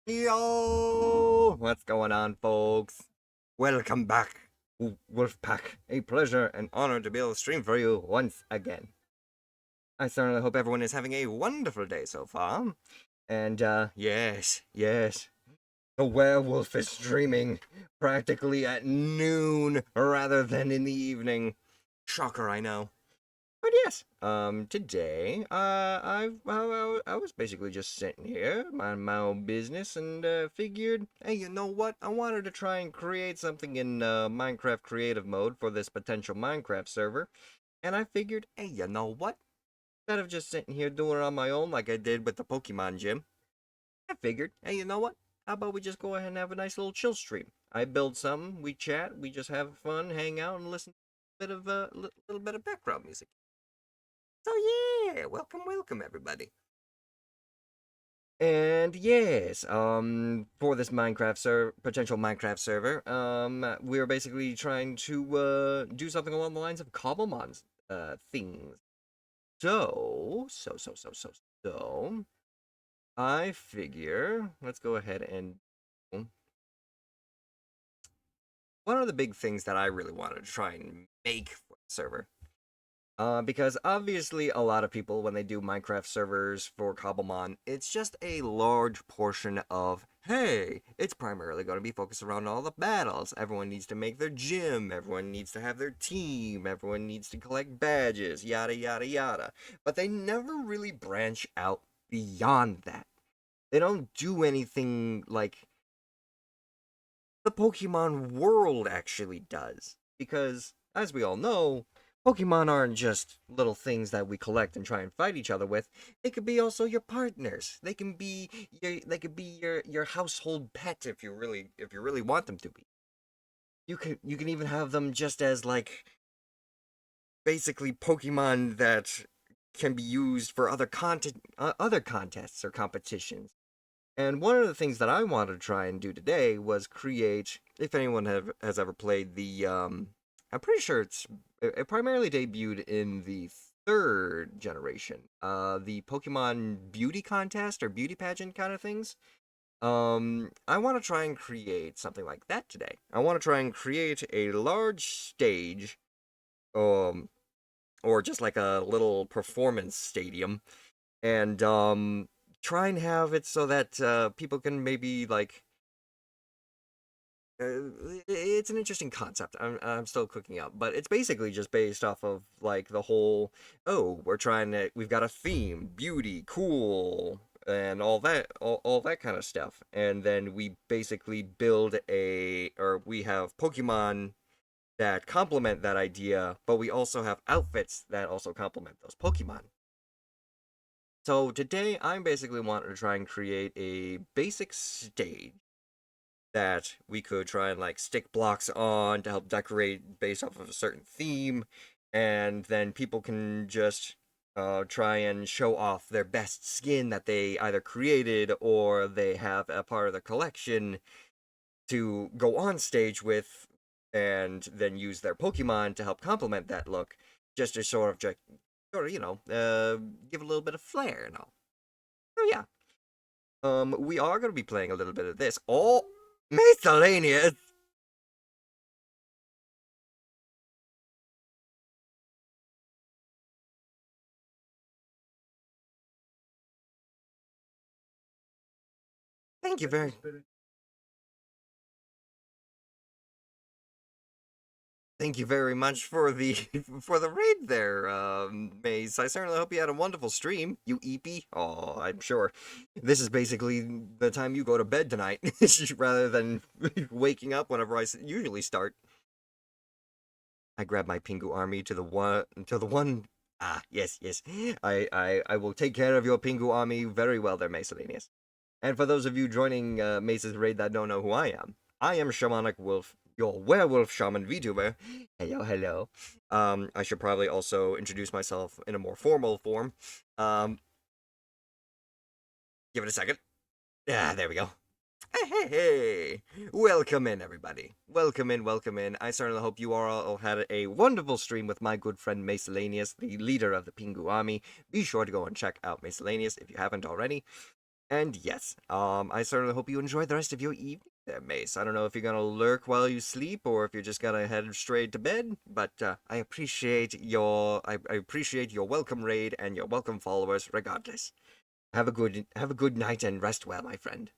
Yo! What's going on, folks? Welcome back, Wolfpack. A pleasure and honor to be able to stream for you once again. I certainly hope everyone is having a wonderful day so far. And, yes, the werewolf is streaming practically at noon rather than in the evening. Shocker, I know. But yes, today, I was basically just sitting here, minding my own business, and figured, hey, you know what? I wanted to try and create something in Minecraft creative mode for this potential Minecraft server, and I figured, hey, you know what? Instead of just sitting here doing it on my own like I did with the Pokemon gym, I figured, hey, you know what? How about we just go ahead and have a nice little chill stream? I build something, we chat, we just have fun, hang out, and listen to a bit of little bit of background music. So yeah, welcome everybody. And yes, for this potential Minecraft server, we're basically trying to do something along the lines of Cobblemon's things. So, I figure let's go ahead and one of the big things that I really wanted to try and make for the server. Because obviously, a lot of people, when they do Minecraft servers for Cobblemon, it's just a large portion of, hey, it's primarily going to be focused around all the battles. Everyone needs to make their gym, everyone needs to have their team, everyone needs to collect badges, yada, yada, yada. But they never really branch out beyond that. They don't do anything like the Pokemon world actually does. Because, as we all know, Pokemon aren't just little things that we collect and try and fight each other with. They could be also your partners. They could be your household pet if you really want them to be. You can even have them just as like basically Pokemon that can be used for other contests or competitions. And one of the things that I wanted to try and do today was create. If anyone has ever played I'm pretty sure it primarily debuted in the third generation. The Pokemon beauty contest or beauty pageant kind of things. I want to try and create something like that today. I want to try and create a large stage, um, or just like a little performance stadium, and try and have it so that people can maybe like it's an interesting concept. I'm still cooking up, but it's basically just based off of like the whole, oh, we've got a theme, beauty, cool, and all that kind of stuff. And then we basically we have Pokemon that complement that idea, but we also have outfits that also complement those Pokemon. So today I'm basically wanting to try and create a basic stage that we could try and like stick blocks on to help decorate based off of a certain theme, and then people can just try and show off their best skin that they either created or they have a part of their collection to go on stage with, and then use their Pokemon to help complement that look, just to give a little bit of flair and all. So yeah, we are going to be playing a little bit of this. Oh, miscellaneous. Thank you very Thank you very much for the for the raid there, Maze. I certainly hope you had a wonderful stream, you eepy. Oh, I'm sure this is basically the time you go to bed tonight, rather than waking up whenever usually start. I grab my Pingu army to the one. Ah, yes. I will take care of your Pingu army very well there, Macedonius. And for those of you joining Mace's raid that don't know who I am Shamanic Wolf, your werewolf shaman VTuber. Hello. I should probably also introduce myself in a more formal form. Um, give it a second. There we go. Hey. Welcome in, everybody. Welcome in. I certainly hope you all had a wonderful stream with my good friend Macedonius, the leader of the Pingu Army. Be sure to go and check out Macedonius if you haven't already. And yes, I certainly hope you enjoy the rest of your evening there, Mace. I don't know if you're gonna lurk while you sleep or if you're just gonna head straight to bed, but I appreciate your welcome raid and your welcome followers regardless. Have a good night and rest well, my friend.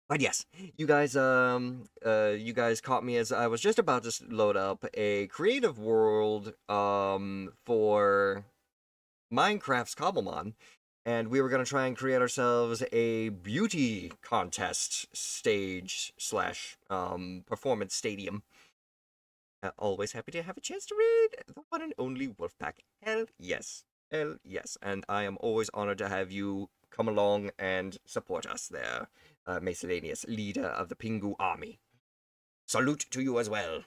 But yes, you guys caught me as I was just about to load up a creative world for Minecraft's Cobblemon, and we were gonna try and create ourselves a beauty contest stage slash performance stadium. Always happy to have a chance to read the one and only Wolfpack. Hell yes, hell yes, and I am always honored to have you come along and support us there, Macedonius, leader of the Pingu army. Salute to you as well.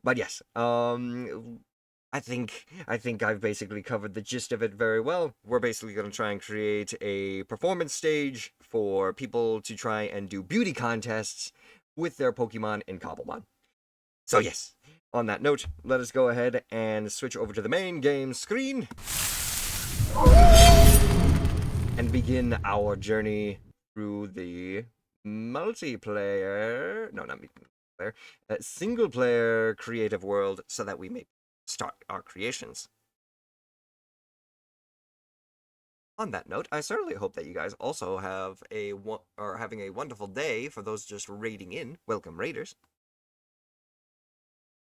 But yes, I think I've basically covered the gist of it very well. We're basically going to try and create a performance stage for people to try and do beauty contests with their Pokemon in Cobblemon. So yes, on that note, let us go ahead and switch over to the main game screen and begin our journey through the multiplayer. No, not multiplayer. Single player creative world so that we may start our creations. On that note, I certainly hope that you guys also have are having a wonderful day. For those just raiding in, welcome raiders.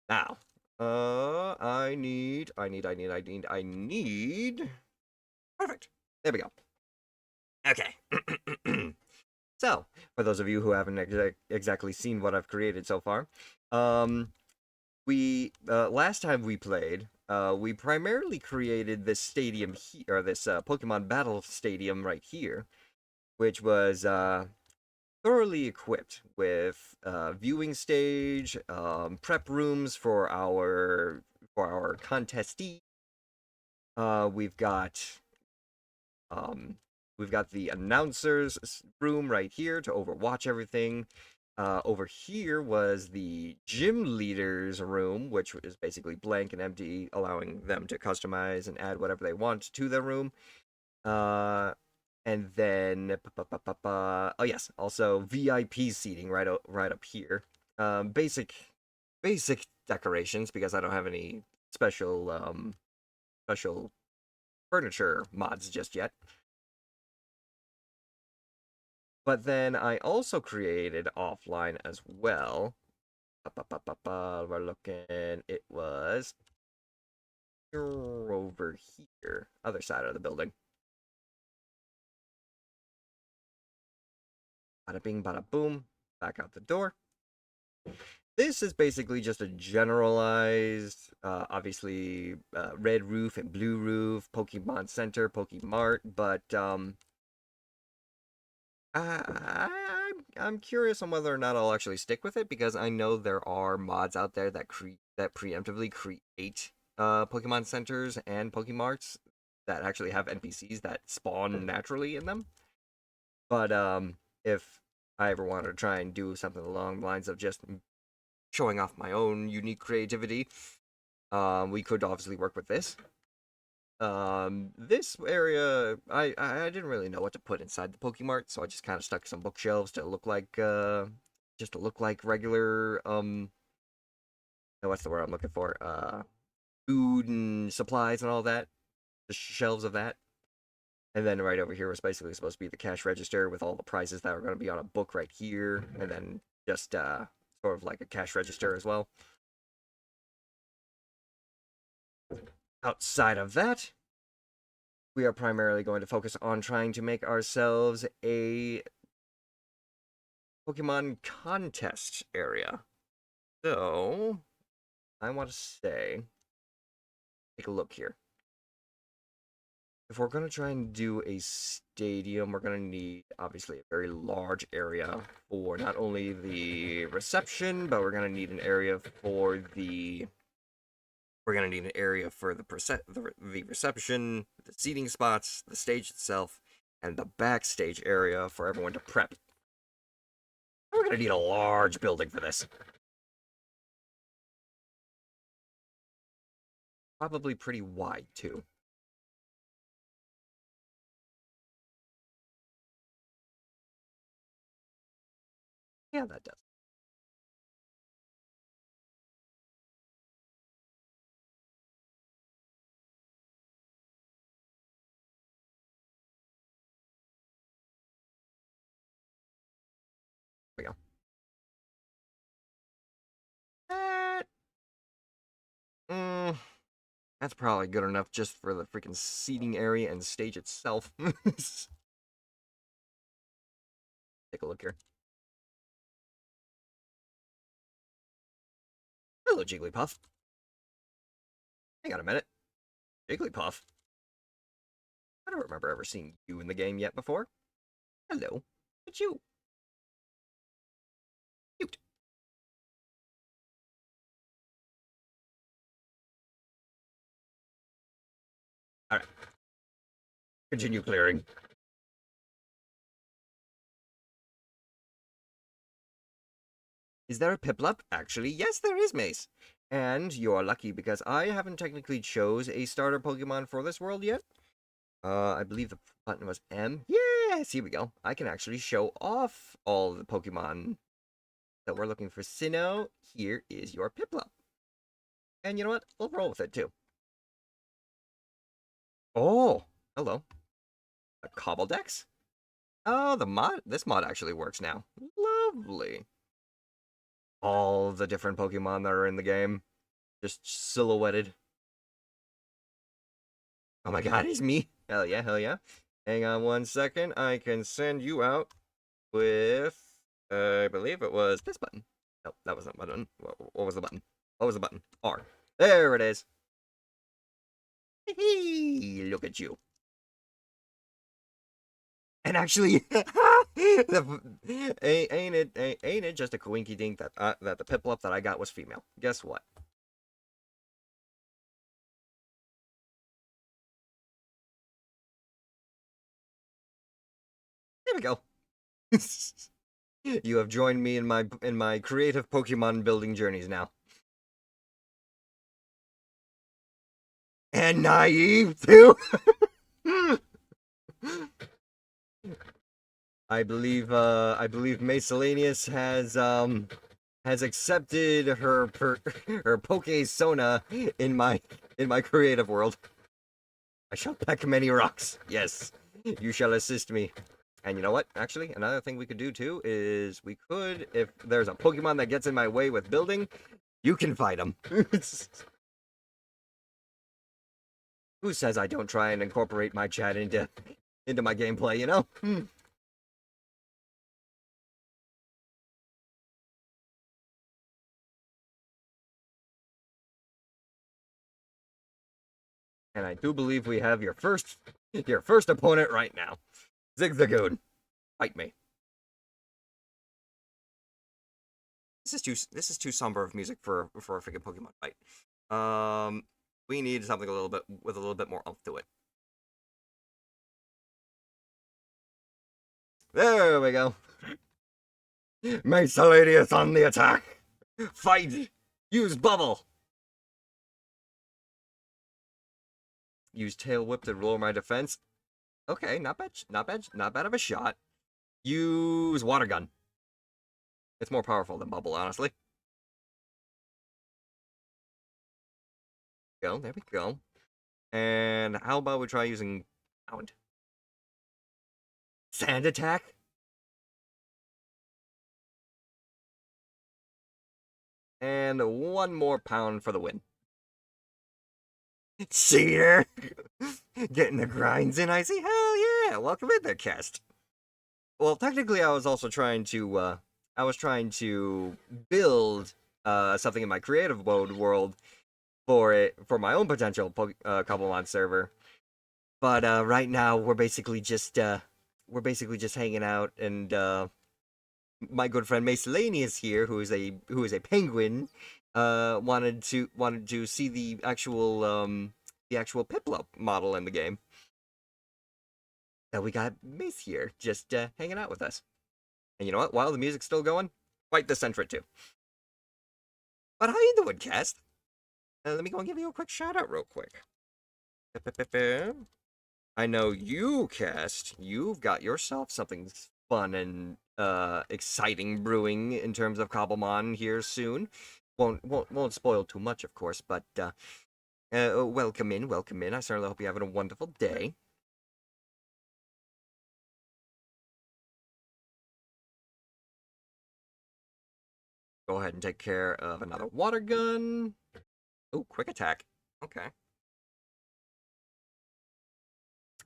Now, I need. Perfect. There we go. Okay. So, for those of you who haven't exactly seen what I've created so far, um, we last time we played, we primarily created this stadium here, or this Pokemon Battle Stadium right here, which was thoroughly equipped with viewing stage, prep rooms for our contestee. We've got um, we've got the announcers room right here to overwatch everything. Over here was the gym leaders room, which is basically blank and empty, allowing them to customize and add whatever they want to their room. Uh, and then, oh yes, also VIP seating right up here. Basic decorations because I don't have any special furniture mods just yet. But then I also created offline as well. We're looking. It was over here, other side of the building. Bada bing, bada boom. Back out the door. This is basically just a generalized, obviously, red roof and blue roof, Pokemon Center, Pokemart, but I'm curious on whether or not I'll actually stick with it because I know there are mods out there that preemptively create Pokemon centers and Pokemarts that actually have NPCs that spawn naturally in them. But if I ever wanted to try and do something along the lines of just showing off my own unique creativity, we could obviously work with this. This area, I didn't really know what to put inside the Pokemart, so I just kind of stuck some bookshelves to look like, just to look like regular, what's the word I'm looking for? Food and supplies and all that. The shelves of that. And then right over here was basically supposed to be the cash register with all the prices that are going to be on a book right here, and then just, sort of like a cash register as well. Outside of that, we are primarily going to focus on trying to make ourselves a Pokemon contest area. So, I want to say, take a look here. If we're going to try and do a stadium, we're going to need, obviously, a very large area for not only the reception, but we're going to need an area for the... We're going to need an area for the reception, the seating spots, the stage itself, and the backstage area for everyone to prep. We're going to need a large building for this. Probably pretty wide, too. Yeah, that does. There we go. That, mm, that's probably good enough just for the freaking seating area and stage itself. Take a look here. Hello, Jigglypuff. Hang on a minute. Jigglypuff? I don't remember ever seeing you in the game yet before. Hello. It's you. Cute. Alright. Continue clearing. Is there a Piplup? Actually, yes, there is, Mace. And you're lucky because I haven't technically chose a starter Pokemon for this world yet. I believe the button was M. Yes, here we go. I can actually show off all the Pokemon that we're looking for. Sinnoh, here is your Piplup. And you know what? We'll roll with it too. Oh, hello. A Cobbledex? Oh, this mod actually works now. Lovely. All the different Pokemon that are in the game. Just silhouetted. Oh my god, he's me. Hell yeah, hell yeah. Hang on one second. I can send you out with, I believe it was this button. No, that wasn't the button. What was the button? What was the button? R. There it is. Look at you. And actually, ain't it just a coinky dink that the Piplup that I got was female? Guess what? There we go. You have joined me in my creative Pokemon building journeys now. And naive too. I believe Miscellaneous has accepted her her Poke-Sona in my creative world. I shall peck many rocks. Yes, you shall assist me. And you know what? Actually, another thing we could do too is we could, if there's a Pokemon that gets in my way with building, you can fight him. Who says I don't try and incorporate my chat into my gameplay, you know? And I do believe we have your first opponent right now. Zigzagoon. Fight me. This is too somber of music for a freaking Pokemon fight. We need something a little bit more oomph to it. There we go. Miscellaneous on the attack. Fight. Use bubble. Use tail whip to lower my defense. Okay, not bad of a shot. Use water gun. It's more powerful than bubble, honestly. There we go. And how about we try using pound? Sand attack? And one more pound for the win. Cheater! Getting the grinds in, I see. Hell yeah! Welcome in there, Cast. Well, technically, I was also trying to, build, something in my creative mode world for my own potential Cobblemon server. But, right now, we're basically just hanging out, and, my good friend Miscellaneous here, who is a penguin, wanted to see the actual Piplup model in the game. And we got Mace here, just hanging out with us. And you know what? While the music's still going, fight the Sentret too. But how you doing, Cast? Let me go and give you a quick shout out real quick. I know you, Cast. You've got yourself something fun and exciting brewing in terms of Cobblemon here soon. Won't spoil too much, of course, but welcome in, welcome in. I certainly hope you're having a wonderful day. Go ahead and take care of another water gun. Oh, quick attack. Okay.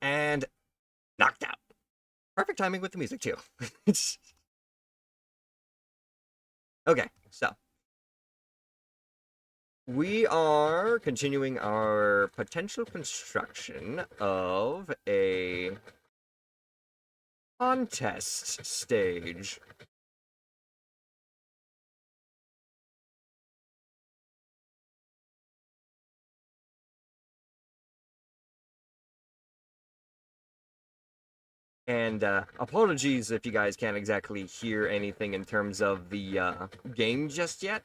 And knocked out. Perfect timing with the music, too. Okay, so we are continuing our potential construction of a contest stage. And apologies if you guys can't exactly hear anything in terms of the game just yet.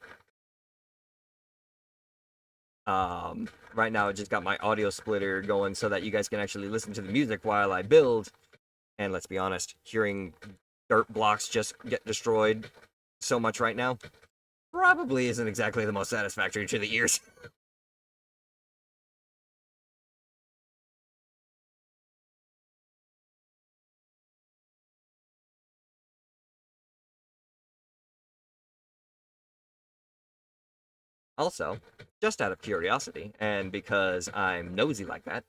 Right now I just got my audio splitter going so that you guys can actually listen to the music while I build. And let's be honest, hearing dirt blocks just get destroyed so much right now probably isn't exactly the most satisfactory to the ears. Also, just out of curiosity, and because I'm nosy like that,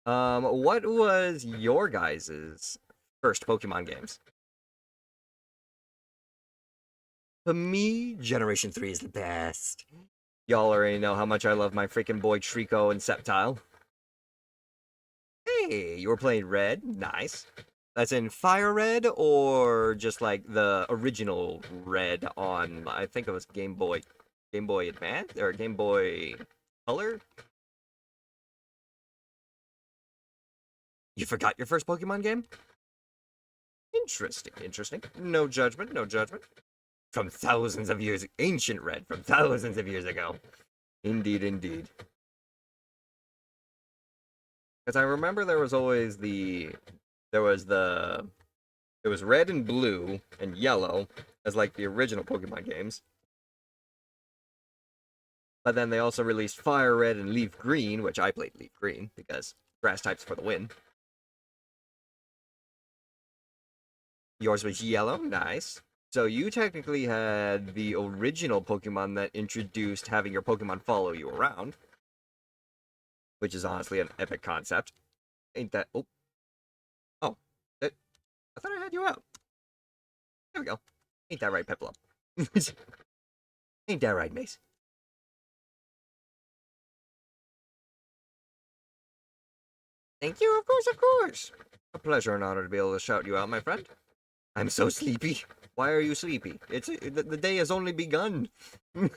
what was your guys' first Pokemon games? For me, Generation 3 is the best. Y'all already know how much I love my freaking boy Trico and Sceptile. Hey, you were playing Red? Nice. That's in Fire Red, or just like the original Red on, I think it was Game Boy Advance, or Game Boy Color? You forgot your first Pokemon game? Interesting, interesting. No judgment, no judgment. From thousands of years, ancient Red, from thousands of years ago. Indeed, indeed. Because I remember there was always there was the, it was red and blue and yellow as like the original Pokemon games. But then they also released Fire Red and Leaf Green, which I played Leaf Green because grass types for the win. Yours was yellow, nice. So you technically had the original Pokemon that introduced having your Pokemon follow you around, which is honestly an epic concept. Ain't that? Oh, oh, that, I thought I had you out. There we go. Ain't that right, Piplup? Ain't that right, Mace? Thank you, of course, of course. A pleasure and honor to be able to shout you out, my friend. I'm so sleepy. Why are you sleepy? The day has only begun. You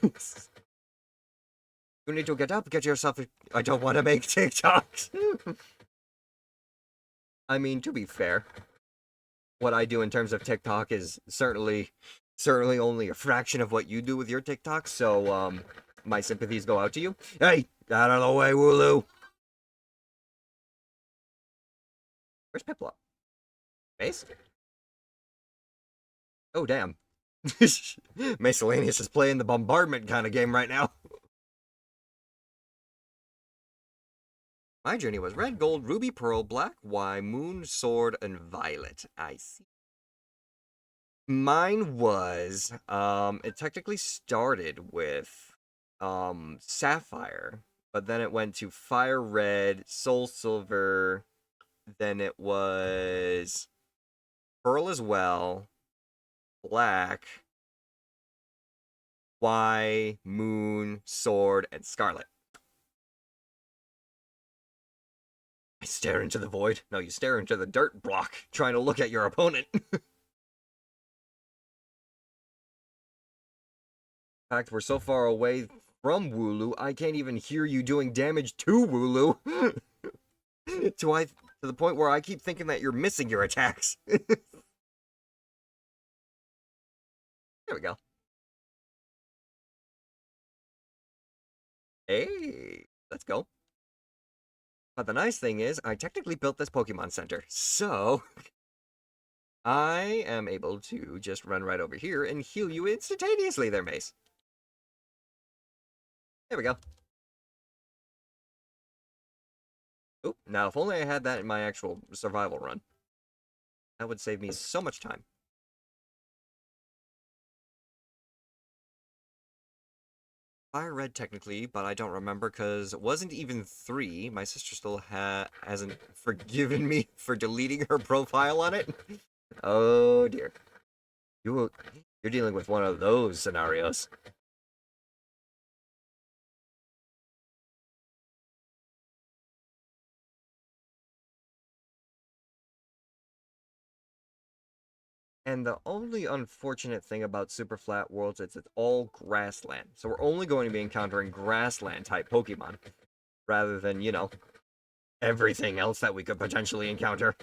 need to get up, get yourself. I don't want to make TikToks. I mean, to be fair, what I do in terms of TikTok is certainly only a fraction of what you do with your TikTok. So, my sympathies go out to you. Hey, out of the way, Wooloo. Where's Piplup? Mace? Oh, damn. Miscellaneous is playing the bombardment kind of game right now. My journey was red, gold, ruby, pearl, black, Y, moon, sword, and violet. I see. Mine was, it technically started with, sapphire, but then it went to fire red, soul silver, then it was pearl as well, black, Y, moon, sword, and scarlet. I stare into the void. No, you stare into the dirt block, trying to look at your opponent. In fact, we're so far away from Wooloo, I can't even hear you doing damage to Wooloo. to the point where I keep thinking that you're missing your attacks. There we go. Hey, let's go. But the nice thing is, I technically built this Pokemon Center, so I am able to just run right over here and heal you instantaneously there, Mace. There we go. Oop, now if only I had that in my actual survival run. That would save me so much time. Fire red technically, but I don't remember because it wasn't even 3. My sister still hasn't forgiven me for deleting her profile on it. Oh dear. You're dealing with one of those scenarios. And the only unfortunate thing about super flat worlds is it's all grassland. So we're only going to be encountering grassland type Pokemon rather than, you know, everything else that we could potentially encounter.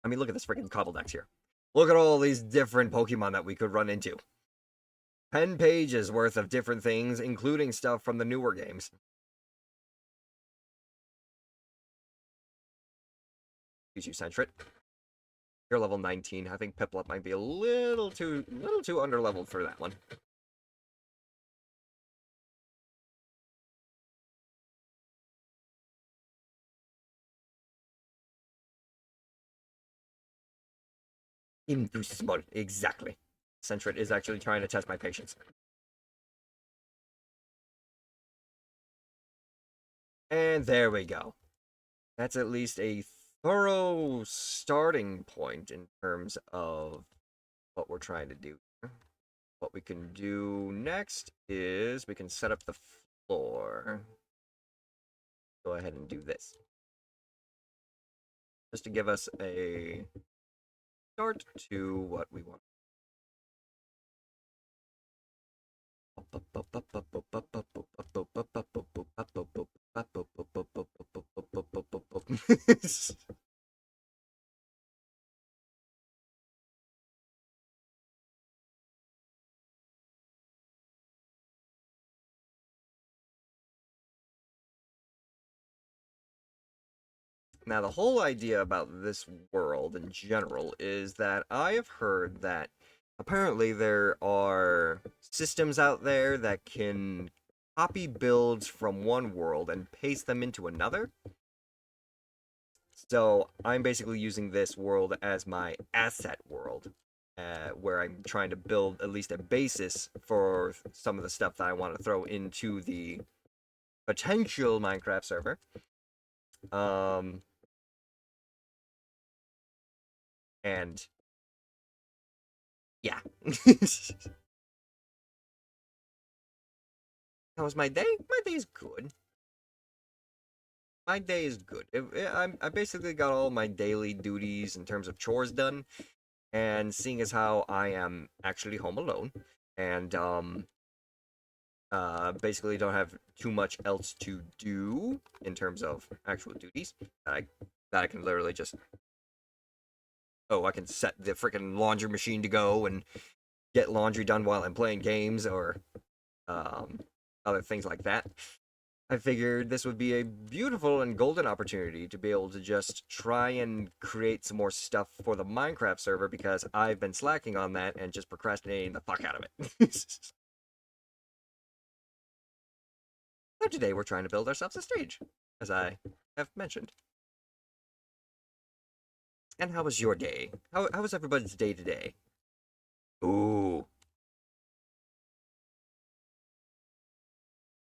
I mean, look at this freaking Cobbledex here. Look at all these different Pokemon that we could run into. 10 pages worth of different things, including stuff from the newer games. Use you, Sentret. You're level 19. I think Piplup might be a little too underleveled for that one. Too small. Exactly. Sentret is actually trying to test my patience. And there we go. That's at least a thorough starting point in terms of what we're trying to do. What we can do next is we can set up the floor. Go ahead and do this. Just to give us a start to what we want. Now, the whole idea about this world in general is that I have heard that apparently there are systems out there that can copy builds from one world and paste them into another. So I'm basically using this world as my asset world, where I'm trying to build at least a basis for some of the stuff that I want to throw into the potential Minecraft server. And yeah. How was my day? My day is good. My day is good. I basically got all my daily duties in terms of chores done, and seeing as how I am actually home alone, and basically don't have too much else to do in terms of actual duties, that I can literally just I can set the freaking laundry machine to go and get laundry done while I'm playing games or other things like that. I figured this would be a beautiful and golden opportunity to be able to just try and create some more stuff for the Minecraft server because I've been slacking on that and just procrastinating the fuck out of it. So today we're trying to build ourselves a stage, as I have mentioned. And how was your day? How was everybody's day today? Ooh.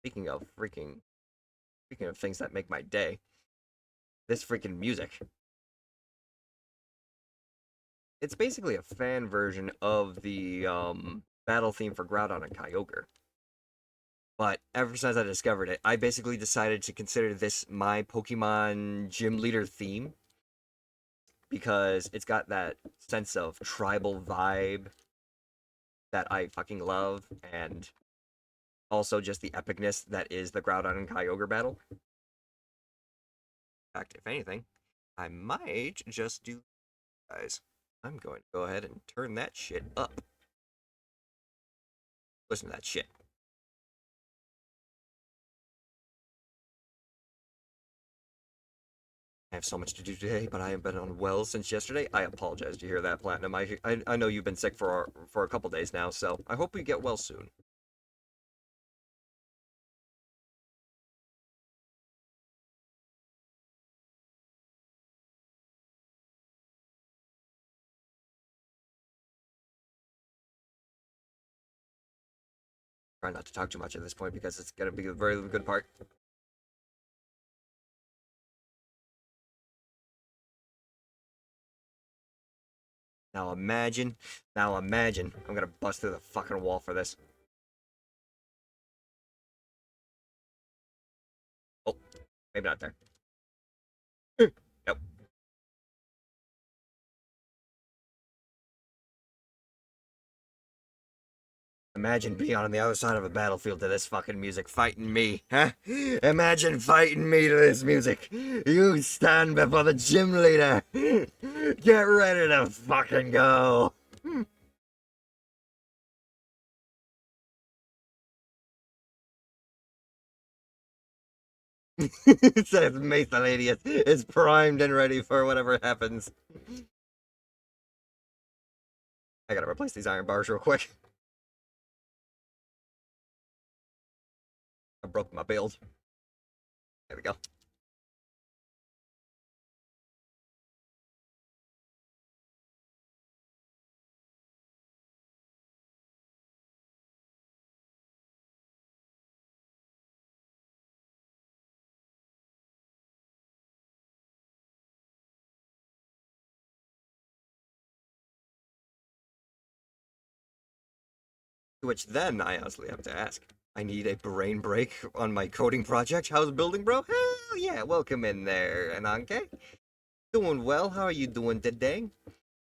Speaking of things that make my day, this freaking music. It's basically a fan version of the battle theme for Groudon and Kyogre. But ever since I discovered it, I basically decided to consider this my Pokemon gym leader theme because it's got that sense of tribal vibe that I fucking love, and also just the epicness that is the Groudon and Kyogre battle. In fact, if anything, I might just do, guys. I'm going to go ahead and turn that shit up. Listen to that shit. I have so much to do today, but I have been unwell since yesterday. I apologize to hear that, Platinum. I know you've been sick for a couple days now, so I hope you get well soon. Try not to talk too much at this point because it's gonna be a very good part. Now imagine, I'm gonna bust through the fucking wall for this. Oh, maybe not there. Nope. Imagine being on the other side of a battlefield to this fucking music, fighting me, huh? Imagine fighting me to this music. You stand before the gym leader. Get ready to fucking go. It says Miscellaneous is primed and ready for whatever happens. I gotta replace these iron bars real quick. I broke my build. There we go. To which then I honestly have to ask, I need a brain break on my coding project. How's building, bro? Hell yeah, welcome in there, Ananke. Doing well. How are you doing today?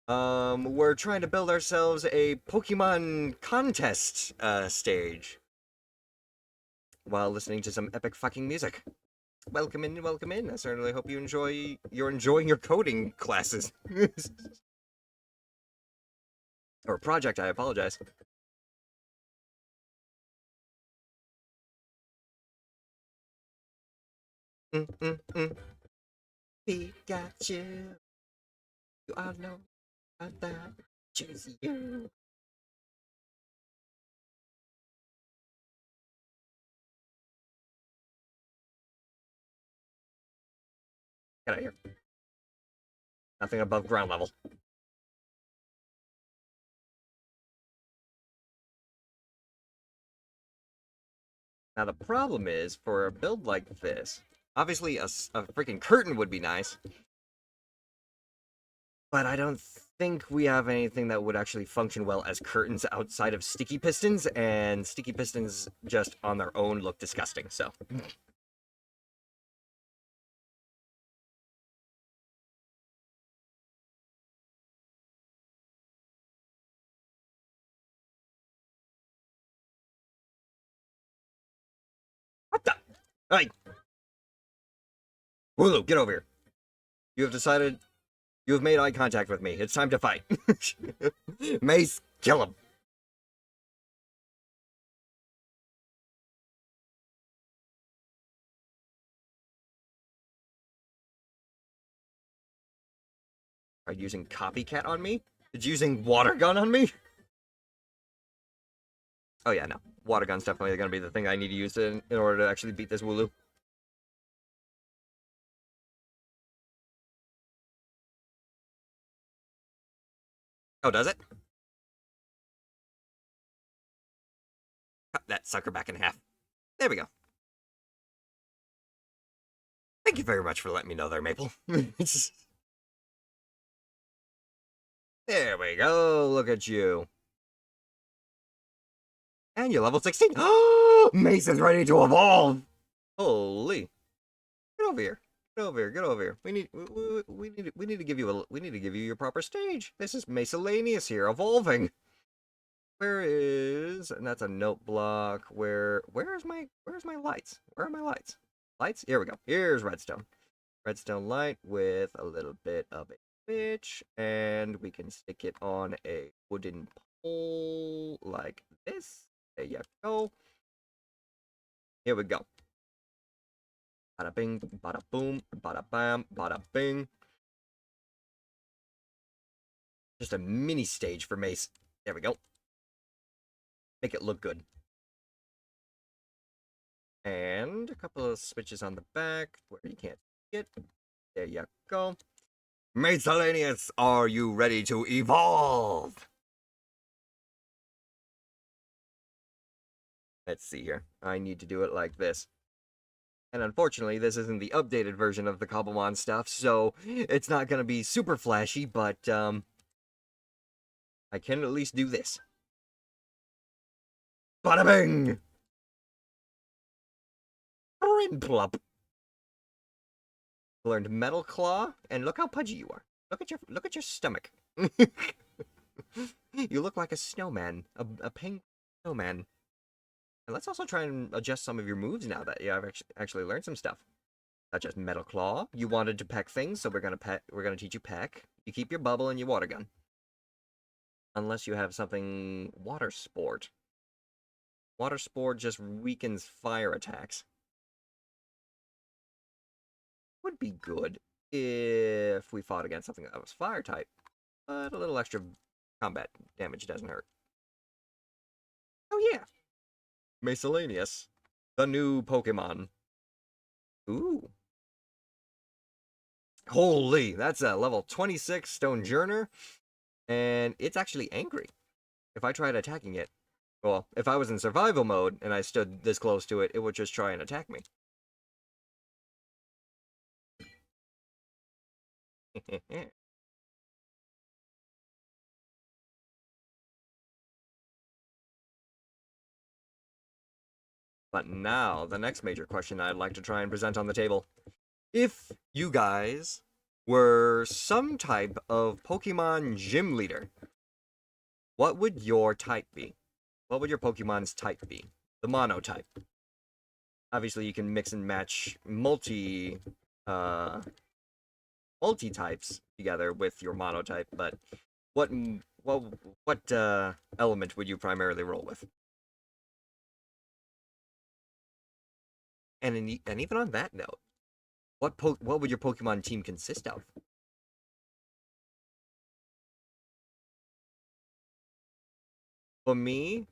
We're trying to build ourselves a Pokemon contest stage while listening to some epic fucking music. Welcome in, welcome in. I certainly hope you're enjoying your coding classes. Or project, I apologize. Mm. Pikachu. You all know that. Choose you. Get out of here. Nothing above ground level. Now the problem is, for a build like this, obviously a freaking curtain would be nice, but I don't think we have anything that would actually function well as curtains outside of sticky pistons, and sticky pistons just on their own look disgusting, so. What the? Hey! Hulu, get over here. You have decided, you have made eye contact with me. It's time to fight. Mace, kill him. Are you using copycat on me? Did you using water gun on me? Oh yeah, no. Water gun's definitely gonna be the thing I need to use in order to actually beat this Wooloo. Oh, does it? Cut that sucker back in half. There we go. Thank you very much for letting me know there, Maple. There we go. Look at you. And you're level 16. Oh, Mason's ready to evolve. Holy. Get over here. Get over here. Get over here. We need to give you your proper stage. This is miscellaneous here, evolving. Where is, and that's a note block. Where's my lights? Where are my lights? Lights? Here we go. Here's redstone. Redstone light with a little bit of a switch, and we can stick it on a wooden pole like this. There you go. Here we go. Bada bing, bada boom, bada bam, bada bing. Just a mini stage for Mace. There we go. Make it look good. And a couple of switches on the back where you can't see it. There you go. Miscellaneous, are you ready to evolve? Let's see here. I need to do it like this. And unfortunately, this isn't the updated version of the Cobblemon stuff, so it's not going to be super flashy, but I can at least do this. Bada bing! Plop. Learned Metal Claw, and look how pudgy you are. Look at your stomach. You look like a snowman, a pink snowman. And let's also try and adjust some of your moves now that I've actually learned some stuff. Such as Metal Claw. You wanted to peck things, so we're gonna teach you peck. You keep your bubble and your water gun. Unless you have something Water Sport. Water Sport just weakens fire attacks. Would be good if we fought against something that was fire type, but a little extra combat damage doesn't hurt. Oh yeah, Miscellaneous, the new Pokemon. Ooh. Holy, that's a level 26 Stonejourner, and it's actually angry. If I tried attacking it, well, if I was in survival mode and I stood this close to it, it would just try and attack me. But now, the next major question I'd like to try and present on the table. If you guys were some type of Pokemon gym leader, what would your type be? What would your Pokemon's type be? The mono type. Obviously, you can mix and match multi-types together with your mono type, but what element would you primarily roll with? And even on that note, what would your Pokemon team consist of? For me,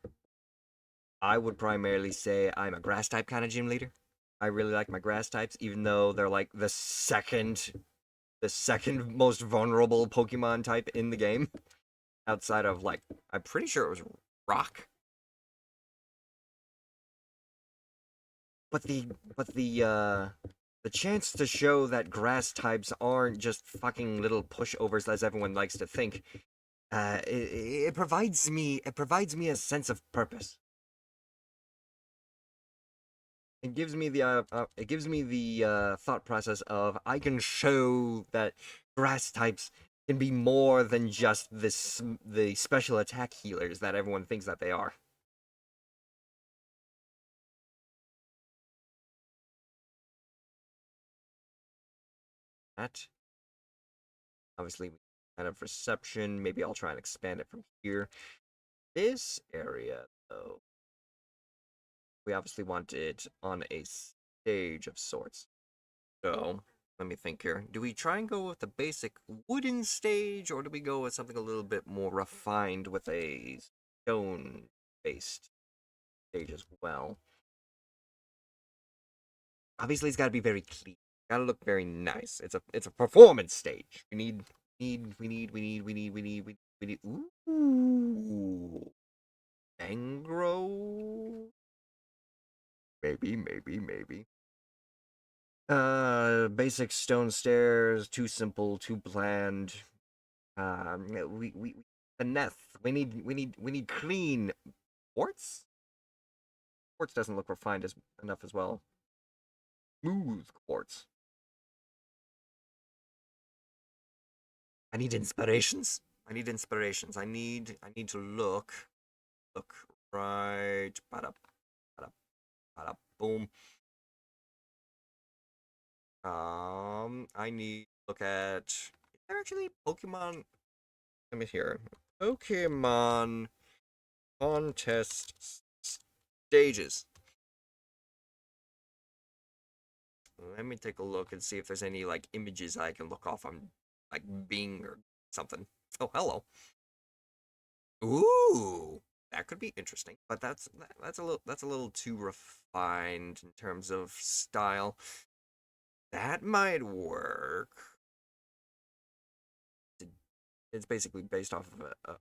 I would primarily say I'm a grass type kind of gym leader. I really like my grass types, even though they're like the second most vulnerable Pokemon type in the game. Outside of like, I'm pretty sure it was rock. But the chance to show that grass types aren't just fucking little pushovers as everyone likes to think, it provides me a sense of purpose. It gives me the thought process of I can show that grass types can be more than just the special attack healers that everyone thinks that they are. That obviously kind of reception. Maybe I'll try and expand it from here. This area though, we obviously want it on a stage of sorts. So let me think here. Do we try and go with the basic wooden stage, or do we go with something a little bit more refined with a stone-based stage as well? Obviously, it's got to be very clean. Got to look very nice. It's a performance stage. We need. Ooh, Mangro. Maybe. Basic stone stairs. Too simple. Too bland. We finesse. We need clean quartz. Quartz doesn't look refined enough as well. Smooth quartz. I need inspirations. I need to look right. Bada, bada, bada, boom. I need to look at. Is there actually Pokemon? Let me hear. Pokemon contest stages. let me take a look and see if there's any like images I can look off on like Bing or something. Oh, hello. Ooh, that could be interesting, but that's a little too refined in terms of style. That might work. It's basically based off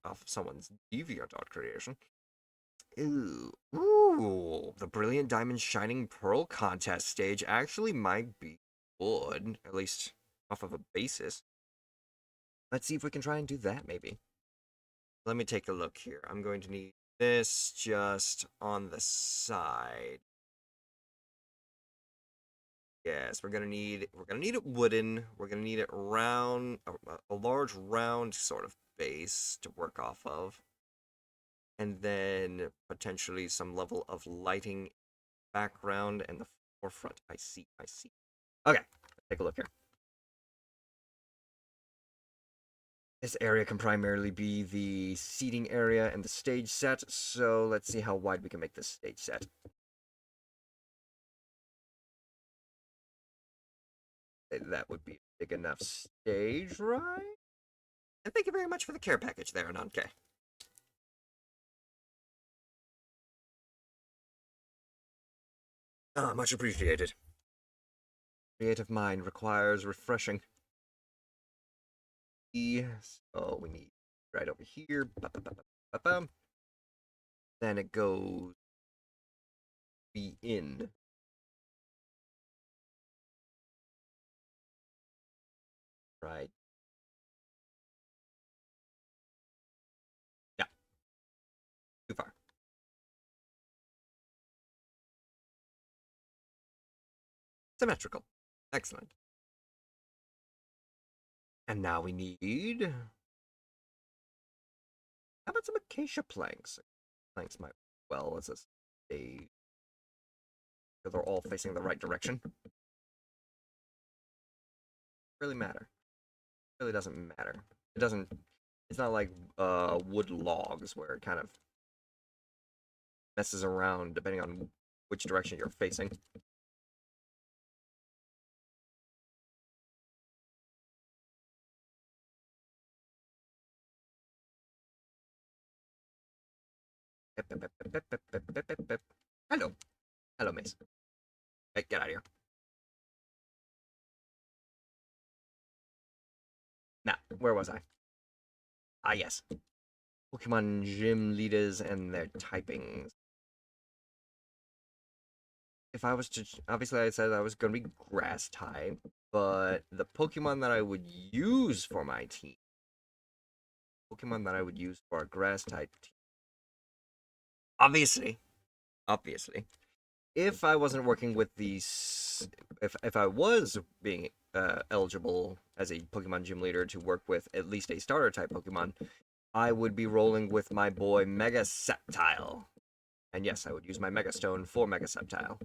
of someone's DeviantArt creation. Ooh, the Brilliant Diamond Shining Pearl contest stage actually might be good, at least off of a basis. Let's see if we can try and do that, maybe. Let me take a look here. I'm going to need this just on the side. Yes, we're gonna need it wooden. We're gonna need it round, a large round sort of base to work off of, and then potentially some level of lighting background and the forefront. I see. I see. Okay, take a look here. This area can primarily be the seating area and the stage set, so let's see how wide we can make this stage set. That would be a big enough stage, right? And thank you very much for the care package there, Ananke. Ah, much appreciated. Creative mind requires refreshing. So we need right over here. Then it goes be in. Right. Yeah. Too far. Symmetrical. Excellent. And now we need. How about some acacia planks? Planks might well as a stage. They're all facing the right direction. Really matter. It really doesn't matter. It doesn't. It's not like wood logs where it kind of messes around depending on which direction you're facing. Hello. Hello, Mace. Hey, get out of here. Now, where was I? Ah, yes. Pokemon gym leaders and their typings. If I was to, obviously I said I was going to be grass type, but the Pokemon that I would use for my team, Pokemon that I would use for a grass type team, obviously, if I wasn't working with these, if I was being eligible as a Pokemon gym leader to work with at least a starter type Pokemon, I would be rolling with my boy Mega Sceptile. And yes, I would use my Mega Stone for Mega Sceptile.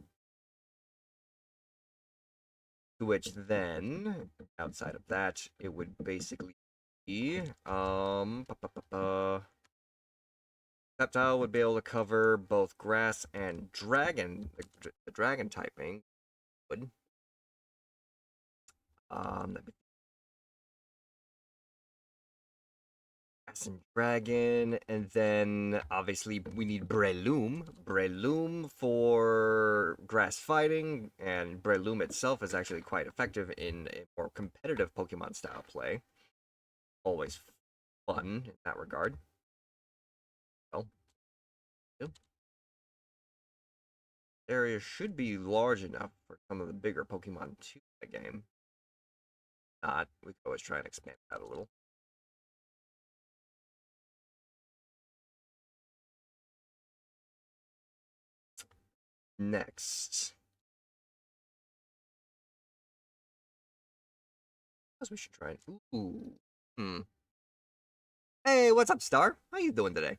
To which then, outside of that, it would basically be Sceptile would be able to cover both grass and dragon, the dragon typing would. Grass and dragon, and then obviously we need Breloom. Breloom for grass fighting, and Breloom itself is actually quite effective in a more competitive Pokemon style play. Always fun in that regard. Well, yeah. Area should be large enough for some of the bigger Pokemon to the game. Not, we could always try and expand that a little. Next. As we should try and ooh. Hey, what's up, Star? How you doing today?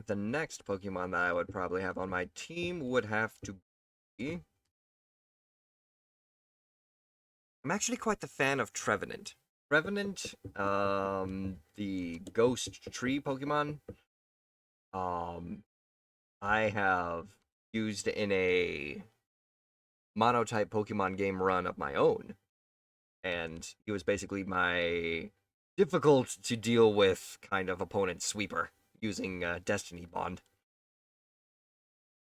The next Pokemon that I would probably have on my team would have to be. I'm actually quite the fan of Trevenant. Trevenant, the Ghost Tree Pokemon. I have used in a monotype Pokemon game run of my own, and he was basically my difficult to deal with kind of opponent sweeper using Destiny Bond.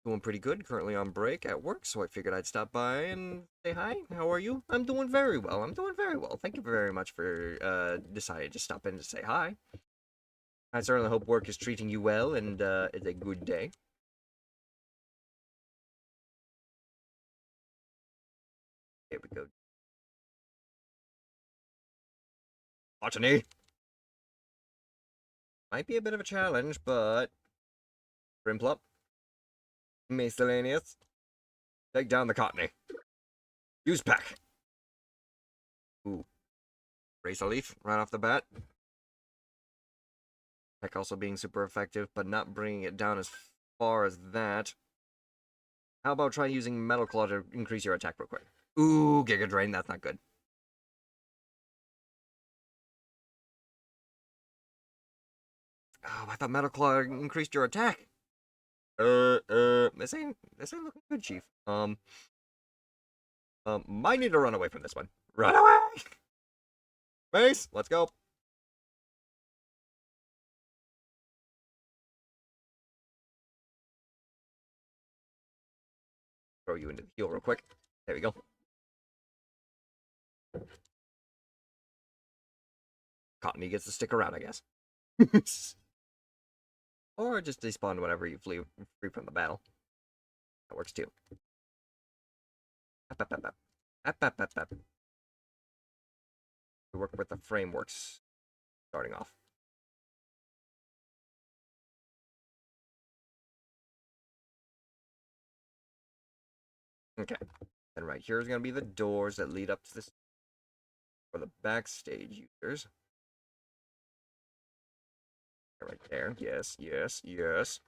Doing pretty good, currently on break at work, so I figured I'd stop by and say hi. How are you? I'm doing very well. I'm doing very well. Thank you very much for deciding to stop in to say hi. I certainly hope work is treating you well and it's a good day. Here we go. Botany! Might be a bit of a challenge, but... Brimplop. Miscellaneous. Take down the Cottony. Use pack. Ooh. Razor Leaf right off the bat. Pack also being super effective, but not bringing it down as far as that. How about try using Metal Claw to increase your attack real quick? Ooh, Giga Drain, that's not good. Oh, I thought Metal Claw increased your attack. This ain't looking good, Chief. Might need to run away from this one. Run away! Base, let's go. Throw you into the heal real quick. There we go. Cottony gets to stick around, I guess. Or just despawn whenever you flee free from the battle. That works too. Up, up, up, up. Up, up, up, up. We work with the frameworks starting off. Okay. And right here is going to be the doors that lead up to this for the backstage users. Right there. Yes, yes, yes.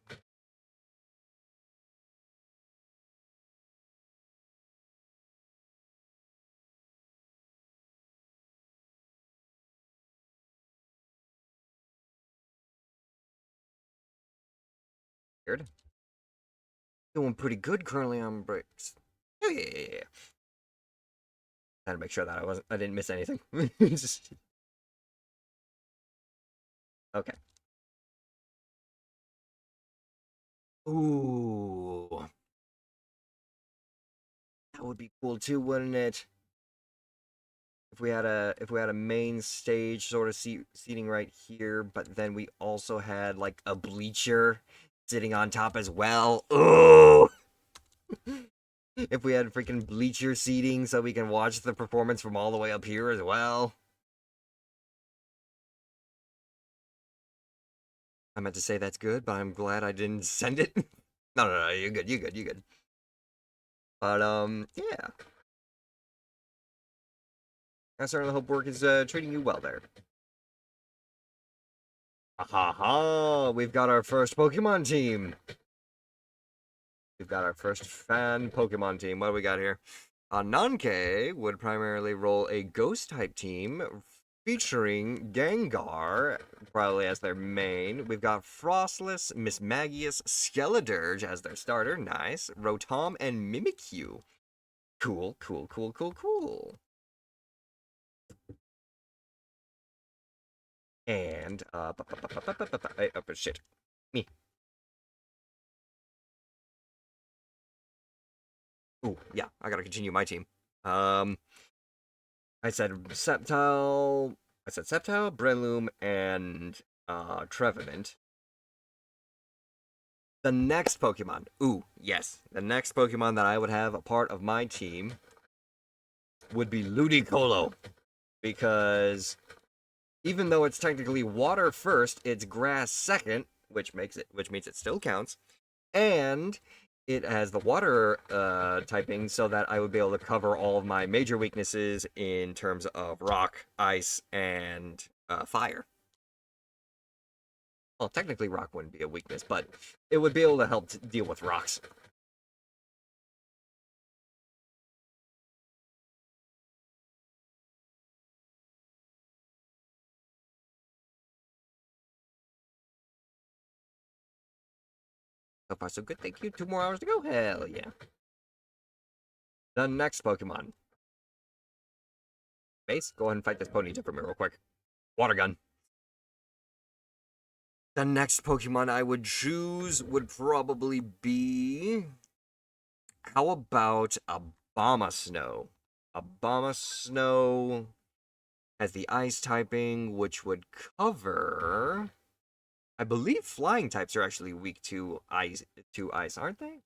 Weird. Doing pretty good currently on breaks. Yeah. Had to make sure that I didn't miss anything. Okay. Ooh. That would be cool too, wouldn't it? If we had a main stage sort of seating right here, but then we also had like a bleacher sitting on top as well. Ooh. If we had freaking bleacher seating so we can watch the performance from all the way up here as well. I meant to say that's good, but I'm glad I didn't send it. No, you're good, you're good, you're good. But, yeah. I certainly hope work is, treating you well there. Ha ha! We've got our first Pokemon team! We've got our first fan Pokemon team. What do we got here? Nanke would primarily roll a Ghost-type team featuring Gengar, probably as their main. We've got Frostless, Mismagius, Skeledirge as their starter. Nice. Rotom and Mimikyu. Cool, cool, cool, cool, cool. And, shit. Me. Ooh, yeah, I gotta continue my team. I said Sceptile, Breloom, and, Trevenant. The next Pokemon. Ooh, yes. The next Pokemon that I would have a part of my team would be Ludicolo. Because even though it's technically water first, it's grass second, which means it still counts. And it has the water typing so that I would be able to cover all of my major weaknesses in terms of rock, ice, and fire. Well, technically rock wouldn't be a weakness, but it would be able to help deal with rocks. So far, so good. Thank you. 2 more hours to go. Hell yeah. The next Pokemon. Base, go ahead and fight this Ponyta for me real quick. Water gun. The next Pokemon I would choose would probably be... How about Abomasnow? Abomasnow has the ice typing, which would cover... I believe flying types are actually weak to ice, aren't they?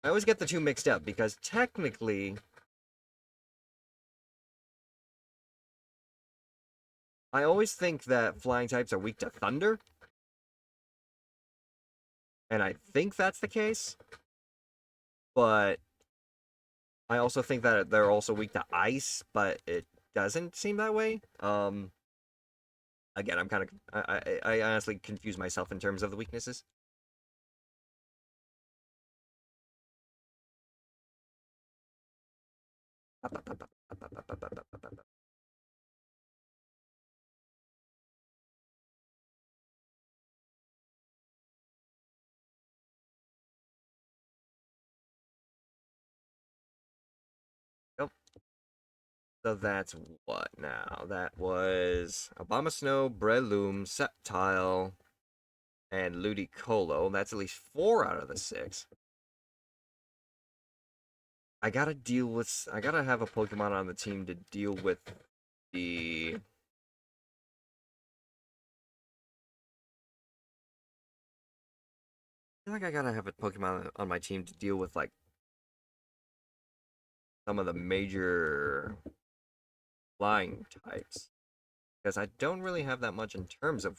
I always get the two mixed up because technically... I always think that flying types are weak to thunder. And I think that's the case. But I also think that they're also weak to ice, but it doesn't seem that way. Again, I'm kind of... I honestly confuse myself in terms of the weaknesses. Yep. So that's what now? That was Abomasnow, Breloom, Sceptile, and Ludicolo. That's at least 4 out of the 6. I gotta have a Pokemon on the team to deal with the... I feel like I gotta have a Pokemon on my team to deal with, like, some of the major flying types. Because I don't really have that much in terms of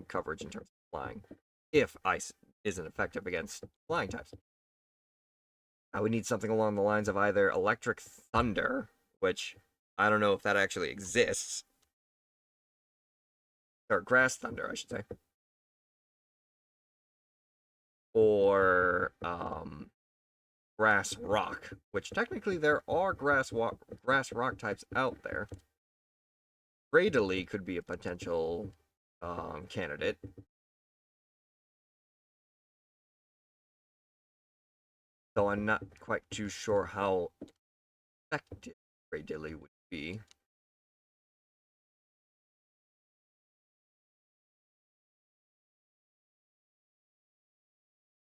coverage in terms of flying. If ice isn't effective against flying types. I would need something along the lines of either Electric Thunder, which I don't know if that actually exists. Or Grass Thunder, I should say. Or Grass Rock, which technically there are Grass Rock types out there. Cradily could be a potential candidate. Though I'm not quite too sure how effective Cradily would be.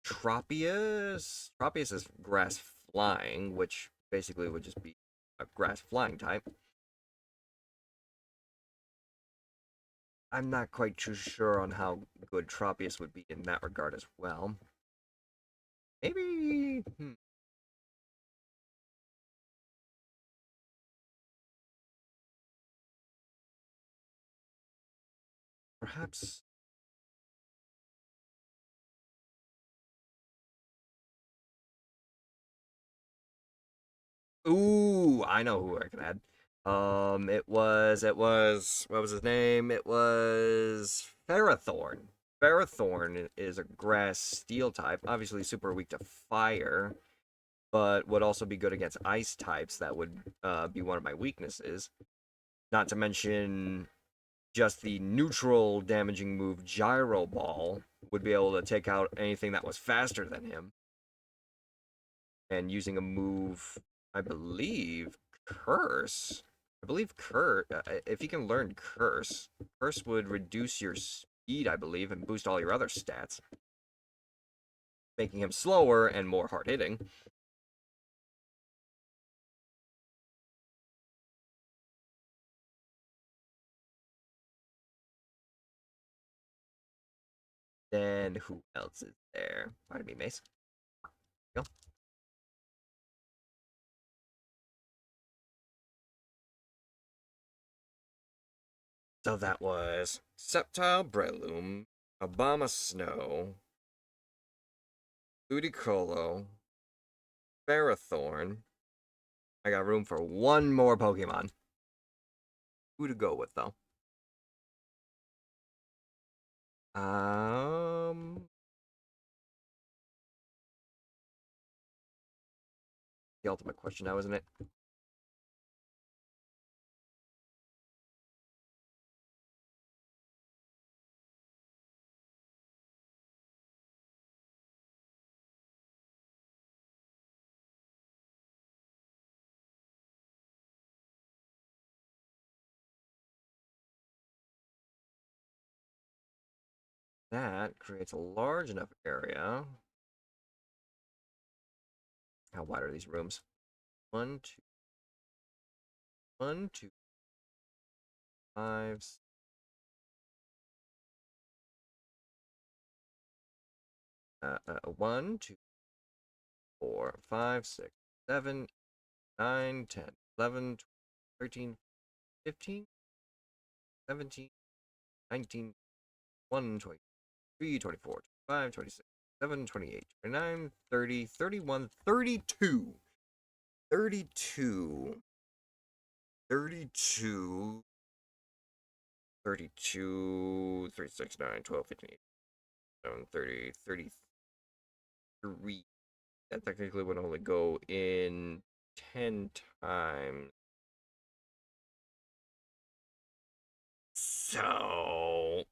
Tropius is grass flying, which basically would just be a grass flying type. I'm not quite too sure on how good Tropius would be in that regard as well. Maybe... Perhaps... Ooh, I know who I can add. It was, what was his name? It was Ferrothorn. Ferrothorn is a grass steel type, obviously super weak to fire, but would also be good against ice types. That would be one of my weaknesses. Not to mention just the neutral damaging move Gyro Ball would be able to take out anything that was faster than him. And using a move, I believe, Curse. I believe Curse, if you can learn Curse, Curse would reduce your speed, I believe, and boost all your other stats, making him slower and more hard-hitting. Then who else is there? Pardon me, Mace. Go. So that was Sceptile Breloom, Abomasnow, Ludicolo, Ferrothorn. I got room for one more Pokemon. Who to go with, though? The ultimate question now, isn't it? That creates a large enough area. How wide are these rooms? One, two, 1, 2, 5, 1, 2, 4, 5, 6, 7, 9, 10, 11, 13, 15, 17, 19, 1, 23, 24, 25, 26, 27, 28, 29, 30, 31, 32, 32, 32, 32, 3, 6, 9, 12, 15, 18, 30, 33. That technically would only go in 10 times. So,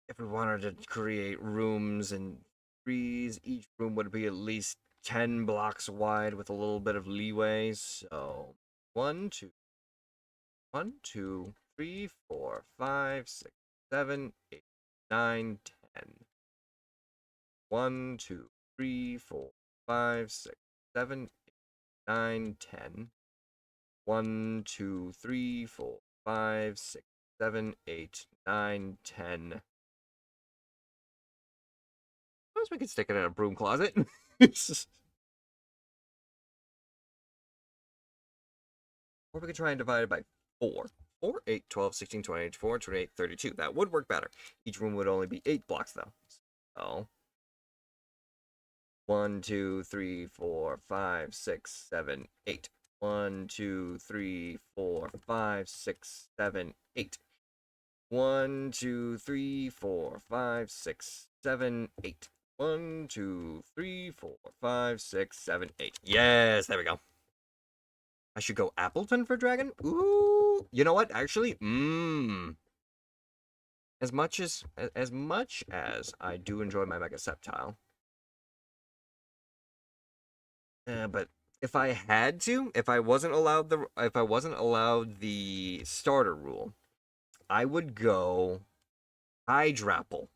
if we wanted to create rooms and threes, each room would be at least 10 blocks wide with a little bit of leeway. So, 1, 2, 1, 2, 3, 4, 5, 6, 7, 8, 9, 10. 1, 2, 3, 4, 5, 6, 7, 8, 9, 10. 1, 2, 3, 4, 5, 6, 7, 8, 9, 10. Suppose we could stick it in a broom closet. Or we could try and divide it by 4. 4, 8, 12, 16, 20, 24, 28, 32. That would work better. Each room would only be 8 blocks, though. So, 1, 2, 3, 4, 5, 6, 7, 8. 1, 2, 3, 4, 5, 6, 7, 8. 1, 2, 3, 4, 5, 6, 7, 8. 1, 2, 3, 4, 5, 6, 7, 8. Yes, there we go. I should go Appleton for dragon. Ooh, you know what? Actually, as much as I do enjoy my Mega Sceptile, but if I had to, if I wasn't allowed the starter rule, I would go Hydrapple.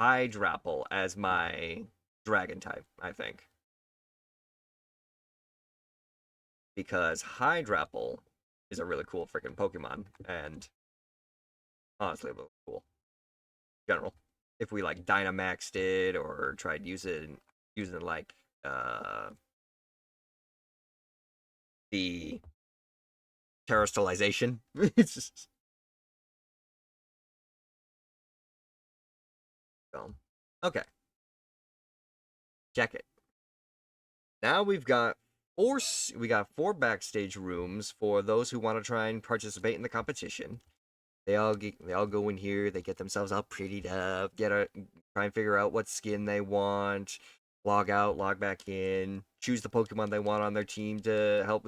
Hydrapple as my dragon type, I think. Because Hydrapple is a really cool freaking Pokemon, and honestly, really cool. In general. If we like Dynamaxed it or tried using like the terrestrialization. It's just okay. Check it. Now we got 4 backstage rooms for those who want to try and participate in the competition. They all go in here. They get themselves all prettied up. Try and figure out what skin they want. Log out, log back in. Choose the Pokemon they want on their team to help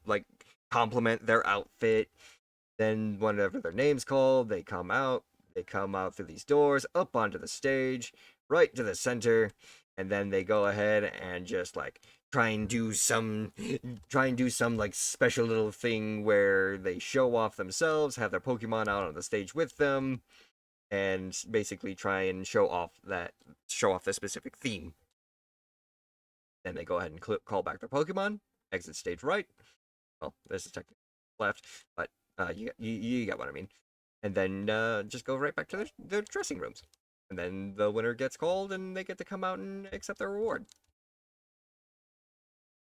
like complement their outfit. Then whenever their name's called, they come out. They come out through these doors, up onto the stage, right to the center, and then they go ahead and just like try and do some like special little thing where they show off themselves, have their Pokemon out on the stage with them, and basically try and show off the specific theme. Then they go ahead and call back their Pokemon, exit stage right. Well, this is technically left, but you get what I mean. And then just go right back to their dressing rooms. And then the winner gets called, and they get to come out and accept their reward.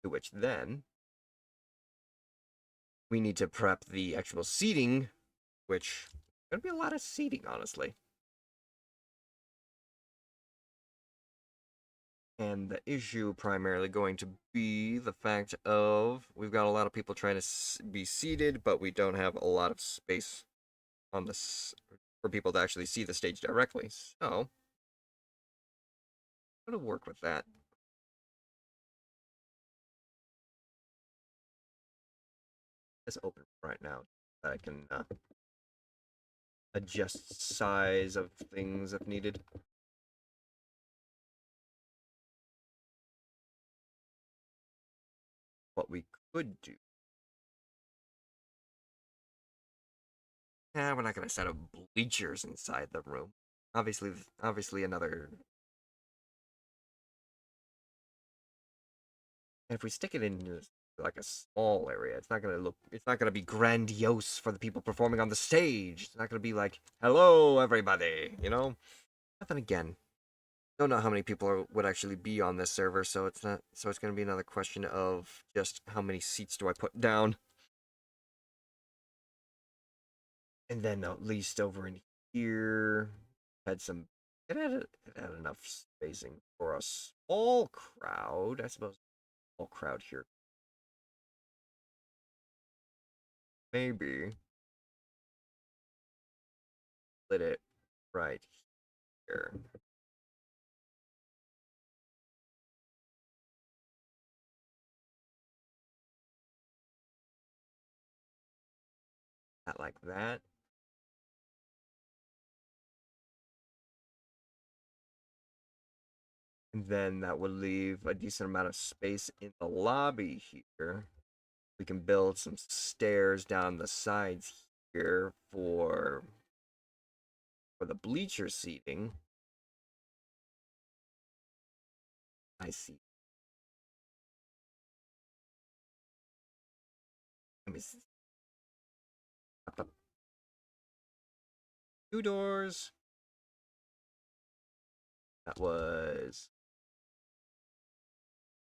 To which then we need to prep the actual seating, which is gonna be a lot of seating, honestly. And the issue primarily going to be the fact of we've got a lot of people trying to be seated, but we don't have a lot of space on this for people to actually see the stage directly. So, how to work with that? It's open right now. I can adjust size of things if needed. What we could do. We're not going to set up bleachers inside the room. obviously another. And if we stick it in like a small area, it's not gonna be grandiose for the people performing on the stage. It's not gonna be like, hello, everybody, you know? But then again, don't know how many people would actually be on this server, so it's gonna be another question of just how many seats do I put down. And then at least over in here, had some, it had enough spacing for a small crowd, I suppose. Small crowd here. Maybe split it right here. Not like that. And then that would leave a decent amount of space in the lobby here. We can build some stairs down the sides here for the bleacher seating. I see. Let me see. Up. Two doors. That was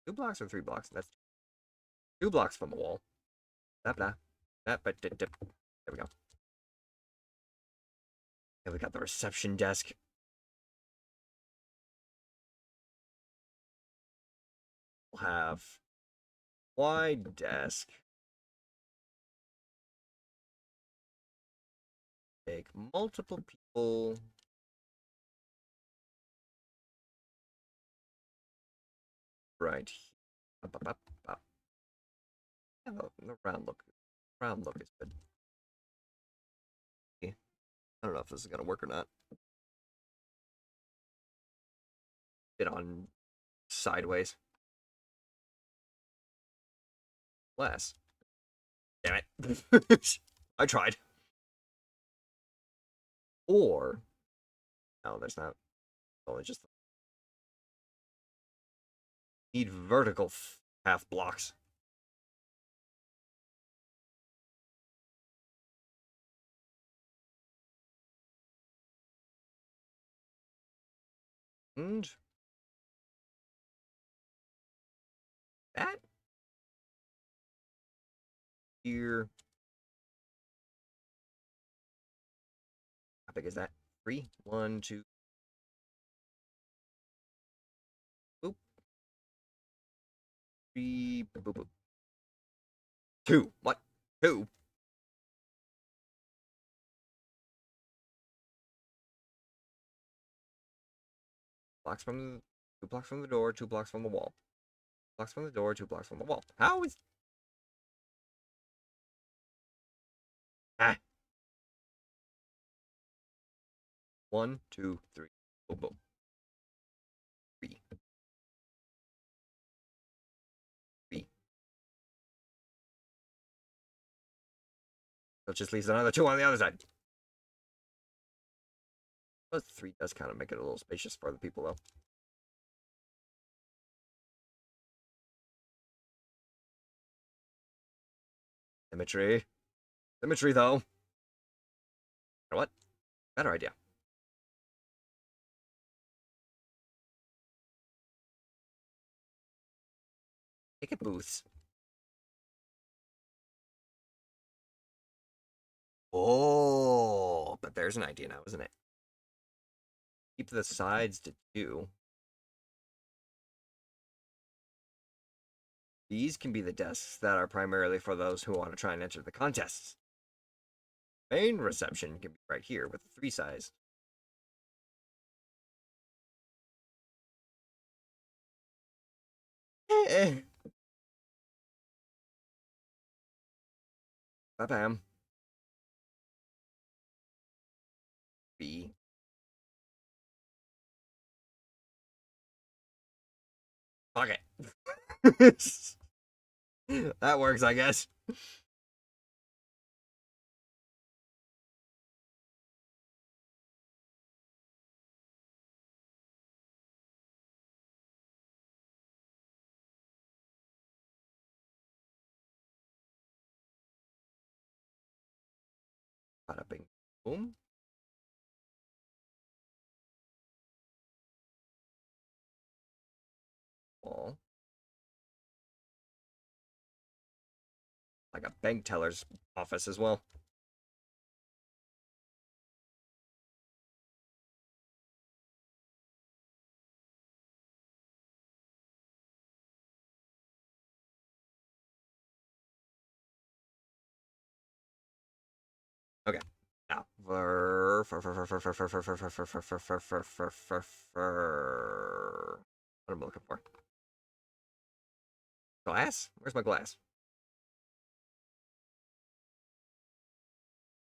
2 blocks or 3 blocks. That's 2 blocks from the wall. Blah blah. There we go. And we got the reception desk. We'll have wide desk. Take multiple people. Right. Up, up, up, up. Yeah, the round look is good. I don't know if this is gonna work or not. Get on sideways. Less. Damn it. I tried. Or no, there's not. Only just need vertical half blocks. And that here. How big is that? 3, 1, 2. Boop. 3. Boop, boop, boop. 2. What? 2. Blocks from 2 blocks from the door, 2 blocks from the wall. Blocks from the door, 2 blocks from the wall. How is ah? 1, 2, 3. Boop, boop. 3. 3. So it just leaves another 2 on the other side. But 3 does kind of make it a little spacious for the people, though. Symmetry. Symmetry, though. You know what? Better idea. Make it booths. Oh, but there's an idea now, isn't it? Keep the sides to 2. These can be the desks that are primarily for those who want to try and enter the contests. Main reception can be right here with the 3 size. Bam. B. Fuck it. That works, I guess. Bada bing, boom. Wall. Like a bank teller's office as well. Okay. Now, what am I looking for? Glass? Where's my glass?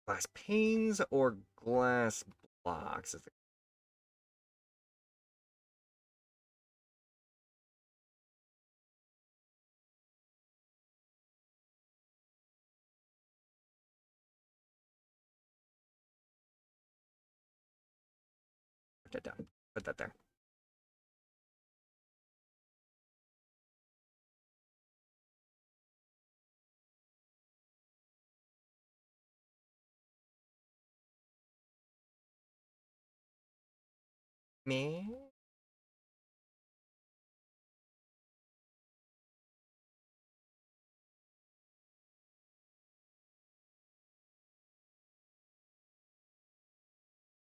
Glass panes or glass blocks? Put that down. Put that there. Me?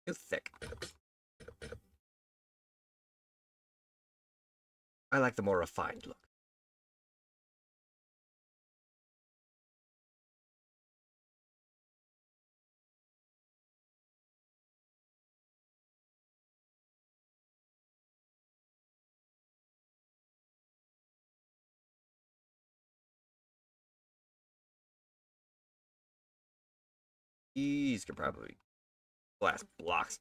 Too thick. I like the more refined look. These could probably be glass blocks.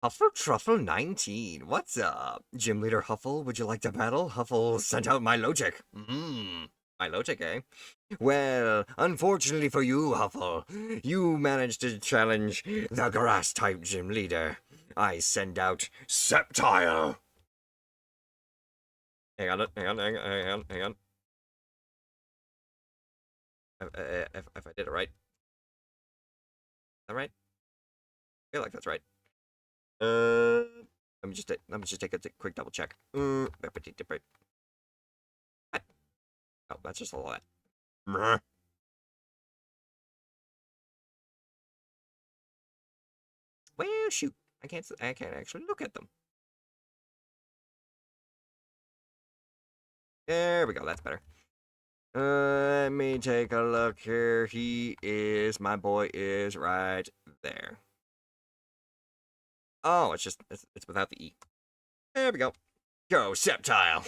Huffle Truffle 19. What's up? Gym Leader Huffle, would you like to battle? Huffle sent out my logic. My logic, eh? Well, unfortunately for you, Huffle, you managed to challenge the grass-type gym leader. I send out Sceptile. Hang on. If I did it right. Is that right? I feel like that's right. Let me just take a quick double check. What? Oh, that's just a lot. Well, shoot, I can't actually look at them. There we go. That's better. Let me take a look here. My boy is right there. Oh, it's without the E. There we go. Go, Sceptile.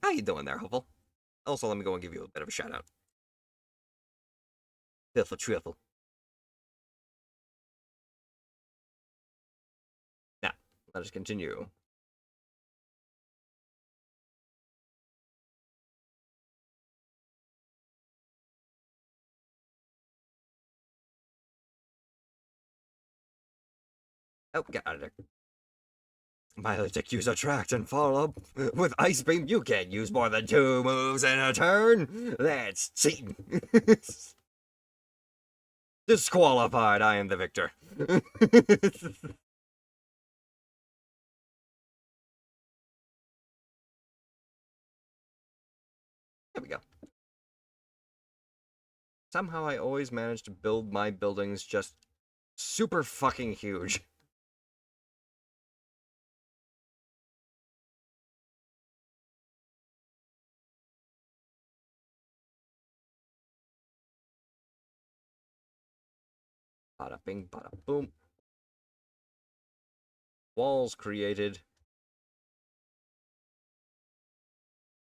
How you doing there, Huffle? Also, let me go and give you a bit of a shout out. Piffle Triffle. Now, let us continue. Oh, get out of there. Milotic use Attract and follow. With Ice Beam, you can't use more than 2 moves in a turn. That's cheating. Disqualified. I am the victor. There we go. Somehow I always manage to build my buildings just super fucking huge. Bada bing, bada boom. Walls created.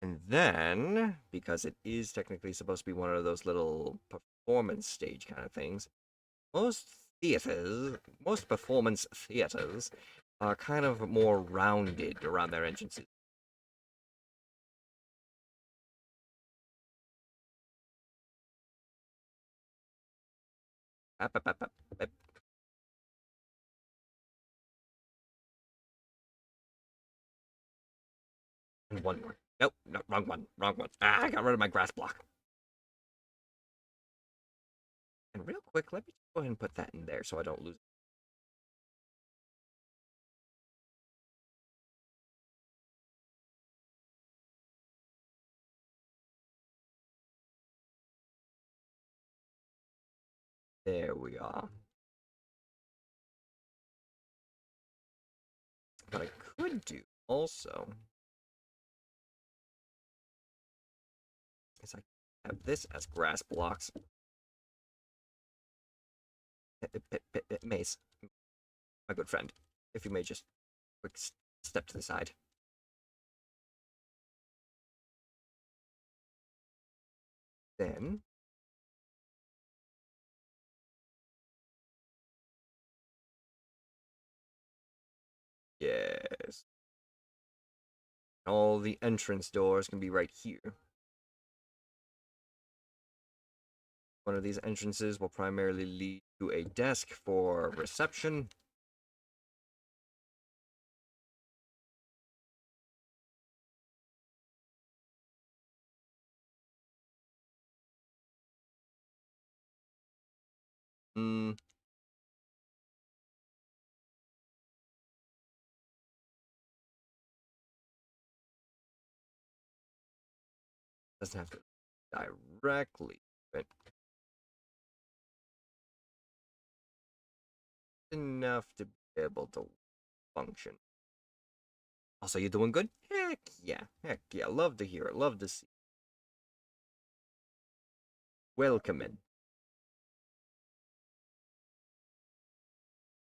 And then, because it is technically supposed to be one of those little performance stage kind of things, most performance theaters are kind of more rounded around their entrances. One more. Nope, no, wrong one. Wrong one. Ah, I got rid of my grass block. And real quick, let me just go ahead and put that in there so I don't lose it. There we are. What I could do also is I have this as grass blocks. Mace, my good friend, if you may just quick step to the side. Then yes, all the entrance doors can be right here. One of these entrances will primarily lead to a desk for reception. Doesn't have to directly, but enough to be able to function. Also, you doing good? Heck yeah. Love to hear it. Love to see. Welcome in.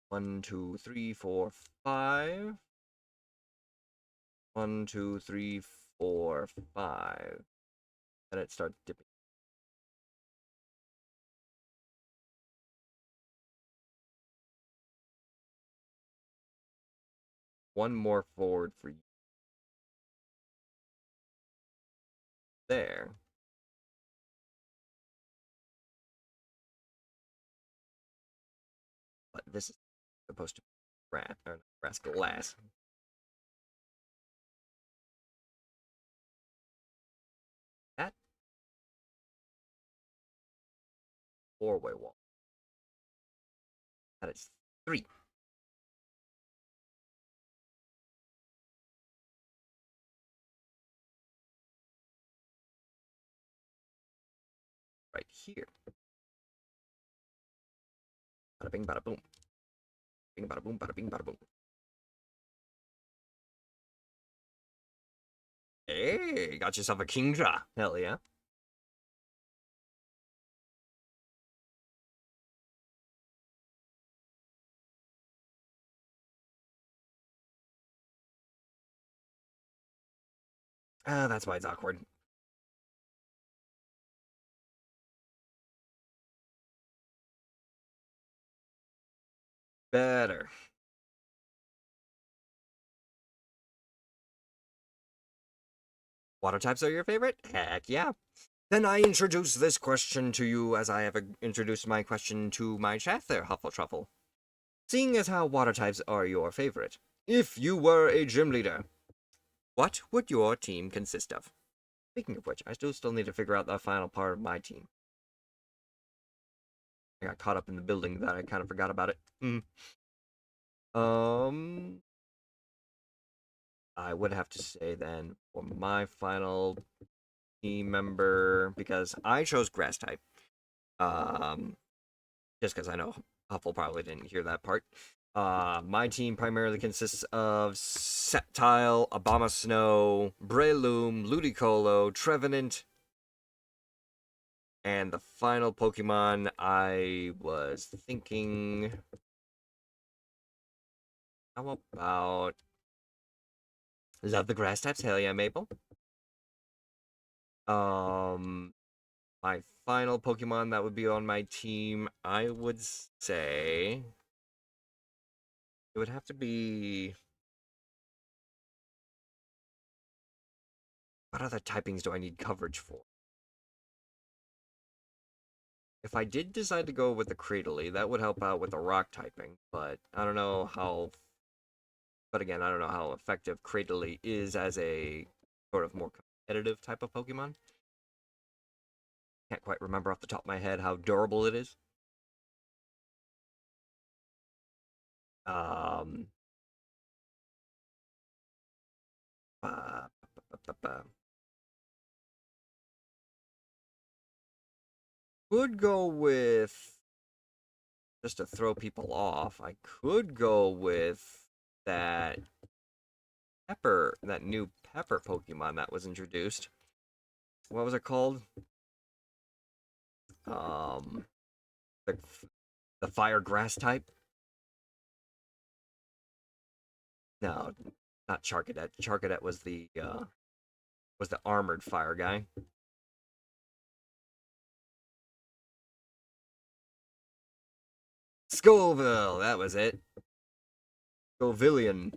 1, 2, 3, 4, 5. 1, 2, 3, 4, 5. And it starts dipping. One more forward for you. There. But this is supposed to be grass glass. That four-way wall. That is 3. Right here. Bada bing, bada boom. Bing, bada boom, bada bing, bada boom. Hey, got yourself a king draw. Hell yeah. That's why it's awkward. Better. Water types are your favorite? Heck yeah. Then I introduce this question to you as I have introduced my question to my chat there, Huffletruffle. Seeing as how water types are your favorite, if you were a gym leader, what would your team consist of? Speaking of which, I still need to figure out the final part of my team. I got caught up in the building that I kind of forgot about it. I would have to say then for my final team member, because I chose grass type. Just because I know Huffle probably didn't hear that part. My team primarily consists of Sceptile, Abomasnow, Breloom, Ludicolo, Trevenant, and the final Pokemon I was thinking. How about. Love the grass types? Hell yeah, Maple. My final Pokemon that would be on my team, I would say. It would have to be. What other typings do I need coverage for? If I did decide to go with the Cradily, that would help out with the rock typing, but I don't know how. But again, I don't know how effective Cradily is as a sort of more competitive type of Pokemon. Can't quite remember off the top of my head how durable it is. Um, uh, Could go with, just to throw people off, I could go with that that new pepper Pokemon that was introduced. What was it called? Um, the the fire grass type. No, not Charcadet. Charcadet was the armored fire guy. Scoville, that was it. Scovillian.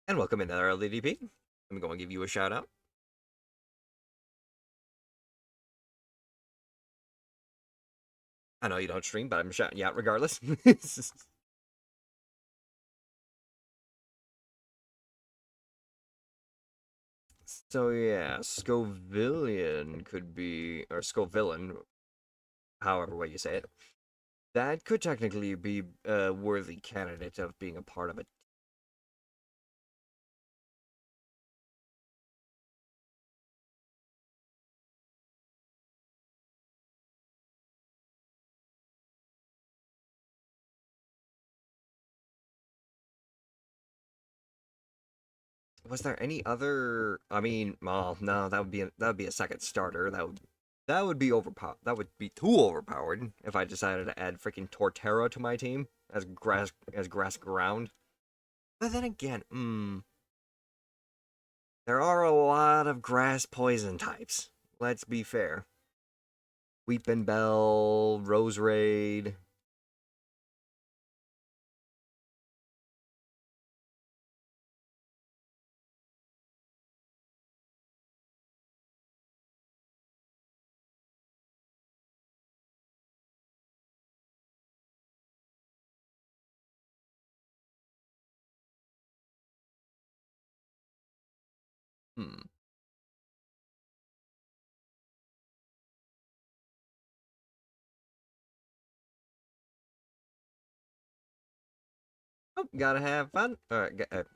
And welcome into our LDDP. I'm going to give you a shout out. I know you don't stream, but I'm shouting you out regardless. So yeah, Scovillian could be, or Scovillain, however way you say it. That could technically be a worthy candidate of being a part of it. Was there any other? I mean, well, no, that would be a second starter. That would be overpowered. That would be too overpowered if I decided to add freaking Torterra to my team as grass ground. But then again, there are a lot of grass poison types. Let's be fair. Weepin' Bell, Rose Raid. Hmm. Oh, gotta have fun. All right, let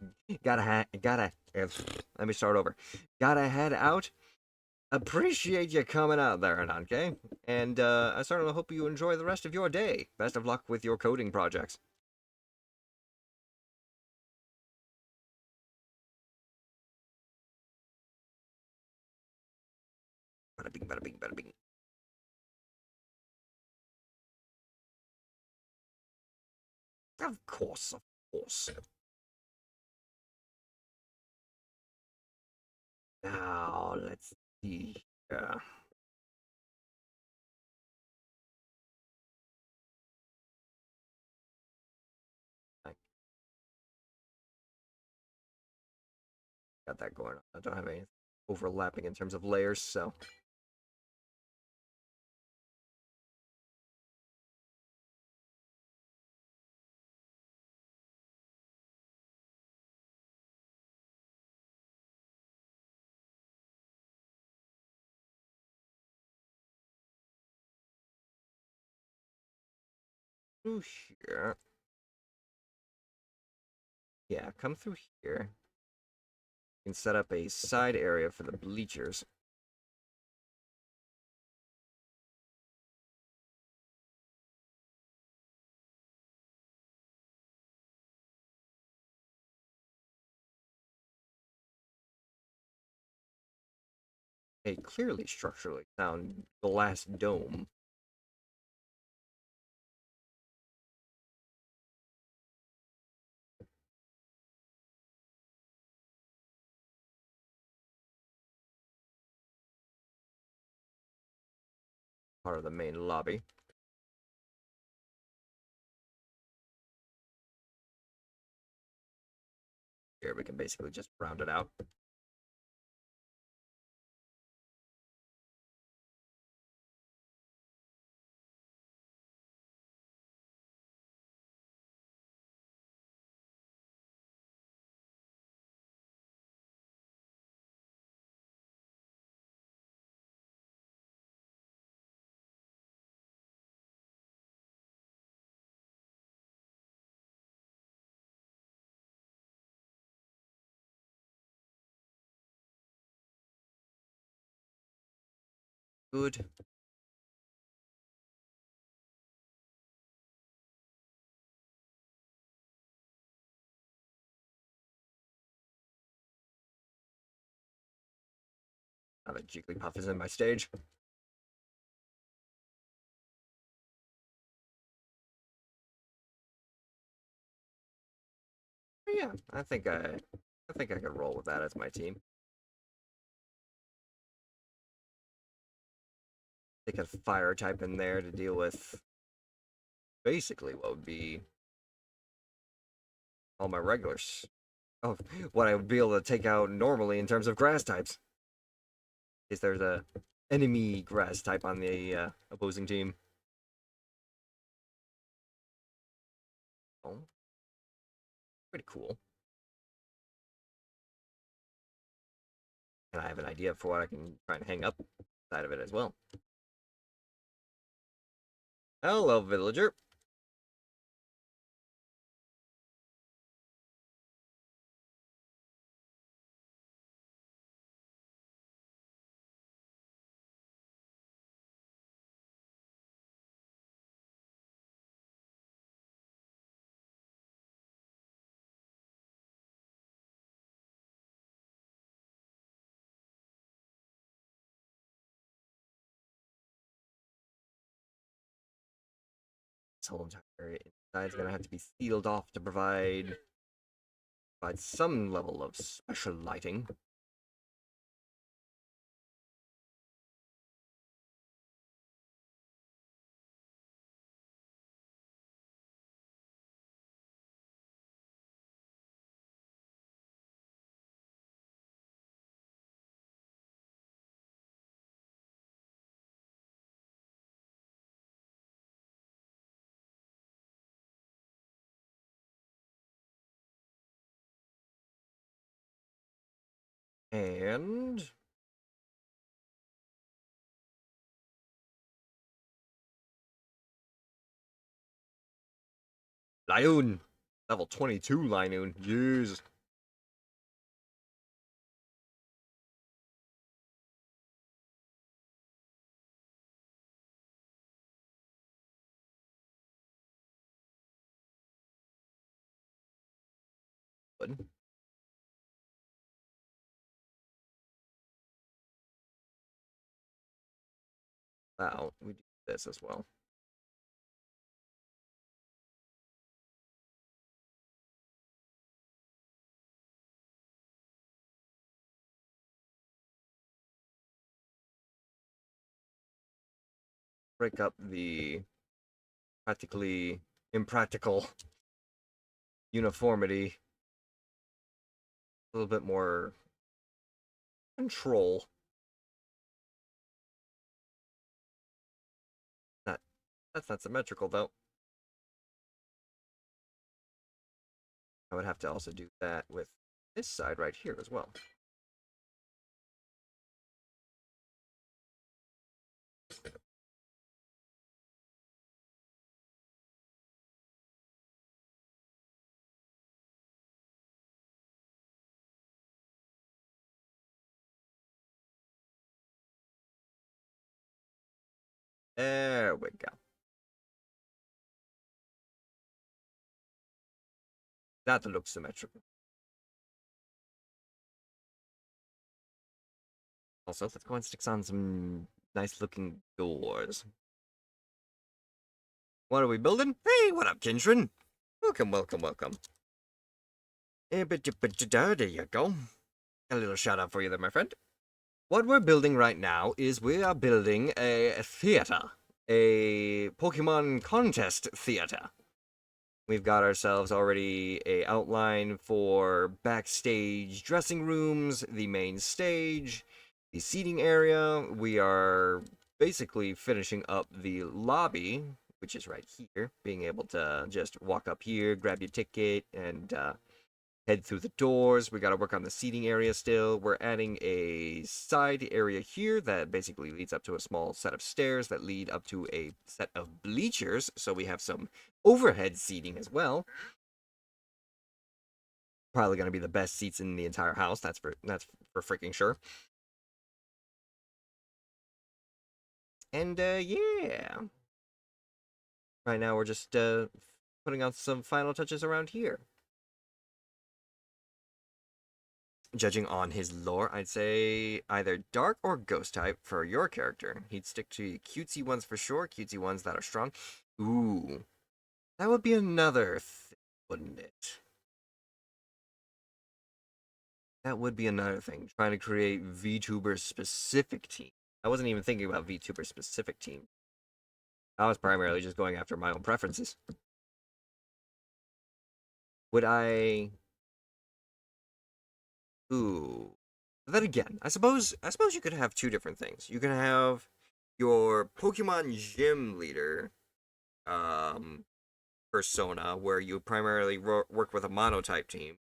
me start over. Gotta head out. Appreciate you coming out there, Ananke. And I certainly hope you enjoy the rest of your day. Best of luck with your coding projects. Bada bing, bada bing, bada bing. Of course, of course. Now, let's see. I got that going on. I don't have any overlapping in terms of layers, so. Through here. Yeah, come through here. You can set up a side area for the bleachers. A clearly structurally sound glass dome. Part of the main lobby. Here we can basically just round it out. Good. Now that Jigglypuff is in my stage. But yeah, I think I could roll with that as my team. Take a fire type in there to deal with basically what would be all my regulars. Oh, what I would be able to take out normally in terms of grass types. Is there's a enemy grass type on the opposing team. Oh, pretty cool. And I have an idea for what I can try and hang up side of it as well. Hello, villager. This whole entire area inside is gonna have to be sealed off to provide some level of special lighting. And Lioun, level 22 Lioun. Jeez. Good. Wow, we do this as well. Break up the practically impractical uniformity. A little bit more control. Not that's not symmetrical though. I would have to also do that with this side right here as well. There we go. That looks symmetrical. Also, let's go and stick on some nice looking doors. What are we building? Hey, what up, Kindred? Welcome, welcome, welcome. There you go. A little shout out for you there, my friend. What we're building right now is we are building a theater, a Pokemon contest theater. We've got ourselves already a outline for backstage dressing rooms, the main stage, the seating area. We are basically finishing up the lobby, which is right here, being able to just walk up here, grab your ticket, and head through the doors. We got to work on the seating area still. We're adding a side area here that basically leads up to a small set of stairs that lead up to a set of bleachers. So we have some overhead seating as well. Probably going to be the best seats in the entire house. That's for freaking sure. And, yeah. Right now we're just, putting on some final touches around here. Judging on his lore, I'd say either dark or ghost type for your character. He'd stick to cutesy ones for sure, cutesy ones that are strong. Ooh, that would be another thing, wouldn't it? That would be another thing, trying to create VTuber specific team. I wasn't even thinking about VTuber specific team. I was primarily just going after my own preferences. Would I? Ooh. But then again, I suppose you could have two different things. You can have your Pokemon gym leader um persona where you primarily work with a monotype team.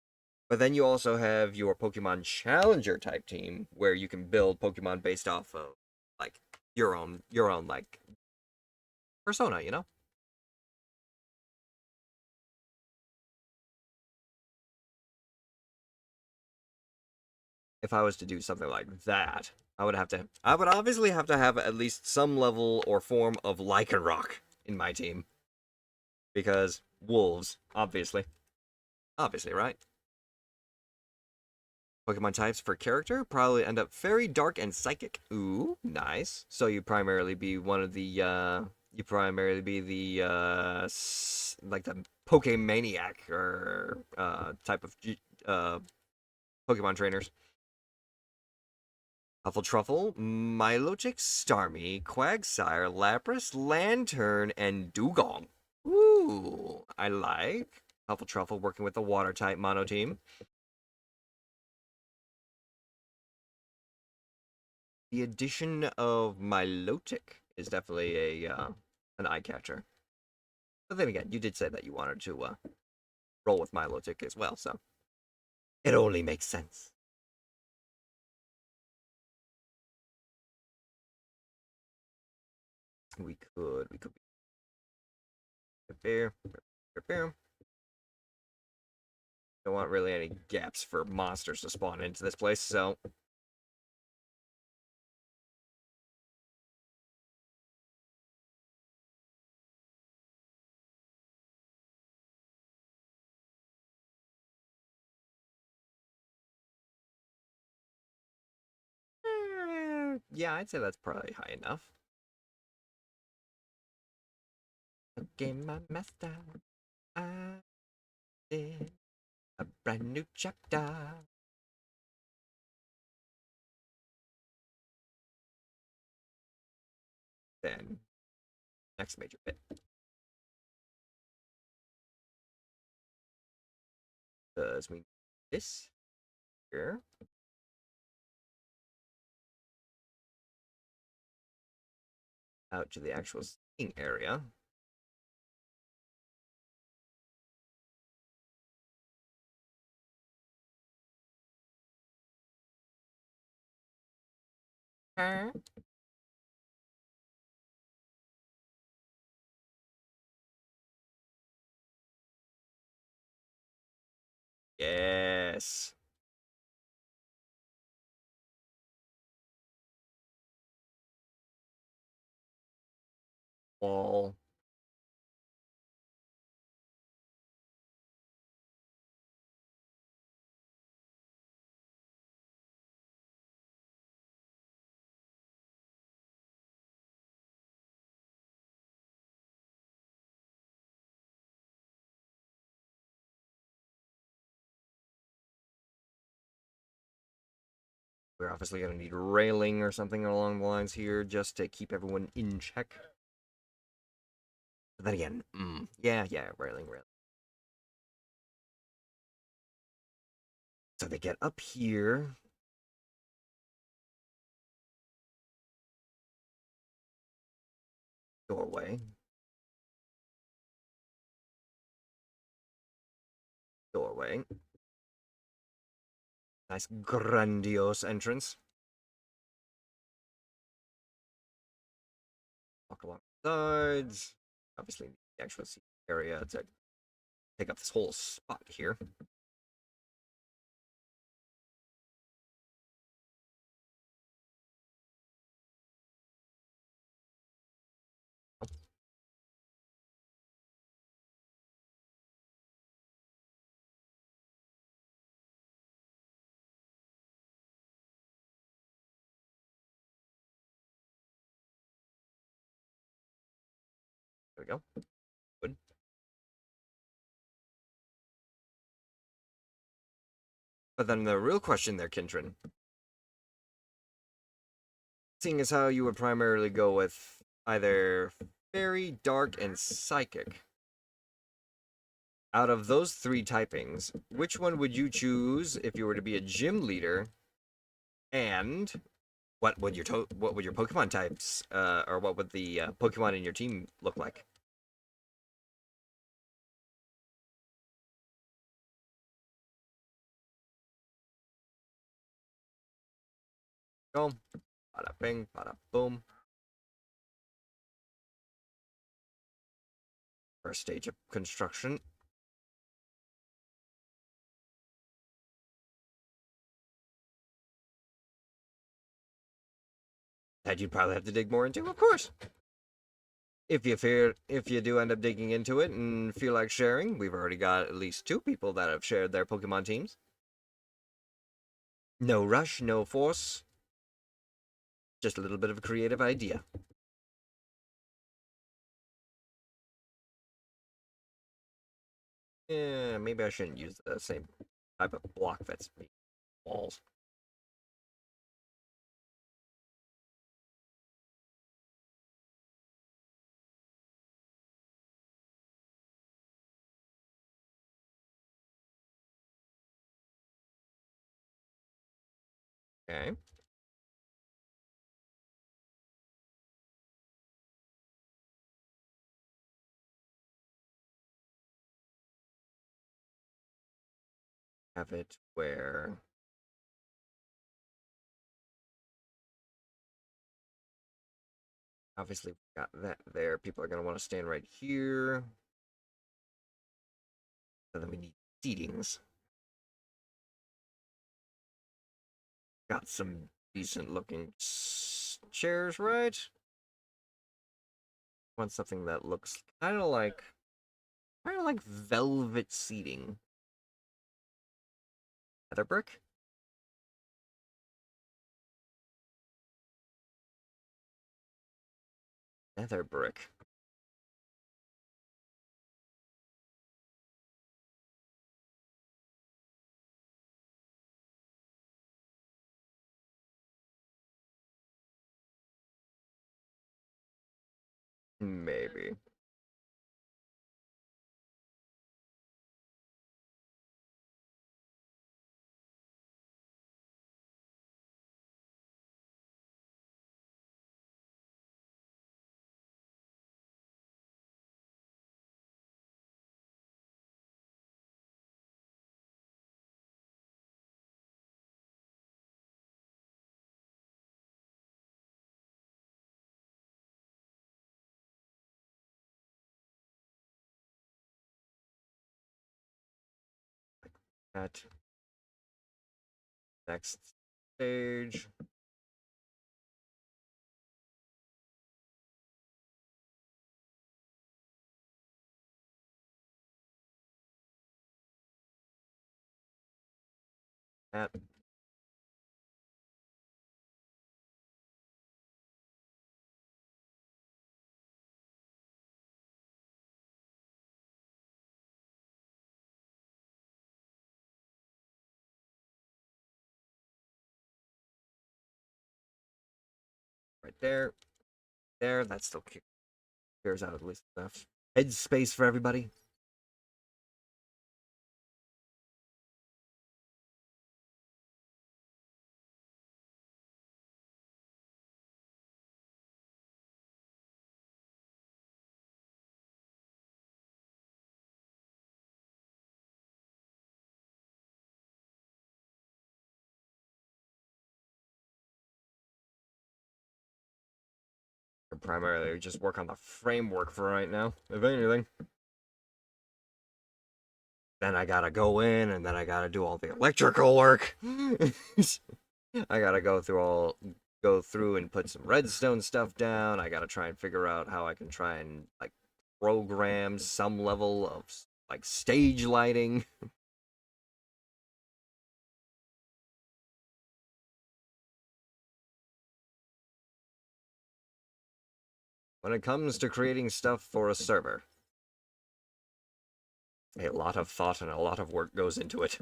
But then you also have your Pokemon Challenger type team where you can build Pokemon based off of like your own like persona, you know? If I was to do something like that, I would obviously have to have at least some level or form of Lycanroc in my team. Because wolves, obviously. Obviously, right? Pokemon types for character probably end up fairy, dark, and psychic. Ooh, nice. So you primarily be the like the Pokemaniac or type of Pokemon trainers. Huffletruffle, Milotic, Starmie, Quagsire, Lapras, Lantern, and Dugong. Ooh, I like Huffletruffle working with the water type mono team. The addition of Milotic is definitely a an eye catcher. But then again, you did say that you wanted to roll with Milotic as well, so it only makes sense. We could be fair. Don't want really any gaps for monsters to spawn into this place, so yeah, I'd say that's probably high enough. Okay, my master, I did a brand new chapter. Then next major bit. Because we this here out to the actual skiing area. Yes. Wall. We're obviously going to need railing or something along the lines here just to keep everyone in check. But then again, yeah, railing. So they get up here. Doorway. Doorway. Nice grandiose entrance. Walk along the sides. Obviously, the actual seat area to take up this whole spot here. we go. Good. But then the real question there, Kintrin, seeing as how you would primarily go with either fairy, dark, and psychic, out of those three typings, which one would you choose if you were to be a gym leader? And what would your Pokemon types, or what would the Pokemon in your team look like? Go, bada bing, bada boom. First stage of construction. That you'd probably have to dig more into, of course. If you do end up digging into it and feel like sharing, we've already got at least 2 people that have shared their Pokemon teams. No rush, no force. Just a little bit of a creative idea. Yeah, maybe I shouldn't use the same type of block that's walls. Okay. Have it where obviously we got that there. People are gonna want to stand right here. And then we need seatings. Got some decent looking chairs, right? Want something that looks kind of like velvet seating. Heather brick? Nether brick. Maybe. At next stage. At right there. There. That still clears out at least enough head space for everybody. Primarily just work on the framework for right now, if anything. Then I gotta go in and then I gotta do all the electrical work. I gotta go through and put some redstone stuff down. I gotta try and figure out how I can try and like program some level of like stage lighting. when it comes to creating stuff for a server, a lot of thought and a lot of work goes into it.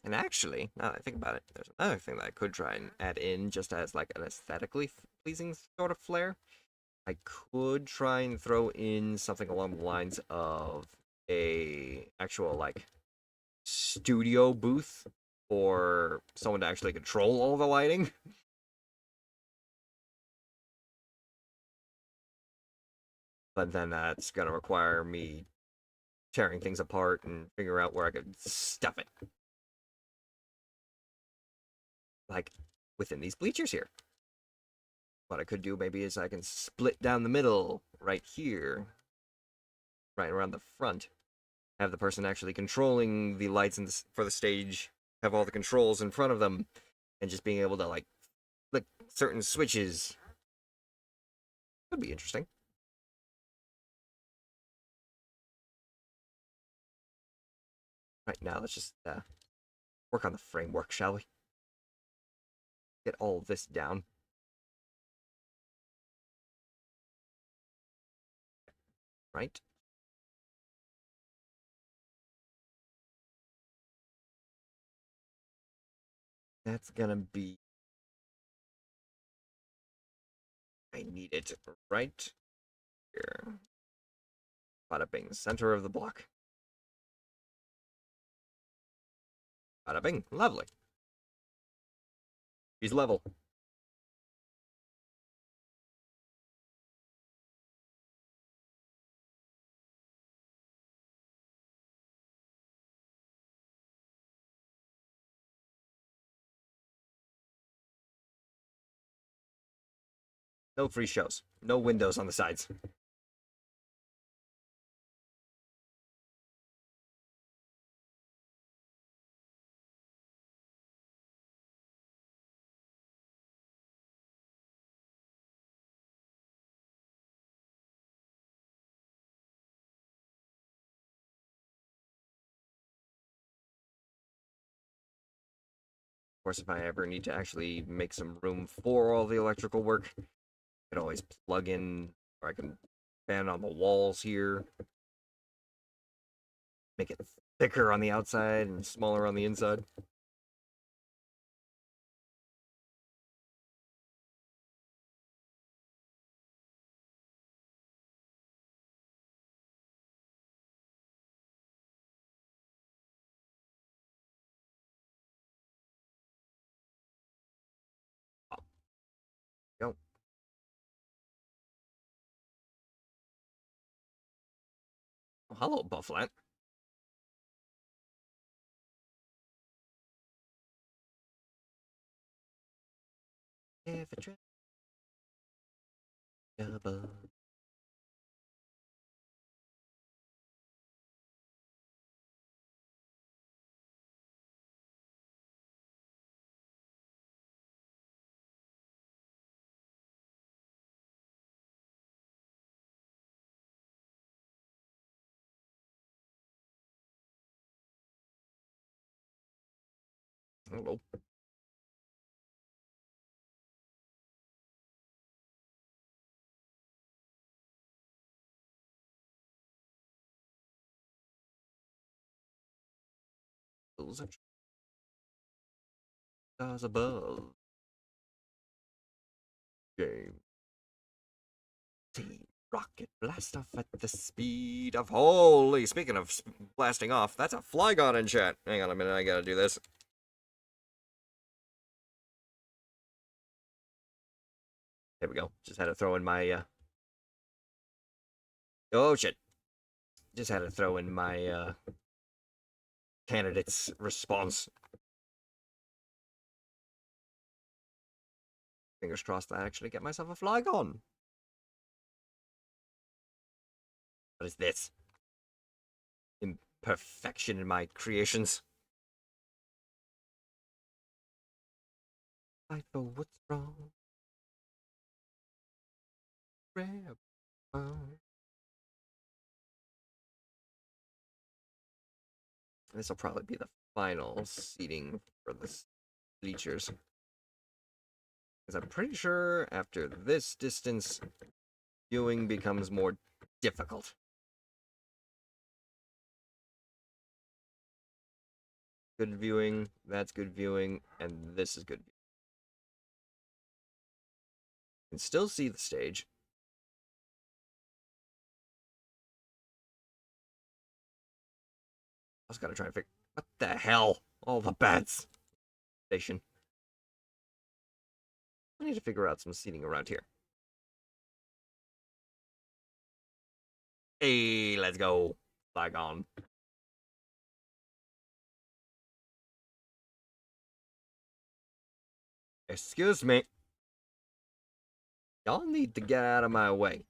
And actually, now that I think about it, there's another thing that I could try and add in just as like an aesthetically pleasing sort of flair. I could try and throw in something along the lines of a actual like studio booth for someone to actually control all the lighting. But then that's gonna require me tearing things apart and figure out where I could stuff it. Like within these bleachers here. What I could do maybe is I can split down the middle right here, right around the front. Have the person actually controlling the lights for the stage, have all the controls in front of them, and just being able to like flick certain switches. Could be interesting. Right now, let's just work on the framework, shall we? Get all of this down. Right? That's gonna be... I need it right here. Bada bing, center of the block. Bada bing, lovely. He's level. No free shows. No windows on the sides. Of course, if I ever need to actually make some room for all the electrical work, I can always plug in, or I can fan on the walls here. Make it thicker on the outside and smaller on the inside. Oh, go. Oh, hello, Bufflet. If a trip double. Hello. Those are stars above. Game. Team Rocket blast off at the speed of holy. Speaking of blasting off, that's a Flygon in chat. Hang on a minute, I gotta do this. There we go. Just had to throw in my oh shit. Just had to throw in my candidate's response. Fingers crossed I actually get myself a Flygon. What is this? Imperfection in my creations. Fight for what's wrong. Rare. This will probably be the final seating for the bleachers. Because I'm pretty sure after this distance, viewing becomes more difficult. Good viewing, that's good viewing, and this is good viewing. You can still see the stage. I was gotta try and figure. What the hell? All the bats. Station. I need to figure out some seating around here. Hey, let's go. Flag on. Excuse me. Y'all need to get out of my way.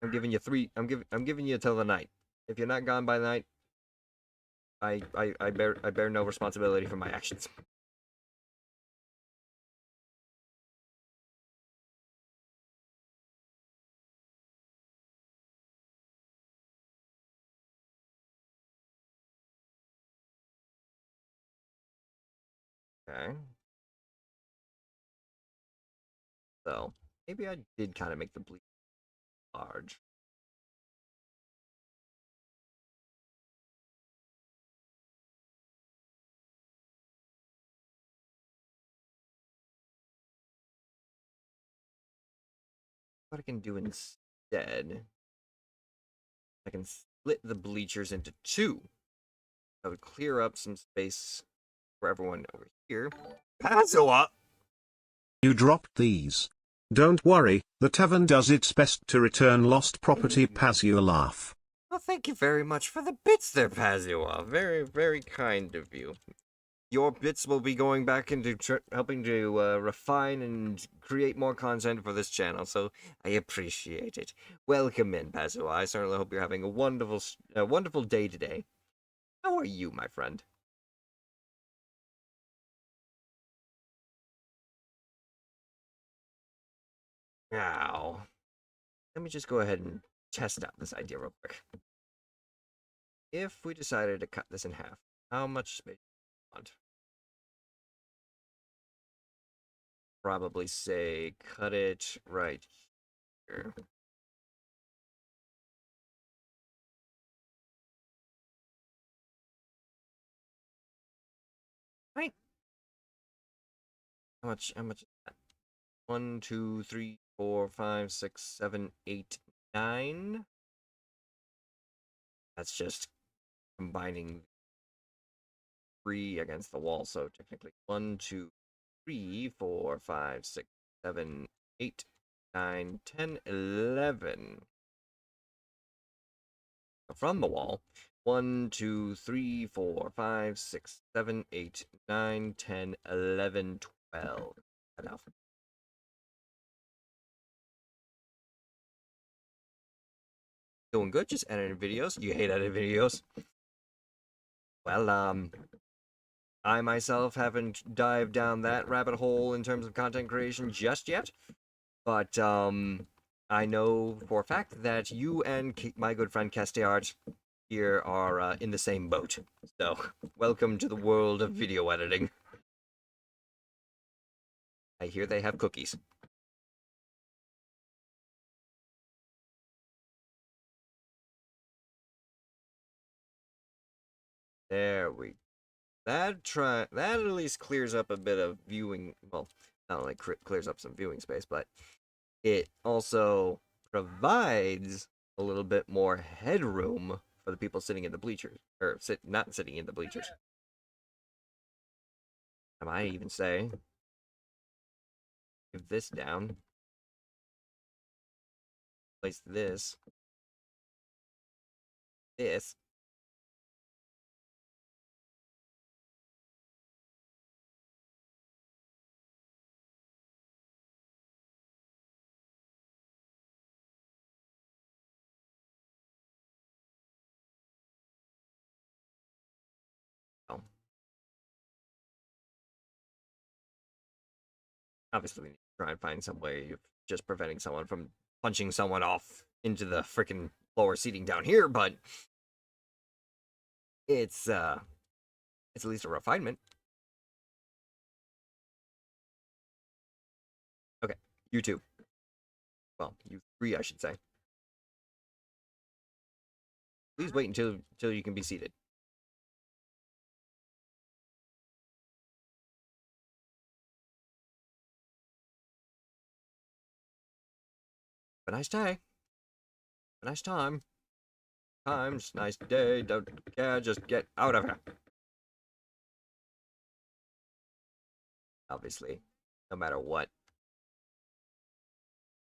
I'm giving you I'm giving you till the night. If you're not gone by the night, I bear no responsibility for my actions. Okay. So maybe I did kind of make the bleed large. What I can do instead, I can split the bleachers into two. I would clear up some space for everyone over here. Pazua! You dropped these. Don't worry, the tavern does its best to return lost property. Pazua laugh. Well, thank you very much for the bits there, Pazua. Very, very kind of you. Your bits will be going back into helping to refine and create more content for this channel, so I appreciate it. Welcome in, Pazua. I certainly hope you're having a wonderful day today. How are you, my friend? Now, let me just go ahead and test out this idea real quick. If we decided to cut this in half, how much space do you want? Probably say cut it right here. Right. How much is that? 1, 2, 3, 4, 5, 6, 7, 8, 9. That's just combining 3 against the wall, so technically 1, 2, 3, 4, 5, 6, 7, 8, 9, 10, 11. From the wall. 1, 2, 3, 4, 5, 6, 7, 8, 9, 10, 11, 12. Enough. Doing good, just editing videos. You hate editing videos. Well, I myself haven't dived down that rabbit hole in terms of content creation just yet, but I know for a fact that you and my good friend Castiart here are in the same boat. So, welcome to the world of video editing. I hear they have cookies. There we that at least clears up a bit of viewing. Well, not only clears up some viewing space, but it also provides a little bit more headroom for the people sitting in the bleachers, or not sitting in the bleachers. I might even say, give this down, place this, this. Oh, obviously, we need to try and find some way of just preventing someone from punching someone off into the freaking lower seating down here, but it's at least a refinement. You two. Well, you three, I should say. Please wait until you can be seated. Have a nice day. A nice time. Times, nice day. Don't care. Just get out of here. Obviously, no matter what,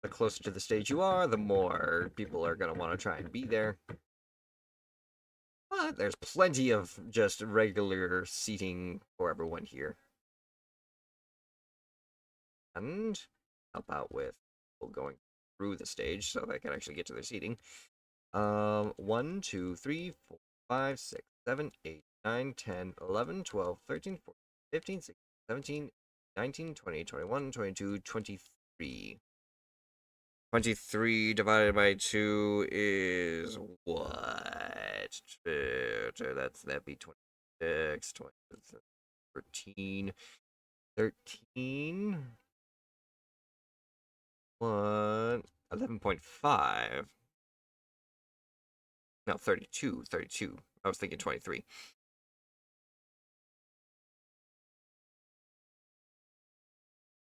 the closer to the stage you are, the more people are going to want to try and be there. But there's plenty of just regular seating for everyone here. And help out with people going through the stage so they can actually get to their seating. 1, 2, 3, 4, 5, 6, 7, 8, 9, 10, 11, 12, 13, 14, 15, 16, 17, 19, 20, 21, 22, 23. 23 divided by 2 is what? That'd be 26, 20, 13, 13, 1, 11.5. No, 32, 32. I was thinking 23.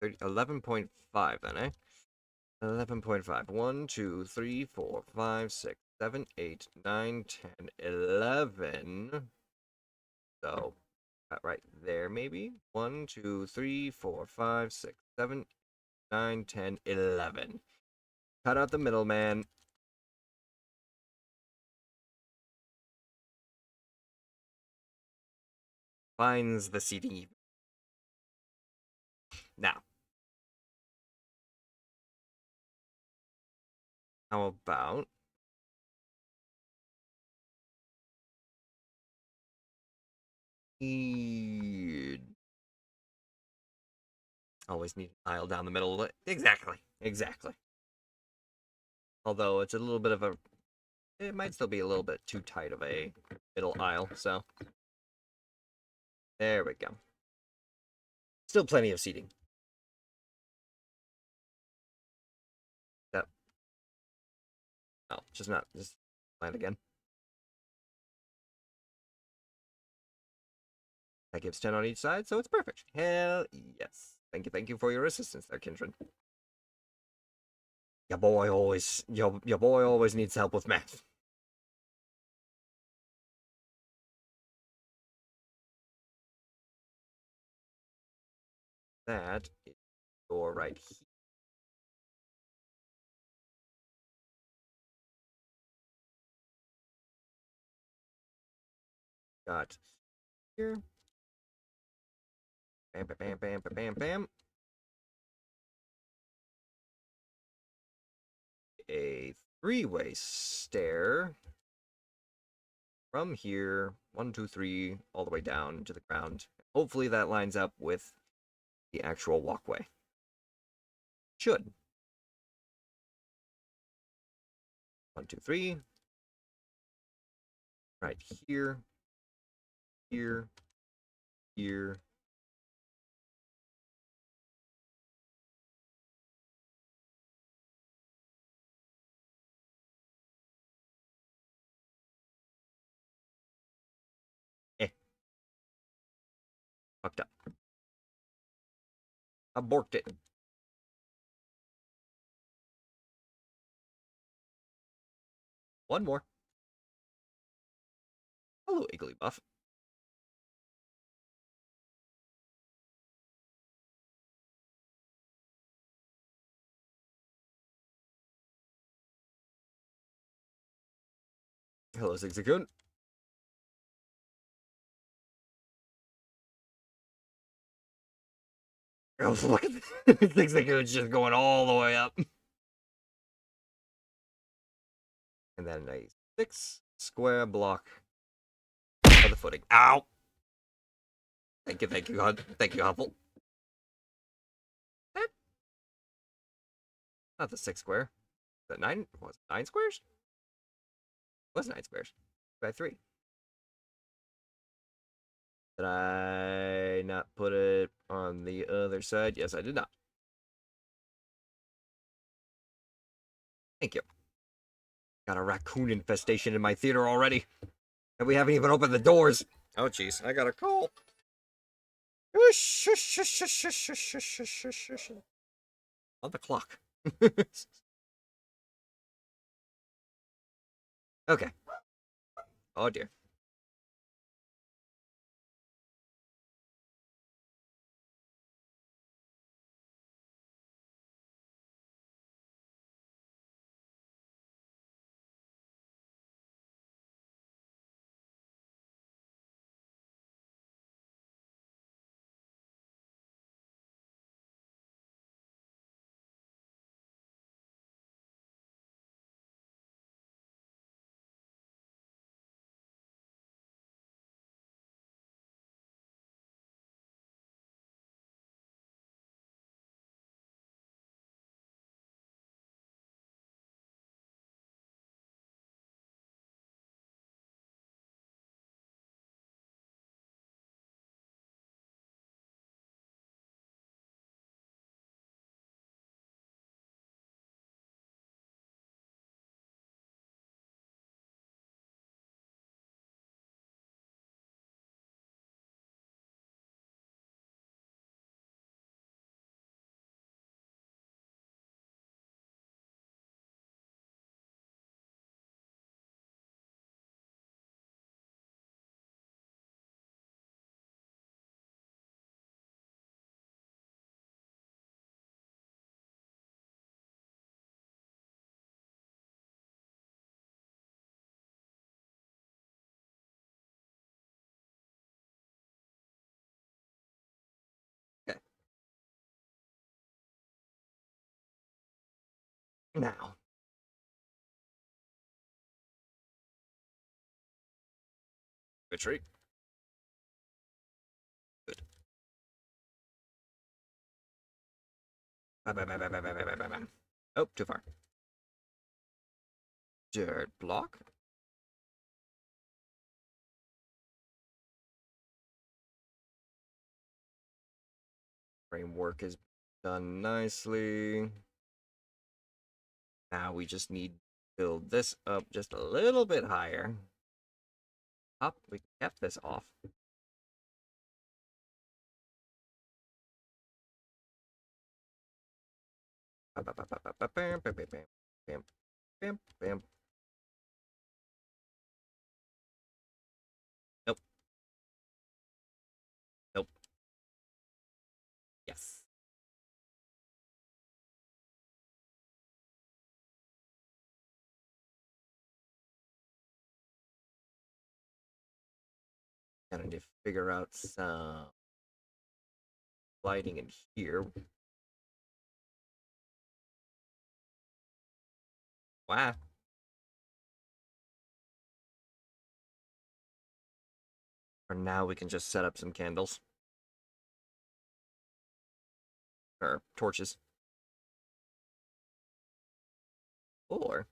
11.5 then, eh? 11.5. 1, 2, 3, 4, 5, 6, 7, 8, 9, 10, 11. So, right there, maybe? 1, 2, 3, 4, 5, 6, 7, 9, 10, 11. Cut out the middleman. Finds the seating even. Now, how about always need an aisle down the middle. Exactly. Exactly. Although it's a little bit of a... It might still be a little bit too tight of a middle aisle, so... There we go. Still plenty of seating. Yep. Oh, just land again. That gives 10 on each side, so it's perfect. Hell yes. Thank you for your assistance there, Kindred. Your boy always needs help with math. That is door right here. Got here. Bam, bam, bam, bam, bam, bam, bam. A three-way stair from here, 1, 2, 3, all the way down to the ground. Hopefully that lines up with the actual walkway. Should. 1, 2, 3. Right here, here, here. Eh. Fucked up. I borked it. One more. Hello, Igglybuff. Hello, Zigzagoon. Oh, look at this. Zigzagoon's just going all the way up. And then a 6 square block for the footing. Ow! Thank you, God. Thank you, Huffle. Not the 6 square. The 9 was 9 squares? It was 9 squares. By 3. Did I not put it on the other side? Yes, I did not. Thank you. Got a raccoon infestation in my theater already. And we haven't even opened the doors. Oh, jeez. I got a call. On the clock. Okay. Oh, dear. Okay. Now. Retreat. Good. Bye, bye, bye, bye, bye, bye, bye, bye, bye. Oh, too far. Dirt block. Framework is done nicely. Now we just need to build this up just a little bit higher. Up, we kept this off. Bam, bam, bam, bam, bam, bam, bam, bam. Nope. Nope. Yes. Gotta need to figure out some lighting in here. Wow. For now, we can just set up some candles. Or torches. Or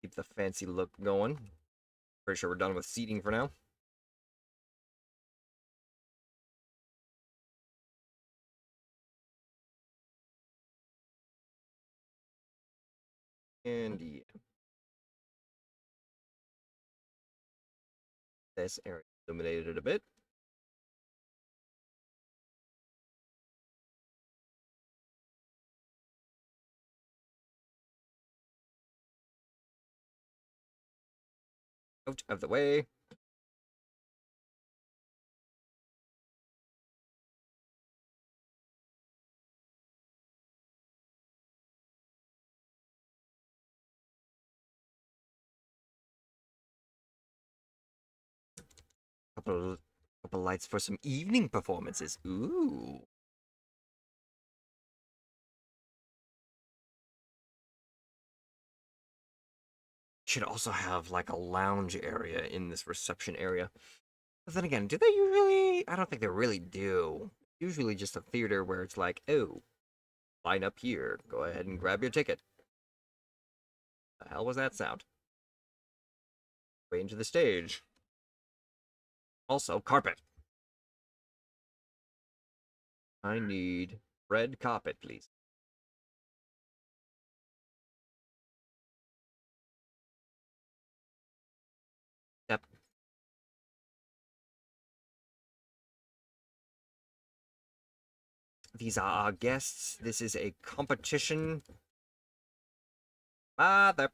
keep the fancy look going. Pretty sure we're done with seating for now. And yeah. This area illuminated a bit. Out of the way. Couple lights for some evening performances. Ooh. Should also have like a lounge area in this reception area. But then again, do they usually? I don't think they really do. Usually just a theater where it's like, oh, line up here. Go ahead and grab your ticket. The hell was that sound? Way into the stage. Also, carpet. I need red carpet, please. These are our guests. This is a competition. Mother.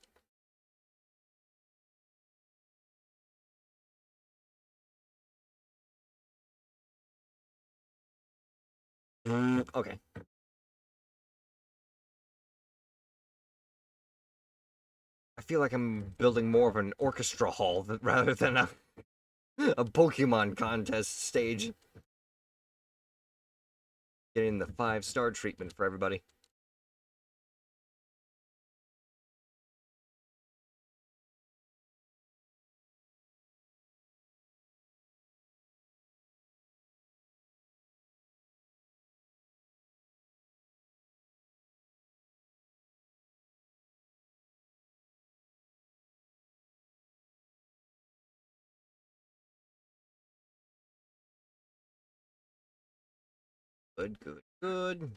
Okay. I feel like I'm building more of an orchestra hall rather than a Pokemon contest stage. Getting the 5-star treatment for everybody. Good, good, good.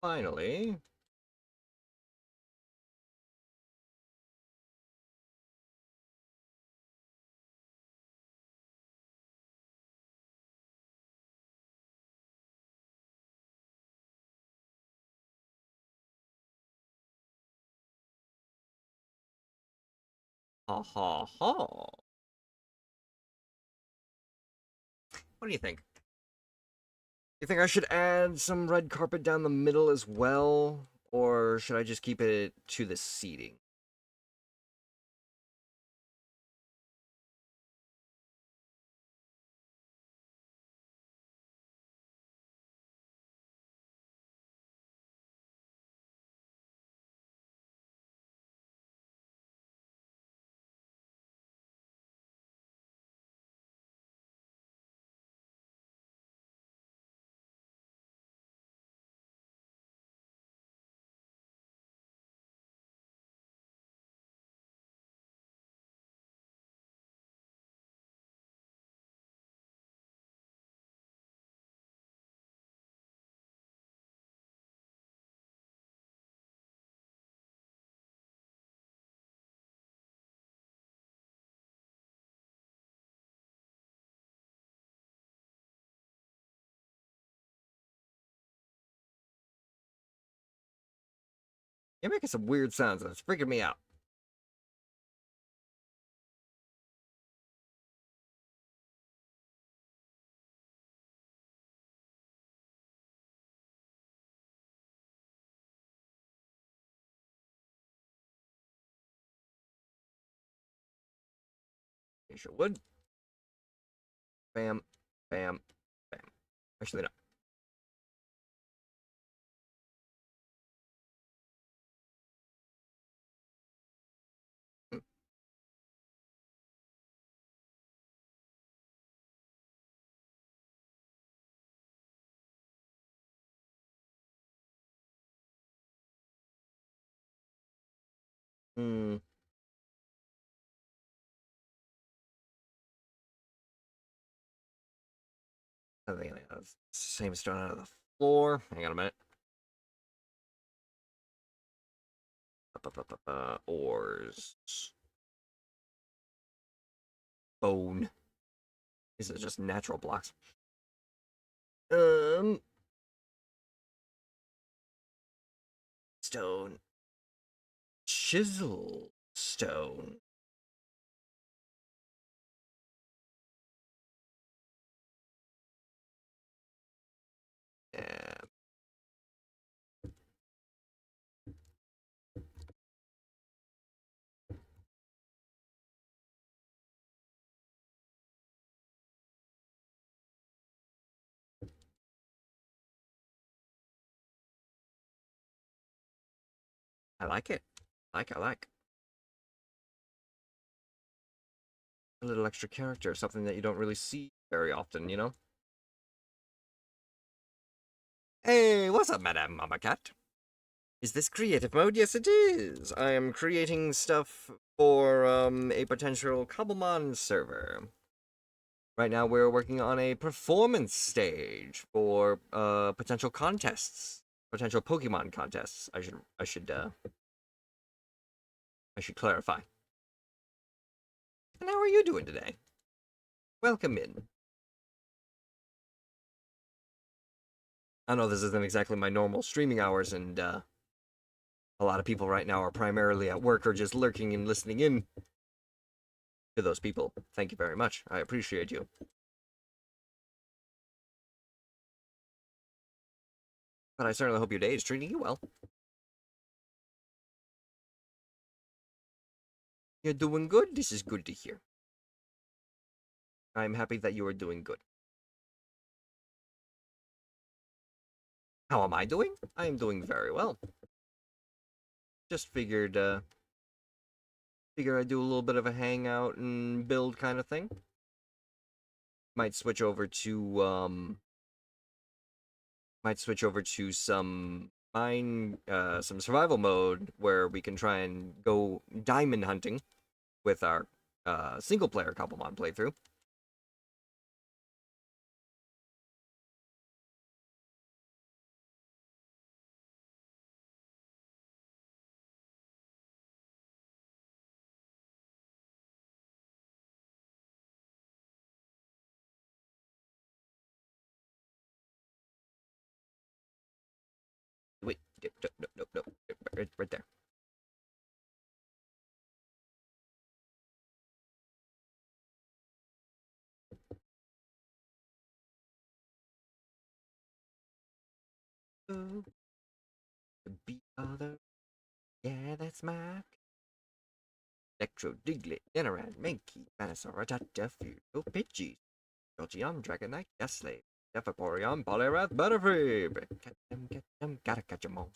Finally. Ha ha ha. What do you think? You think I should add some red carpet down the middle as well? Or should I just keep it to the seating? You're making some weird sounds. It's freaking me out. You sure would. Bam, bam, bam. Actually, no. Hmm. I think that's same stone out of the floor. Hang on a minute. Ores. Bone. These are just natural blocks. Um. Stone. Chisel. Stone. Yeah. I like it. I like. A little extra character, something that you don't really see very often, you know? Hey, what's up, Madame Mama Cat? Is this creative mode? Yes, it is. I am creating stuff for a potential Cobblemon server. Right now, we're working on a performance stage for potential contests, potential Pokemon contests. I should clarify. And how are you doing today? Welcome in. I know this isn't exactly my normal streaming hours, and a lot of people right now are primarily at work or just lurking and listening in. To those people, thank you very much. I appreciate you. But I certainly hope your day is treating you well. You're doing good? This is good to hear. I'm happy that you are doing good. How am I doing? I am doing very well. Just figured I'd do a little bit of a hangout and build kind of thing. Might switch over to some some survival mode where we can try and go diamond hunting with our single player Cobblemon playthrough. Wait, no, right there. Oh, the beat other, yeah, that's Mark. Electro, Diglett, Nidoran, Mankey, Venusaur, Rattata, Fugo, Pidgey, Jolteon, Dragonite, Gastly, Vaporeon, Poliwrath, Butterfree. Catch 'em, gotta catch 'em all.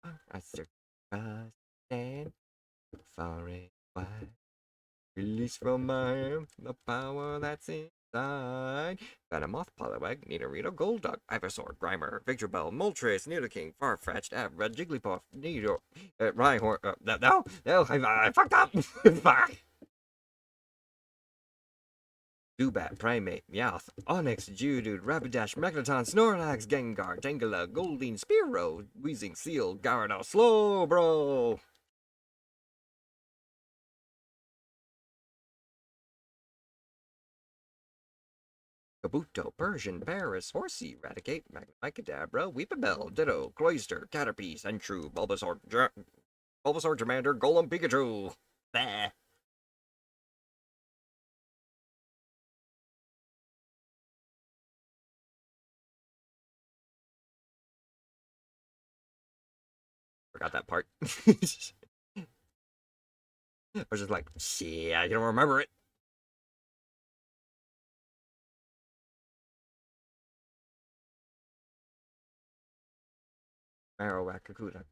I surprise and far and wide. Release from my hand the power that's inside. Venomoth, Poliwag, Nidorino, Golduck, Ivysaur, Grimer, Victreebel, Moltres, Nidoking, Farfetch'd, Abra, Jigglypuff, Nido, Rhyhorn. No, I fucked up. Fuck. Zubat, Primate, Meowth, Onyx, Geodude, Rapidash, Magneton, Snorlax, Gengar, Tangela, Goldeen, Spearow, Weezing, Seal, Gyarados, Slow, bro. Kabuto, Persian, Paris, Horsey, Raticate, Magnemite, Weepinbell, Ditto, Cloyster, Caterpie, Sandshrew, Bulbasaur, Charmander, Golem, Pikachu. Bah. Forgot that part. I was just like, shit, I don't remember it. Marowak, Kakuta.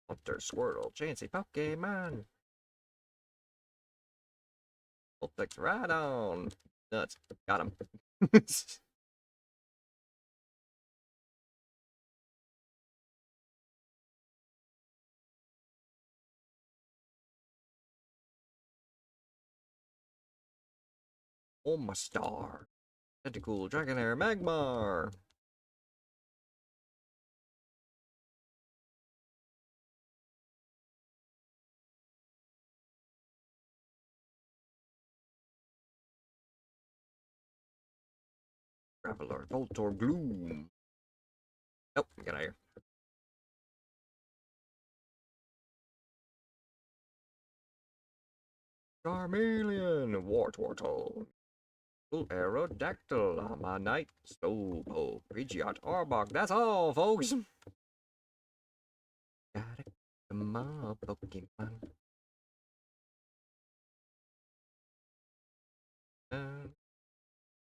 Hunter, Squirtle, Chansey, Pokemon. Vulpix, right on. Nuts. Got him. Omastar. Tentacool, Dragonair, Magmar. Graveler, Voltor, Gloom. Nope, get out of here. Charmeleon, Wartortle. Aerodactyl, Ammonite, Slowpoke, Pidgeot, Arbok. That's all, folks. Gotta come on, Pokemon.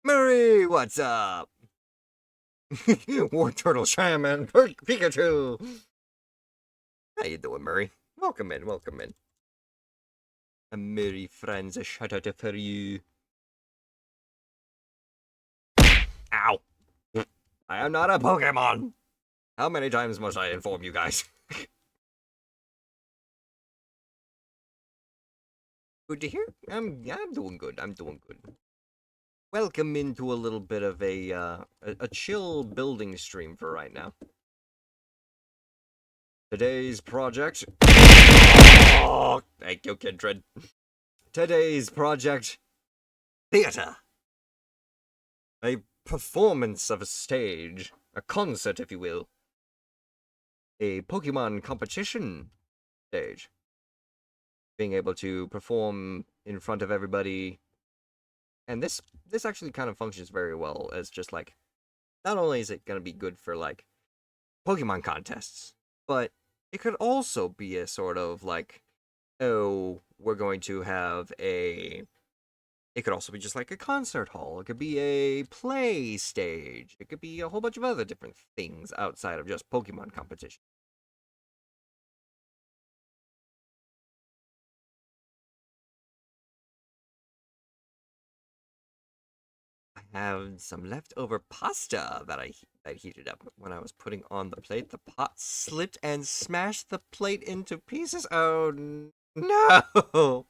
Murray, what's up? War Turtle Shaman, Pikachu. How you doing, Murray? Welcome in, welcome in. A merry friends, a shout out for you. Ow! I am not a Pokemon! How many times must I inform you guys? Good to hear. I'm doing good. I'm doing good. Welcome into a little bit of a chill building stream for right now. Today's project. Oh, thank you, Kindred. Today's project: theater. A performance of a stage, a concert, if you will. A Pokemon competition stage. Being able to perform in front of everybody. And this actually kind of functions very well as just like, not only is it going to be good for like Pokemon contests, but it could also be a sort of like, oh, we're going to have a. It could also be just like a concert hall. It could be a play stage. It could be a whole bunch of other different things outside of just Pokemon competition. I have some leftover pasta that I heated up when I was putting on the plate. The pot slipped and smashed the plate into pieces. Oh no!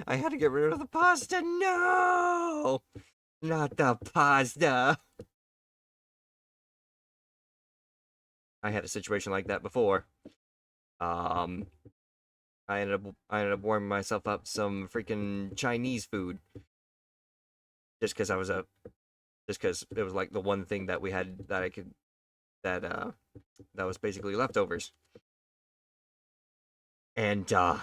I had to get rid of the pasta. No! Not the pasta. I had a situation like that before. Um, I ended up warming myself up some freaking Chinese food just because just because it was like the one thing that we had that I could that was basically leftovers. And got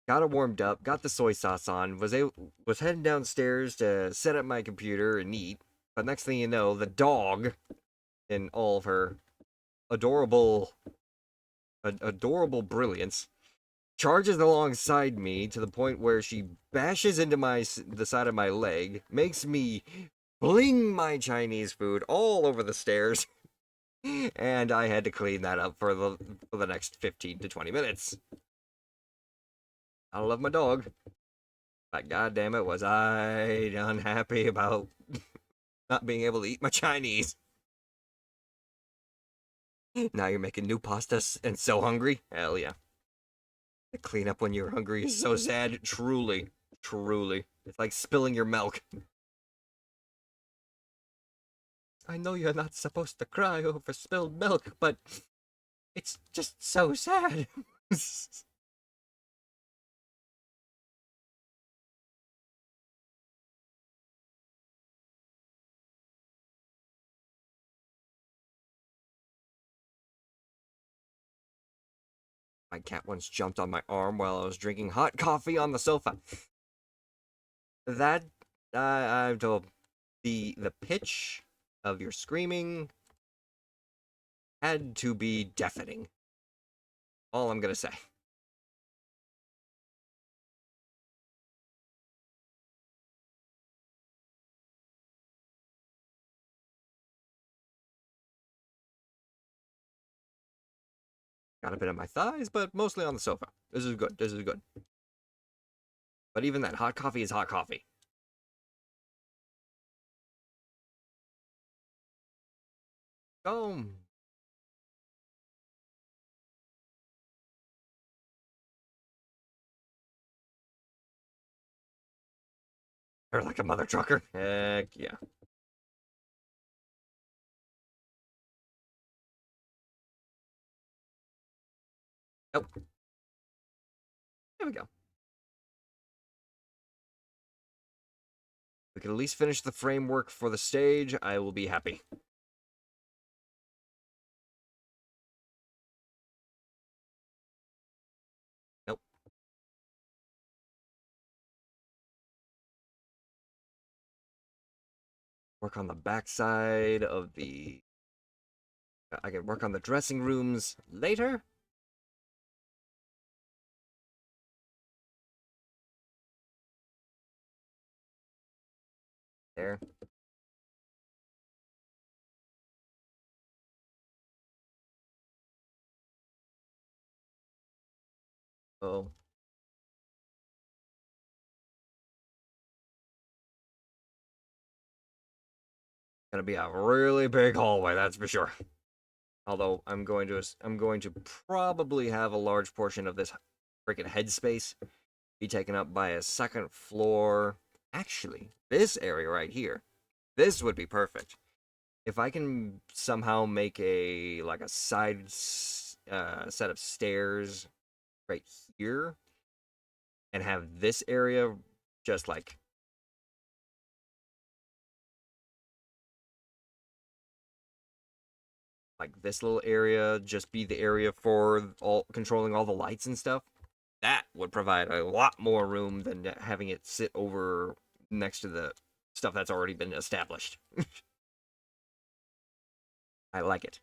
it warmed up, got the soy sauce on, was heading downstairs to set up my computer and eat. But next thing you know, the dog, in all of her adorable adorable brilliance, charges alongside me to the point where she bashes into the side of my leg, makes me fling my Chinese food all over the stairs, and I had to clean that up for the next 15 to 20 minutes. I love my dog, but goddamn it, was I unhappy about not being able to eat my Chinese. Now you're making new pastas and so hungry? Hell yeah. The cleanup when you're hungry is so sad. Truly. Truly. It's like spilling your milk. I know you're not supposed to cry over spilled milk, but it's just so sad. My cat once jumped on my arm while I was drinking hot coffee on the sofa. That, I'm told, the pitch of your screaming had to be deafening. All I'm gonna say. Got a bit on my thighs, but mostly on the sofa. This is good. This is good. But even that, hot coffee is hot coffee. Oh, or like a mother trucker. Heck yeah. Oh, there we go. We can at least finish the framework for the stage. I will be happy. Nope. Work on the backside of the. I can work on the dressing rooms later. There. Oh. Gonna be a really big hallway, that's for sure. Although I'm going to probably have a large portion of this freaking headspace be taken up by a second floor. Actually, this area right here, this would be perfect. If I can somehow make a side set of stairs right here and have this area just like this little area just be the area for all controlling all the lights and stuff, that would provide a lot more room than having it sit over next to the stuff that's already been established. I like it.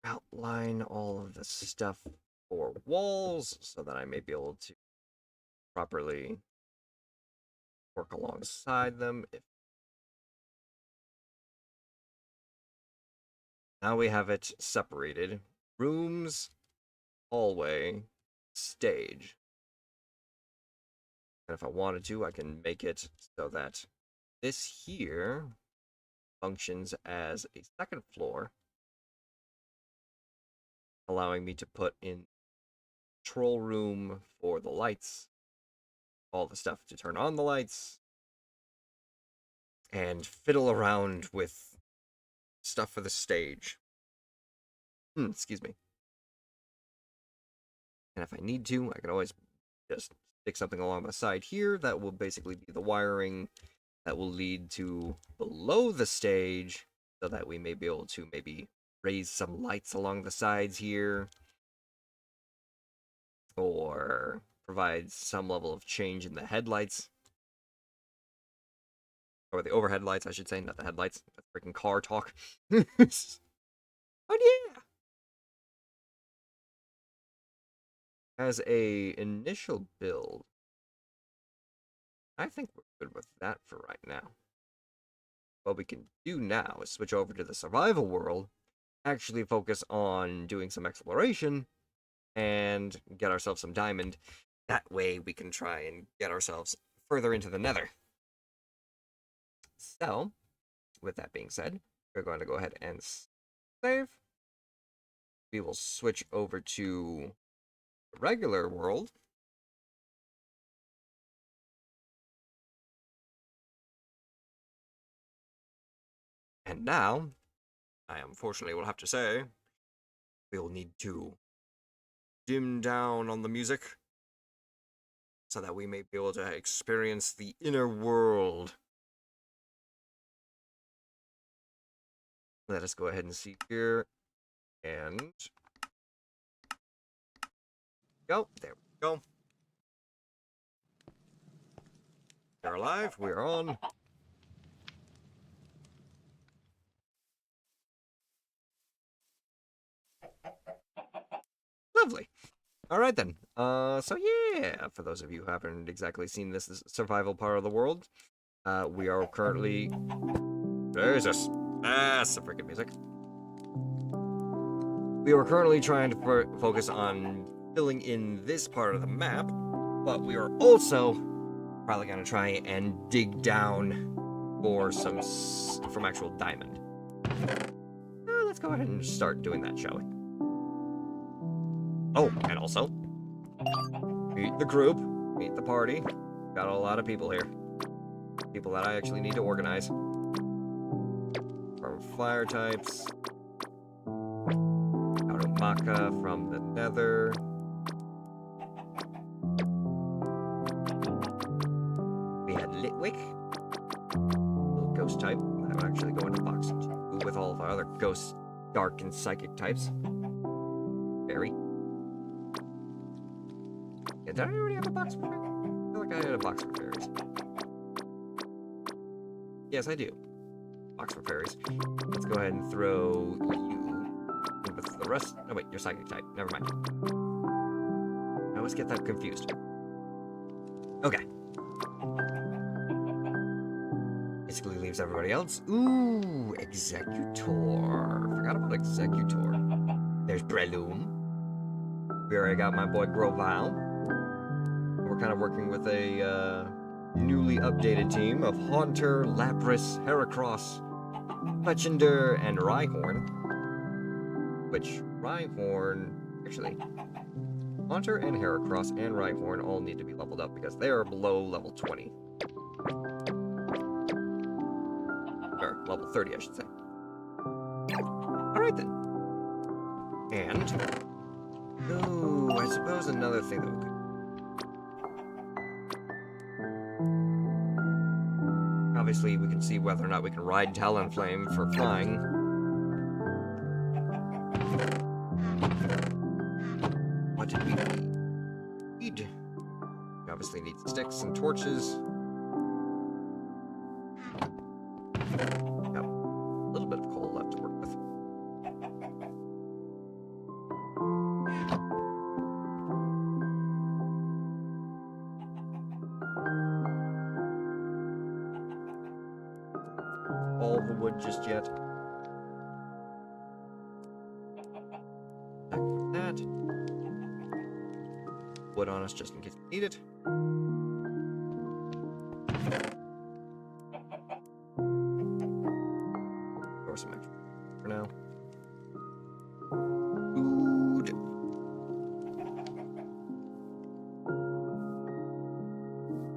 Outline all of the stuff for walls so that I may be able to properly work alongside them. Now we have it separated. Rooms, hallway, stage. And if I wanted to, I can make it so that this here functions as a second floor, allowing me to put in control room for the lights, all the stuff to turn on the lights, and fiddle around with stuff for the stage. Excuse me. And if I need to, I can always just stick something along the side here that will basically be the wiring that will lead to below the stage, so that we may be able to maybe raise some lights along the sides here, or provide some level of change in the headlights, or the overhead lights, I should say, not the headlights. That's freaking car talk. Oh yeah! As a initial build, I think we're good with that for right now. What we can do now is switch over to the survival world, actually focus on doing some exploration, and get ourselves some diamond. That way we can try and get ourselves further into the nether. So, with that being said, we're going to go ahead and save. We will switch over to the regular world. And now, I unfortunately will have to say, we'll need to dim down on the music so that we may be able to experience the inner world. Let us go ahead and see here. And go. There we go. We're alive. We're on. Lovely. All right then. So yeah, for those of you who haven't exactly seen this survival part of the world, we are currently. Jesus, that's the freaking music. We were currently trying to focus on filling in this part of the map, but we are also probably gonna try and dig down for from actual diamond. Let's go ahead and start doing that, shall we? Oh, and also, meet the group, meet the party. Got a lot of people here. People that I actually need to organize. From fire types. Arumaka from the nether. We had Litwick. Little ghost type. That would actually go into box 2 with all of our other ghost, dark, and psychic types. Fairy. And did I already have a box for fairies? I feel like I had a box for fairies. Yes, I do. Box for fairies. Let's go ahead and throw you in with the rest. Oh, wait, you're psychic type. Never mind. I always get that confused. Okay. Basically leaves everybody else. Ooh, Executor. Forgot about Executor. There's Breloom. We already got my boy Groval. We're kind of working with a newly updated team of Haunter, Lapras, Heracross, Fletchender, and Rhyhorn. Which, Rhyhorn... Actually, Haunter and Heracross and Rhyhorn all need to be leveled up because they are below level 20. Or level 30, I should say. Alright then. And... ooh, I suppose another thing that we could... obviously, we can see whether or not we can ride Talonflame for flying. What did we need? We obviously need sticks and torches. Got a little bit of coal left to work with. All the wood just yet. Back with that. Wood on us just in case we need it. Throw some extra for now. Food.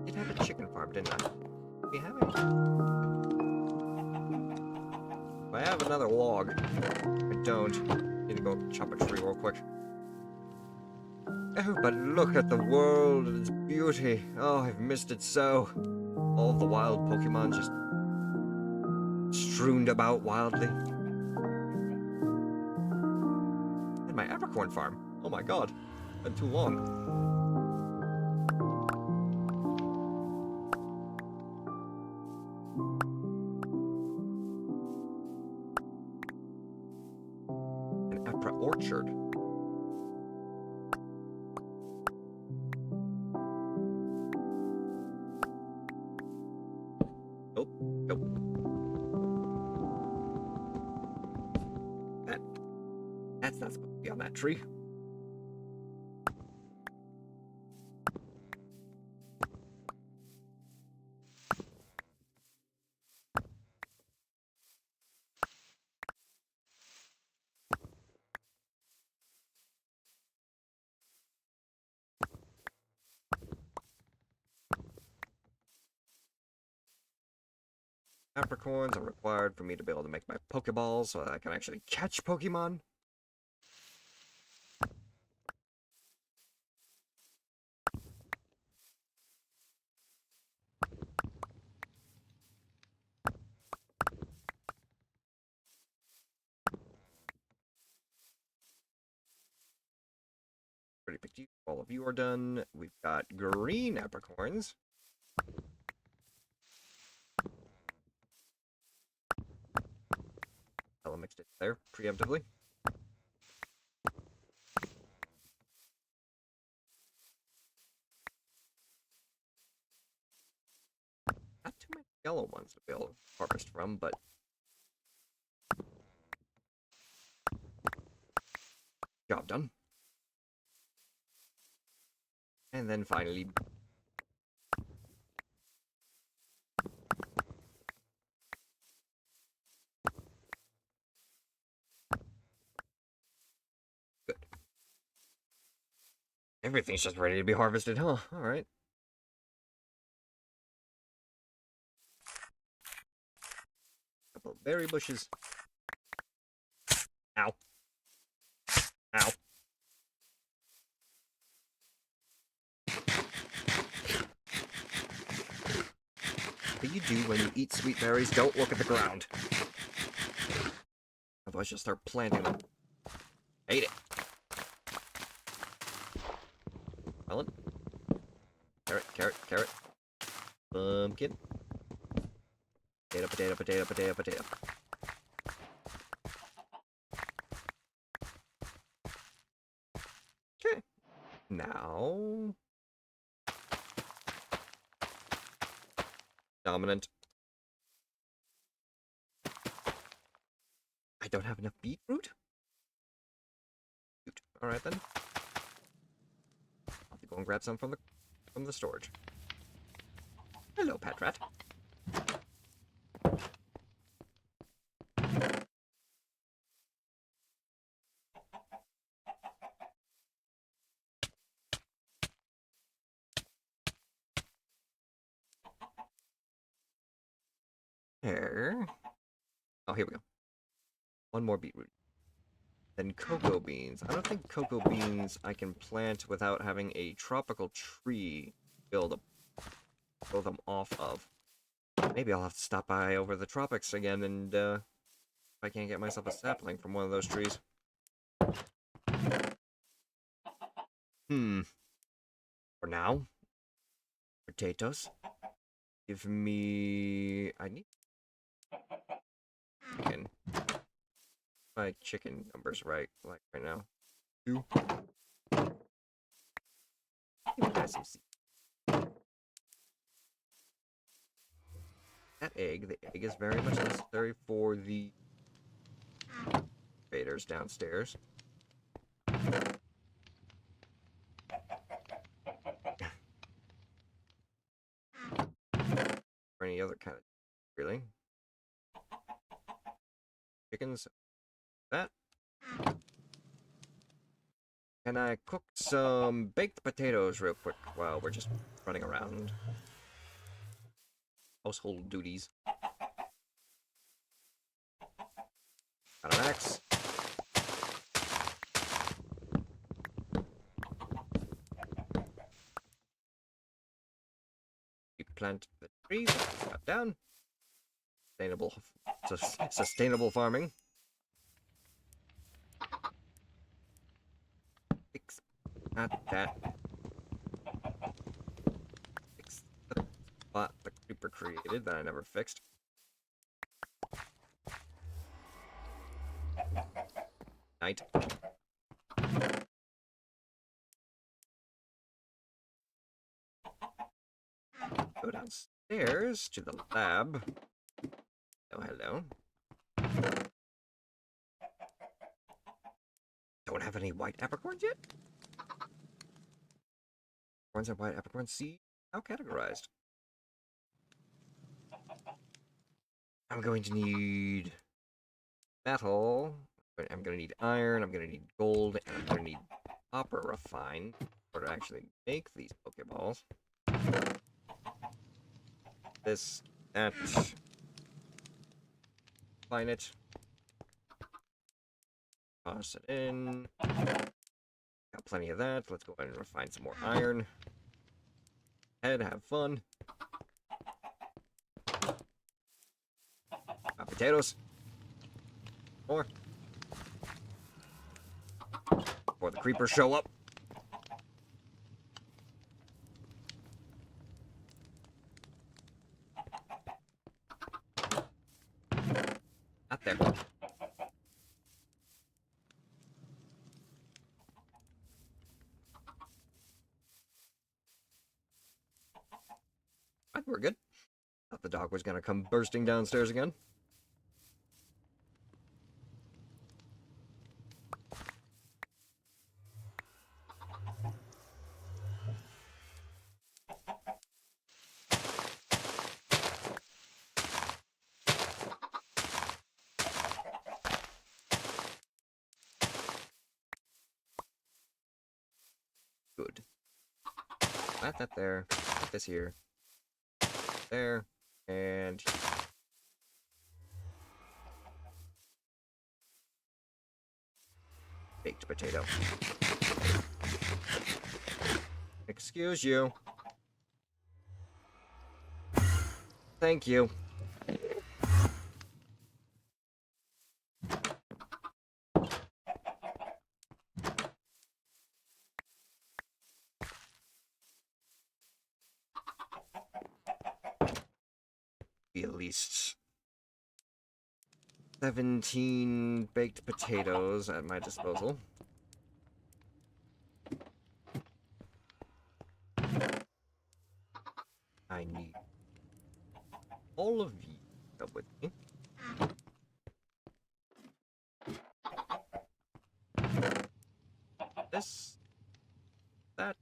Did have a chicken farm, didn't I? We have it. I have another log. I don't. Need to go chop a tree real quick. Oh, but look at the world and its beauty. Oh, I've missed it so. All the wild Pokemon just strewn about wildly. And my apricorn farm. Oh my god. Been too long. An Apra orchard. Nope. Nope. That's not supposed to be on that tree. Apricorns are required for me to be able to make my Pokeballs so that I can actually catch Pokemon. Pretty picked you. All of you are done. We've got green Apricorns. I'll mix it there preemptively. Not too many yellow ones to be able to harvest from, but job done. And then finally, good. Everything's just ready to be harvested, huh? Alright. Couple of berry bushes. Ow. Ow. What you do when you eat sweet berries, don't look at the ground. Otherwise you'll start planting them. Hate it. Melon? pumpkin. Potato, potato, potato, potato, potato. Okay. Now... Dominant. I don't have enough beetroot? Alright then. I'll have to go and grab some from the storage. Hello, pet rat. There. Oh, here we go. One more beetroot. Then cocoa beans. I don't think cocoa beans I can plant without having a tropical tree build them off of. Maybe I'll have to stop by over the tropics again and if I can't get myself a sapling from one of those trees. For now, potatoes. Give me... I need chicken. My chicken numbers right, like right now. 2. Give me some seeds. That egg, the egg is very much necessary for the invaders downstairs. Or any other kind of, really. Chickens, that. Can I cook some baked potatoes real quick while we're just running around? Household duties. Got an axe. You plant the trees, cut down. Sustainable farming. Fix that. Fix the spot the creeper created that I never fixed. Night. Go downstairs to the lab. Oh, hello. Don't have any white apricorns yet? Apricorns and white apricorn seed? How categorized? I'm going to need metal. I'm going to need iron. I'm going to need gold. And I'm going to need copper refined in order to actually make these Pokeballs. This, that. Find it. Toss it in. Got plenty of that. Let's go ahead and refine some more iron. Head, have fun. Got potatoes. More. Before the creepers show up. Not there. I think we're good. Thought the dog was gonna come bursting downstairs again. Good. Plant that there. Put this here. There. And... baked potato. Excuse you. Thank you. be at least 17 baked potatoes at my disposal. I need all of you to come with me. This, that,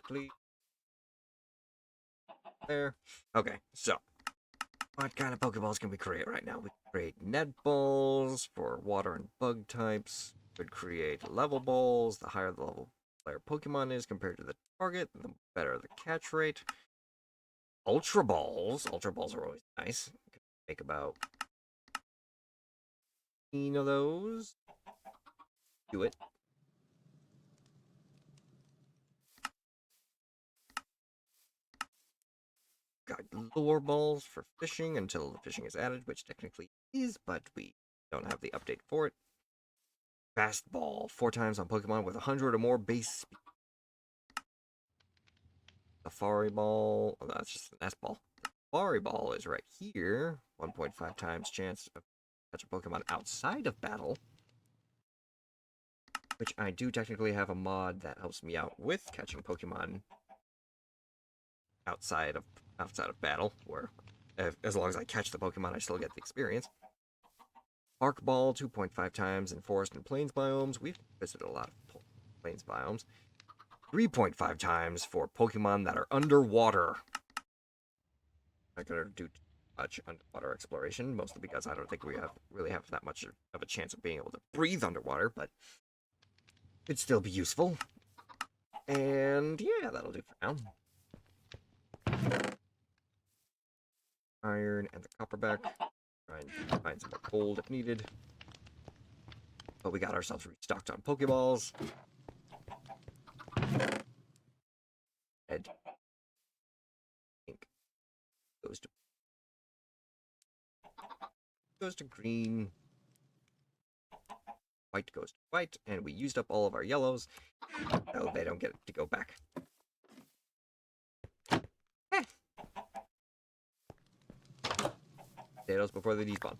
please. There. Okay, so what kind of Pokeballs can we create right now? We can create net balls for water and bug types. We could create level balls. The higher the level player Pokemon is compared to the target, the better the catch rate. Ultra balls. Ultra balls are always nice. Could make about 15 of those. Do it. Got lure balls for fishing until the fishing is added, which technically is, but we don't have the update for it. Fast ball, 4 times on Pokemon with 100 or more base speed. Safari ball, oh, that's just an S ball. The Safari ball is right here. 1.5 times chance of catch a Pokemon outside of battle. Which I do technically have a mod that helps me out with catching Pokemon outside of battle, where as long as I catch the Pokemon, I still get the experience. Arc Ball, 2.5 times in forest and plains biomes. We've visited a lot of plains biomes. 3.5 times for Pokemon that are underwater. Not gonna do much underwater exploration, mostly because I don't think we really have that much of a chance of being able to breathe underwater, but it'd still be useful. And yeah, that'll do for now. Iron and the copperback. Try and find some more gold if needed. But we got ourselves restocked on Pokeballs. Red. Pink. Goes to green. White goes to white. And we used up all of our yellows. So they don't get to go back. Potatoes before they despawn.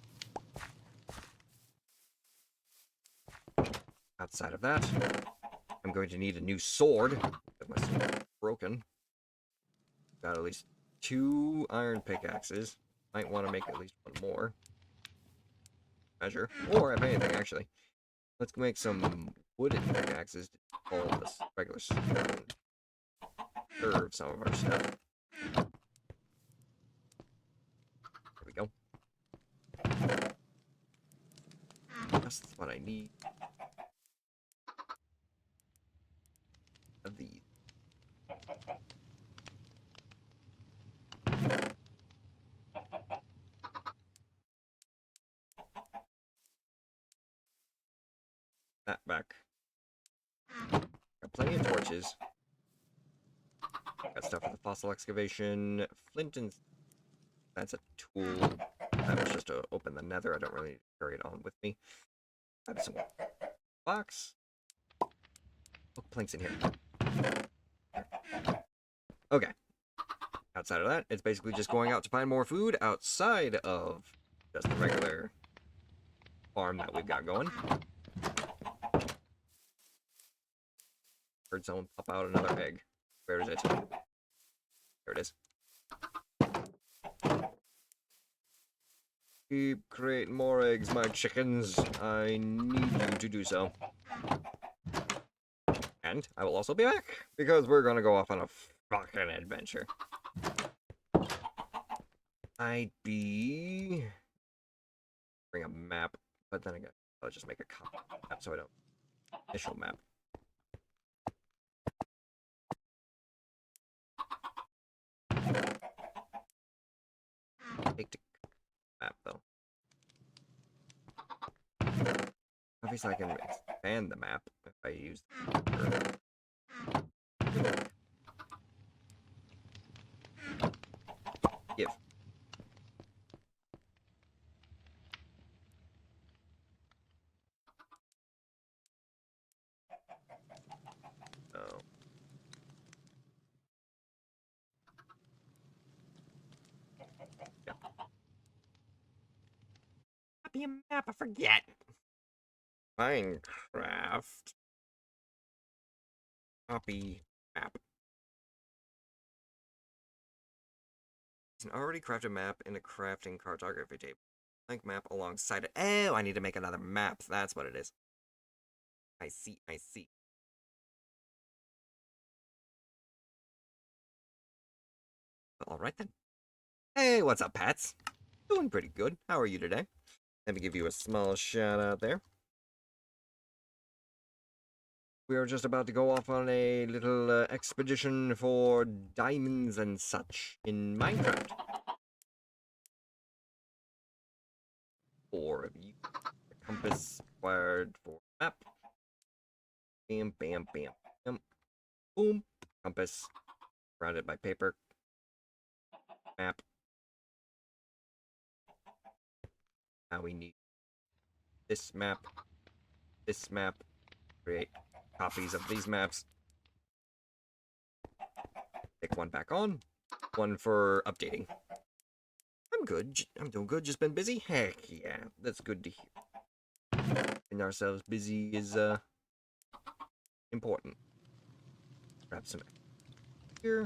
Outside of that, I'm going to need a new sword. My sword is broken. Got at least 2 iron pickaxes. Might want to make at least 1 more. Measure. Or, if anything, actually. Let's make some wooden pickaxes to follow this regular stone. Serve some of our stuff. There we go. That's what I need. Of these. That back. Got plenty of torches. Got stuff for the fossil excavation. Flint and... That's a tool. That was just to open the nether. I don't really carry it on with me. I have some box. Book planks in here. Okay. Outside of that, it's basically just going out to find more food outside of just the regular farm that we've got going. Heard someone pop out another egg. Where is it? There it is. Keep creating more eggs, my chickens. I need you to do so. And I will also be back, because we're gonna go off on a fucking adventure. I'd be... Bring a map, but then again, I'll just make a copy map so I don't... Initial map. Take the map, though. Obviously, I can expand the map if I use... Give. Oh. be a map? I forget. Minecraft. Copy map. It's an already crafted map in a crafting cartography table. Blank map alongside it. Oh, I need to make another map. That's what it is. I see, I see. Alright then. Hey, what's up, Pats? Doing pretty good. How are you today? Let me give you a small shout out there. We are just about to go off on a little expedition for diamonds and such in Minecraft. 4 of you. The compass required for map. Bam, bam, bam, bam. Boom. Compass. Surrounded by paper. Map. Now we need this map. This map. Create copies of these maps. Take one back on. One for updating. I'm good. I'm doing good. Just been busy. Heck yeah. That's good to hear. Keeping ourselves busy is important. Grab some here.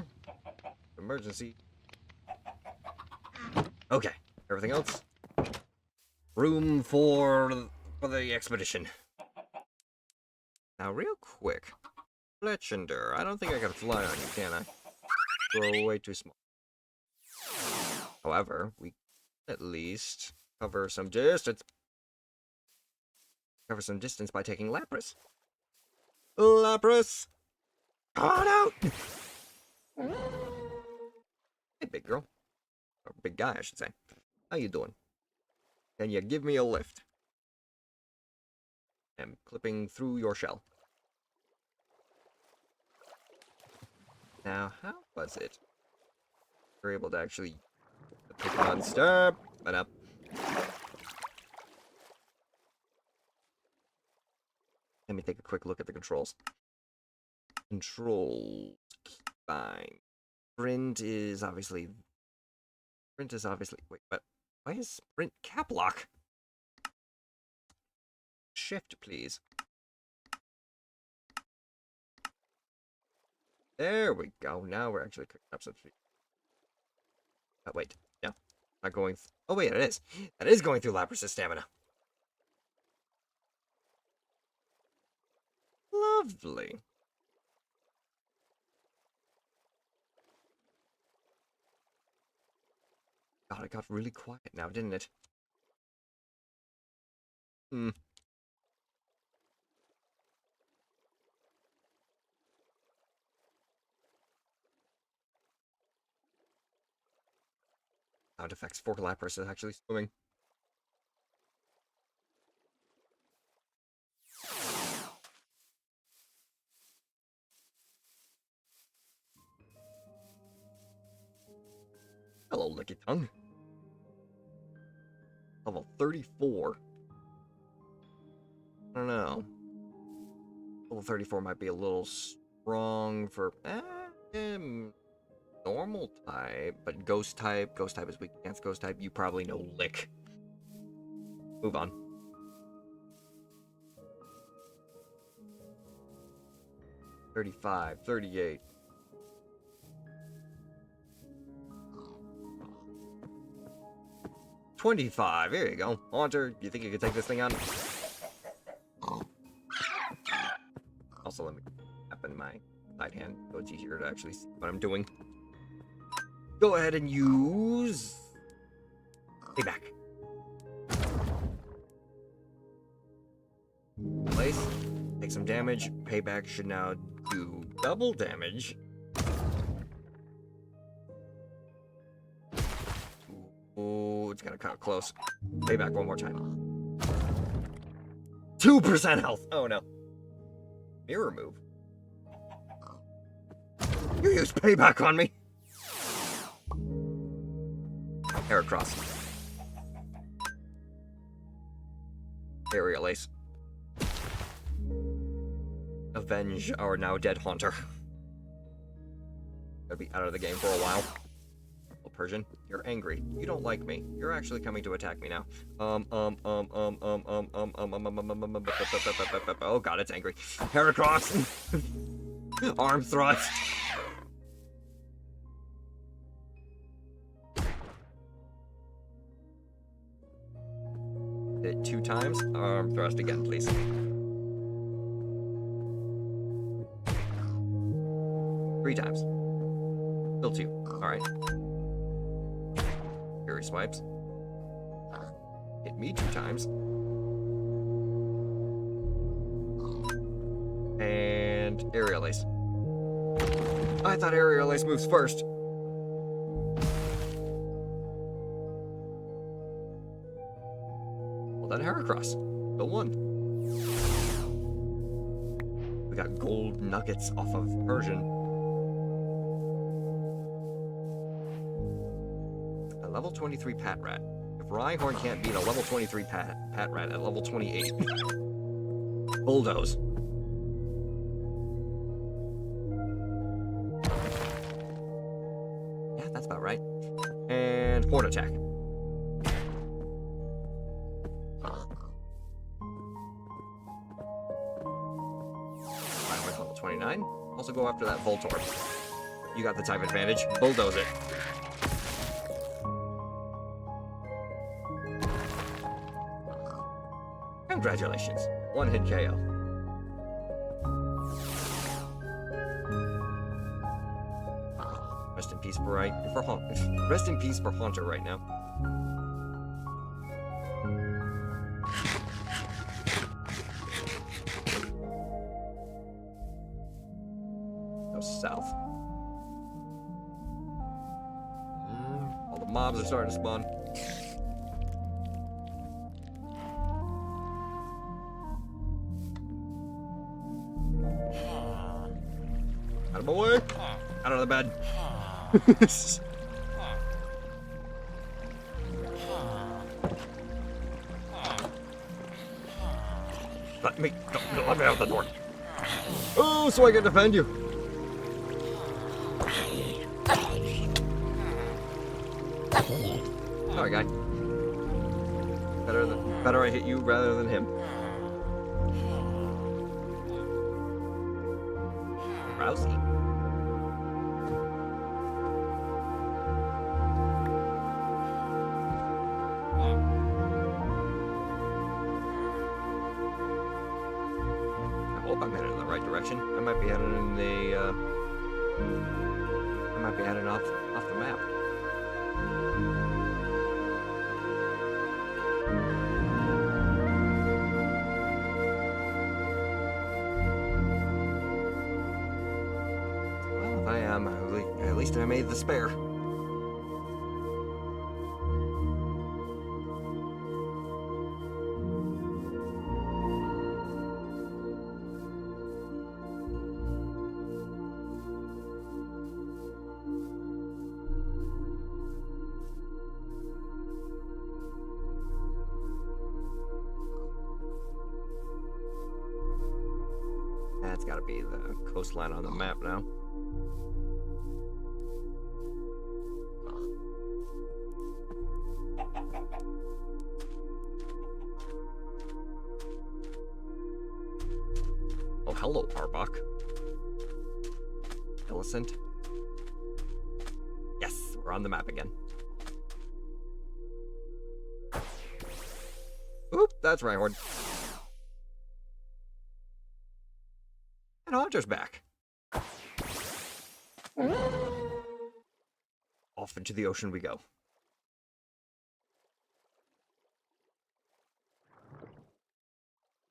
Emergency. Okay. Everything else. Room for the expedition. Now, real quick. Fletchender. I don't think I can fly on you, can I? You're way too small. However, we can at least cover some distance. Cover some distance by taking Lapras. Lapras! Come on out! Hey, big girl. Or big guy, I should say. How you doing? Can you give me a lift? I'm clipping through your shell. Now, how was it? We're able to actually pick on step, but up. Let me take a quick look at the controls. Controls. Fine. Sprint is obviously. Wait, but why is sprint cap lock? Shift, please. There we go. Now we're actually cooking up some food. Oh, wait. No. Not going. Oh, wait, it is. That is going through Lapras' stamina. Lovely. God, it got really quiet now, didn't it? Sound effects for Lapras is actually swimming. Hello, Licky Tongue. Level 34. I don't know. Level 34 might be a little strong for normal type, but ghost type is weak against ghost type. You probably know Lick. Move on. $35, $38. $25. There you go. Haunter, you think you can take this thing on? Also, let me tap in my side hand so it's easier to actually see what I'm doing. Go ahead and use payback. Place. Take some damage. Payback should now do double damage. Oh, it's gonna cut close. Payback one more time. 2% health. Oh no. Mirror move. You used payback on me. Heracross. Aerial Ace. Avenge our now dead Haunter. Gonna be out of the game for a while. We'll Persian. You're angry. You don't like me. You're actually coming to attack me now. Oh god, it's angry. Heracross! Arm thrust! Hit it 2 times. Arm thrust again, please. Three times. Still 2. Alright. Fury swipes. Hit me 2 times. And Aerial Ace. I thought Aerial Ace moves first. Well then, Heracross. Still 1. We got gold nuggets off of Persian. A level 23 Patrat. If Rhyhorn can't beat a level 23 Patrat at level 28. Bulldoze. Yeah, that's about right. And Horn Attack. Level 29. Also go after that Voltorb. You got the type advantage. Bulldoze it. Congratulations. 1-hit KO. Rest in peace Rest in peace for Haunter right now. Go south. All the mobs are starting to spawn. Out of my way! Out of the bed! Let me out the door. Oh, so I can defend you. Sorry, guy. Better I hit you rather than him. Rousey. I hope I'm headed in the right direction. I might be headed in the I might be headed off the map. Well, if I am, at least I made the spare. That's gotta be the coastline on the map now. Oh, hello, Arbok. Millicent. Yes, we're on the map again. Oop, that's Rhyhorn. And Haunter's back. Off into the ocean we go.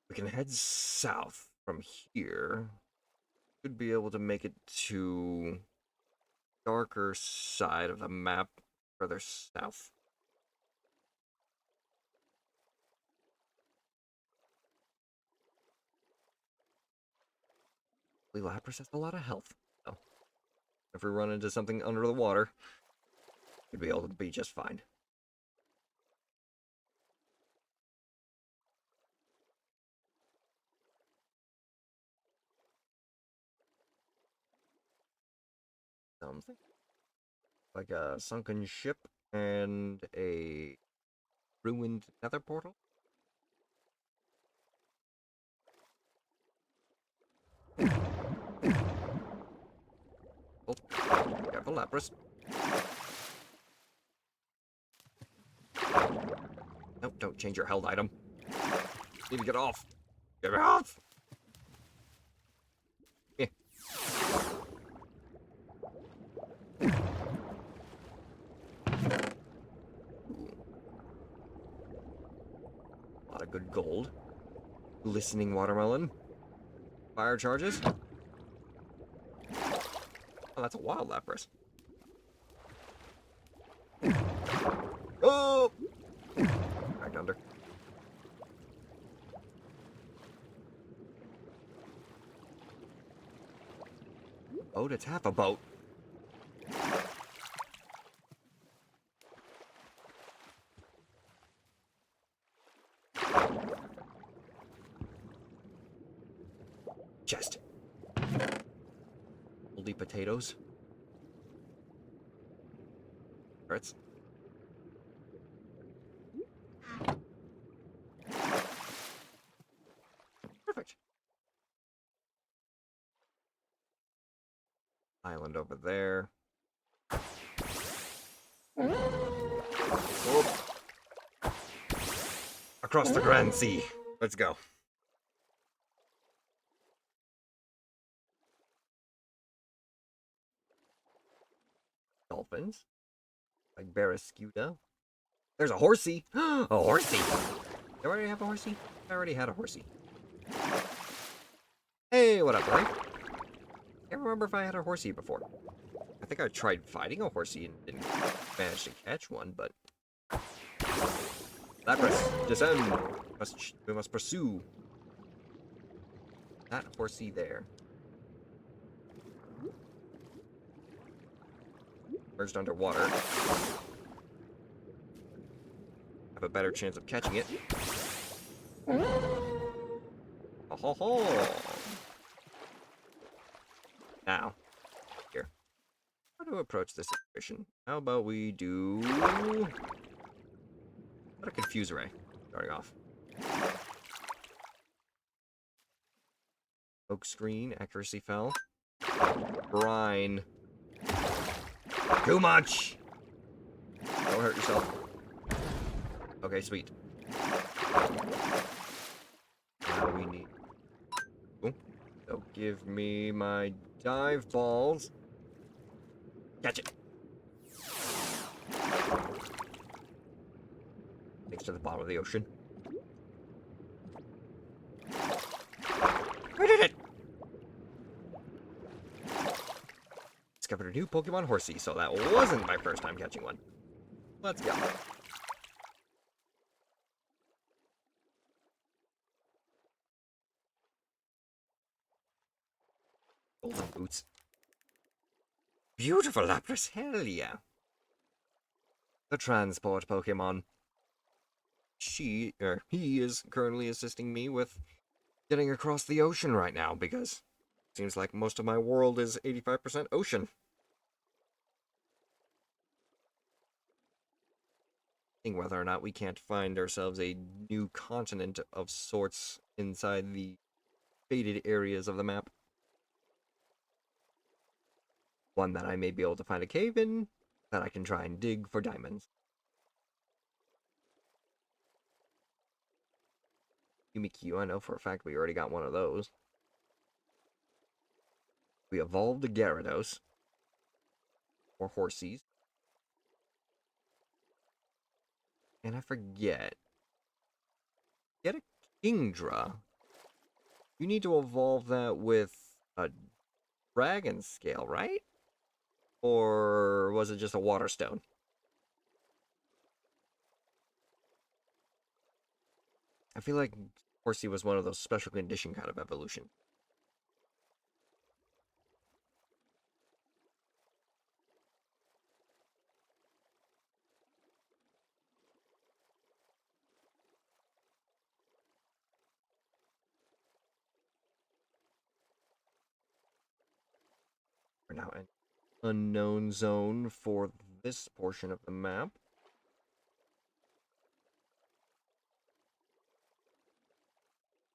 We can head south from here. Should be able to make it to darker side of the map, further south. Lapras has a lot of health, so if we run into something under the water, we'd be able to be just fine. Something. like a sunken ship and a ruined nether portal. Oh, careful, Lapras. Nope, don't change your held item. Need to get off. Get off! Yeah. A lot of good gold. Glistening watermelon. Fire charges. Oh, that's a wild Lapras. Oh! Back under. Boat, it's half a boat. Chest. Moldy potatoes. Carrots. Perfect. Island over there. Oh. Across the Grand Sea. Let's go. Dolphins. Like Barraskewda. There's a horsey. A horsey. Did I already have a horsey? I already had a horsey. Hey, what up, buddy? Can't remember if I had a horsey before. I think I tried fighting a horsey and didn't manage to catch one, but... Lapras, descend! We must pursue. That horsey there. Merged underwater. Have a better chance of catching it. Oh ho ho! Now, here. How to approach this situation? How about we do... What a confuse ray, starting off. Oak screen, accuracy fell. Brine. Too much! Don't hurt yourself. Okay, sweet. Now we need... Ooh. So give me my dive balls. Catch it. Thanks to the bottom of the ocean. I did it! Discovered a new Pokemon horsey, so that wasn't my first time catching one. Let's go. Golden boots. Beautiful Lapras, hell yeah. The transport Pokemon. He is currently assisting me with getting across the ocean right now, because it seems like most of my world is 85% ocean. Whether or not we can't find ourselves a new continent of sorts inside the faded areas of the map. One that I may be able to find a cave in, that I can try and dig for diamonds. Yumikyu, I know for a fact we already got one of those. We evolved a Gyarados. Or Horsies. And I forget. Get a Kingdra. You need to evolve that with a dragon scale, right? Or was it just a water stone? I feel like Horsey was one of those special condition kind of evolution. We're now in unknown zone for this portion of the map.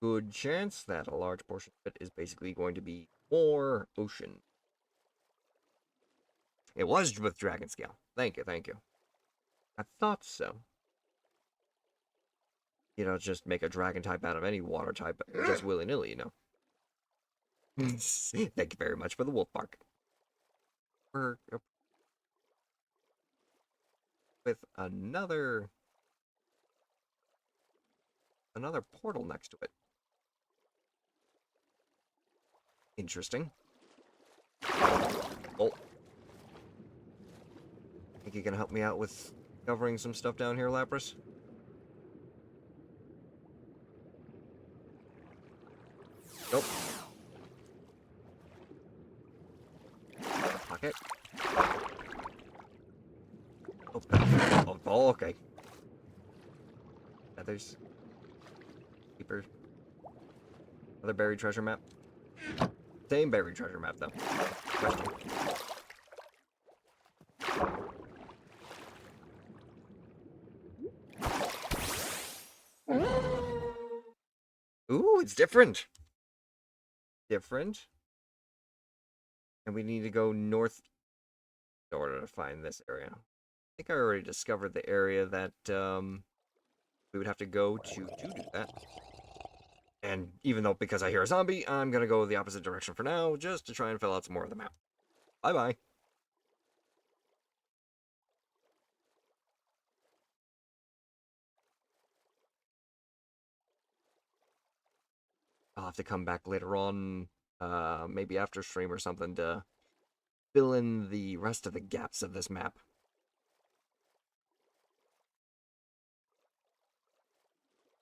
Good chance that a large portion of it is basically going to be more ocean. It was with dragon scale. Thank you, thank you. I thought so. You know, just make a dragon type out of any water type, just willy-nilly, you know. Thank you very much for the wolf bark. We're with another portal next to it. Interesting. Oh. Think you can help me out with covering some stuff down here, Lapras? Nope. Pocket. Oh, okay. Feathers. Keeper. Another buried treasure map. Same buried treasure map, though. Question. Ooh, it's different. Different. And we need to go north in order to find this area. I think I already discovered the area that we would have to go to do that. And even though, because I hear a zombie, I'm going to go the opposite direction for now, just to try and fill out some more of the map. Bye-bye. I'll have to come back later on, maybe after stream or something, to fill in the rest of the gaps of this map.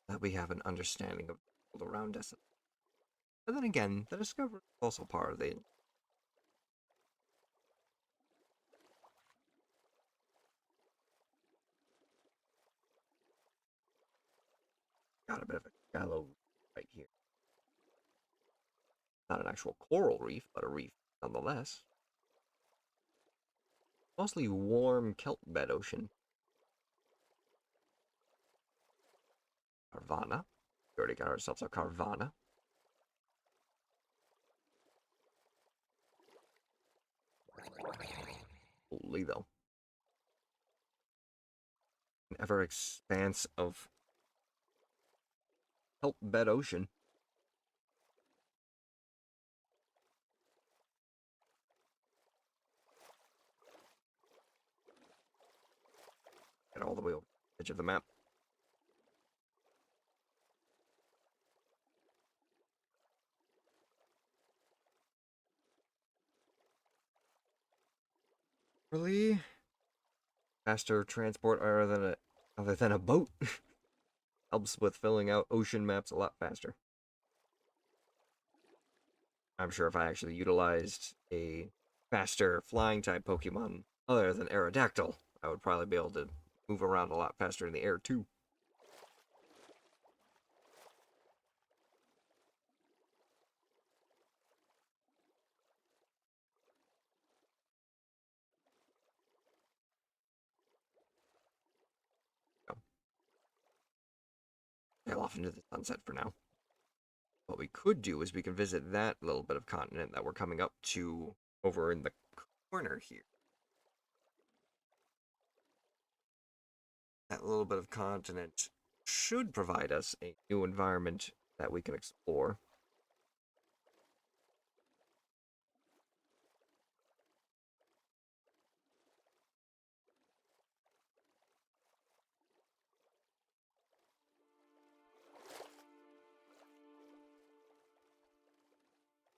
That we have an understanding of the world around us. And then again, the discovery is also part of the... Got a bit of a shallow right here. Not an actual coral reef, but a reef nonetheless. Mostly warm kelp bed ocean. Carvana. We already got ourselves a Carvana. Holy though. An ever expanse of kelp bed ocean. Get all the way over the edge of the map. Really? Faster transport other than a boat helps with filling out ocean maps a lot faster. I'm sure if I actually utilized a faster flying type Pokemon other than Aerodactyl, I would probably be able to move around a lot faster in the air too. So, sail off into the sunset for now. What we could do is we can visit that little bit of continent that we're coming up to over in the corner here. That little bit of continent should provide us a new environment that we can explore.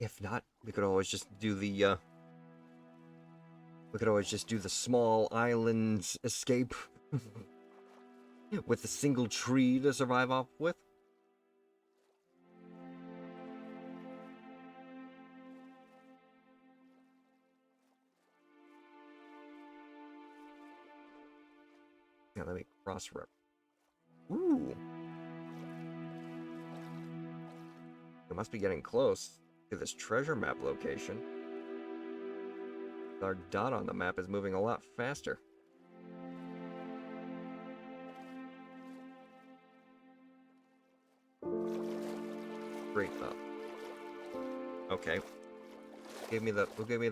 If not, we could always just do the small island escape with a single tree to survive off with. Yeah, let me cross-rep. Ooh. We must be getting close to this treasure map location. Our dot on the map is moving a lot faster. Great though. Okay. Give me the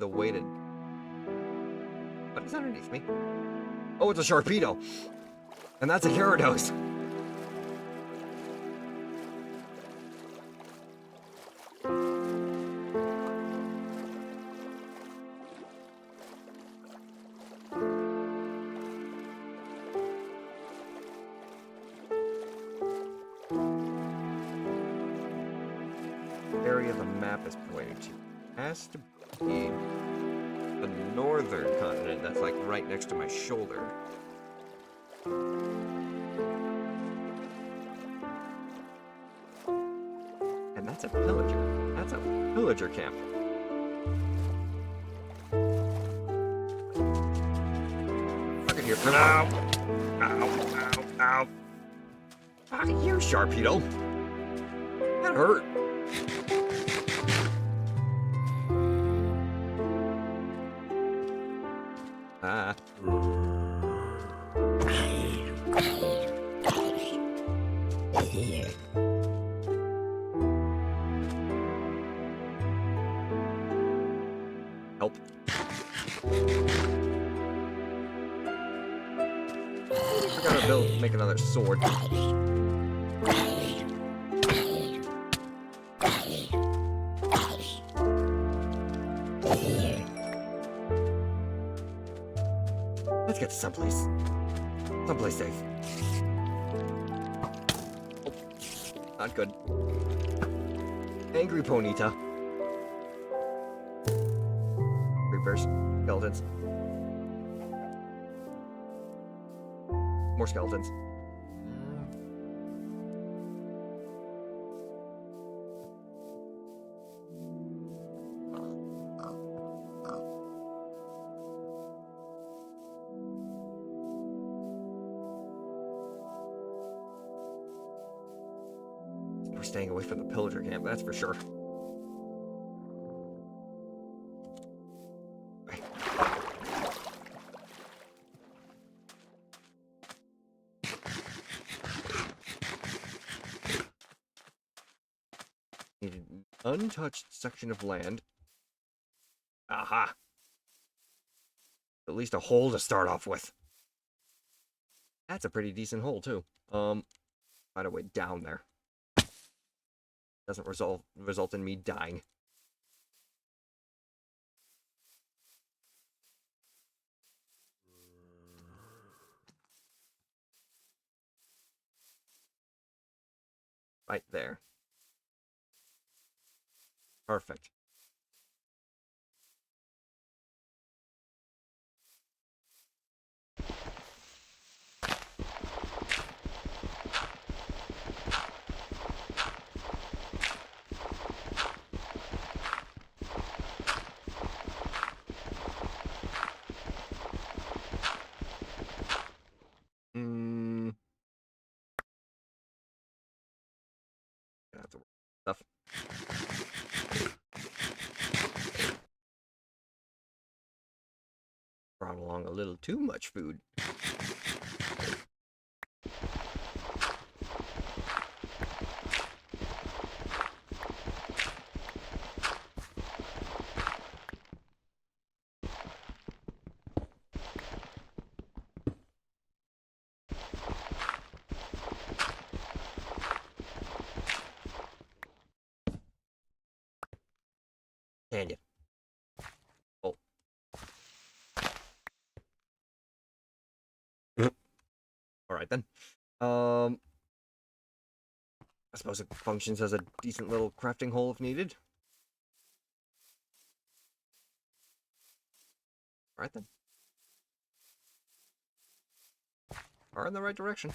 weighted. What is underneath me? Oh, it's a Sharpedo! And that's a Gyarados! Area the map is pointing to has to be the northern continent that's like right next to my shoulder. And that's a pillager. That's a pillager camp. Look at here. Ow! Ow! Ow! Ow! Fuck you, Sharpedo! That hurt! Ah. Help. I gotta make another sword. Let's get someplace safe. Oh, not good. Angry Ponyta. Creepers, skeletons. More skeletons. We're staying away from the pillager camp, that's for sure. Need an untouched section of land. Aha! At least a hole to start off with. That's a pretty decent hole too. Find a way down there. Doesn't result in me dying. Right there. Perfect. Gonna have to work stuff. Brought along a little too much food. Can you? Oh. Alright then. I suppose it functions as a decent little crafting hole if needed. Alright then. Are in the right direction.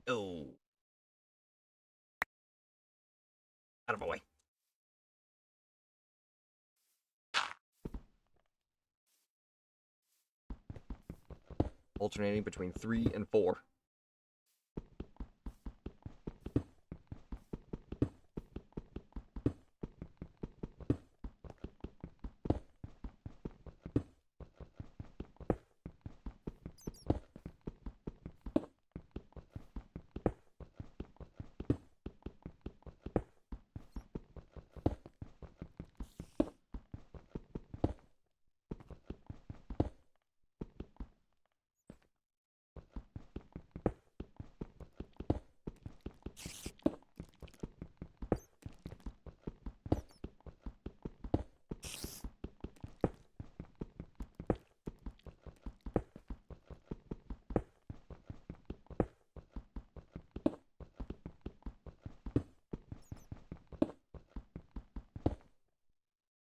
Oh. Out of my way. alternating between 3 and 4.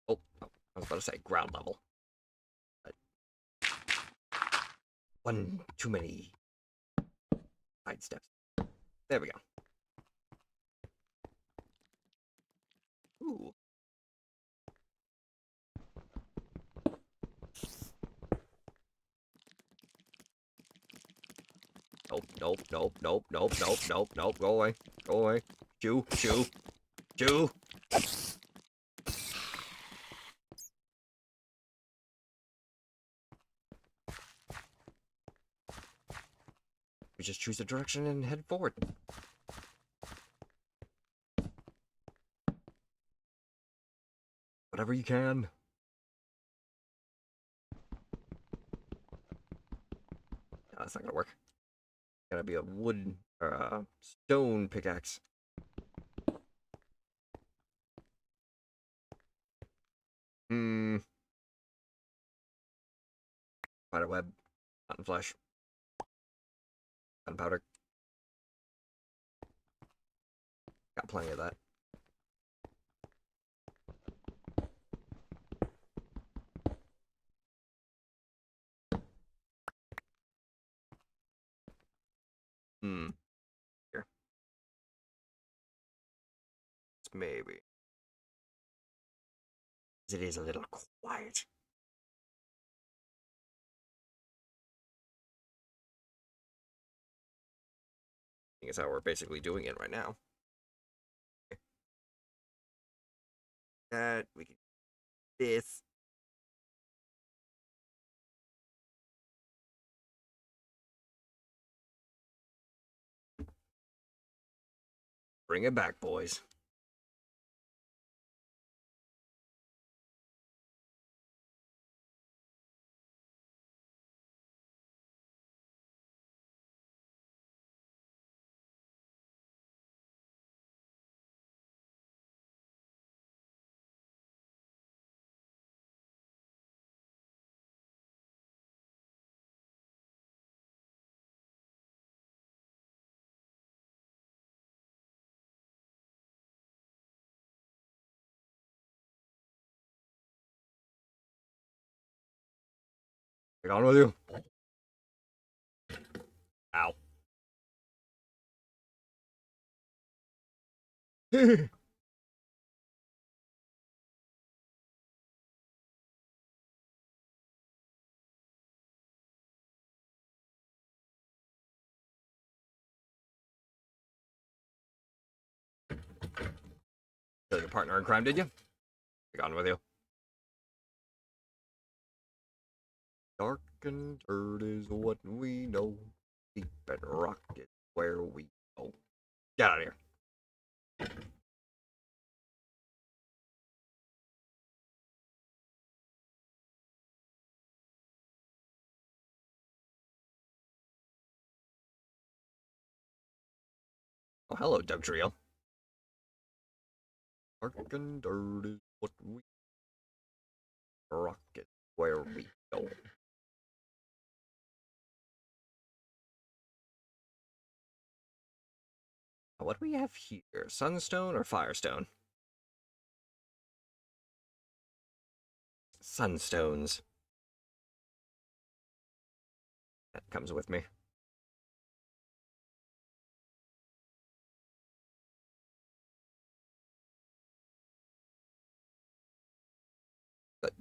Oh, I was about to say ground level. But one too many side steps. There we go. Ooh. Nope. Go away. Chew. We just choose a direction and head forward. Whatever you can. No, that's not gonna work. Gotta be a wood or a stone pickaxe. Spider web, cotton flesh, gunpowder. Got plenty of that. Here. Maybe. It is a little quiet. I think it's how we're basically doing it right now. That we can do this. Bring it back, boys. Get on with you. Ow. Killed your partner in crime, did you? Get on with you. Dark and dirt is what we know. Deep and rock is where we go. Get out of here. Oh, hello, Doug Trio. Dark and dirt is what we rock is where we go. What do we have here? Sunstone or Firestone? Sunstones. That comes with me. Good.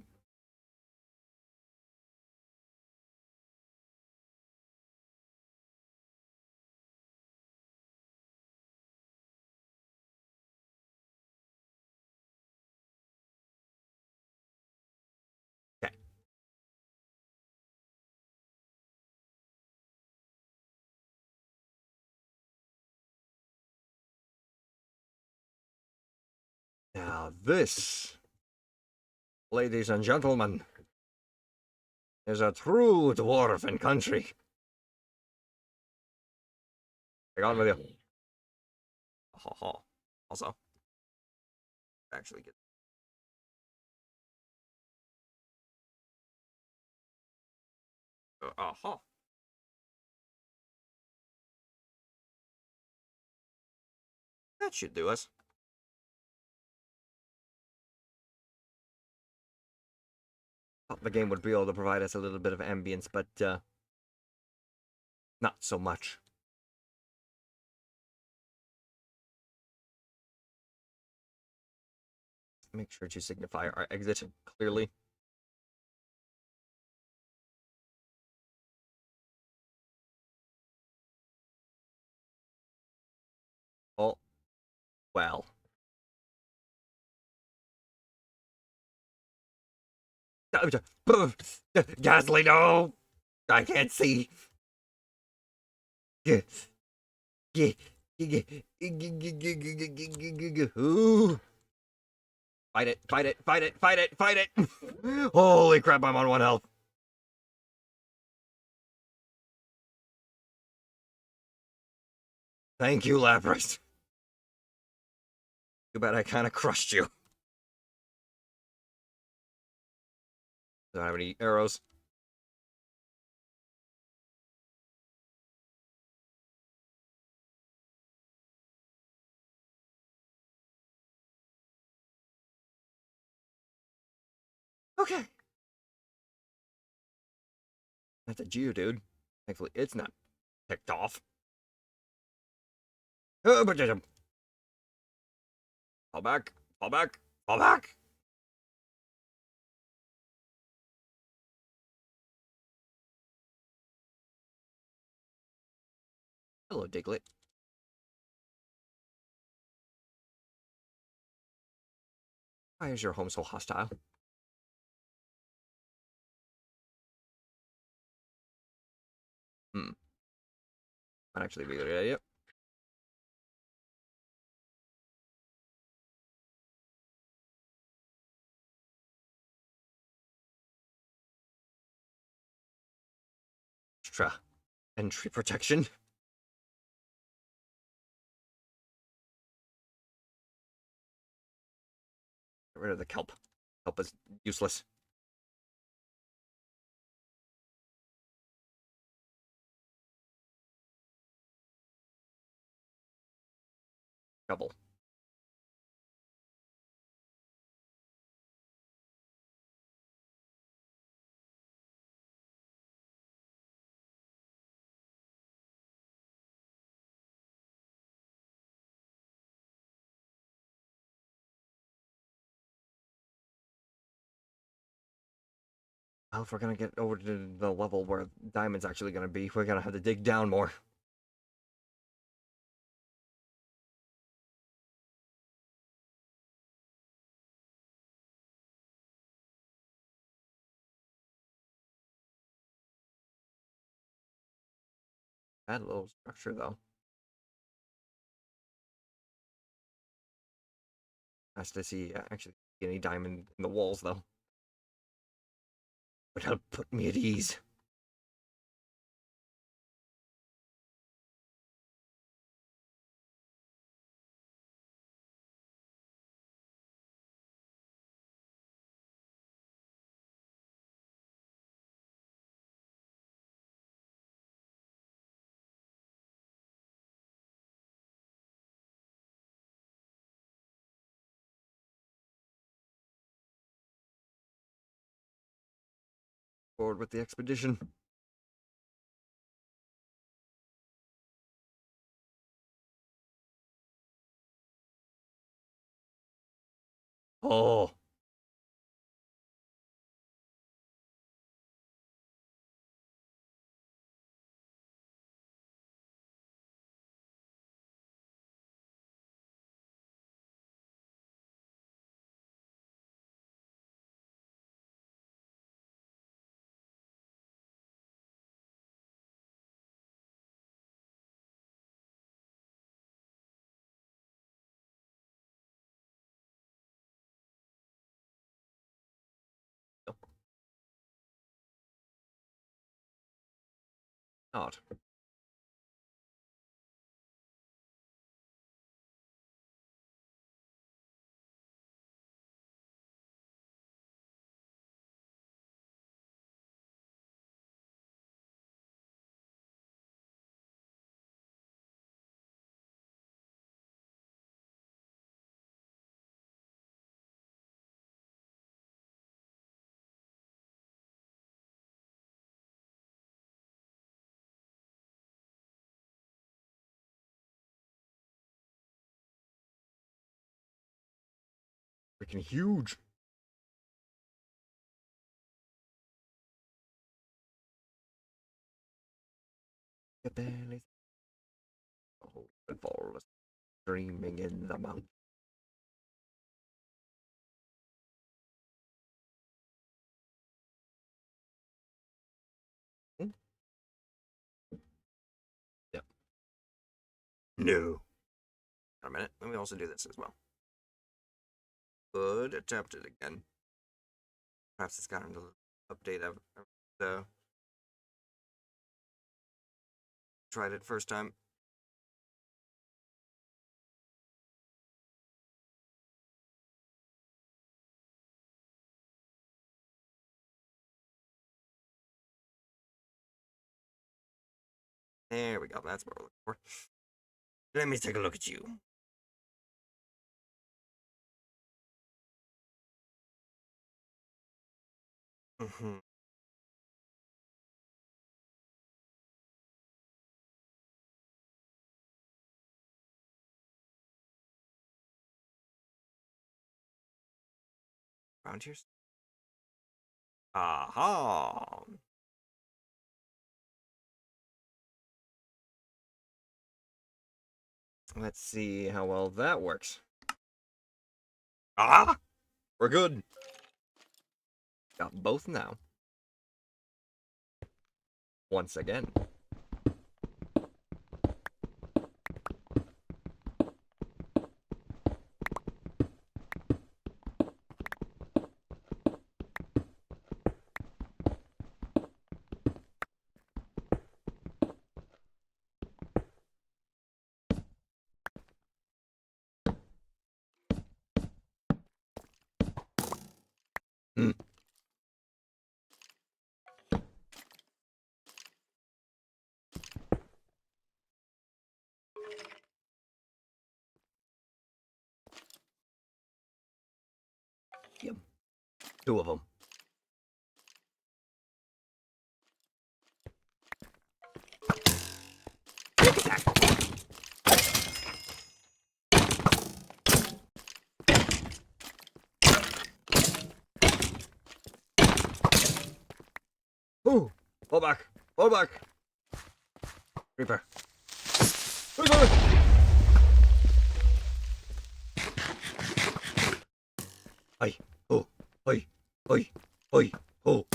Now this, ladies and gentlemen, is a true dwarven country. Take on with you. Also, actually get. That should do us. Thought the game would be able to provide us a little bit of ambience, but not so much. Make sure to signify our exit clearly. Oh, well. Gasly, no! I can't see. Ooh. Fight it, fight it, fight it, fight it, fight it! Holy crap, I'm on 1 health. Thank you, Lapras. Too bad I kind of crushed you. Don't have any arrows. Okay. That's a Geodude. Thankfully, it's not ticked off. Fall back, fall back, fall back! Hello, Diglett. Why is your home so hostile? Might actually be a good idea. Extra entry protection. Get rid of the kelp. Kelp is useless. Double. Well, if we're gonna get over to the level where Diamond's actually gonna be, we're gonna have to dig down more. Bad little structure, though. Nice to see actually any diamond in the walls, though. Would help put me at ease. Forward with the expedition. Oh. Odd. Freaking huge. The belly. Oh, the ball is streaming in the mouth. Yep. No. Wait a minute. Let me also do this as well. Could attempt it again. Perhaps it's gotten a update of the tried it first time. There we go. That's what we're looking for. Let me take a look at you. Mm-hmm. Around here. Aha! Let's see how well that works. Ah! We're good. Got both now. Once again. Hmm. Yep. Two of them. Ooh! Pull back! Pull back! Reaper. Reaper! Oi! Oh! Oi! Oi! Oi! Oh!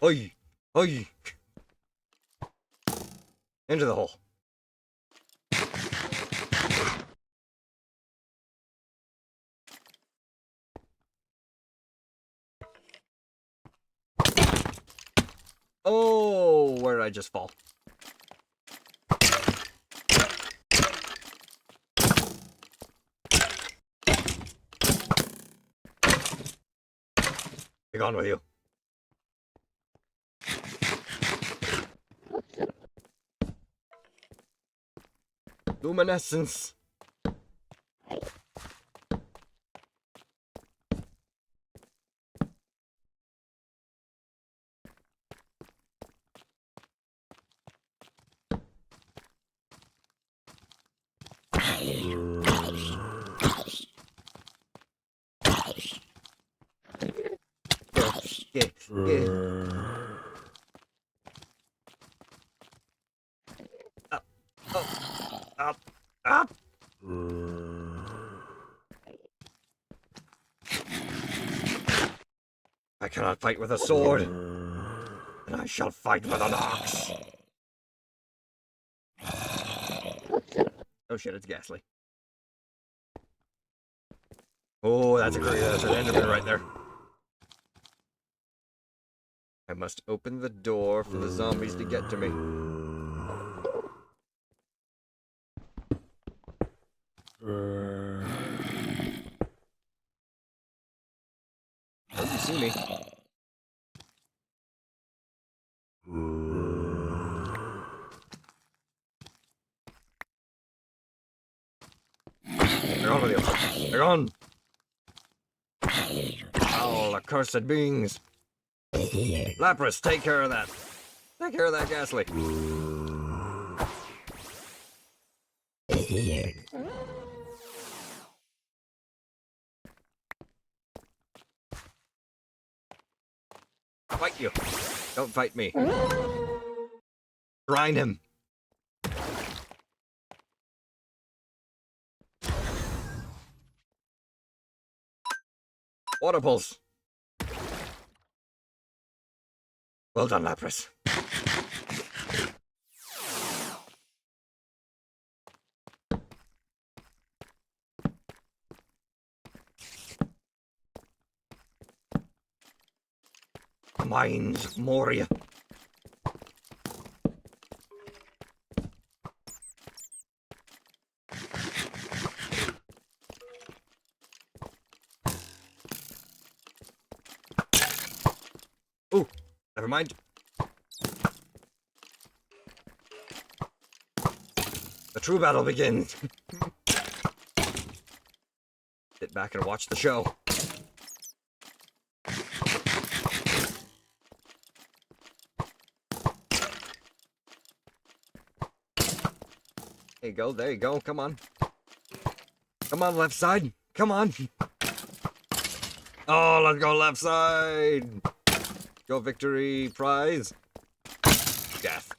Oi! Oi! Into the hole. Oh! Where did I just fall? Be gone with you. Luminescence. Yeah. Up, up, up, up. I cannot fight with a sword, and I shall fight with an axe. Oh shit, it's ghastly. Oh, that's an Enderman right there. I must open the door for the zombies to get to me. Don't you see me? They're on with you. They're on. All accursed beings. Lapras, take care of that. Take care of that Ghastly. Fight you. Don't fight me. Grind him. Water pulse. Well done, Lapras. Mine's Moria. Ooh, never mind. The true battle begins. Sit back and watch the show. There you go, there you go, come on. Come on, left side, come on. Oh, let's go left side. Go victory prize. Death.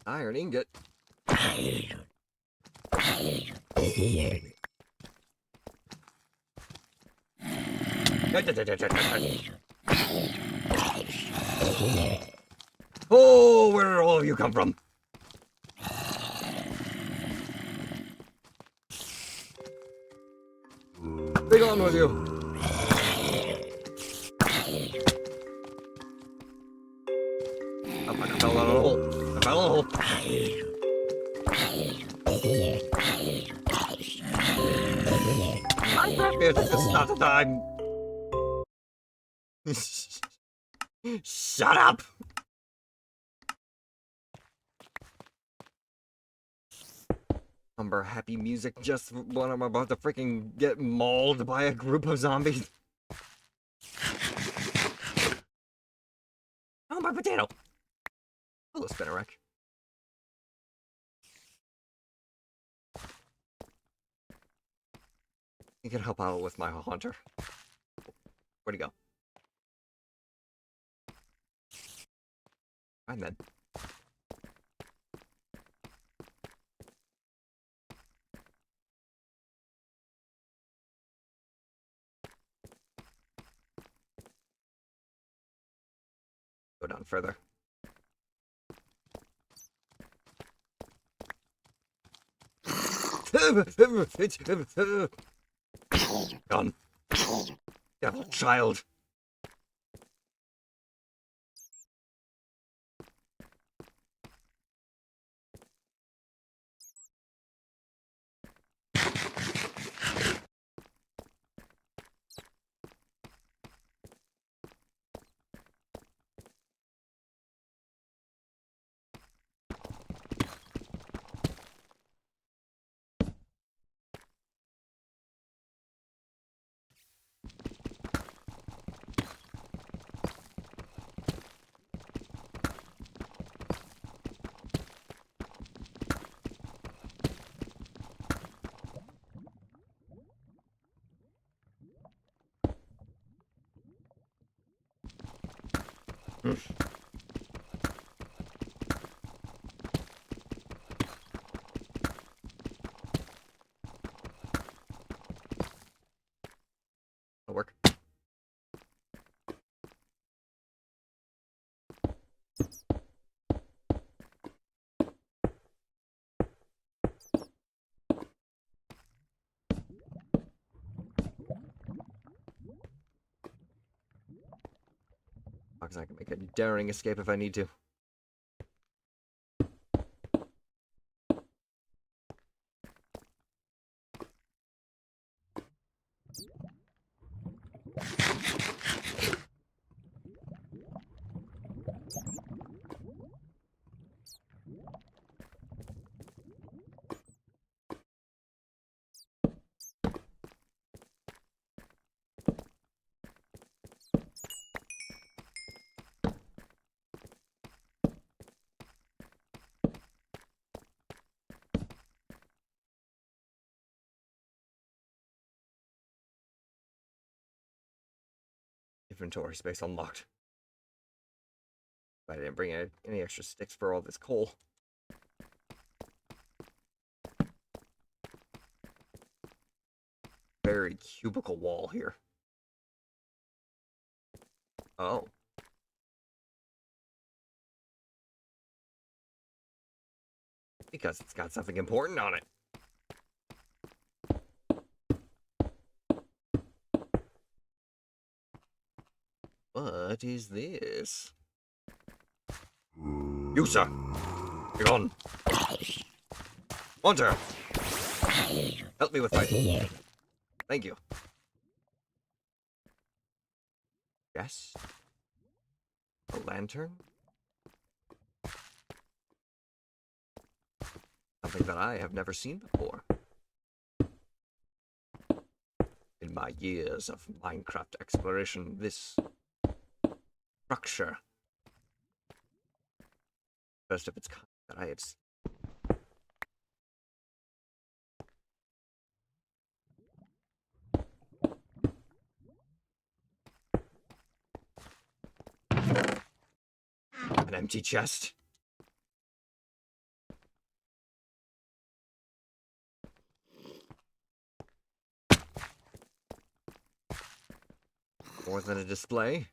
Iron ingot. Oh, where did all of you come from? Big on with you. Oh, I fell down a hole. I fell in a hole. I'm happy this is not the time. Shut up. Umber happy music just when I'm about to freaking get mauled by a group of zombies. Oh, my potato. Hello, Spinnerack. You can help out with my hunter. Where'd he go? Fine then. Go down further. Gone. Devil child. That'll work. long as I can make a daring escape if I need to. Inventory space unlocked. But I didn't bring any extra sticks for all this coal. Very cubicle wall here. Oh. Because it's got something important on it. What is this? You, sir! You're gone! Hunter! Help me with my... Thank you. Yes? A lantern? Something that I have never seen before. In my years of Minecraft exploration, this structure, first of its kind that I had seen. An empty chest. More than a display.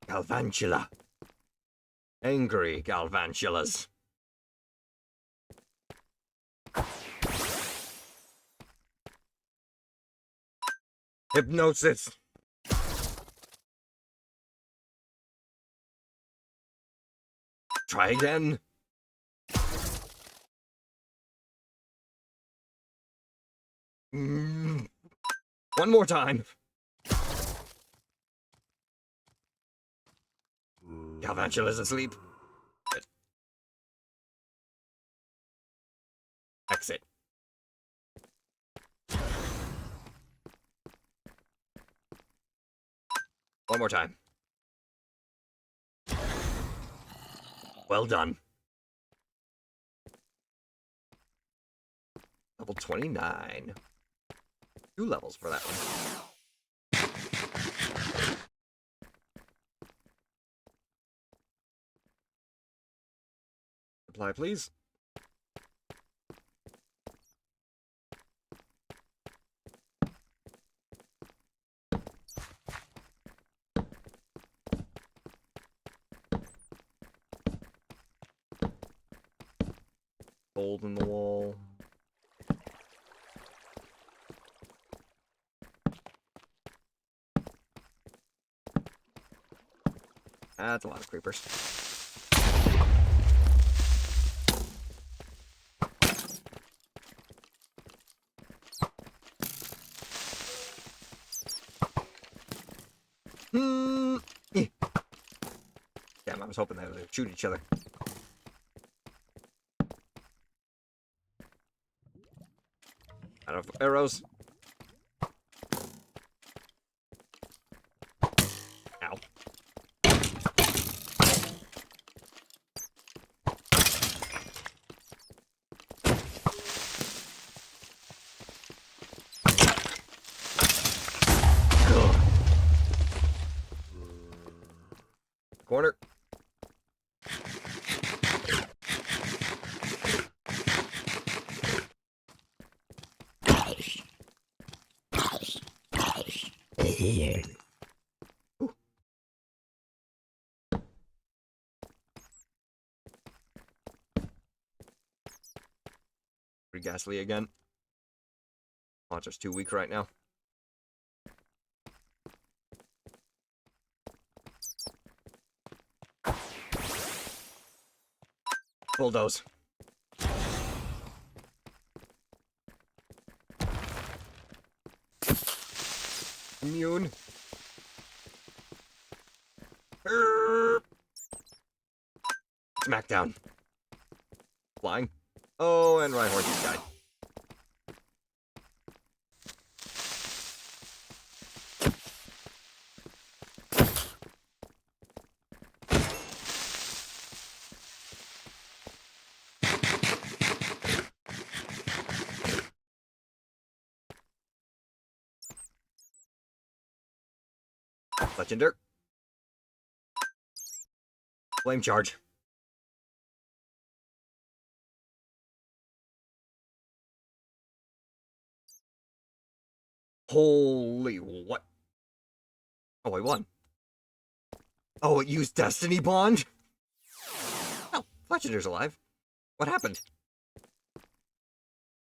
Galvantula. Angry Galvantulas. Hypnosis. Try again. One more time. Galvantula's asleep. Exit. One more time. Well done. Level 29. 2 levels for that one. Apply, please. Gold in the wall. That's a lot of creepers. Damn, I was hoping they would shoot each other. Out of arrows. Ow. Ugh. Corner. Ooh. Pretty ghastly again. Monster's too weak right now. Bulldoze. Immune. Smackdown. Flying. Oh, and Rhyhorn just died. Legender. Flame charge. Holy what? Oh, I won. Oh, it used Destiny Bond? Oh, Legender's alive. What happened?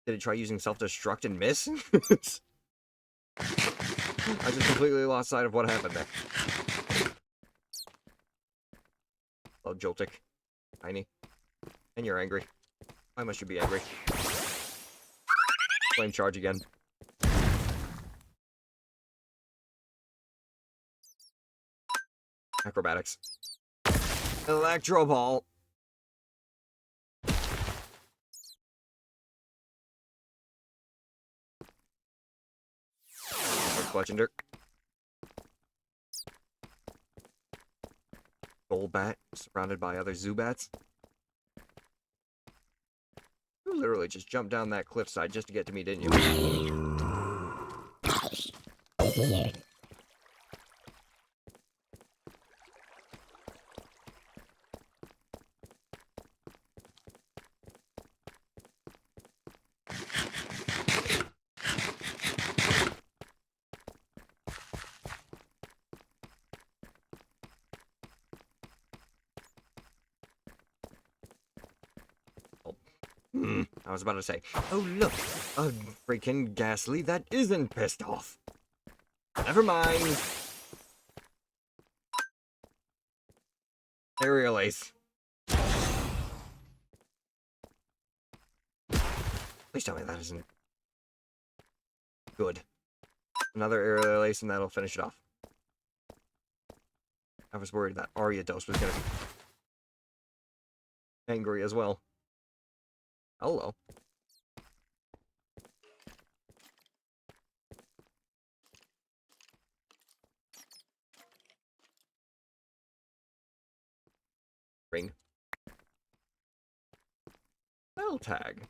Did it try using self-destruct and miss? I just completely lost sight of what happened there. Oh, Joltik. Tiny. And you're angry. Why must you be angry? Flame charge again. Acrobatics. Electro Ball. Legender. Golbat, surrounded by other Zubats. You literally just jumped down that cliffside just to get to me, didn't you? I was about to say, oh look, a freaking Ghastly that isn't pissed off. Never mind. Aerial Ace. Please tell me that isn't good. Another Aerial Ace and that'll finish it off. I was worried that Ariados was gonna be angry as well. Hello. Ring. Battle tag.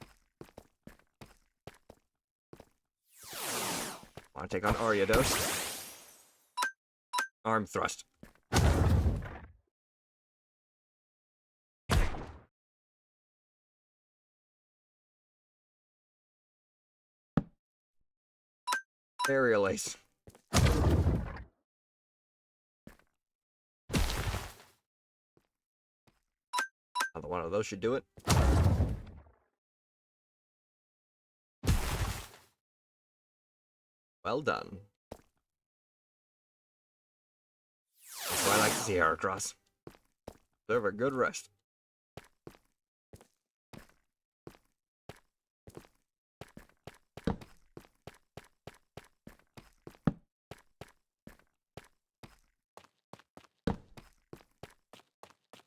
Want to take on Ariados? Arm thrust. Aerial Ace. Another one of those should do it. Well done. That's what I like to see, Heracross. Deserve a good rest.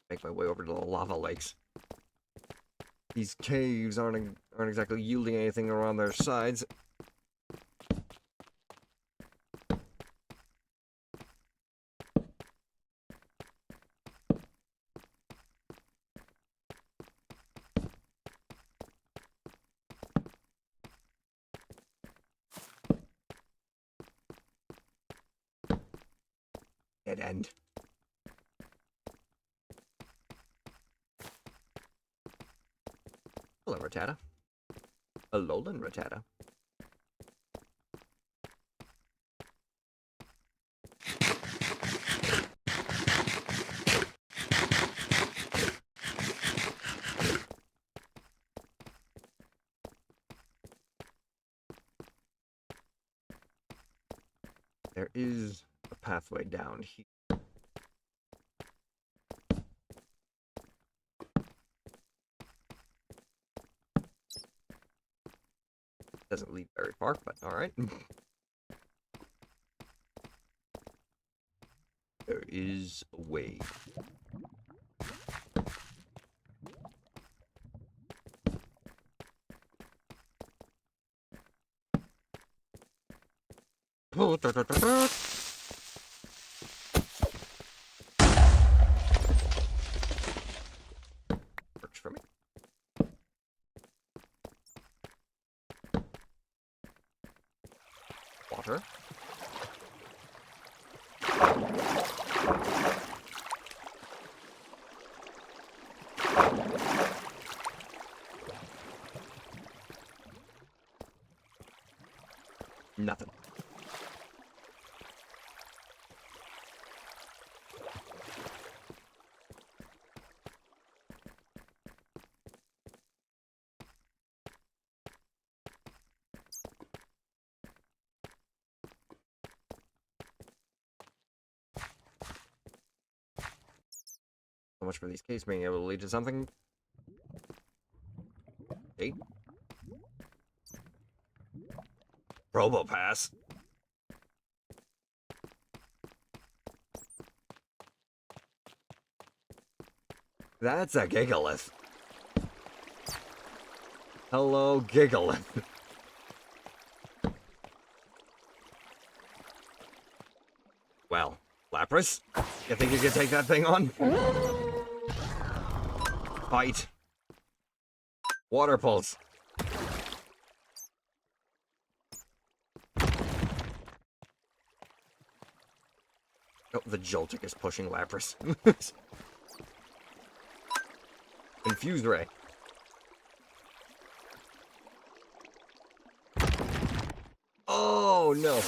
Make my way over to the lava lakes. These caves aren't exactly yielding anything around their sides. Dead end. Hello, Rattata. Alolan Rattata. There is a pathway down here. Doesn't lead very far, but alright. There is a way. Works for me. Water. Nothing. So much for these caves being able to lead to something. Hey. Robopass. That's a gigalith. Hello, gigalith. Well, Lapras, you think you can take that thing on? Fight. Water pulse. Oh, the Joltik is pushing Lapras. Infuse Ray. Oh no!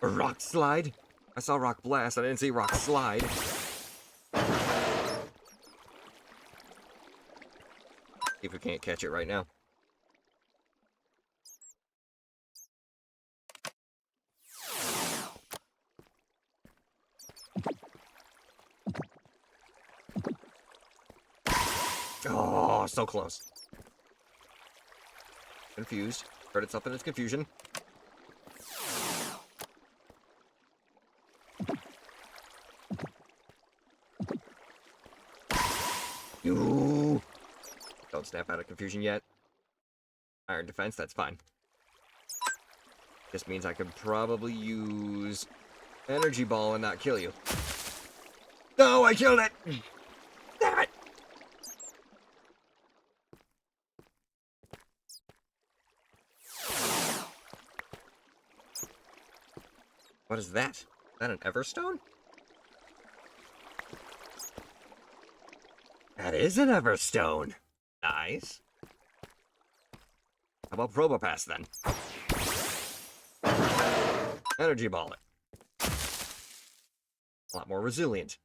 A Rock Slide? I saw Rock Blast, I didn't see Rock Slide. See if we can't catch it right now. Oh, so close. Confused. Heard itself in its confusion. Ooh. Don't snap out of confusion yet. Iron defense, that's fine. This means I could probably use Energy Ball and not kill you. No, I killed it! Damn it! What is that? Is that an Everstone? That is an Everstone. Nice. How about Probopass then? Energy Ball it. A lot more resilient.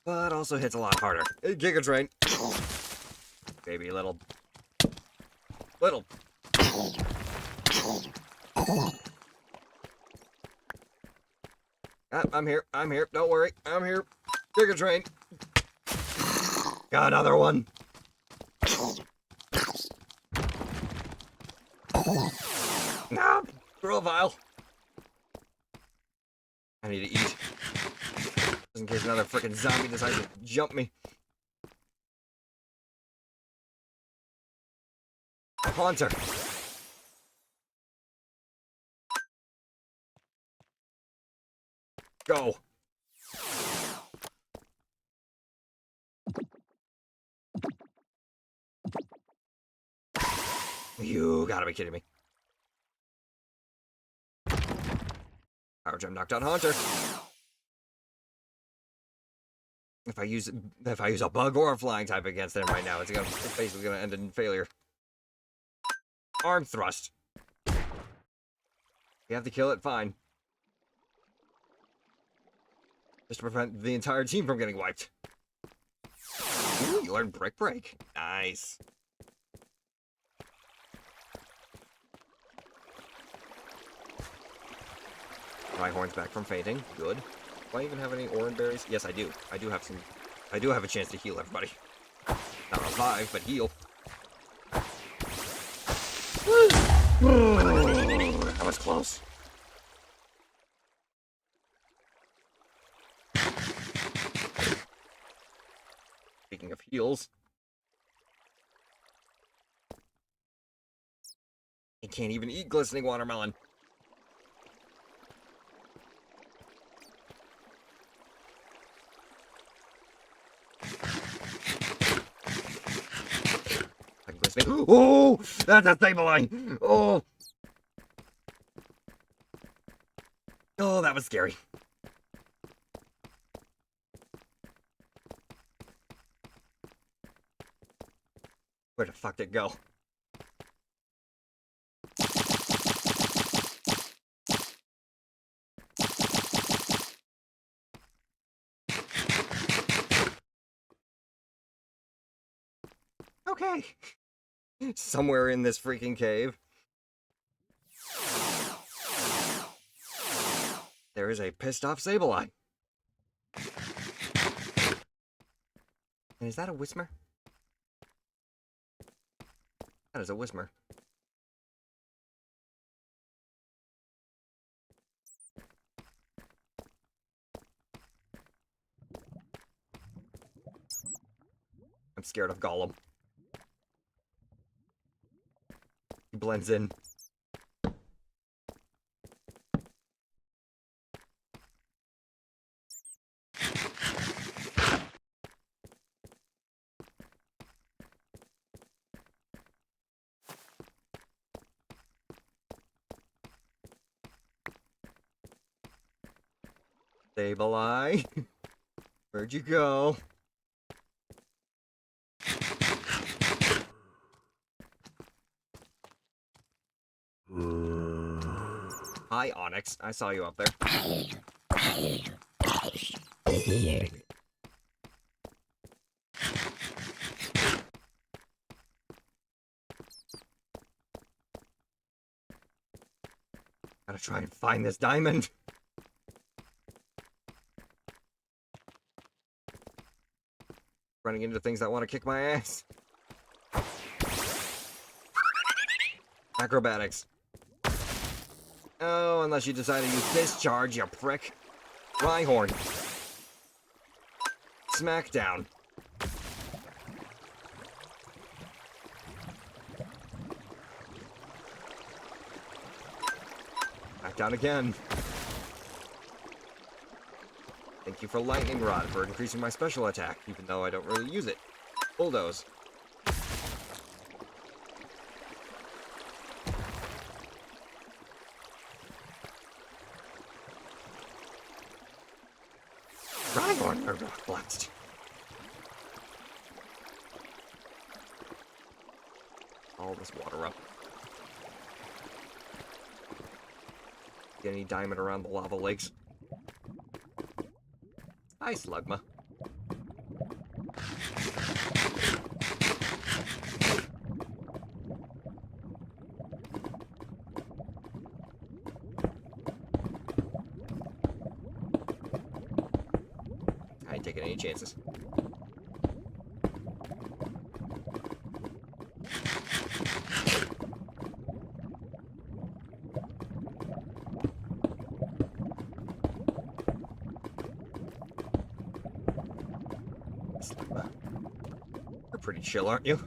But also hits a lot harder. Giga Drain. Baby little. Ah, I'm here. I'm here. Don't worry. I'm here. Giga Drain. Got another one. Nah, Grovile. I need to eat. Just in case another freaking zombie decides to jump me. Haunter. Go. You gotta be kidding me. Power Gem knocked out Haunter. If I use a bug or a flying type against him right now, it's basically gonna end in failure. Arm thrust. You have to kill it, fine. Just to prevent the entire team from getting wiped. Ooh, you learned Brick Break. Nice. My horn's back from fainting. Good. Do I even have any orange berries? Yes, I do. I do have some. I do have a chance to heal everybody. Not revive, but heal. That was close. Speaking of heals, I can't even eat glistening watermelon. Oh, that's a stable line. Oh, oh, that was scary. Where the fuck did it go? Okay. Somewhere in this freaking cave, there is a pissed off Sableye. And is that a Whismer? That is a Whismer. I'm scared of Gollum. He blends in. Sableye. Where'd you go? Hi, Onyx. I saw you up there. Gotta try and find this diamond. Running into things that want to kick my ass. Acrobatics. Oh, unless you decide to use discharge, you prick. Rhyhorn. Smackdown. Back down again. Thank you for Lightning Rod for increasing my special attack, even though I don't really use it. Bulldoze. Rhyhorn or Rock Blast. All this water up. Get any diamond around the lava lakes? Hi, Slugma. I ain't taking any chances. Slugma. You're pretty chill, aren't you?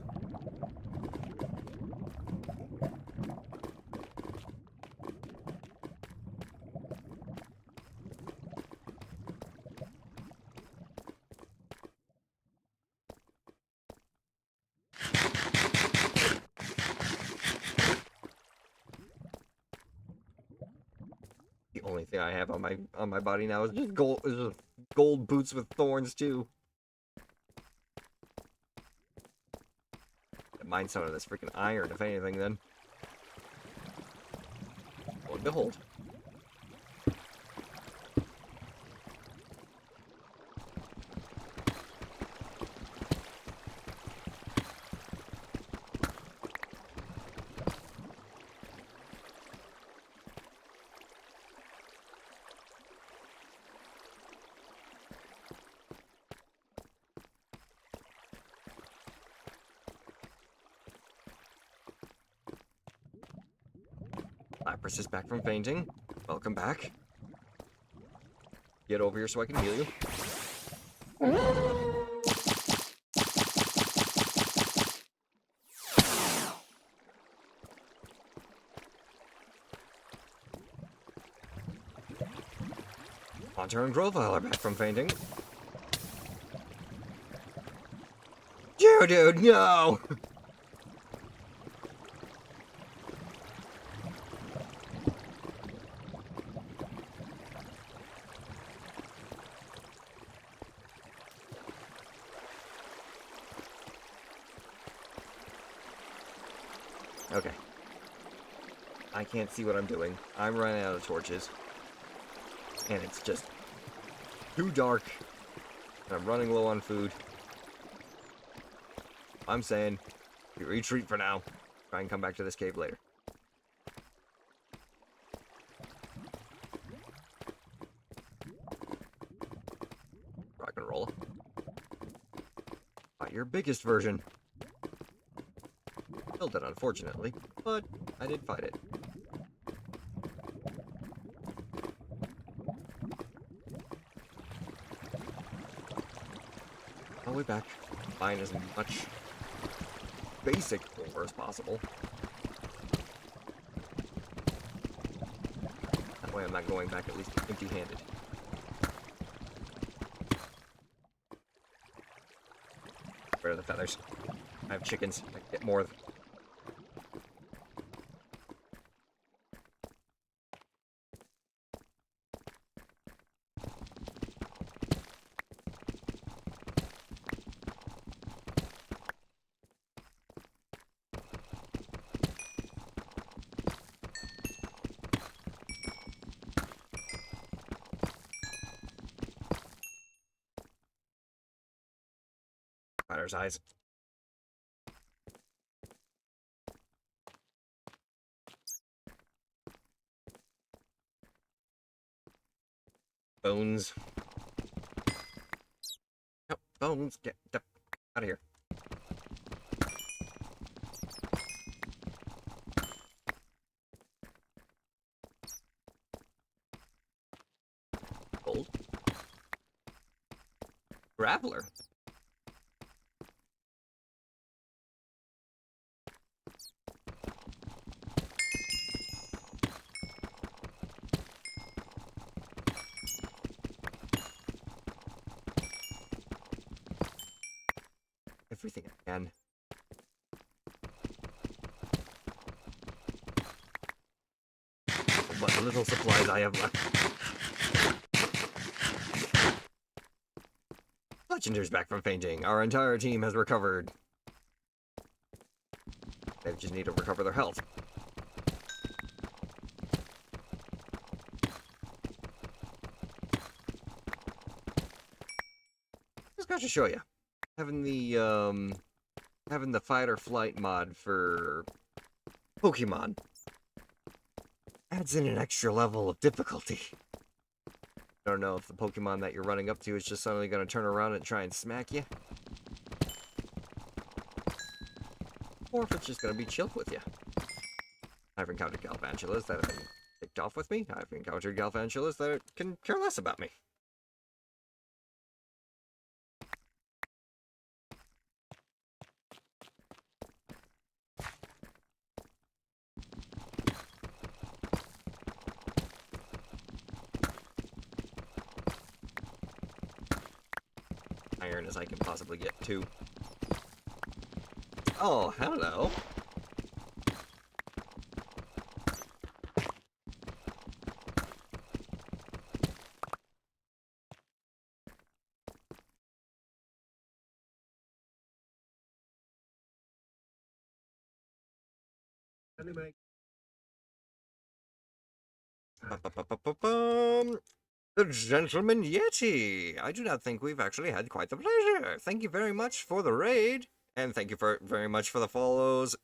The only thing I have on my body now is just gold boots with thorns too. Mine some of this freaking iron, if anything, then. Lo and behold. Lapras is back from fainting. Welcome back. Get over here so I can heal you. Haunter and Grovyle are back from fainting. Dude, no! Okay. I can't see what I'm doing. I'm running out of torches. And it's just too dark. And I'm running low on food. I'm saying, we retreat for now. Try and come back to this cave later. Rock and roll. Not your biggest version. Killed it, unfortunately, but I did fight it. All the way back. Find as much basic ore as possible. That way I'm not going back at least empty-handed. Where are the feathers? I have chickens. I can get more. Spider's eyes. Bones. No, bones. Get out of here. Gold. Grappler. Everything I can. What little supplies I have left. Legendary's back from fainting. Our entire team has recovered. They just need to recover their health. Just got to show you. Having the fight or flight mod for Pokemon adds in an extra level of difficulty. I don't know if the Pokemon that you're running up to is just suddenly going to turn around and try and smack you. Or if it's just going to be chill with you. I've encountered Galvantulas that have been ticked off with me. I've encountered Galvantulas that can care less about me. Iron as I can possibly get to. Oh, hello. Ba-ba-ba-ba-bum. The Gentleman Yeti! I do not think we've actually had quite the pleasure. Thank you very much for the raid, and thank you very much for the follows.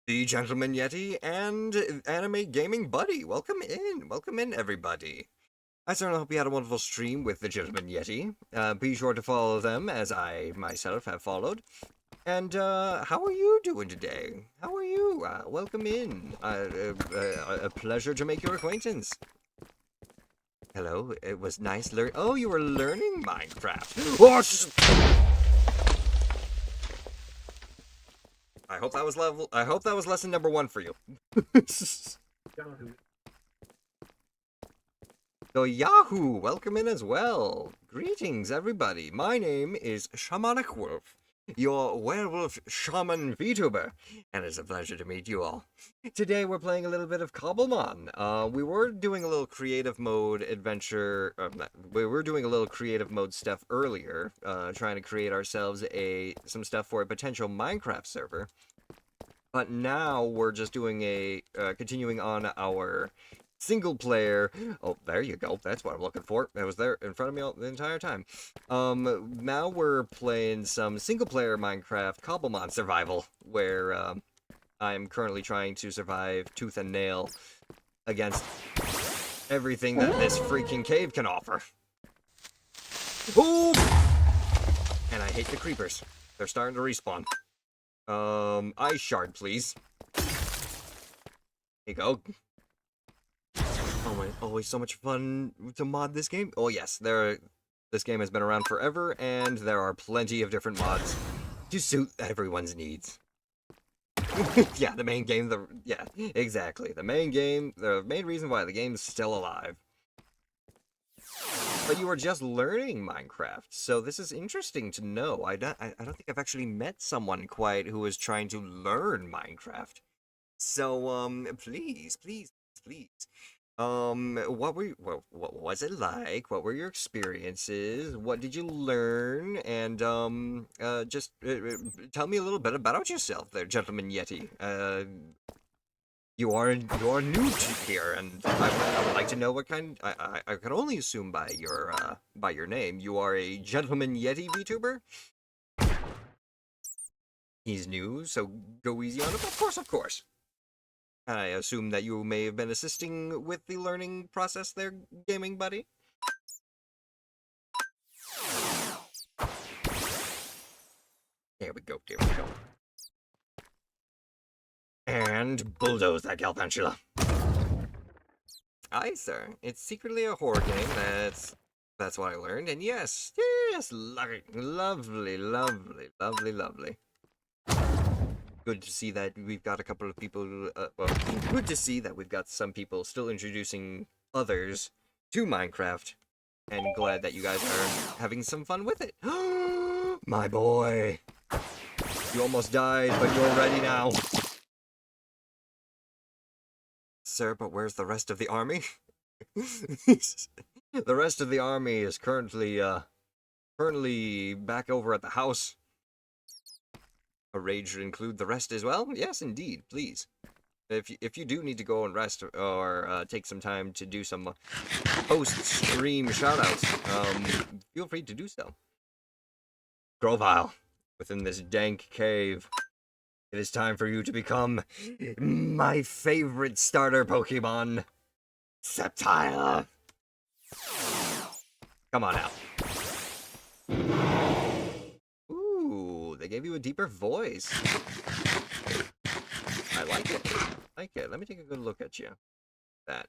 The Gentleman Yeti and Anime Gaming Buddy. Welcome in, everybody. I certainly hope you had a wonderful stream with the Gentleman Yeti. Be sure to follow them, as I myself have followed. And how are you doing today? How are you? Welcome in. A pleasure to make your acquaintance. Hello, it was nice learn. Oh, you were learning Minecraft. Oh, I hope that was level. I hope that was lesson number 1 for you. So Yahoo, welcome in as well. Greetings, everybody. My name is Shamanic Wolf, your werewolf shaman VTuber, and it's a pleasure to meet you all. Today we're playing a little bit of Cobblemon. We were doing a little creative mode adventure. We were doing a little creative mode stuff earlier, trying to create ourselves some stuff for a potential Minecraft server. But now we're just doing continuing on our single player. Oh, there you go. That's what I'm looking for. It was there in front of me the entire time. Now we're playing some single player Minecraft Cobblemon survival, where I'm currently trying to survive tooth and nail against everything that this freaking cave can offer. Ooh! And I hate the creepers. They're starting to respawn. Ice shard, please. Here you go. Oh my, always so much fun to mod this game. Oh yes, this game has been around forever, and there are plenty of different mods to suit everyone's needs. Yeah, the main game, yeah, exactly. The main game, the main reason why the game's still alive. But you were just learning Minecraft, so this is interesting to know. I don't think I've actually met someone quite who is trying to learn Minecraft. So, please, what was it like? What were your experiences? What did you learn? And, just tell me a little bit about yourself there, Gentleman Yeti. You are new to here, and I would like to know what kind. I can only assume by your name, you are a Gentleman Yeti VTuber. He's new, so go easy on him. Of course, of course. I assume that you may have been assisting with the learning process there, gaming buddy. There we go. There we go. And bulldoze that Galvantula. Aye, sir. It's secretly a horror game. That's what I learned. And yes, lovely. Good to see that we've got a couple of people. Well, good to see that we've got some people still introducing others to Minecraft. And glad that you guys are having some fun with it. My boy. You almost died, but you're ready now. Sir, but where's the rest of the army? The rest of the army is currently back over at the house. A raid should include the rest as well? Yes, indeed, please. If you do need to go and rest or take some time to do some post-stream shoutouts, feel free to do so. Grovile, within this dank cave, it is time for you to become my favorite starter Pokemon, Sceptile. Come on out. Ooh, they gave you a deeper voice. I like it. Let me take a good look at you. That.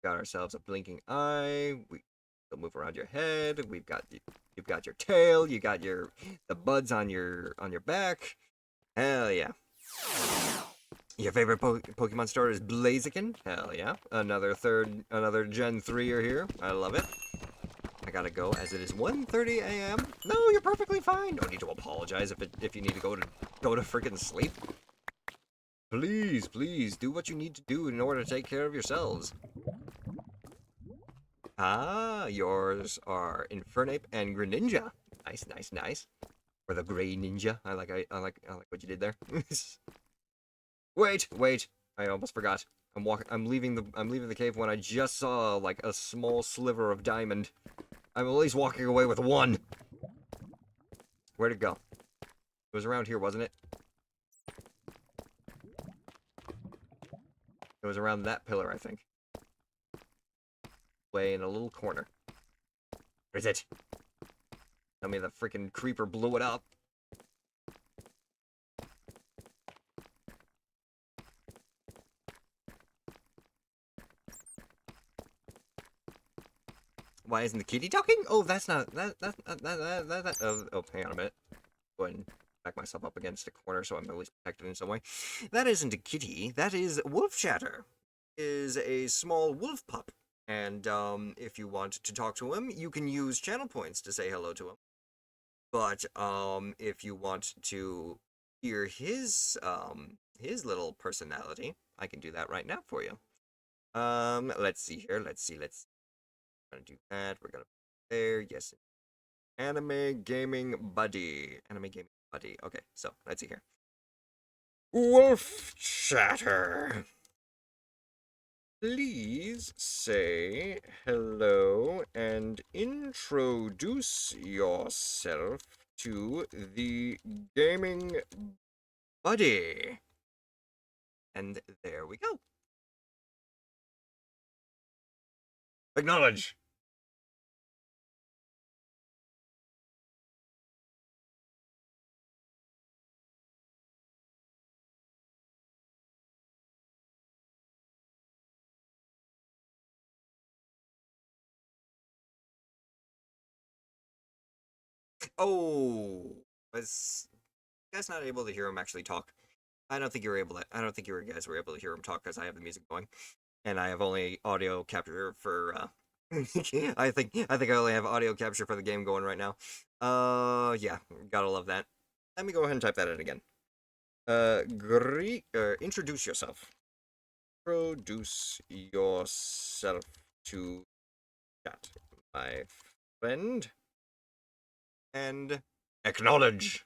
Got ourselves a blinking eye. We'll move around your head. You've got your tail. You got the buds on your back. Hell yeah. Your favorite Pokemon starter is Blaziken? Hell yeah. Another Gen 3er here. I love it. I gotta go as it is 1:30 a.m. No, you're perfectly fine. No need to apologize if you need to go to freaking sleep. Please, do what you need to do in order to take care of yourselves. Ah, yours are Infernape and Greninja. Nice. Or the Gray Ninja. I like what you did there. Wait. I almost forgot. I'm leaving the cave when I just saw like a small sliver of diamond. I'm at least walking away with one. Where'd it go? It was around here, wasn't it? It was around that pillar, I think. Way in a little corner. Where is it? Tell me the freaking creeper blew it up. Why isn't the kitty talking? Oh, that's not oh, hang on a minute. Go ahead and back myself up against the corner so I'm at least protected in some way. That isn't a kitty. That is Wolf Chatter. Is a small wolf pup. And if you want to talk to him, you can use channel points to say hello to him. But if you want to hear his little personality, I can do that right now for you. Let's see here. Let's see. We're gonna do that. We're gonna put there. Yes. Anime gaming buddy. Anime gaming buddy. Okay, so let's see here. Wolf Chatter. Please say hello and introduce yourself to the gaming buddy. And there we go. Acknowledge. Oh, was you guys not able to hear him actually talk? I don't think you were able to. I don't think you guys were able to hear him talk because I have the music going, and I have only audio capture for. I think I only have audio capture for the game going right now. Yeah, gotta love that. Let me go ahead and type that in again. Introduce yourself. Introduce yourself to chat, my friend, and acknowledge.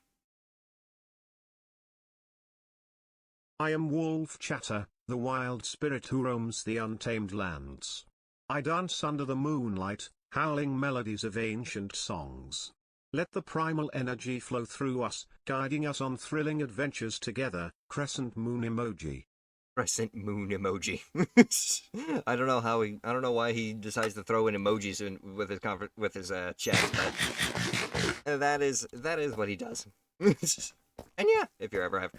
I am Wolf Chatter, the wild spirit who roams the untamed lands. I dance under the moonlight, howling melodies of ancient songs. Let the primal energy flow through us, guiding us on thrilling adventures together. Crescent moon emoji. Crescent moon emoji. I don't know why he decides to throw in emojis with his chat, but that is what he does. And yeah, if you ever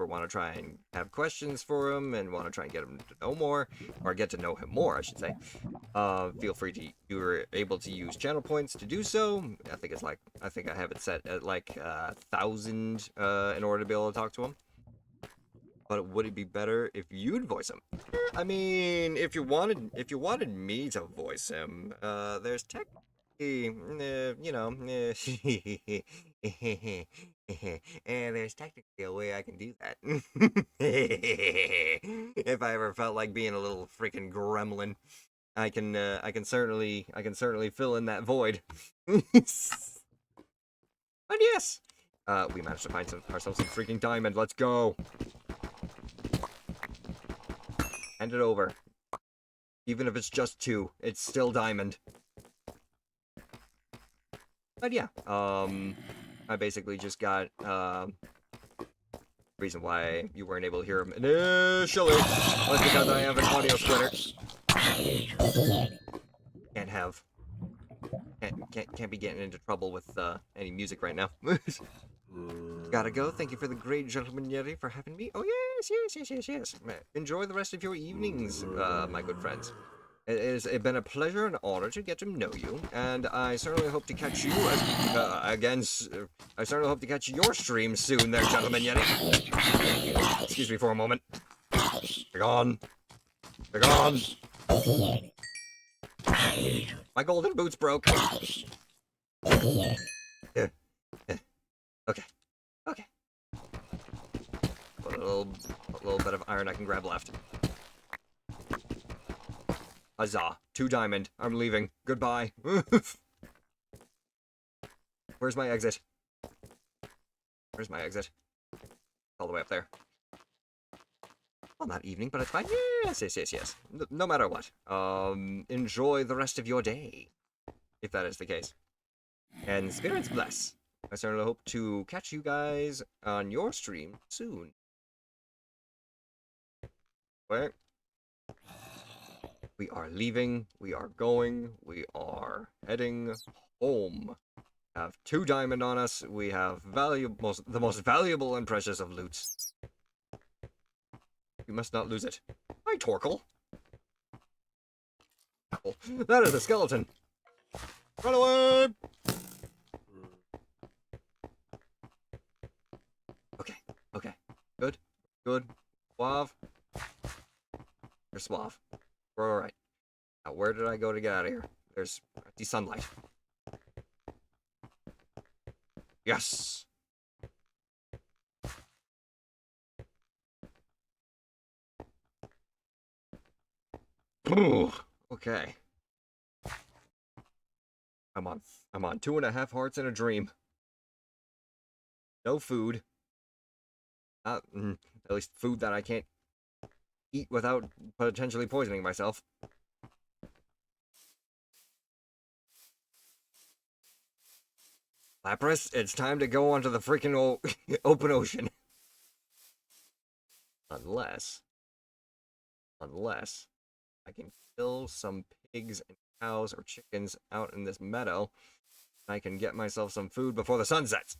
want to try and have questions for him and want to try and get him to know more, or get to know him more, I should say, feel free to. You are able to use channel points to do so. I think I have it set at like 1,000 in order to be able to talk to him. But would it be better if you'd voice him? I mean, if you wanted me to voice him, there's technically, there's technically a way I can do that. If I ever felt like being a little freaking gremlin, I can certainly fill in that void. But yes, we managed to find ourselves some freaking diamond. Let's go. Hand it over. Even if it's just 2, it's still diamond. But yeah, I basically just got, reason why you weren't able to hear him initially was because I have an audio splitter. Can't be getting into trouble with, any music right now. Gotta go. Thank you for the great gentleman Yeti for having me. Oh yes. Enjoy the rest of your evenings, my good friends. It's been a pleasure and honor to get to know you, and I certainly hope to catch you again. I certainly hope to catch your stream soon, there, gentleman Yeti. Excuse me for a moment. They're gone. They're gone. My golden boots broke. Okay. Okay. A little bit of iron I can grab left. Huzzah. 2 diamond. I'm leaving. Goodbye. Where's my exit? Where's my exit? All the way up there. Well, not evening, but it's fine. Yes. No matter what. Enjoy the rest of your day. If that is the case. And spirits bless. I certainly hope to catch you guys on your stream soon. Where? We are leaving. We are going. We are heading home. Have 2 diamond on us. We have the most valuable and precious of loots. We must not lose it. Hi, Torkel. That is a skeleton. Run away! Okay, okay. Good, good. Suave. You're suave. We're alright. Now, where did I go to get out of here? There's the sunlight. Yes! Ooh, okay. I'm on 2.5 hearts and a dream. No food. Not, at least food that I can't eat without potentially poisoning myself. Lapras, it's time to go onto the freaking open ocean. Unless I can kill some pigs and cows or chickens out in this meadow, I can get myself some food before the sun sets.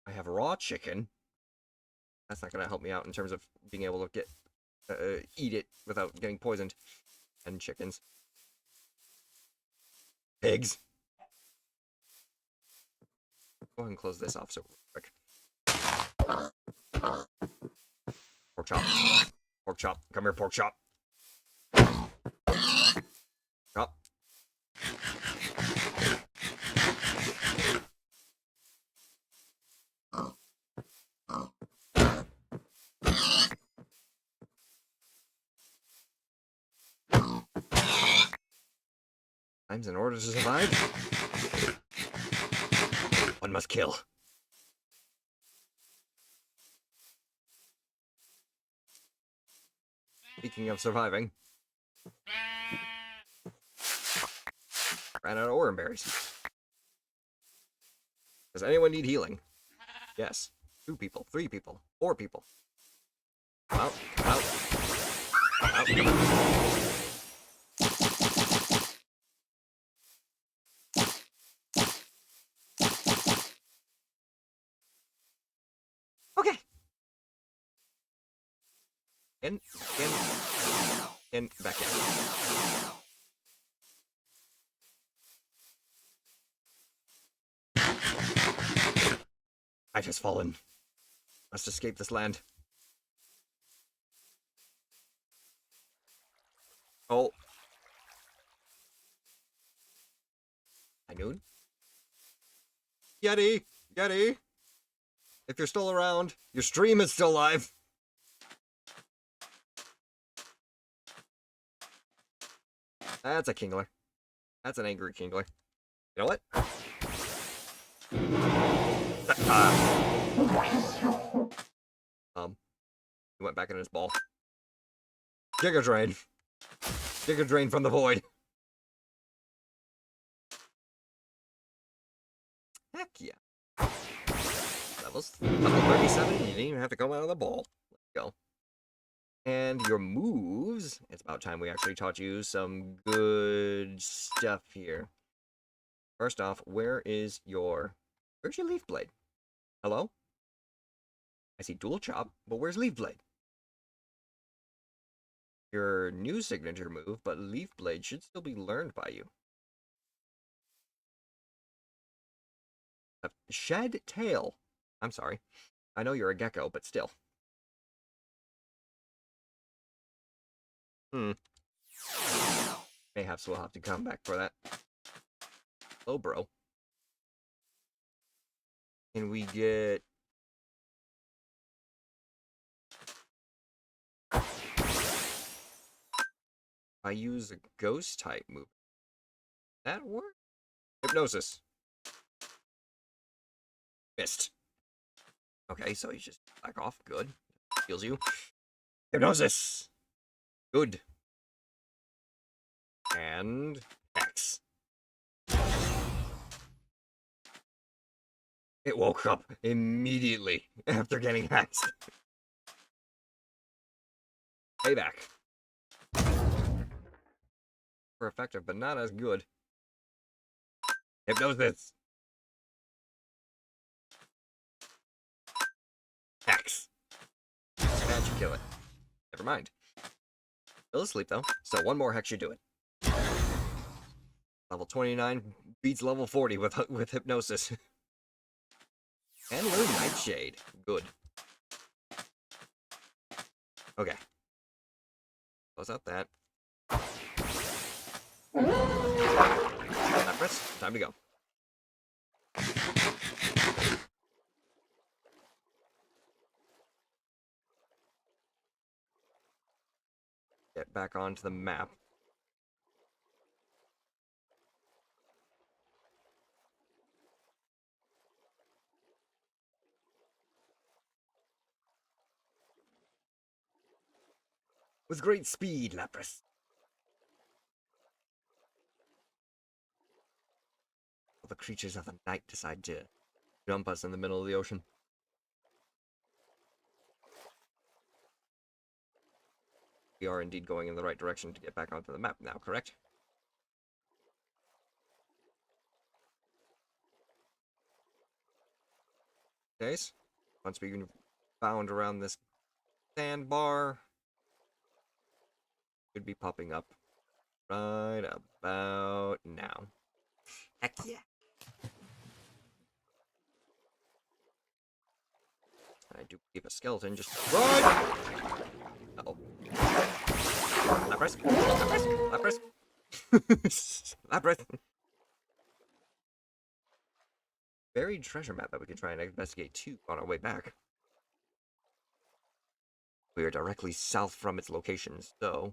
I have raw chicken. That's not going to help me out in terms of being able to eat it without getting poisoned. And chickens. Pigs. Go ahead and close this off so quick. Pork chop. Pork chop. Come here, pork chop. Chop. Times in order to survive, one must kill. Speaking of surviving, ran out of orange berries. Does anyone need healing? Yes. 2 people, 3 people, 4 people. Out, out, out. Okay. In, back in. I've just fallen. Must escape this land. Oh. High noon? Yeti! Yeti! If you're still around, your stream is still live. That's a Kingler. That's an angry Kingler. You know what? He went back in his ball. Giga Drain. Giga Drain from the void. Heck yeah. Level 37, you didn't even have to come out of the ball. Let's go. And your moves, it's about time we actually taught you some good stuff here. First off, where's your Leaf Blade? Hello? I see Dual Chop, but where's Leaf Blade? Your new signature move, but Leaf Blade should still be learned by you. Shed Tail. I'm sorry. I know you're a gecko, but still. Mayhaps we'll have to come back for that. Hello, bro. Can we get... I use a ghost type move. That work? Hypnosis. Missed. Okay, so he's just back off. Good. Heals you. Hypnosis. Good. And X. It woke up immediately after getting hexed. Payback. For effective, but not as good. Hypnosis. X. That should kill it. Never mind. Still asleep though, so one more hex should do it. Level 29 beats level 40 with hypnosis. And learn Nightshade. Good. Okay. Close out that. Press. Time to go. Get back onto the map. With great speed, Lapras. The creatures of the night decide to jump us in the middle of the ocean. We are indeed going in the right direction to get back onto the map now, correct? Case. Once we bound around this sandbar, should be popping up right about now. Heck yeah. I do keep a skeleton just right. Uh-oh. Lapras. Lapras. Lapras. Lapras. Buried treasure map that we can try and investigate too on our way back. We are directly south from its location, so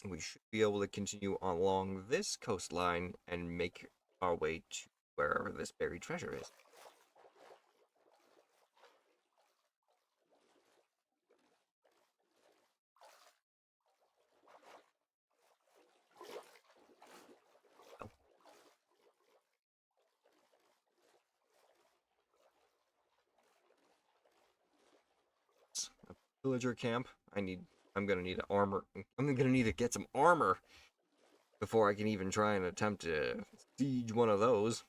we should be able to continue along this coastline and make our way to wherever this buried treasure is. A villager camp. I'm gonna need armor. I'm gonna need to get some armor before I can even try and attempt to siege one of those.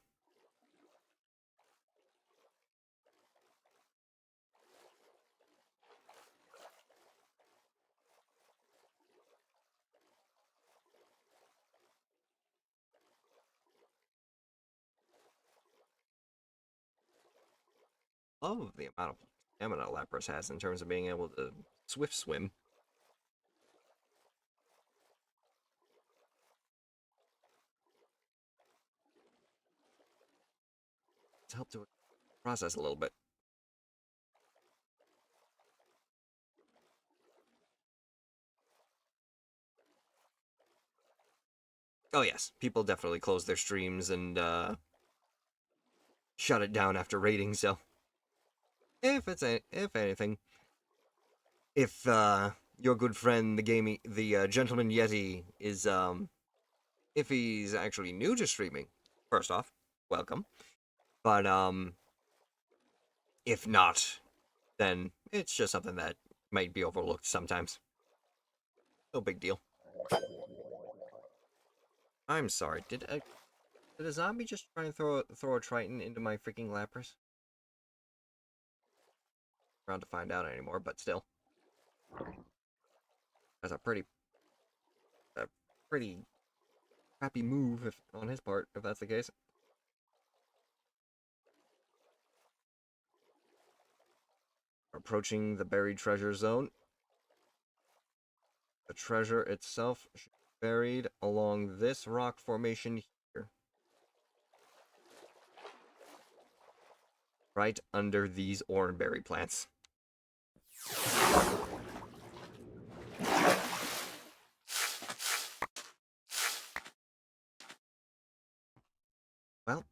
Love the amount of stamina Lapras has in terms of being able to swift swim. It's helped to process a little bit. Oh yes, people definitely close their streams and shut it down after raiding. So, if anything, if your good friend the gentleman Yeti is if he's actually new to streaming, first off, welcome. But if not, then it's just something that might be overlooked sometimes. No big deal. I'm sorry. Did a zombie just try and throw a Triton into my freaking Lapras? Around to find out anymore, but still, that's a pretty crappy move on his part, if that's the case. Approaching the buried treasure zone. The treasure itself should be buried along this rock formation here. Right under these oranberry plants. Well,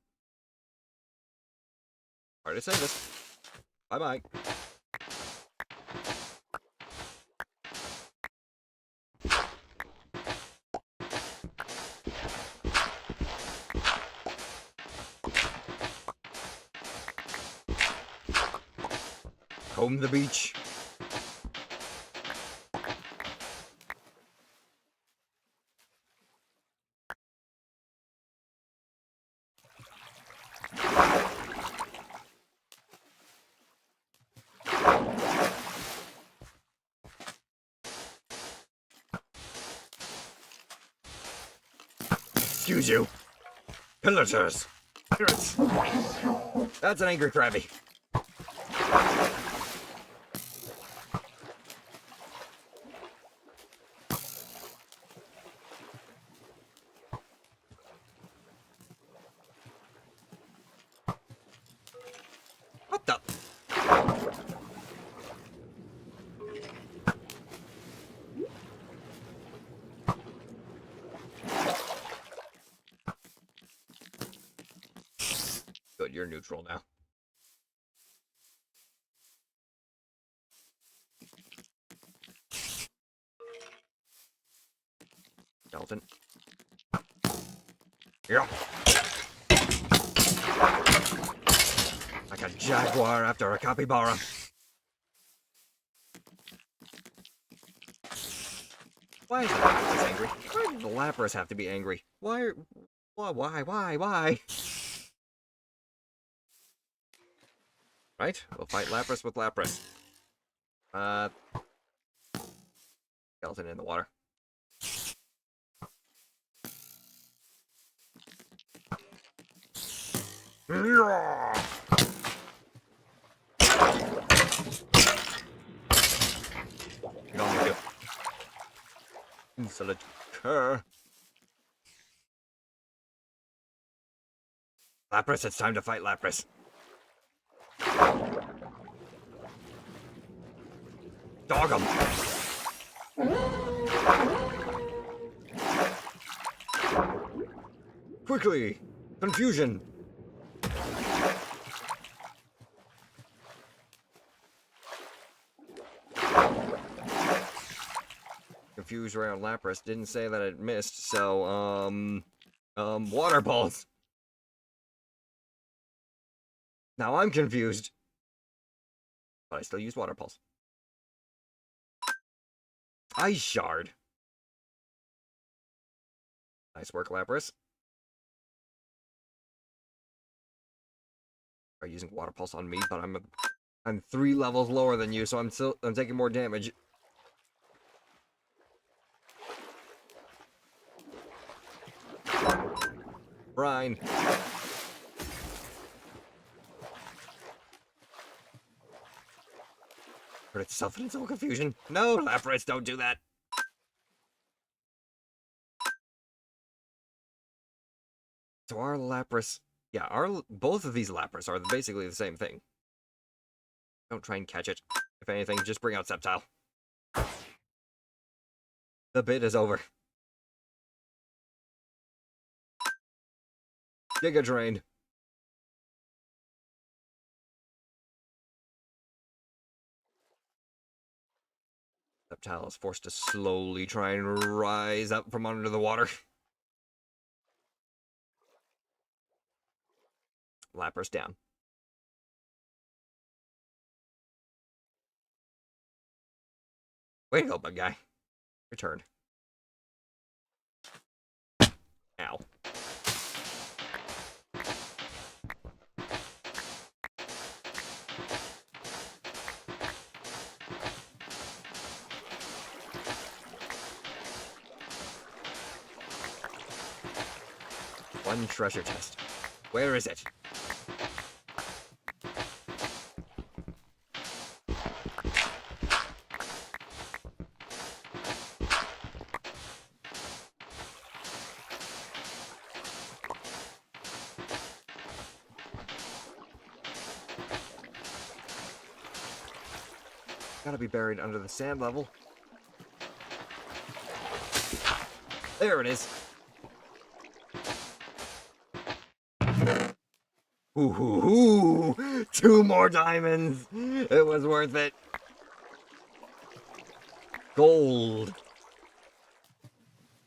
hard to say this. Bye-bye. Comb the beach. Excuse you. Pillagers. Pirates. That's an angry crabby. What the? Good, you're neutral now. Skeleton. Yeah. Like a jaguar after a capybara. Why is the Lapras angry? Why did the Lapras have to be angry? Why? Why? Right? We'll fight Lapras with Lapras. Skeleton in the water. Get on with you. Insolent cur. Lapras, it's time to fight Lapras. Dog 'em. Quickly! Confusion! Confused around Lapras. Didn't say that it missed, so, water balls! Now I'm confused. But I still use water pulse. Ice shard. Nice work, Lapras. Are using water pulse on me, but I'm 3 levels lower than you, so I'm taking more damage. Brine. Hurt itself in its own confusion. No, Lapras, don't do that. So our Lapras... Yeah, both of these Lapras are basically the same thing. Don't try and catch it. If anything, just bring out Sceptile. The bit is over. Giga Drain. Sceptile is forced to slowly try and rise up from under the water. Lapras down. Way to go, bug guy. Return. Ow. One treasure chest. Where is it? Gotta be buried under the sand level. There it is. Ooh, 2 more diamonds. It was worth it. Gold.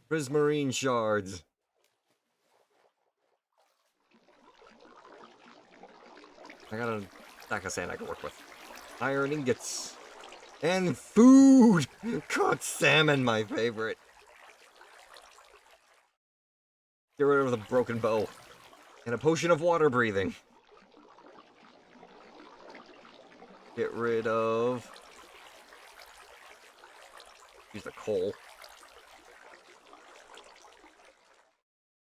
Prismarine shards. I got a stack of sand I can work with. Iron ingots. And food! Cooked salmon, my favorite. Get rid of the broken bow. And a potion of water breathing. Get rid of... Use the coal.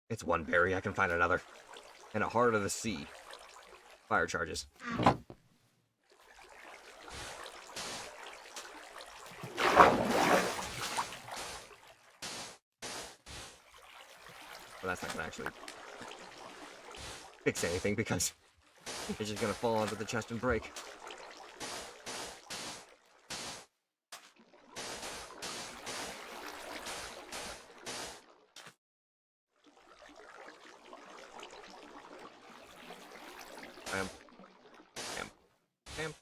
It's one berry. I can find another. And a heart of the sea. Fire charges. Well, that's not gonna actually fix anything because it's just gonna fall onto the chest and break. Bam. Bam. Bam.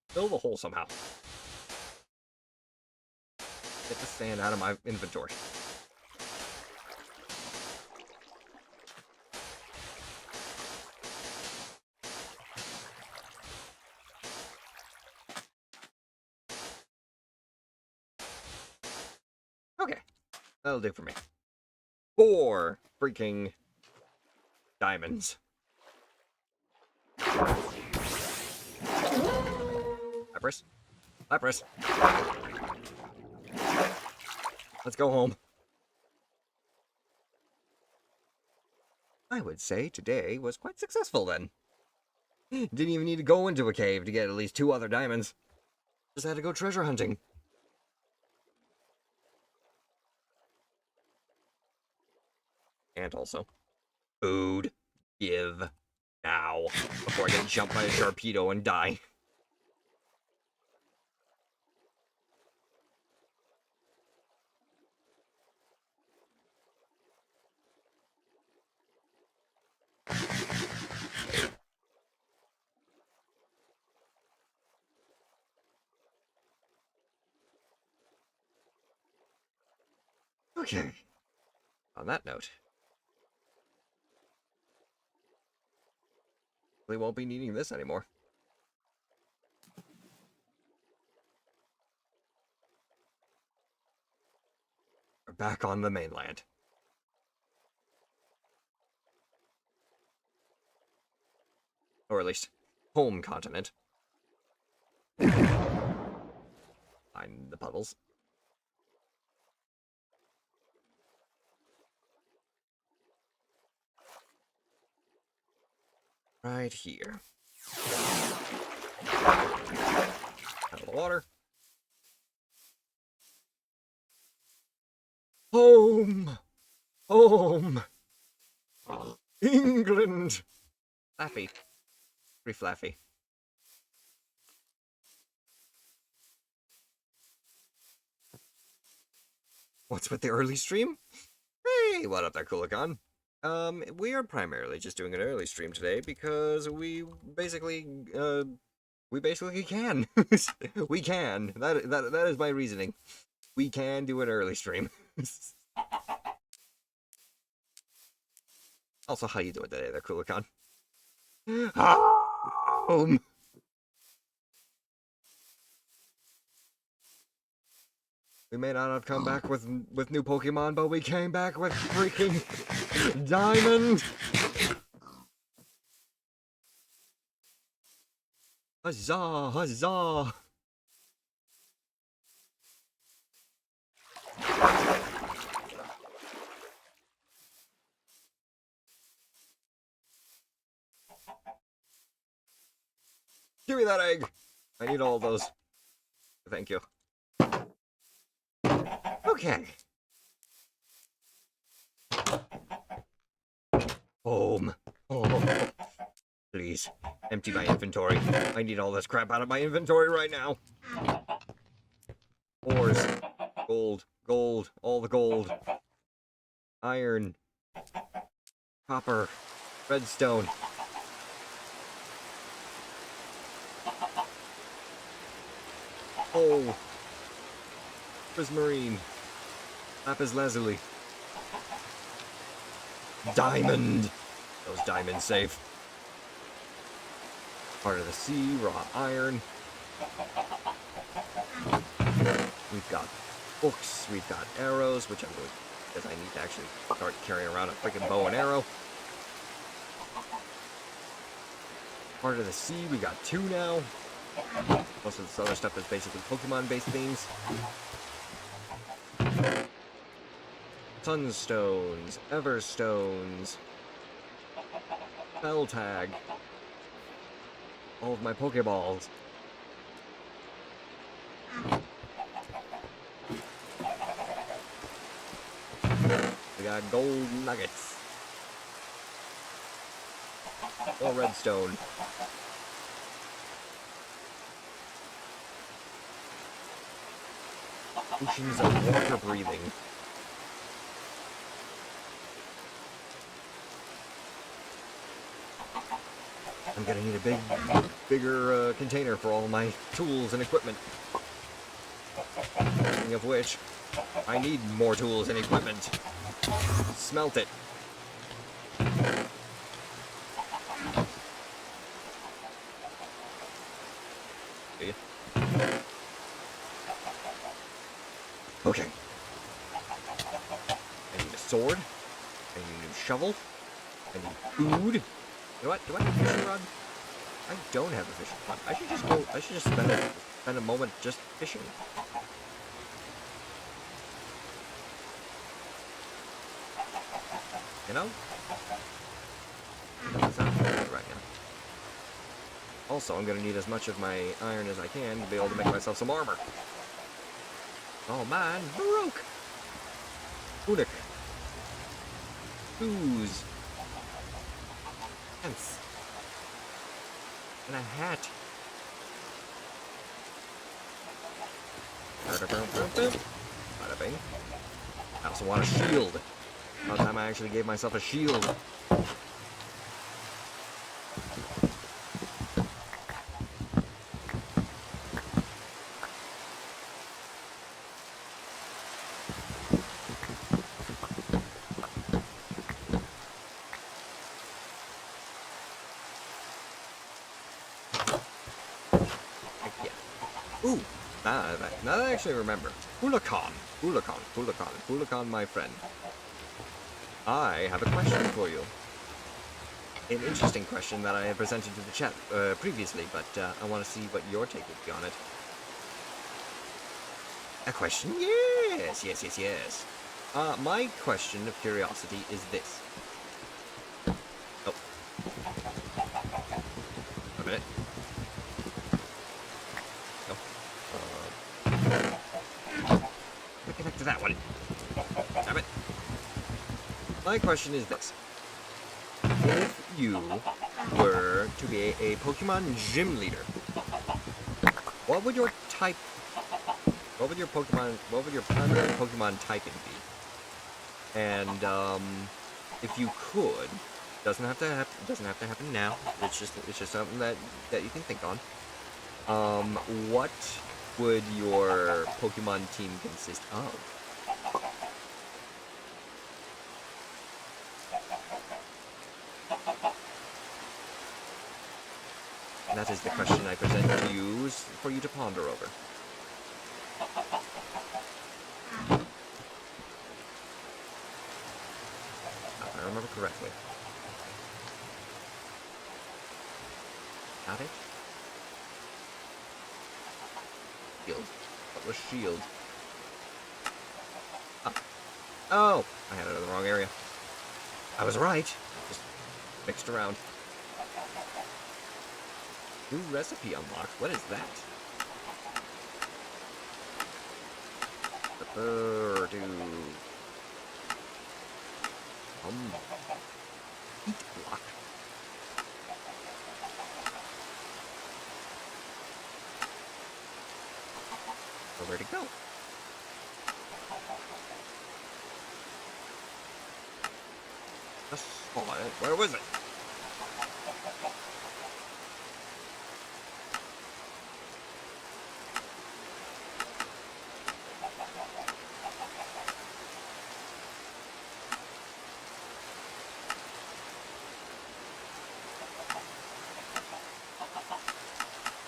Fill the hole somehow. Get the sand out of my inventory. Okay. That'll do for me. 4 freaking diamonds. Lapras. Lapras. Let's go home. I would say today was quite successful then. Didn't even need to go into a cave to get at least 2 other diamonds. Just had to go treasure hunting. And also, food. Give. Now. Before I get jumped by a Sharpedo and die. Okay. On that note, we won't be needing this anymore. We're back on the mainland. Or at least, home continent. Find the puddles. Right here. Out of the water. Home! Home! England! Flaffy. Pretty flaffy. What's with the early stream? Hey, what up there, Kulikon? We are primarily just doing an early stream today because we basically can. We can. That is my reasoning. We can do an early stream. Also, how you doing today there, Kulikon? Home! We may not have come back with new Pokemon, but we came back with freaking Diamond! Huzzah! Huzzah! Give me that egg! I need all of those. Thank you. Okay. Home. Oh. Please. Empty my inventory. I need all this crap out of my inventory right now. Ores. Gold. Gold. All the gold. Iron. Copper. Redstone. Oh. Prismarine. Lapis lazuli. Diamond. Those diamonds safe. Part of the sea, raw iron. We've got books, we've got arrows, which I'm going because I need to actually start carrying around a freaking bow and arrow. Part of the sea, we got 2 now. Most of this other stuff is basically Pokemon-based themes. Sunstones, Everstones, Spell Tag, all of my Pokeballs. We got gold nuggets. Or redstone. Oceans of water breathing. I'm gonna need a bigger container for all my tools and equipment. Speaking of which, I need more tools and equipment. Smelt it. See? Okay. I need a sword. I need a new shovel. I need food. You know what? Do I have a fishing rod? I don't have a fishing rod. I should just go. I should just spend a moment just fishing. You know? That sounds good right now. Also, I'm gonna need as much of my iron as I can to be able to make myself some armor. Oh man, Baroque! Tunic. Shoes. Pants. And a hat. Bada bing. I also want a shield. About time I actually gave myself a shield. Ooh, now that I actually remember. Hulakan, my friend. I have a question for you. An interesting question that I had presented to the chat previously, but I want to see what your take would be on it. A question? Yes. My question of curiosity is this. Oh. A minute. Connect to that one. Damn it. My question is this. If you were to be a Pokemon gym leader, what would your primary Pokemon typing be? And if you could, doesn't have to happen now. It's just something that you can think on. What would your Pokemon team consist of? And that is the question I present to you for you to ponder over. If I remember correctly. Got it? Shield. What was shield? Oh! I had it in the wrong area. I was right. Just mixed around. New recipe unlocked. What is that? Heat block. Where'd it go? Just saw it. Where was it?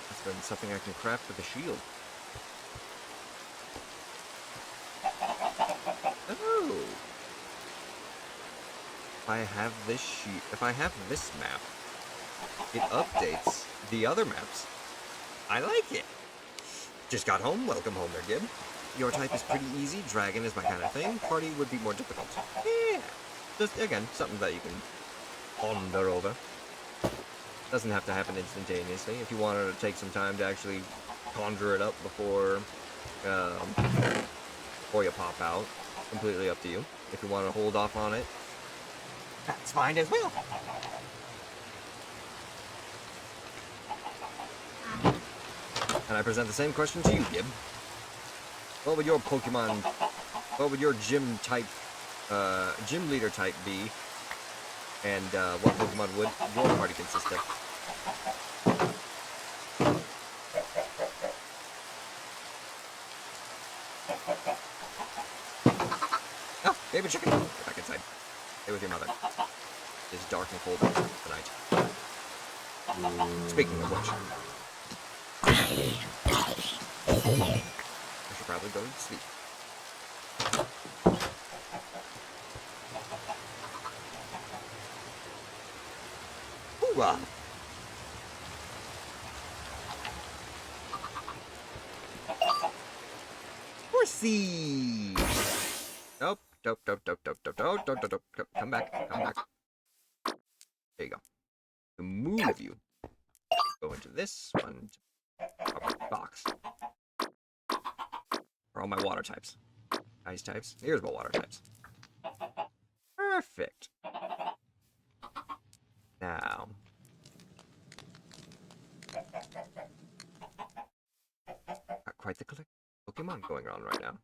That's been something I can craft with a shield. Oh! If I have this map, it updates the other maps. I like it. Just got home. Welcome home there, Gib. your type is pretty easy. Dragon is my kind of thing. Party would be more difficult. Yeah. Just, again, something that you can ponder over. Doesn't have to happen instantaneously. If you wanted to take some time to actually conjure it up before you pop out, completely up to you. If you want to hold off on it, that's fine as well. And I present the same question to you, Gib. What would your Pokemon, what would your gym type, gym leader type be? And what Pokemon would your party consist of? Oh, baby chicken! Get back inside. Stay with your mother. It's dark and cold tonight. Speaking of which, I should probably go to sleep. Hoorah! Horsey! Nope. Nope. Come back. Come back. There you go. To move you, go into this one. Box. For all my water types. Ice types. Here's my water types. Perfect. Now. Got quite the collection of Pokemon going on right now.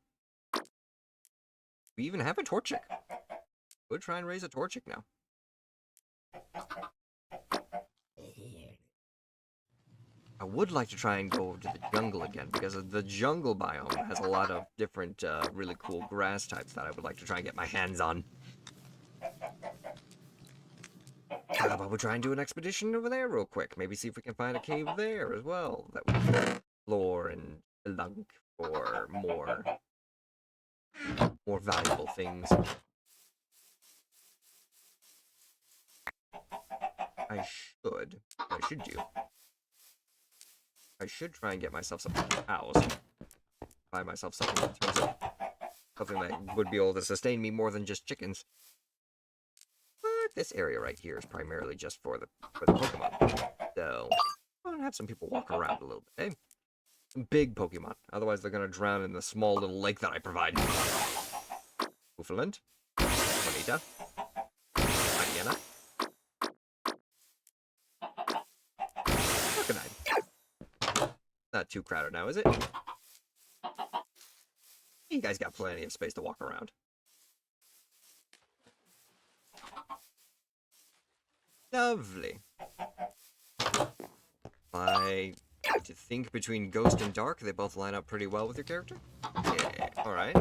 We even have a Torchic. We'll try and raise a Torchic now. I would like to try and go to the jungle again, because the jungle biome has a lot of different, really cool grass types that I would like to try and get my hands on. How about we try and do an expedition over there real quick? Maybe see if we can find a cave there as well that we can explore and lunk for more valuable things. I should try and get myself some cows. Buy myself something in terms of something that would be able to sustain me more than just chickens. But this area right here is primarily just for the Pokemon. So I'm gonna have some people walk around a little bit, eh? Some big Pokemon. Otherwise they're gonna drown in the small little lake that I provide. Bouffalant. Bonita. Mariana. Arcanine. Not too crowded now, is it? You guys got plenty of space to walk around. Lovely. I like to think between Ghost and Dark, they both line up pretty well with your character. Yeah, alright.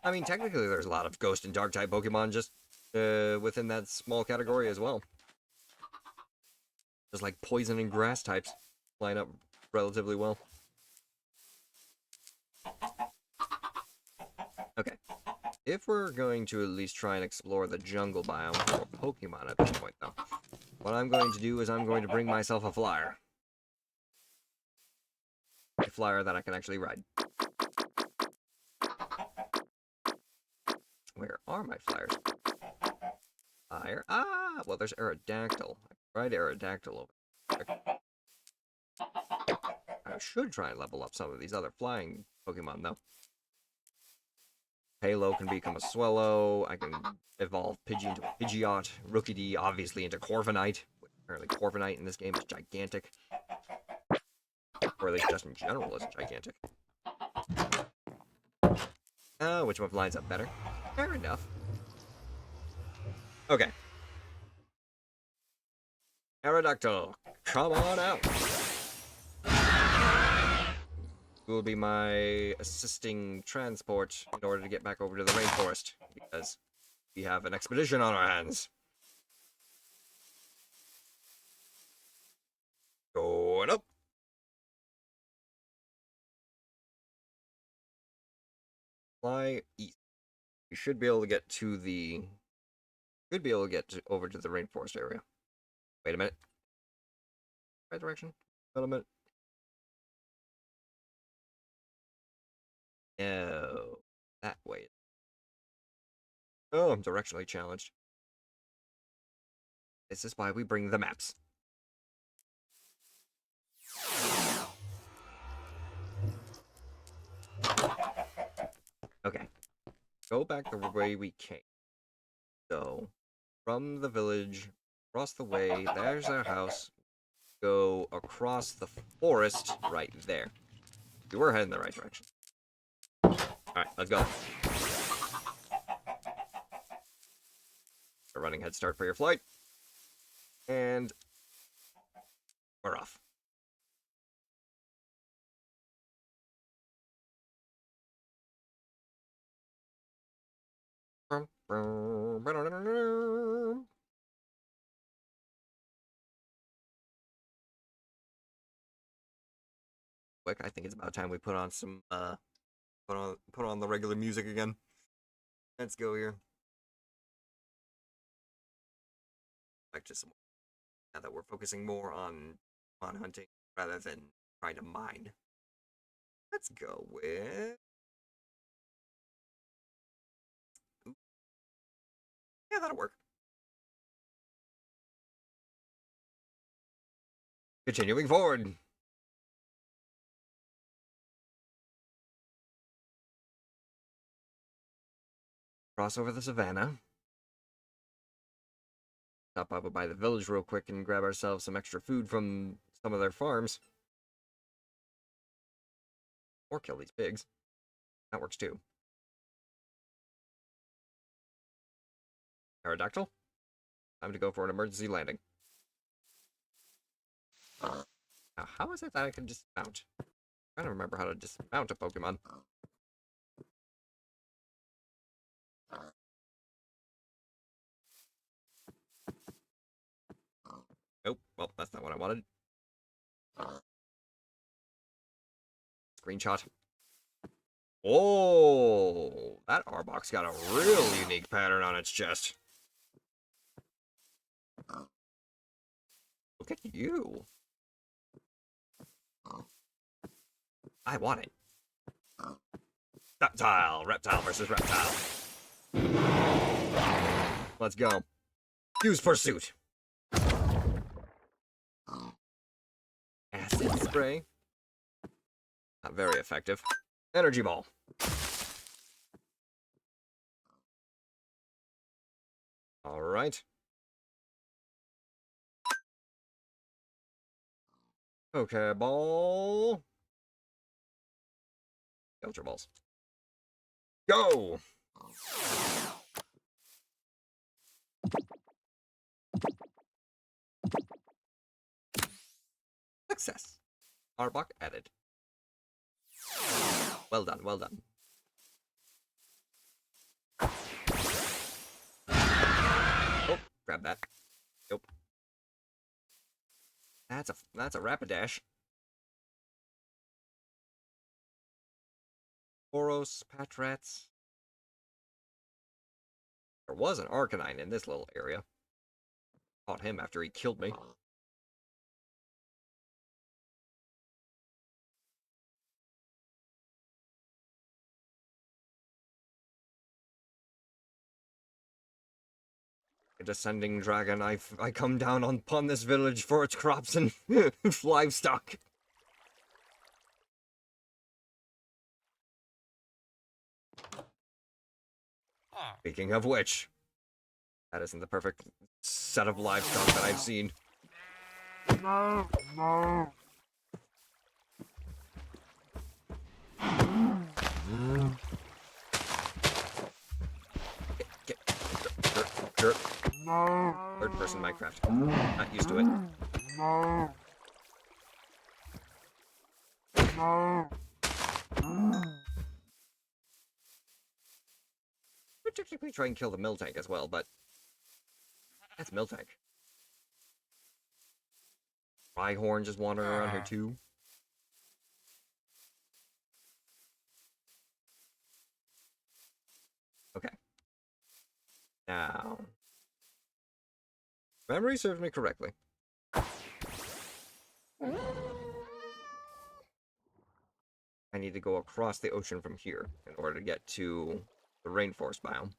I mean, technically there's a lot of Ghost and Dark type Pokemon just within that small category as well. Just like Poison and Grass types line up relatively well. Okay. If we're going to at least try and explore the jungle biome for Pokemon at this point, though, what I'm going to do is I'm going to bring myself a flyer. A flyer that I can actually ride. Where are my flyers? Flyer. Ah! Well, there's Aerodactyl. I can ride Aerodactyl over there. I should try and level up some of these other flying Pokemon, though. Halo can become a Swellow. I can evolve Pidgey into a Pidgeot. Rookidee, obviously, into Corviknight. Apparently, Corviknight in this game is gigantic. Or at least just in general is gigantic. Which one lines up better? Fair enough. Okay. Aerodactyl, come on out. Will be my assisting transport in order to get back over to the rainforest, because we have an expedition on our hands. Going up. Fly east. We should be able to get to the... Should be able to get over to the rainforest area. Wait a minute. Right direction? Wait a minute. No. That way. Oh, I'm directionally challenged. This is why we bring the maps. Okay. Go back the way we came. So, from the village, across the way, there's our house. Go across the forest right there. We were heading in the right direction. Alright, let's go. A running head start for your flight. And we're off. Quick, I think it's about time we put on some put on the regular music again. Let's go here. Back to some now that we're focusing more on hunting rather than trying to mine. Let's go with ooh. Yeah, that'll work. Continuing forward. Cross over the savannah. Stop by the village real quick and grab ourselves some extra food from some of their farms. Or kill these pigs. That works too. Aerodactyl. Time to go for an emergency landing. Now, how is it that I can dismount? I'm trying to remember how to dismount a Pokemon. Nope. Well, that's not what I wanted. Screenshot. Oh, that Arbok's got a real unique pattern on its chest. Look at you. I want it. Reptile versus reptile. Let's go. Use pursuit. Acid spray. Not very effective. Energy ball. Alright. Okay, ball. Ultra balls. Go! Success. Arbok added. Well done, well done. Oh, grab that. Nope. That's a Rapidash. Boros, Patrats. There was an Arcanine in this little area. Caught him after he killed me. A descending dragon, I come down upon this village for its crops and livestock. Speaking of which, that isn't the perfect set of livestock that I've seen. No, no. Jerk. No. Third person Minecraft. Not used to it. No. No. Would technically try and kill the Miltank as well, but that's Miltank. Rhyhorn just wandering around here too. Okay. Now, memory serves me correctly. I need to go across the ocean from here in order to get to the rainforest biome.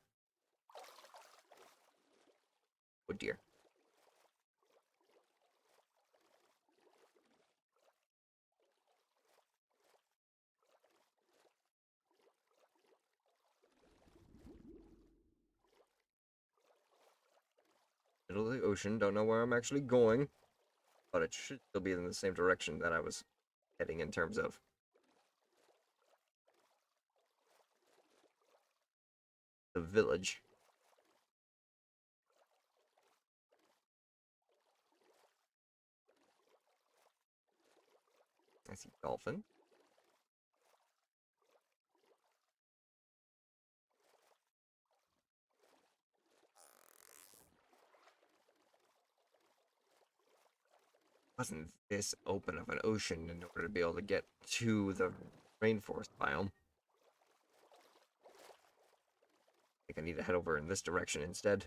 Oh dear. Middle of the ocean, don't know where I'm actually going, but it should still be in the same direction that I was heading in terms of the village. I see dolphin. Wasn't this open of an ocean in order to be able to get to the rainforest biome? I think I need to head over in this direction instead.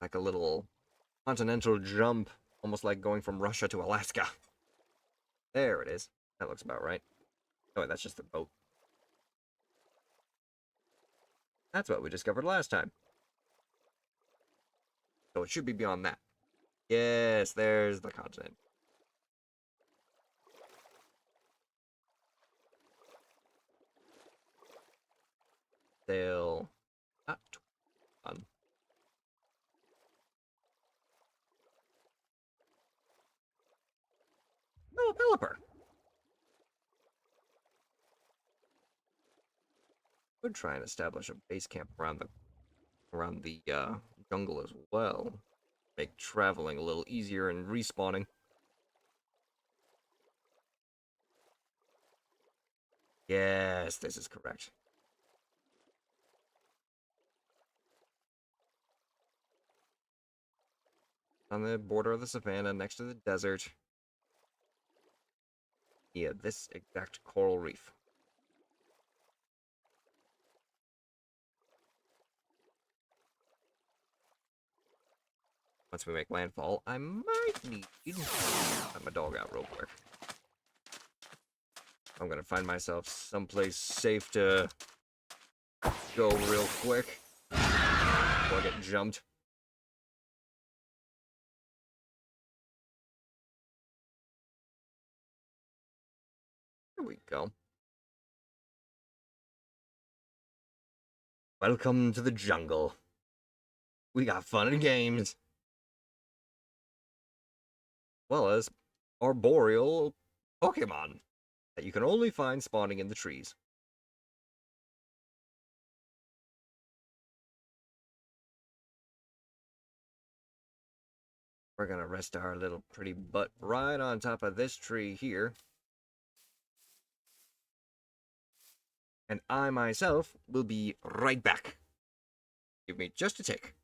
Like a little continental jump, almost like going from Russia to Alaska. There it is. That looks about right. Oh, wait, that's just the boat. That's what we discovered last time. So it should be beyond that. Yes, there's the continent. Sail. Ah, on. Oh, Pelipper. Could try and establish a base camp around the jungle as well. Make traveling a little easier and respawning. Yes, this is correct. On the border of the savannah, next to the desert. Yeah, this exact coral reef. Once we make landfall, I might need to let my dog out real quick. I'm gonna find myself someplace safe to go real quick before I get jumped. Here we go. Welcome to the jungle. We got fun and games. Well as arboreal Pokemon that you can only find spawning in the trees. We're gonna rest our little pretty butt right on top of this tree here. And I myself will be right back. Give me just a tick.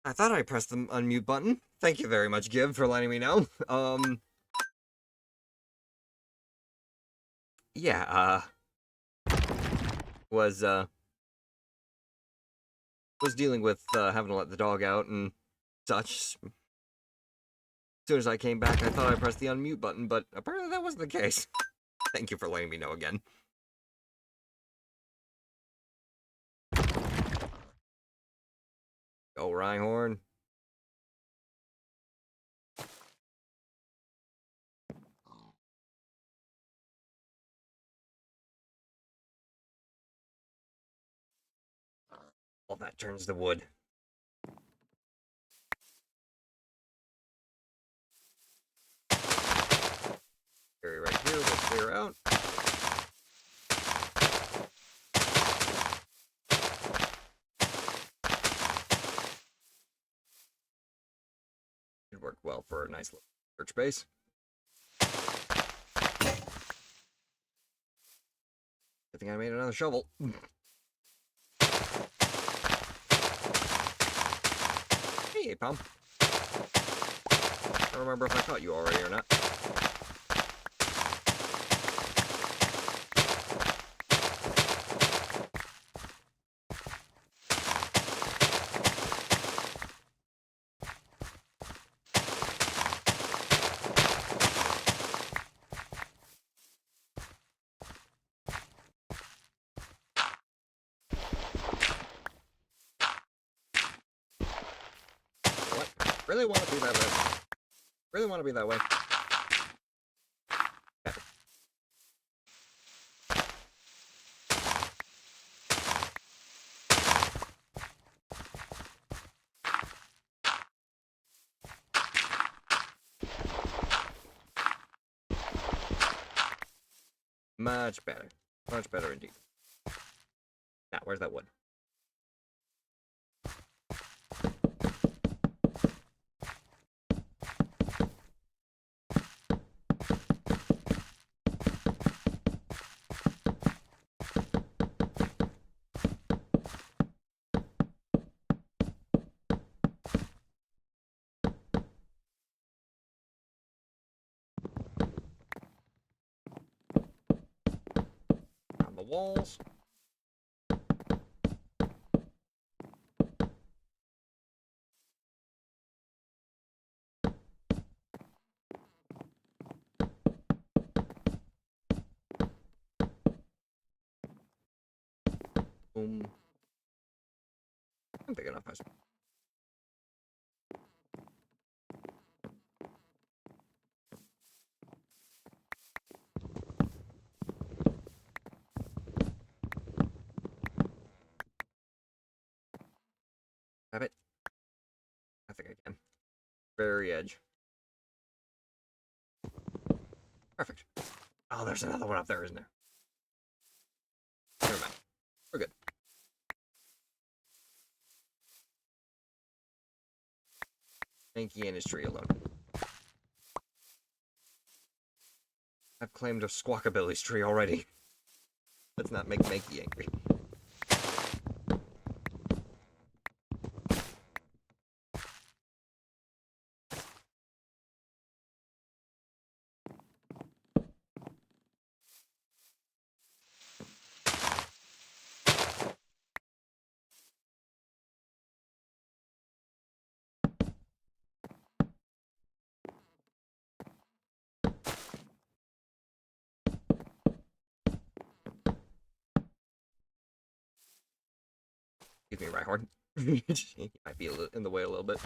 I thought I pressed the unmute button. Thank you very much, Giv, for letting me know. Yeah, was dealing with, having to let the dog out and such. As soon as I came back, I thought I pressed the unmute button, but apparently that wasn't the case. Thank you for letting me know again. Go, Rhyhorn. All that turns to wood. Carry right here, we'll clear out. Should work well for a nice little search base. Good thing I made another shovel. Hey, Pom. I don't remember if I caught you already or not. What? Really want to be that way. Really want to be that way. Okay. Much better. Much better indeed. Now, where's that wood? On the walls. Boom. I'm big enough, I suppose. Have it? I think I can. Very edge. Perfect. Oh, there's another one up there, isn't there? Never mind. We're good. Mankey and his tree alone. I've claimed a Squawkabilly's tree already. Let's not make Mankey angry. Excuse me, Rhyhorn. He might be in the way a little bit.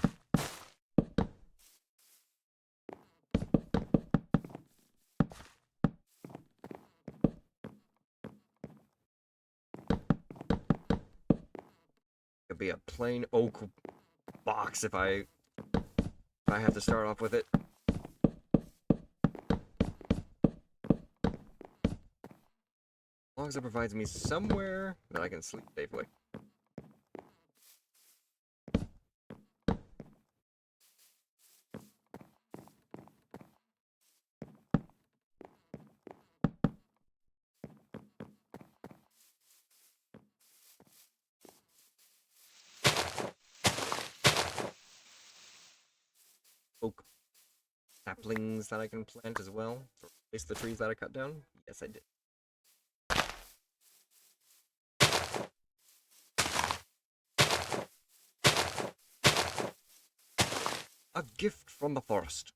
Could be a plain oak box if I have to start off with it. As long as it provides me somewhere that I can sleep safely. saplings that I can plant as well to replace the trees that I cut down? Yes, I did. A gift from the forest.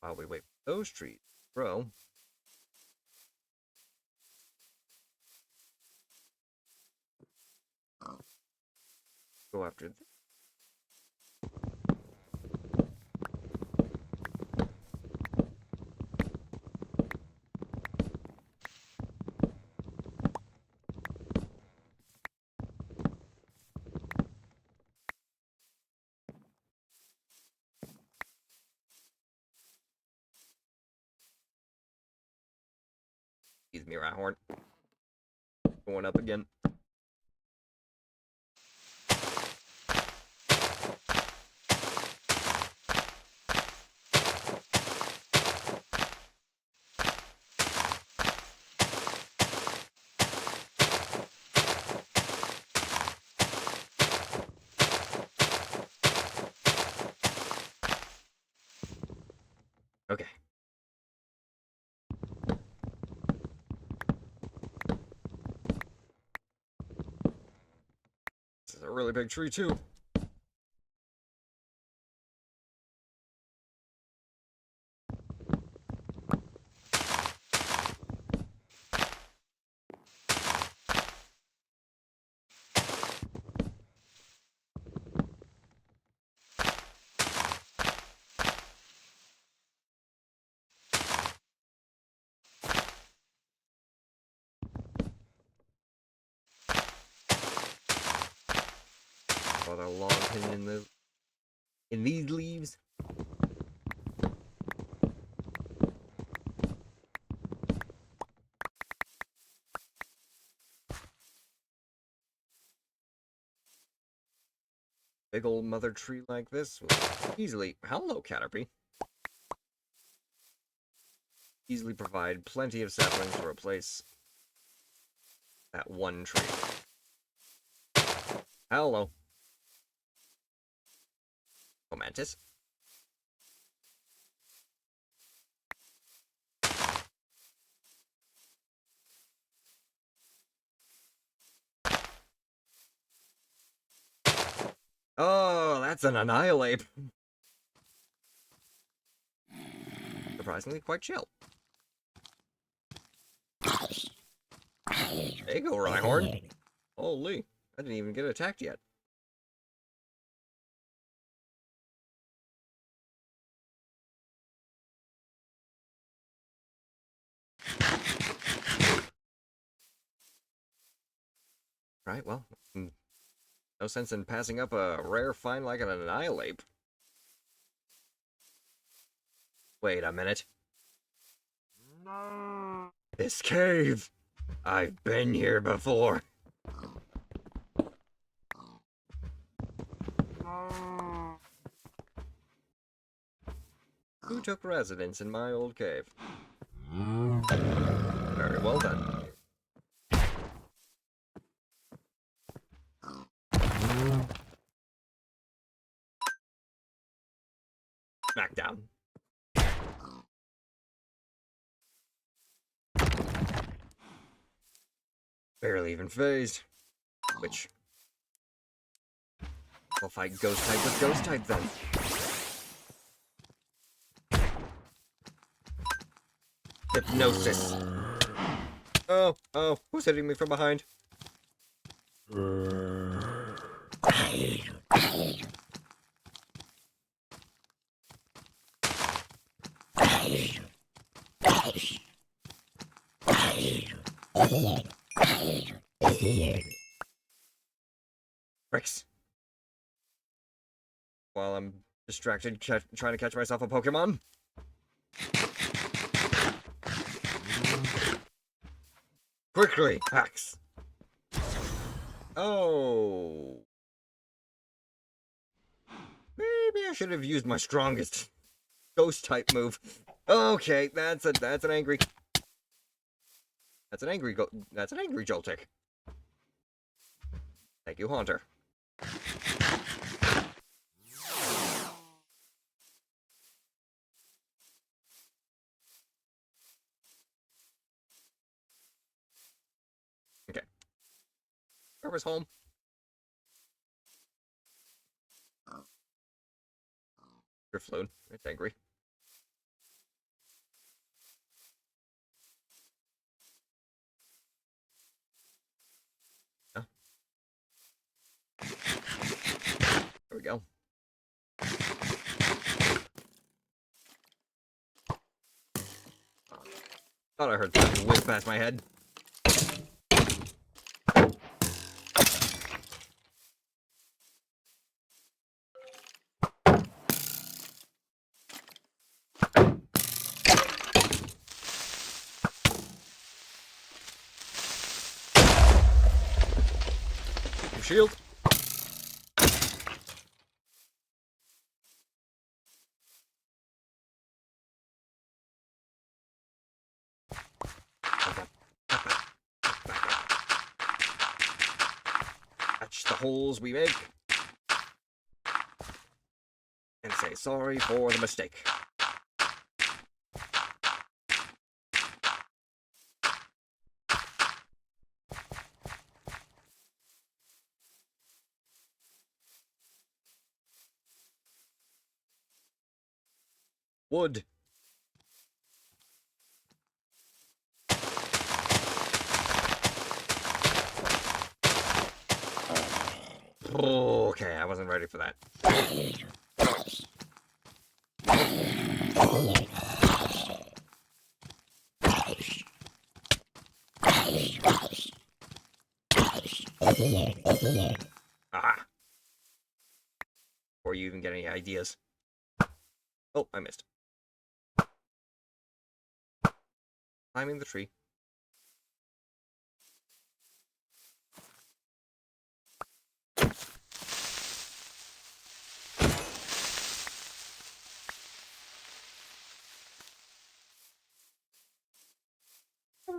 While we wait for those trees to grow. Go after this. Excuse me, Rhyhorn. Going up again. Okay. This is a really big tree, too. Got a long pin in these leaves. Big old mother tree like this will easily, hello Caterpie, easily provide plenty of saplings to replace that one tree. Hello. Mantis. Oh, that's an annihilate. Surprisingly quite chill. There you go, Rhyhorn. Holy, I didn't even get attacked yet. Right, well, no sense in passing up a rare find like an annihilate. Wait a minute. No. This cave! I've been here before. No. Who took residence in my old cave? Very well done. Smackdown. Barely even phased. Which... I'll fight Ghost type with Ghost type then. Hypnosis. Oh, who's hitting me from behind? Bricks. While I'm distracted trying to catch myself a Pokemon. Quickly, hacks. Oh. Maybe I should have used my strongest ghost type move. Okay, that's an angry. That's an angry Joltik. Thank you, Haunter. Okay. Whoever's home. Driftloon. It's angry. Yeah. There we go. Thought I heard something whiz past my head. Shield. Patch the holes we make. And say sorry for the mistake. Wood. Okay, I wasn't ready for that. Ah. Before you even get any ideas. Oh, I missed. Climbing the tree.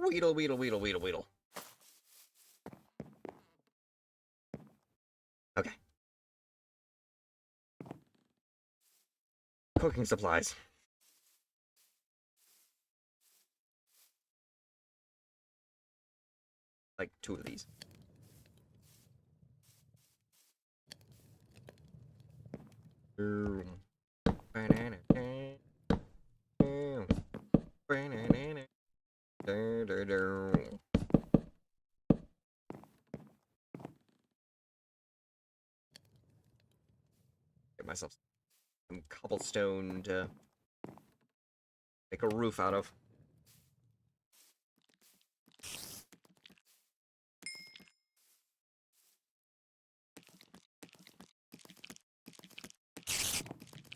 Weedle, weedle, weedle, weedle, weedle. Okay. Cooking supplies. Like 2 of these. Get myself some cobblestone to make a roof out of.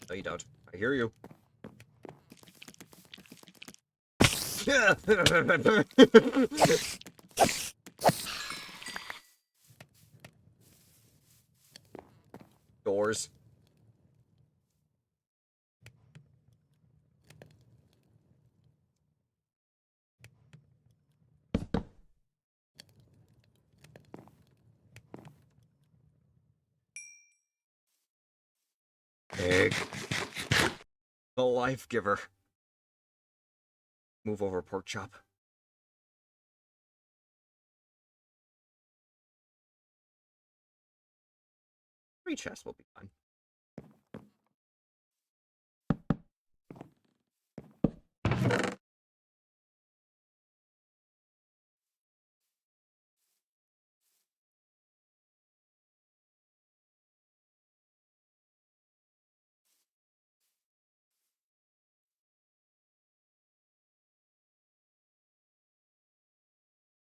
No, you don't. I hear you. Doors. Egg. The life giver. Move over, pork chop. 3 chests will be fine.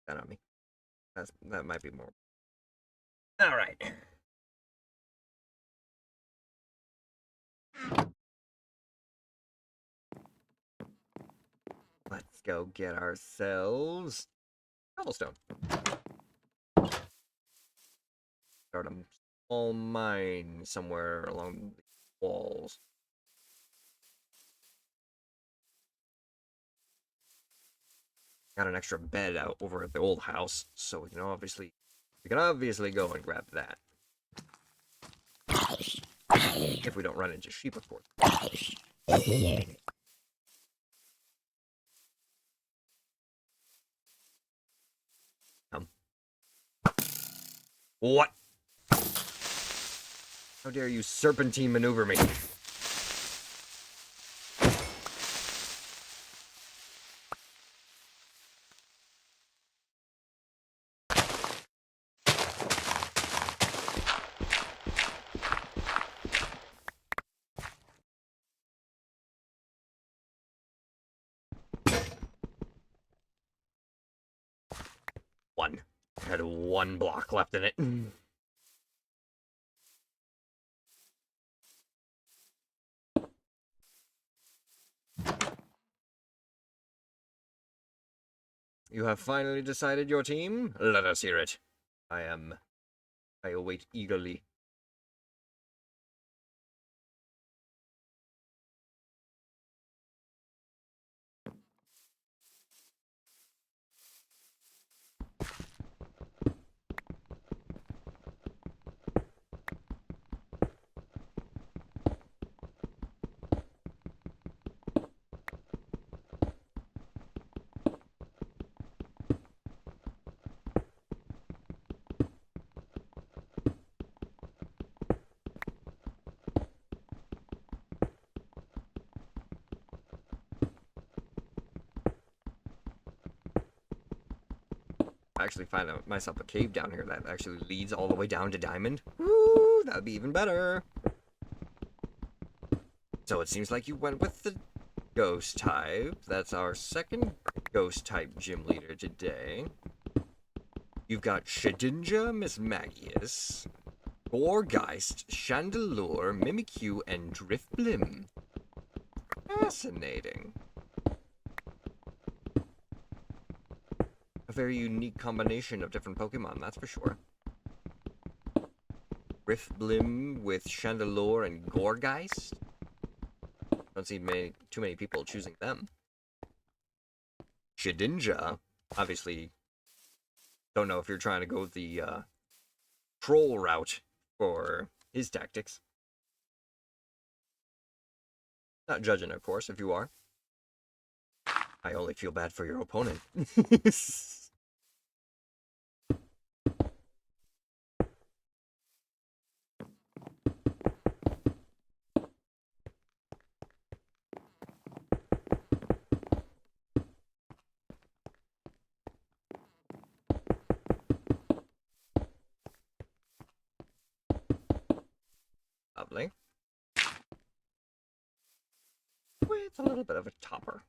That on me. That might be more. All right. Let's go get ourselves cobblestone. Start a small mine somewhere along the walls. Got an extra bed out over at the old house, so we can obviously go and grab that. If we don't run into sheep, of course. What? How dare you serpentine maneuver me? One. Had one block left in it. You have finally decided your team? Let us hear it. I await eagerly. I actually find myself a cave down here that actually leads all the way down to Diamond. Woo, that would be even better. So it seems like you went with the ghost type. That's our second ghost type gym leader today. You've got Shedinja, Miss Magius, Gorgeist, Chandelure, Mimikyu, and Driftblim. Fascinating. A very unique combination of different Pokemon, that's for sure. Driftblim with Chandelure and Gorgeist. Don't see too many people choosing them. Shedinja, obviously, don't know if you're trying to go the troll route for his tactics. Not judging, of course, if you are. I only feel bad for your opponent. Lovely. With a little bit of a topper.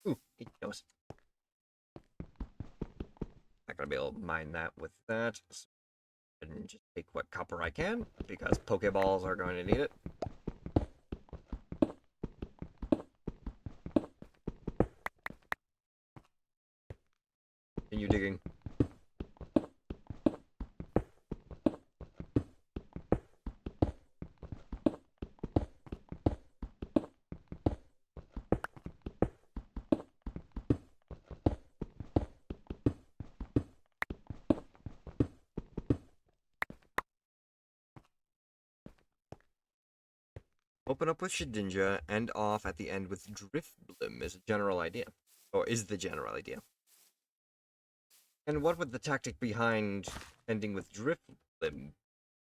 Ooh, he knows. Not gonna be able to mine that with that. So and just take what copper I can, because Pokeballs are going to need it. Continue digging. Open up with Shedinja, end off at the end with Driftblim is a general idea. Or is the general idea. And what would the tactic behind ending with Driftblim?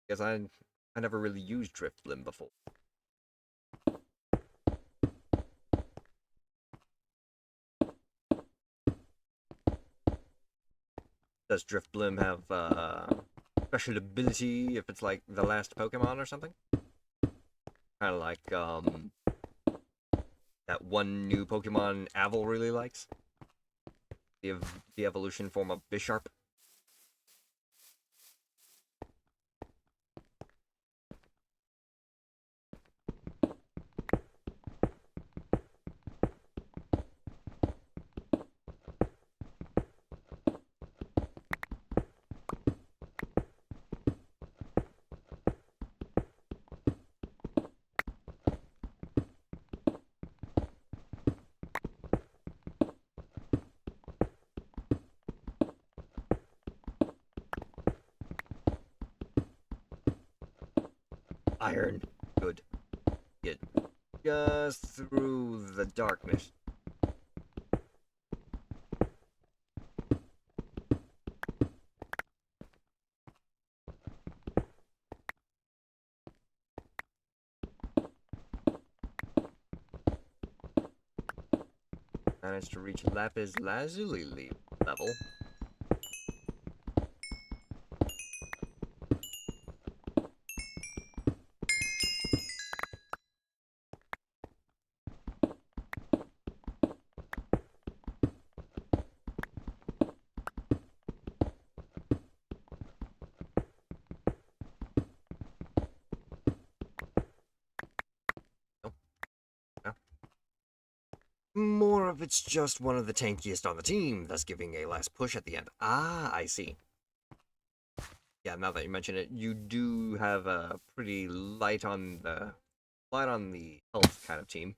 Because I never really used Driftblim before. Does Driftblim have special ability if it's like the last Pokemon or something? Kind of like that one new Pokemon Avel really likes. The evolution form of Bisharp. iron. Good. Get just through the darkness. Managed to reach lapis lazuli level. More of it's just one of the tankiest on the team, thus giving a last push at the end. Ah, I see. Yeah, now that you mention it, you do have a pretty light on the health kind of team.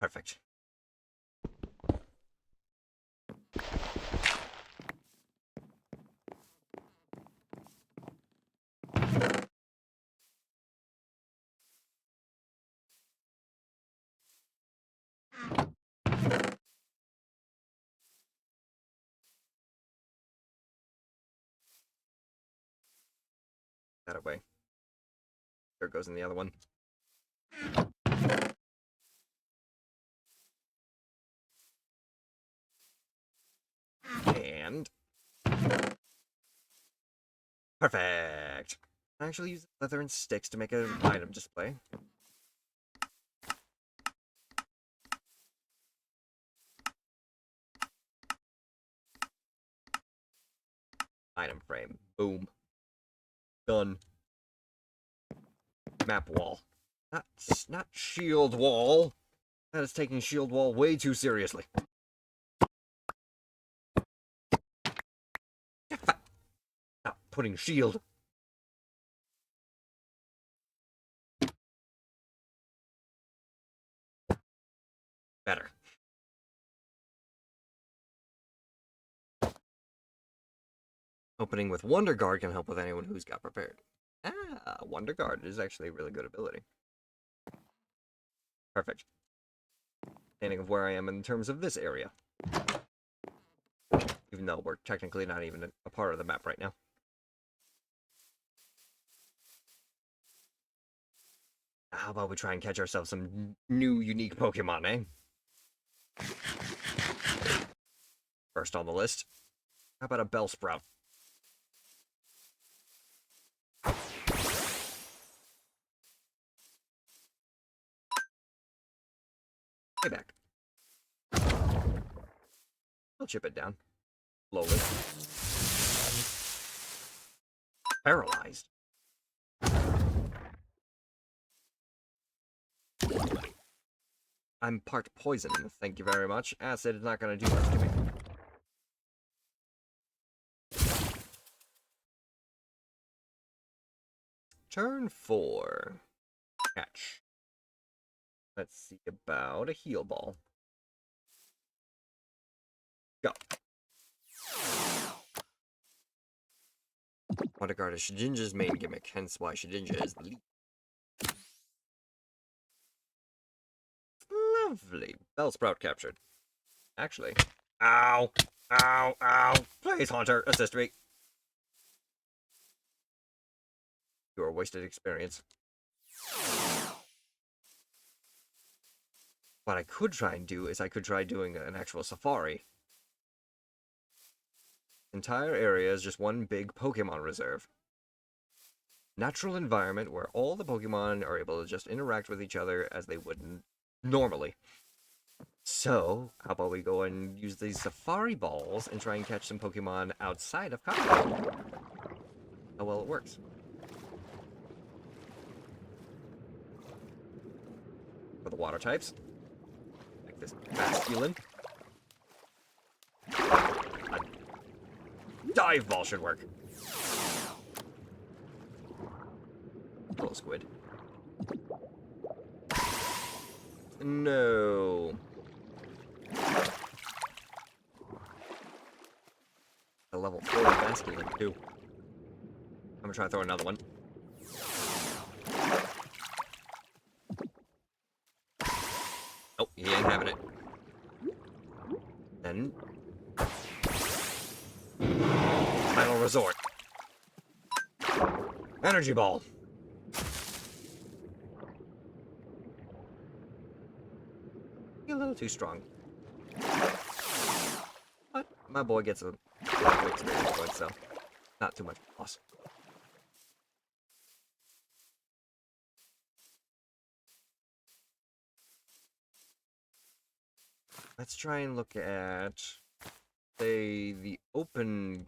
Perfect. That away. There goes in the other one. And perfect. I actually use leather and sticks to make an item display. Item frame. Boom. Done. Map wall. Not shield wall. That is taking shield wall way too seriously. Stop putting shield. Better. Opening with Wonder Guard can help with anyone who's got prepared. Ah, Wonder Guard is actually a really good ability. Perfect. Standing of where I am in terms of this area. Even though we're technically not even a part of the map right now. How about we try and catch ourselves some new unique Pokemon, eh? First on the list. How about a Bellsprout? Hey back. I'll chip it down. Slowly. Paralyzed. I'm part poison, thank you very much. Acid is not going to do much to me. Turn 4. Catch. Let's see about a heal ball. Go. Wonder Guard is Shedinja's main gimmick, hence why Shedinja is the lead. Lovely. Bellsprout captured. Actually. Ow! Ow! Ow! Please, Haunter, assist me. You are wasted experience. What I could try and do is I could try doing an actual safari. Entire area is just one big Pokemon reserve. Natural environment where all the Pokemon are able to just interact with each other as they would normally. So, how about we go and use these safari balls and try and catch some Pokemon outside of Cobblemon? How well it works. For the water types, like this masculine. A dive ball should work. Hello, squid. No. A level 40 masculine, too. I'm gonna try to throw another one. Oh, he ain't having it. Then... Final resort. Energy ball. You're a little too strong. But my boy gets a lot of experience points, so not too much loss. Let's try and look at, say, the open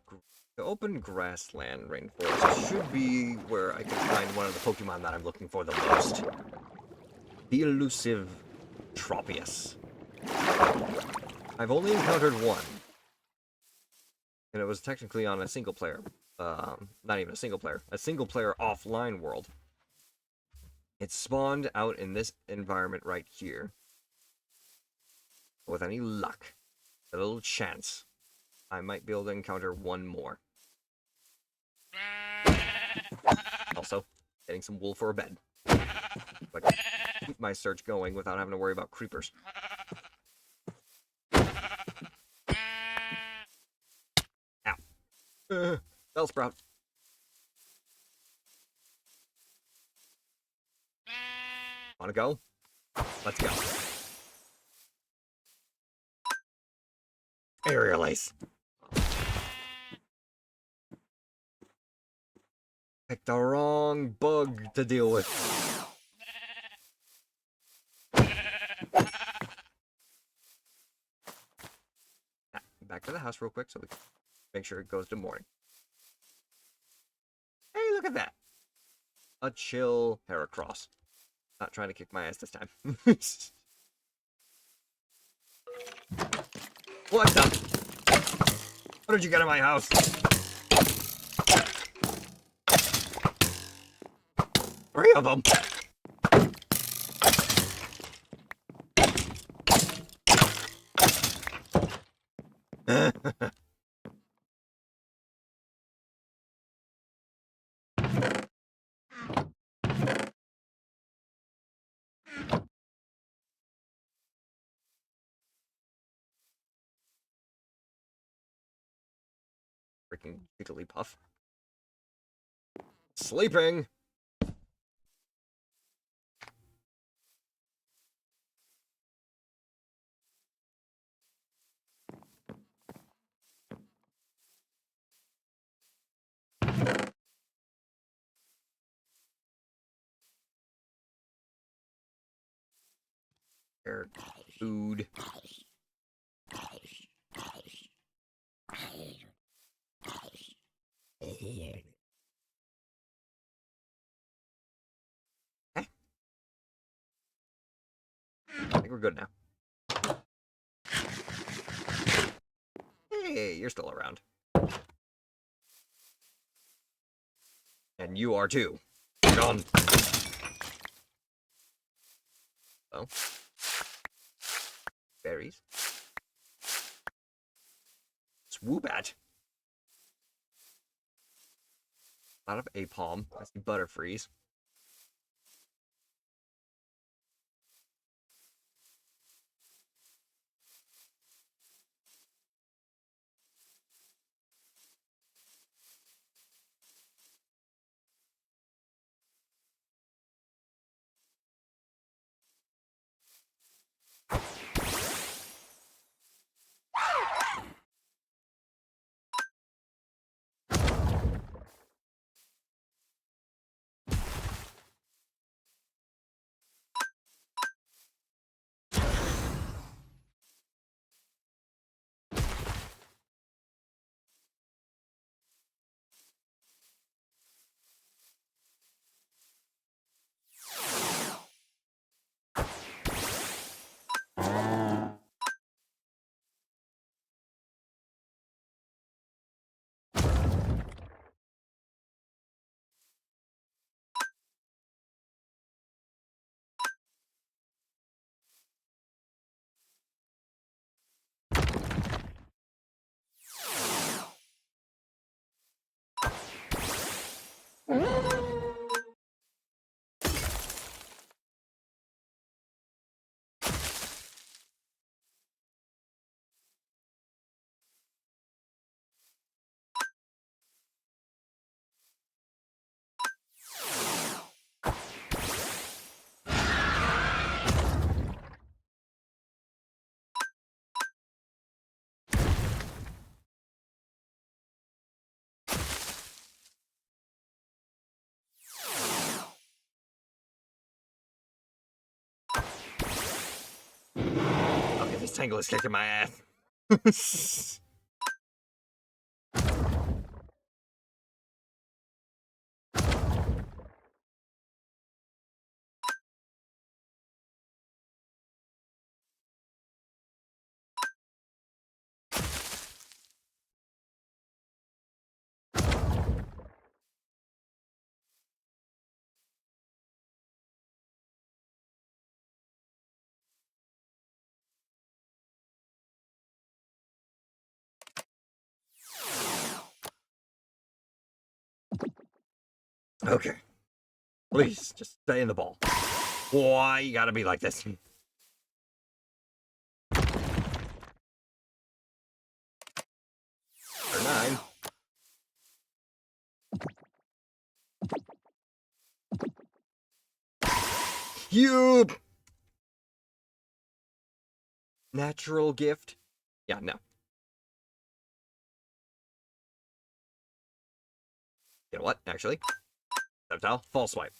grassland rainforest should be where I can find one of the Pokemon that I'm looking for the most. The elusive Tropius. I've only encountered one. And it was technically on a single player. Not even a single player offline world. It spawned out in this environment right here. With any luck, a little chance, I might be able to encounter one more. Also, getting some wool for a bed. Like, keep my search going without having to worry about creepers. Ow. Bellsprout. Wanna go? Let's go. Aerial Ace. Picked the wrong bug to deal with. Back to the house real quick so we can make sure it goes to morning. Hey, look at that. A chill Heracross. Not trying to kick my ass this time. What the? What did you get in my house? Three of them. Freaking Jigglypuff. Sleeping. Food. Eh. I think we're good now. Hey, you're still around. And you are too. Gone. Oh. Berries. Swoobat. A lot of Apalm. I see Butterfreeze. Okay, this tangle is kicking my ass. Okay. Please, just stay in the ball. Why you gotta be like this? For 9. You natural gift? Yeah, no. You know what, actually? Reptile, false swipe.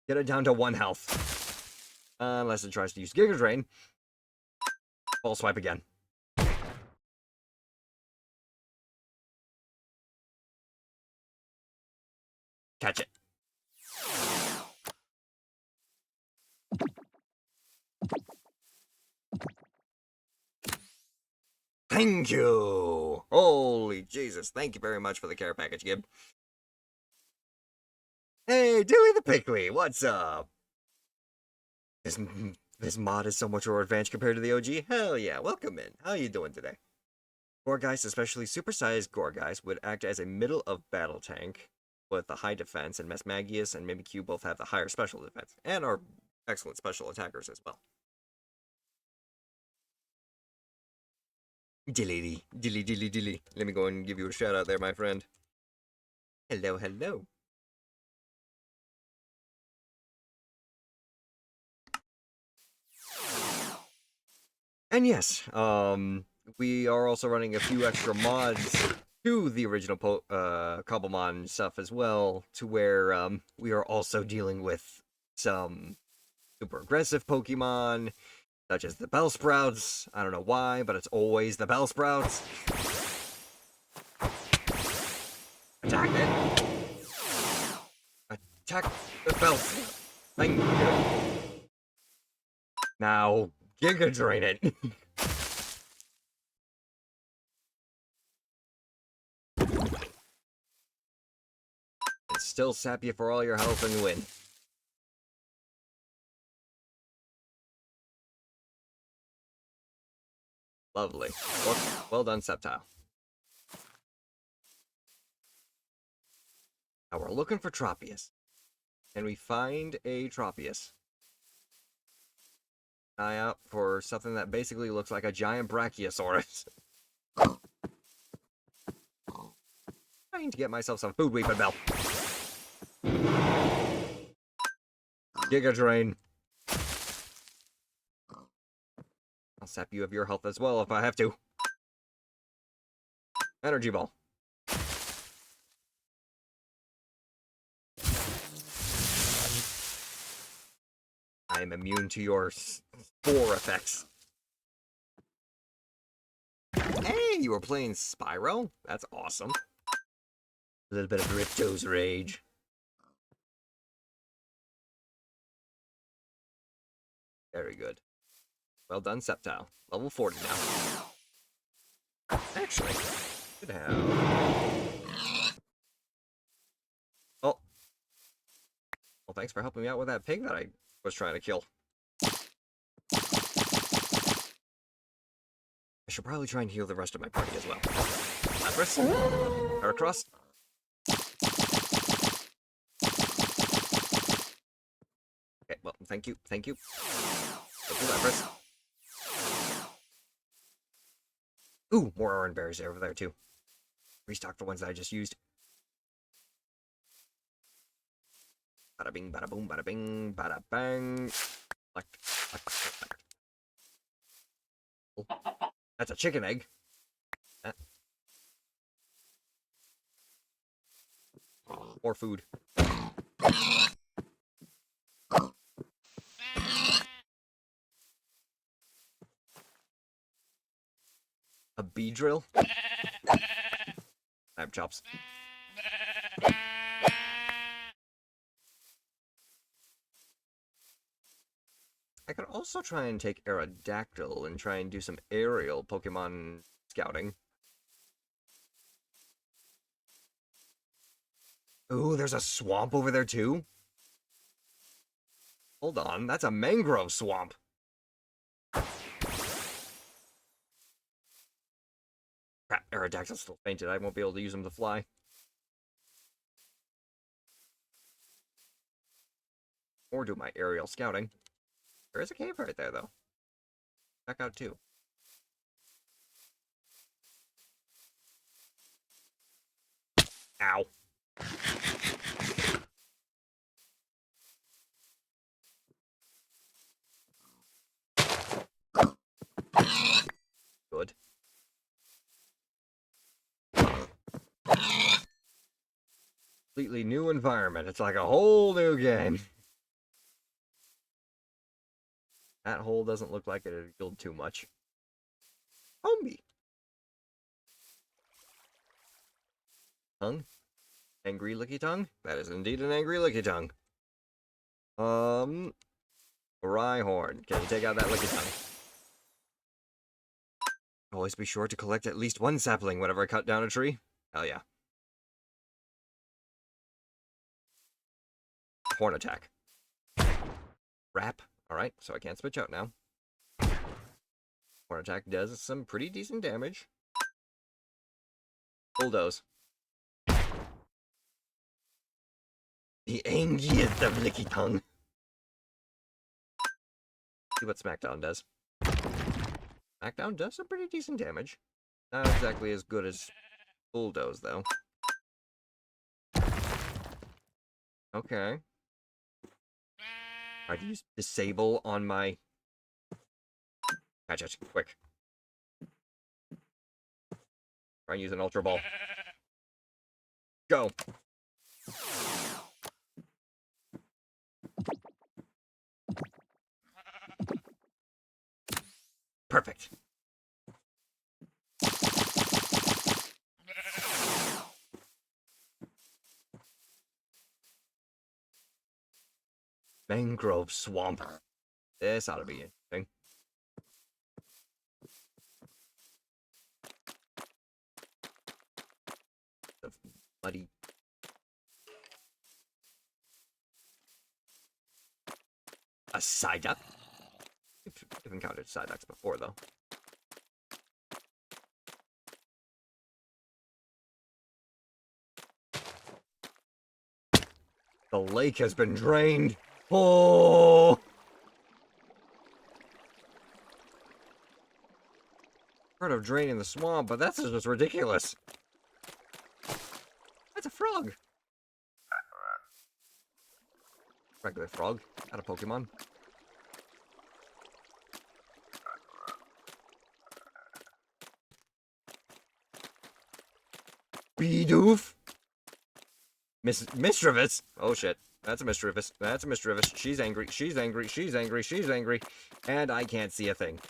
Get it down to 1 health. Unless it tries to use Giga Drain. False swipe again. Catch it. Thank you! Holy Jesus, thank you very much for the care package, Gib. Hey, Dilly the Pickly, what's up? This mod is so much more advanced compared to the OG. Hell yeah, welcome in. How you doing today? Gorgeist, especially supersized Gorgeist, would act as a middle of battle tank with a high defense, and Mesmagius and Mimikyu both have the higher special defense, and are excellent special attackers as well. Dilly. Let me go and give you a shout out there, my friend. Hello, hello. And yes, we are also running a few extra mods to the original Cobblemon stuff as well, to where we are also dealing with some super aggressive Pokemon, such as the Bellsprouts. I don't know why, but it's always the Bellsprouts. Attack it! Attack the Bellsprout! Thank you! Now, Giga Drain it! And still sap you for all your health and win. Lovely. Well done, Sceptile. Now we're looking for Tropius. Can we find a Tropius? Eye out for something that basically looks like a giant Brachiosaurus. Trying to get myself some food, Weeping Bell. Giga Drain. I'll sap you of your health as well if I have to. Energy Ball. I am immune to your spore effects. Hey, you were playing Spyro? That's awesome. A little bit of Ripto's Rage. Very good. Well done, Sceptile. Level 40 now. Actually, should have... Oh. Well, thanks for helping me out with that pig that I was trying to kill. I should probably try and heal the rest of my party as well. Lapras. Heracross. Thank you. Thank you. Don't do that, Chris. Ooh, more orange berries over there, too. Restock the ones that I just used. Bada bing, bada boom, bada bing, bada bang. Select. Oh, that's a chicken egg. More food. A bee drill? I have chops. I could also try and take Aerodactyl and try and do some aerial Pokemon scouting. Ooh, there's a swamp over there too? Hold on, that's a mangrove swamp. Crap, Aerodactyl's still fainted. I won't be able to use him to fly. Or do my aerial scouting. There is a cave right there, though. Check out too. Ow. Good. Completely new environment. It's like a whole new game. That hole doesn't look like it yield too much. Homie. Tongue? Angry licky tongue? That is indeed an angry licky tongue. Rhyhorn. Can you take out that licky tongue? Always be sure to collect at least one sapling whenever I cut down a tree. Hell yeah. Horn attack. Wrap. Alright, so I can't switch out now. Horn attack does some pretty decent damage. Bulldoze. The angriest of licky tongue. See what Smackdown does. Smackdown does some pretty decent damage. Not exactly as good as Bulldoze, though. Okay. Try to use Disable on my... Catch it, quick. Try and use an Ultra Ball. Go! Perfect. Mangrove swamp. This ought to be interesting. The muddy. A Psyduck? I've encountered Psyducks before, though. The lake has been drained. Oh! Heard of draining the swamp, but that's just ridiculous. That's a frog. Regular frog, not a Pokemon. Bidoof. Mischievous. Oh shit. That's a Mischievous. That's a Mischievous. She's angry. She's angry. She's angry. She's angry. And I can't see a thing.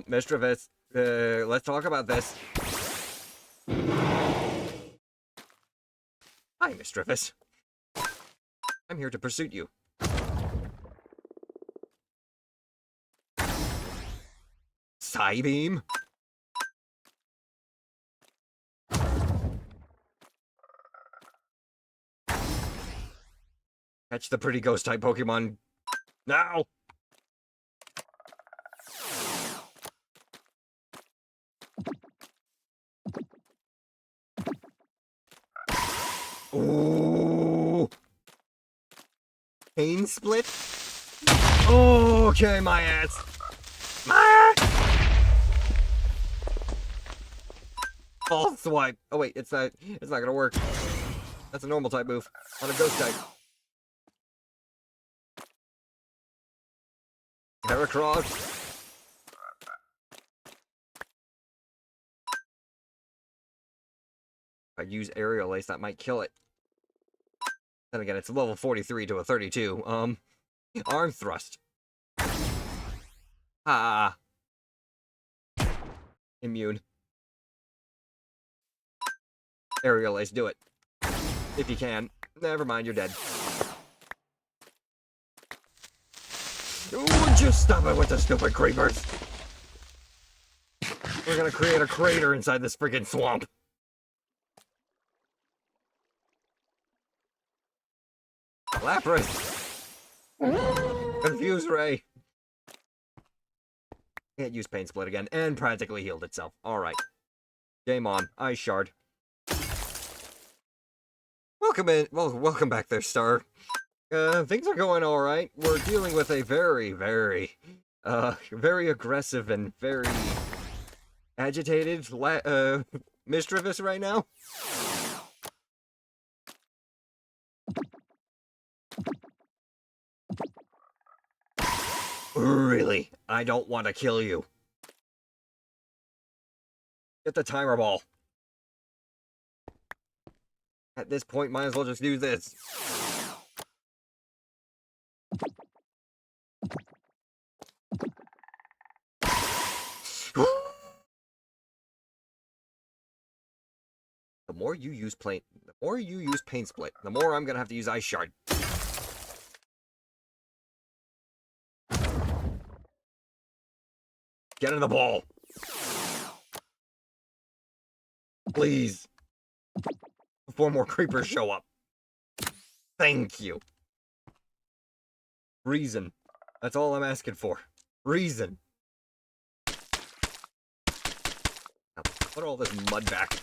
Mischievous. Let's talk about this. Hi, Mischievous. I'm here to pursue you. Psybeam? Catch the pretty ghost type Pokemon now! Ooh! Pain split? Okay, my ass. My ass. False swipe. Oh wait, it's not gonna work. That's a normal type move. On a ghost type. Heracross. If I use Aerial Ace, that might kill it. Then again, it's a level 43 to a 32. Arm thrust. Ah. Immune. Aerial Ace, do it. If you can. Never mind, you're dead. Would you stop it with the stupid creepers? We're gonna create a crater inside this freaking swamp. Lapras. Confuse Ray. Can't use Pain Split again, and practically healed itself. Alright. Game on. Ice Shard. Welcome in. Well, welcome back there, Star. Things are going alright. We're dealing with a very, very aggressive and very agitated, mischievous right now. Really? I don't want to kill you. Get the timer ball. At this point, might as well just do this. The more you use Pain Split, the more I'm gonna have to use Ice Shard. Get in the ball. Please. Before more creepers show up. Thank you. Reason. That's all I'm asking for. Reason. Now, put all this mud back.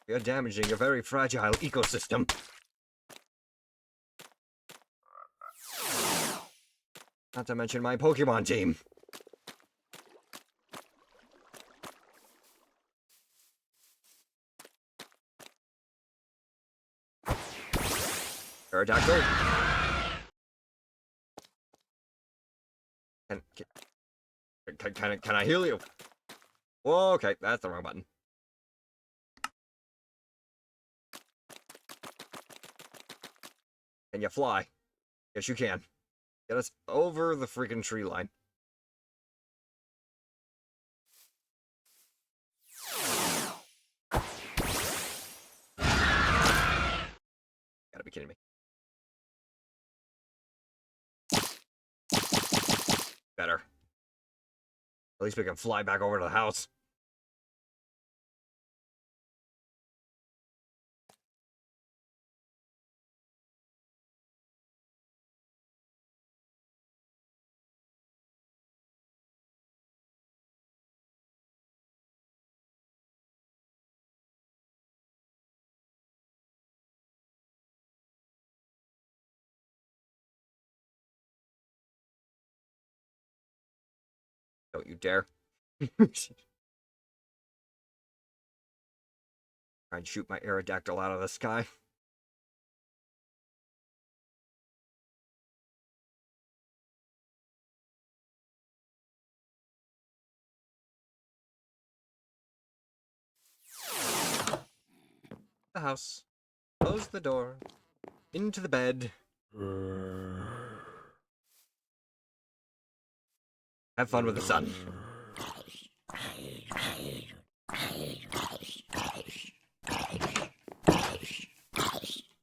You're damaging a very fragile ecosystem. Not to mention my Pokemon team. Aerodactyl. Can I heal you? Whoa, okay, that's the wrong button. Can you fly? Yes, you can. Get us over the freaking tree line. Gotta be kidding me. Better. At least we can fly back over to the house. Don't you dare. Try and shoot my Aerodactyl out of the sky. The house. Close the door. Into the bed. Have fun with the sun.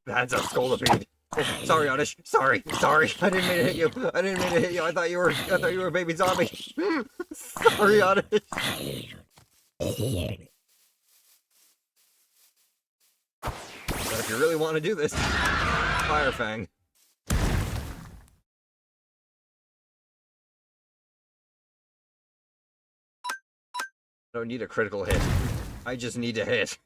That's a Scolipede. Oh, sorry, Oddish. Sorry. I didn't mean to hit you. I thought you were a baby zombie. Sorry, Oddish. But if you really want to do this, Fire Fang. I don't need a critical hit. I just need a hit.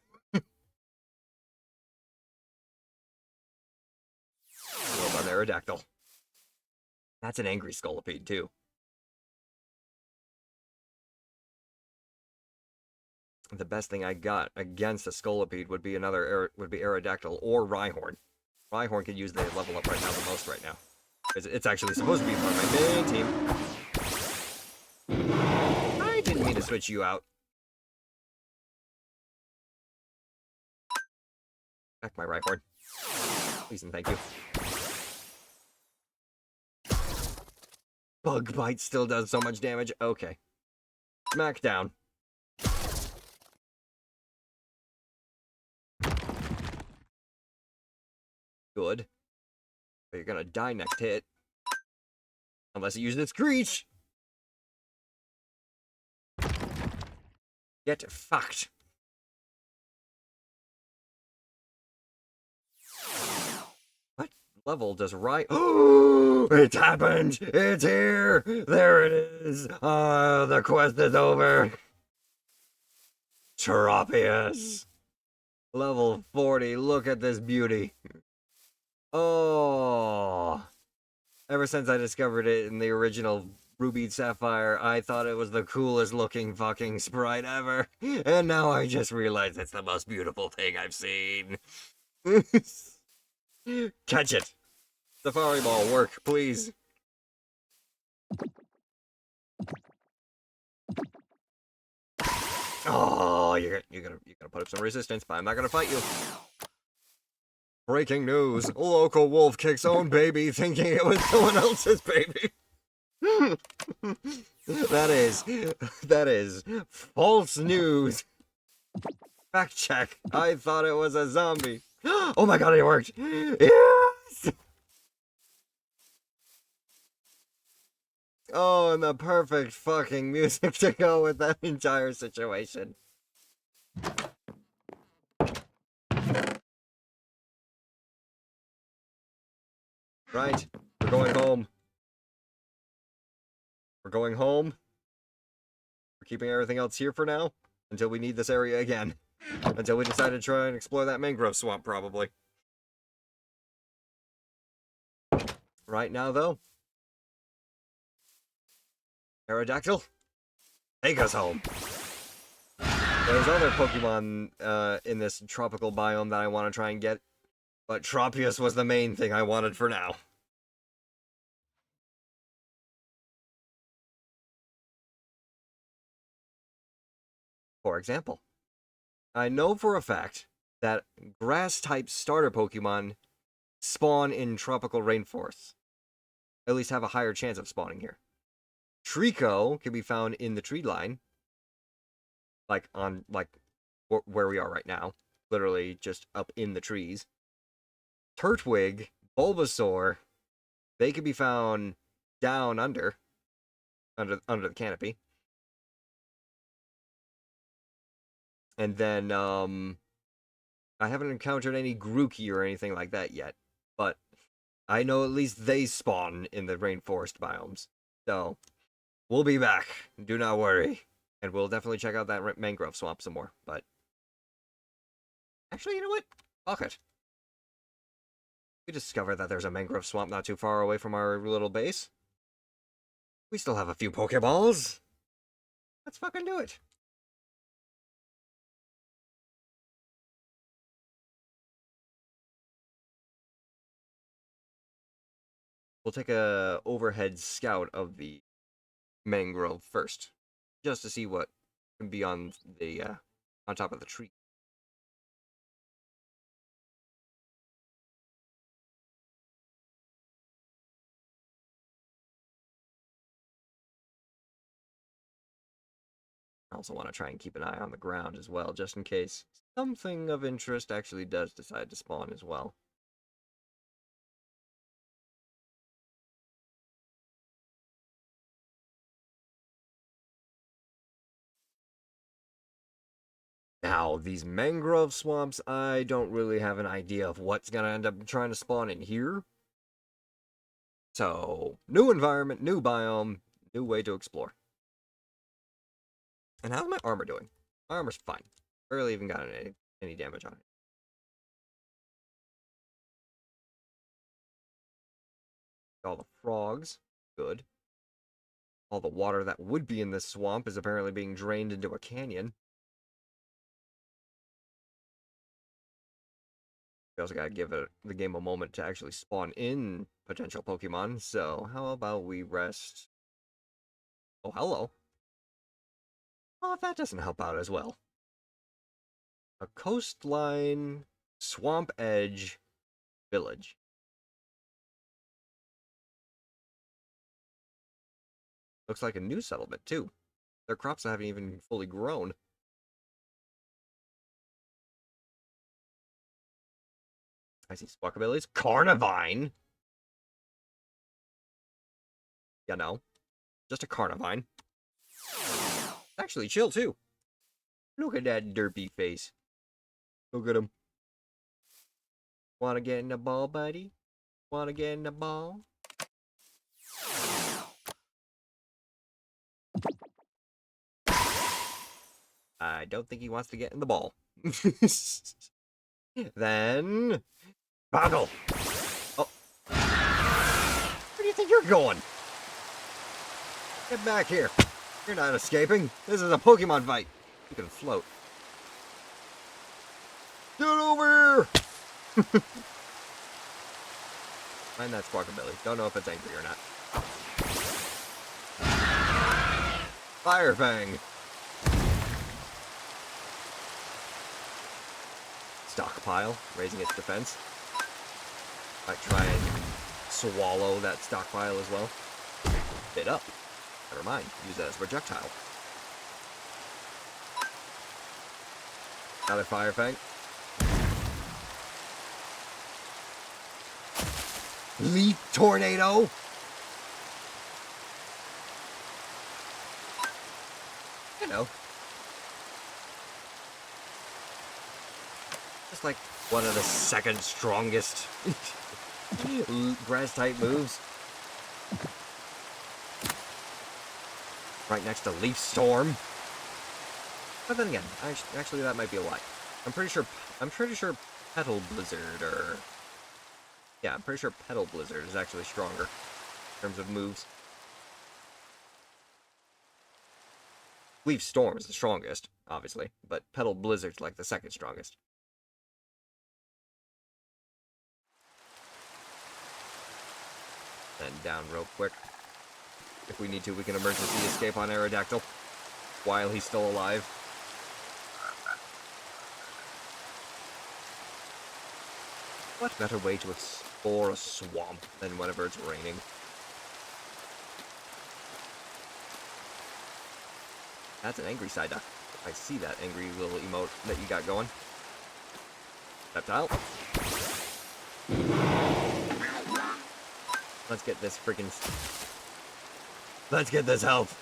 Aerodactyl. That's an angry Scolipede, too. The best thing I got against a Scolipede would be Aerodactyl or Rhyhorn. Rhyhorn could use the level up right now the most right now. It's actually supposed to be part of my main team. I didn't mean to switch you out. Back my Rhyhorn. Please and thank you. Bug Bite still does so much damage. Okay. Smackdown. Good. But you're gonna die next hit. Unless you use the Screech. Get fucked. What level does Oh, it's happened! It's here! There it is! The quest is over! Tropius! Level 40, look at this beauty. Oh! Ever since I discovered it in the original Ruby Sapphire, I thought it was the coolest looking fucking sprite ever. And now I just realized it's the most beautiful thing I've seen. Catch it! Safari Ball, work, please. Oh, you're gonna put up some resistance, but I'm not gonna fight you. Breaking news: local wolf kicks own baby, thinking it was someone else's baby. that is false news. Fact check. I thought it was a zombie. Oh my god, it worked. Yes. Oh, and the perfect fucking music to go with that entire situation. Right, we're going home. We're going home. We're keeping everything else here for now, until we need this area again. Until we decide to try and explore that mangrove swamp, probably. Right now, though, Aerodactyl, take us home. There's other Pokemon in this tropical biome that I want to try and get, but Tropius was the main thing I wanted for now. For example, I know for a fact that grass-type starter Pokemon spawn in tropical rainforests. At least have a higher chance of spawning here. Trico can be found in the tree line. Where we are right now. Literally just up in the trees. Turtwig, Bulbasaur, they can be found down under the canopy. And then, I haven't encountered any Grookey or anything like that yet, but I know at least they spawn in the rainforest biomes. So, we'll be back. Do not worry. And we'll definitely check out that mangrove swamp some more, but... Actually, you know what? Fuck it. We discovered that there's a mangrove swamp not too far away from our little base. We still have a few Pokeballs. Let's fucking do it. We'll take a overhead scout of the mangrove first, just to see what can be on top of the tree. I also want to try and keep an eye on the ground as well, just in case something of interest actually does decide to spawn as well. Now, these mangrove swamps, I don't really have an idea of what's going to end up trying to spawn in here. So, new environment, new biome, new way to explore. And how's my armor doing? My armor's fine. Barely even got any damage on it. All the frogs. Good. All the water that would be in this swamp is apparently being drained into a canyon. We also gotta give the game a moment to actually spawn in potential Pokemon, so how about we rest... Oh, hello. Well, if that doesn't help out as well. A coastline, swamp edge, village. Looks like a new settlement, too. Their crops haven't even fully grown. I see Squawkabilly's Carnivine! You know, just a Carnivine. Actually chill, too. Look at that derpy face. Look at him. Wanna get in the ball, buddy? Wanna get in the ball? I don't think he wants to get in the ball. Then... Boggle! Oh. Where do you think you're going? Get back here. You're not escaping. This is a Pokemon fight. You can float. Get over here! Mind that Squawkabilly. Don't know if it's angry or not. Fire Fang! Stockpile, raising its defense. Might try and swallow that stockpile as well. Bit up. Never mind, use that as a projectile. Another Fire Fang. Leaf Tornado! You know. Just like one of the second strongest grass type moves. Right next to Leaf Storm. But then again, actually that might be a lie. I'm pretty sure Petal Blizzard or... Yeah, I'm pretty sure Petal Blizzard is actually stronger in terms of moves. Leaf Storm is the strongest, obviously, but Petal Blizzard's like the second strongest. Then down real quick. If we need to, we can emergency escape on Aerodactyl while he's still alive. What better way to explore a swamp than whenever it's raining? That's an angry Psyduck. I see that angry little emote that you got going. Reptile. Let's get this freaking... Let's get this health.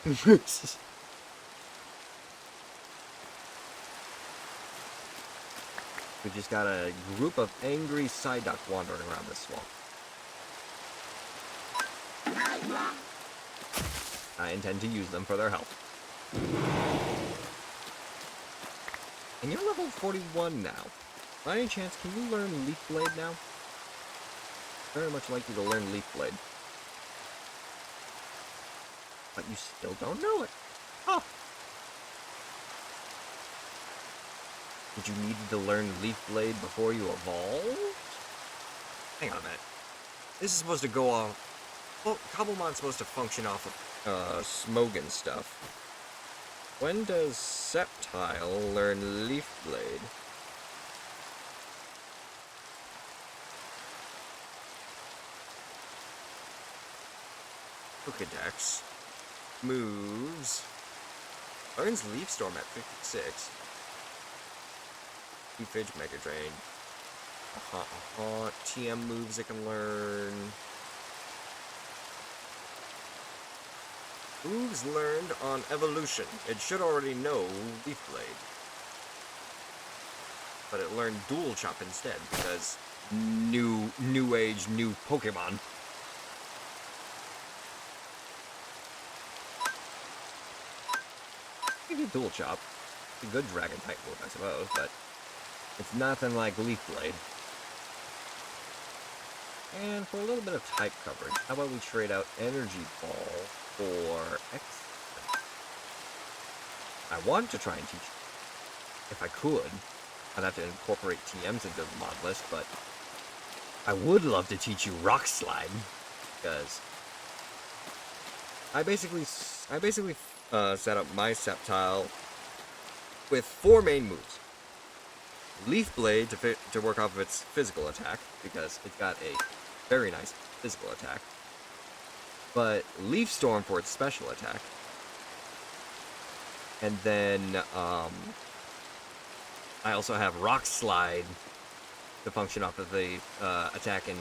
We just got a group of angry Psyduck wandering around this swamp. I intend to use them for their health. And you're level 41 now. By any chance, can you learn Leaf Blade now? Very much like you to learn Leaf Blade. But you still don't know it. Huh. Did you need to learn Leaf Blade before you evolved? Hang on a minute. This is supposed to go off... Well, Cobblemon's supposed to function off of Smogon stuff. When does Sceptile learn Leaf Blade? Pokedex. Moves. Learns Leaf Storm at 56. Leafage, Mega Drain. TM moves it can learn. Moves learned on evolution. It should already know Leaf Blade. But it learned Dual Chop instead, because new age, new Pokemon. Maybe Dual Chop. It's a good Dragon type move, I suppose, but it's nothing like Leaf Blade. And for a little bit of type coverage, how about we trade out Energy Ball for X? I want to try and teach, if I could. I'd have to incorporate TMs into the mod list, but I would love to teach you Rock Slide, because I basically set up my Sceptile with 4 main moves. Leaf Blade to work off of its physical attack, because it's got a very nice physical attack. But Leaf Storm for its special attack. And then I also have Rock Slide to function off of the attack and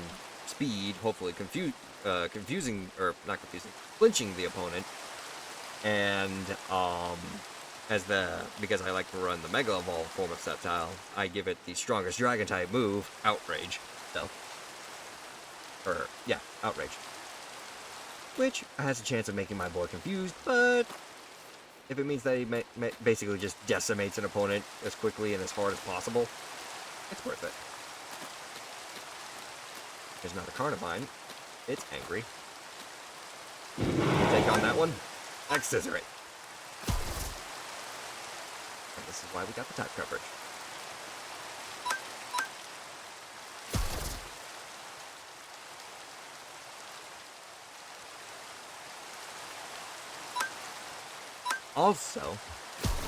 speed, hopefully confusing, or not confusing, flinching the opponent. And because I like to run the Mega Evolved form of Sceptile, I give it the strongest Dragon type move, Outrage. Outrage. Which has a chance of making my boy confused, but if it means that he basically just decimates an opponent as quickly and as hard as possible, it's worth it. There's another Carnivine. It's angry. Take on that one. X-Scissor it. And this is why we got the type coverage. Also,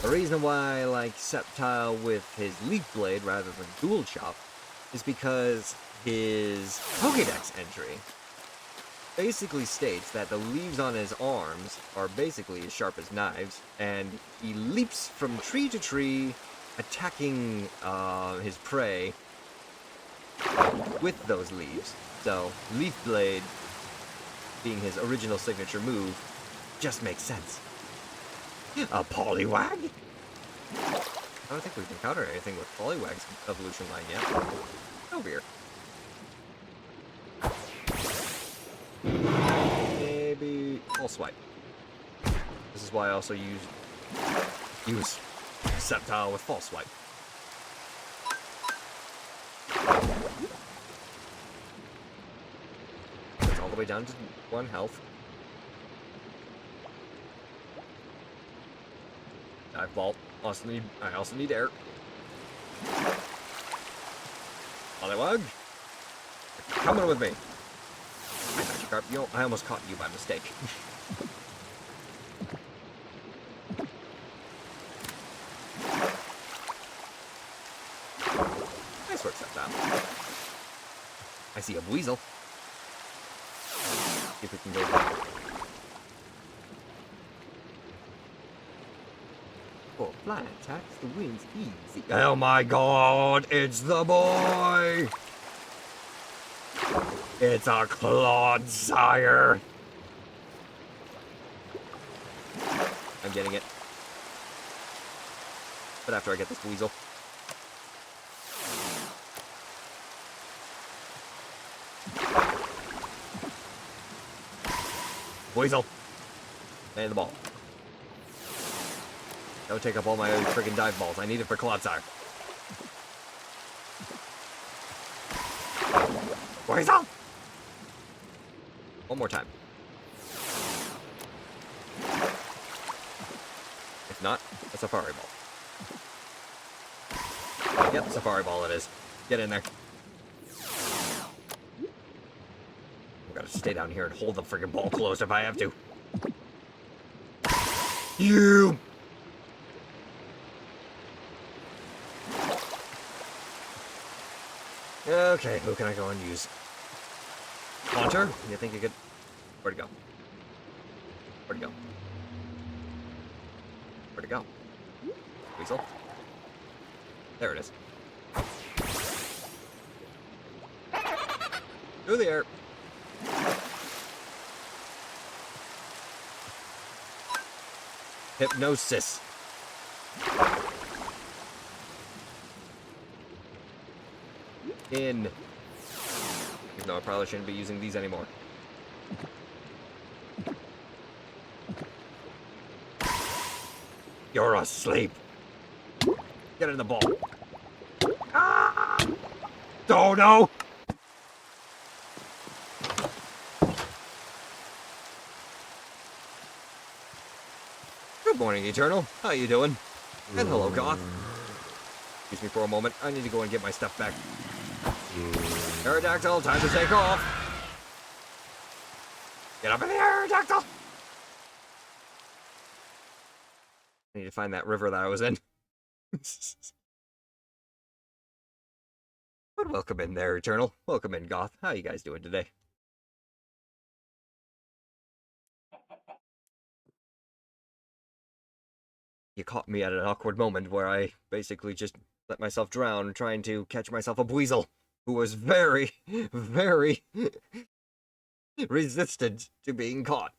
the reason why I like Sceptile with his Leaf Blade rather than Dual Chop is because his Pokédex entry basically states that the leaves on his arms are basically as sharp as knives, and he leaps from tree to tree, attacking his prey with those leaves. So, Leaf Blade, being his original signature move, just makes sense. A Poliwag? I don't think we've encountered anything with Poliwag's evolution line yet. Over here. Maybe False Swipe. This is why I also use Sceptile with False Swipe. It's all the way down to 1 health. Dive Vault. I also need air. Poliwag, you're coming with me. I almost caught you by mistake. Nice work, Sceptile. I see a Weasel. See if we can go back. Fly attacks the wings easy. Oh my god, it's the boy! It's a Clodsire! I'm getting it. But after I get this Weasel. Weasel! And the ball. That would take up all my friggin' dive balls. I need it for Clodsire. Weasel! One more time. If not, a Safari Ball. Yep, Safari Ball it is. Get in there. I've got to stay down here and hold the friggin' ball closed if I have to. You! Okay, who can I go and use? Haunter? You think you could... Where'd it go? Where'd it go? Where'd it go? Weasel? There it is. Through the air. Hypnosis. In. Even though I probably shouldn't be using these anymore. You're asleep. Get in the ball. Ah! Oh no! morning, Eternal. How you doing? And hello, Goth. Excuse me for a moment. I need to go and get my stuff back. Aerodactyl, time to take off. Get up in the air, Aerodactyl. I need to find that river that I was in. But welcome in there, Eternal. Welcome in, Goth. How you guys doing today? You caught me at an awkward moment where I basically just let myself drown trying to catch myself a weasel who was very, very resistant to being caught.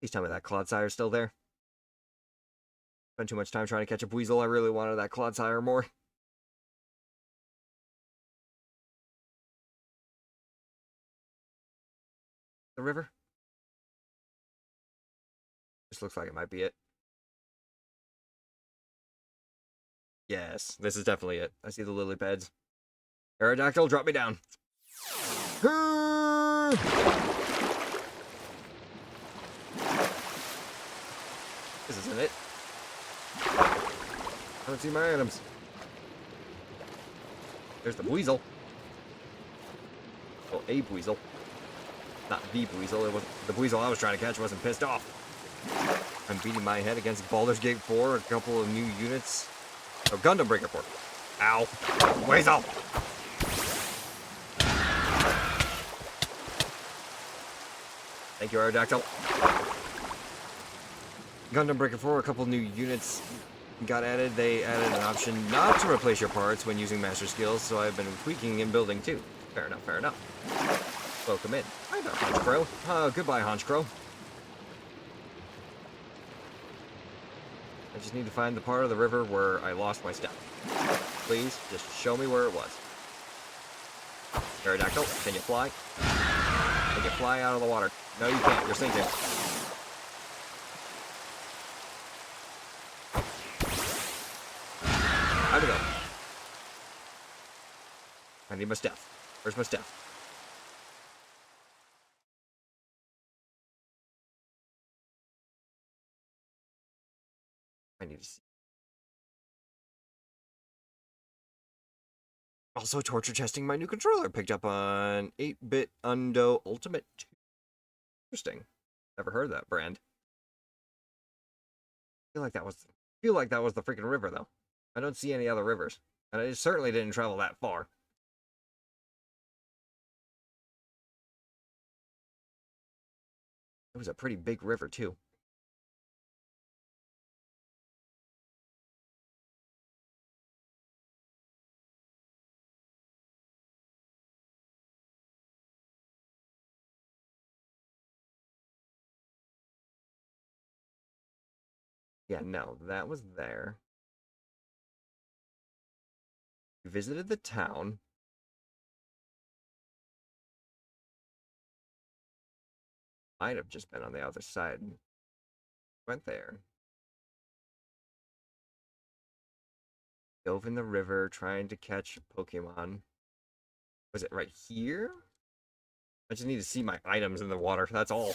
Please tell me that Clodsire's still there. Spent too much time trying to catch a weasel. I really wanted that Clodsire more. The river? This looks like it might be it. Yes, this is definitely it. I see the lily pads. Aerodactyl, drop me down. This isn't it. I don't see my items. There's the weasel. Well, a weasel. Not the weasel. It was the weasel I was trying to catch wasn't pissed off. I'm beating my head against Baldur's Gate 4, a couple of new units. Oh, Gundam Breaker 4. Ow. Weasel! Thank you, Aerodactyl. Gundam Breaker 4, a couple new units got added. They added an option not to replace your parts when using master skills, so I've been tweaking and building too. Fair enough, fair enough. Welcome in. Hi there, Honchcrow. Goodbye, Honchcrow. I just need to find the part of the river where I lost my stuff. Please, just show me where it was. Aerodactyl, can you fly? Can you fly out of the water? No, you can't. You're sinking. How'd it go? I need my stuff. Where's my stuff? I need to see. Also, torture testing my new controller. Picked up on 8-bit Undo Ultimate 2. Interesting. Never heard of that brand. Feel like that was the freaking river though. I don't see any other rivers, and I certainly didn't travel that far. It was a pretty big river too. Yeah, no, that was there. We visited the town. Might have just been on the other side. Went there. Dove in the river trying to catch Pokemon. Was it right here? I just need to see my items in the water, that's all.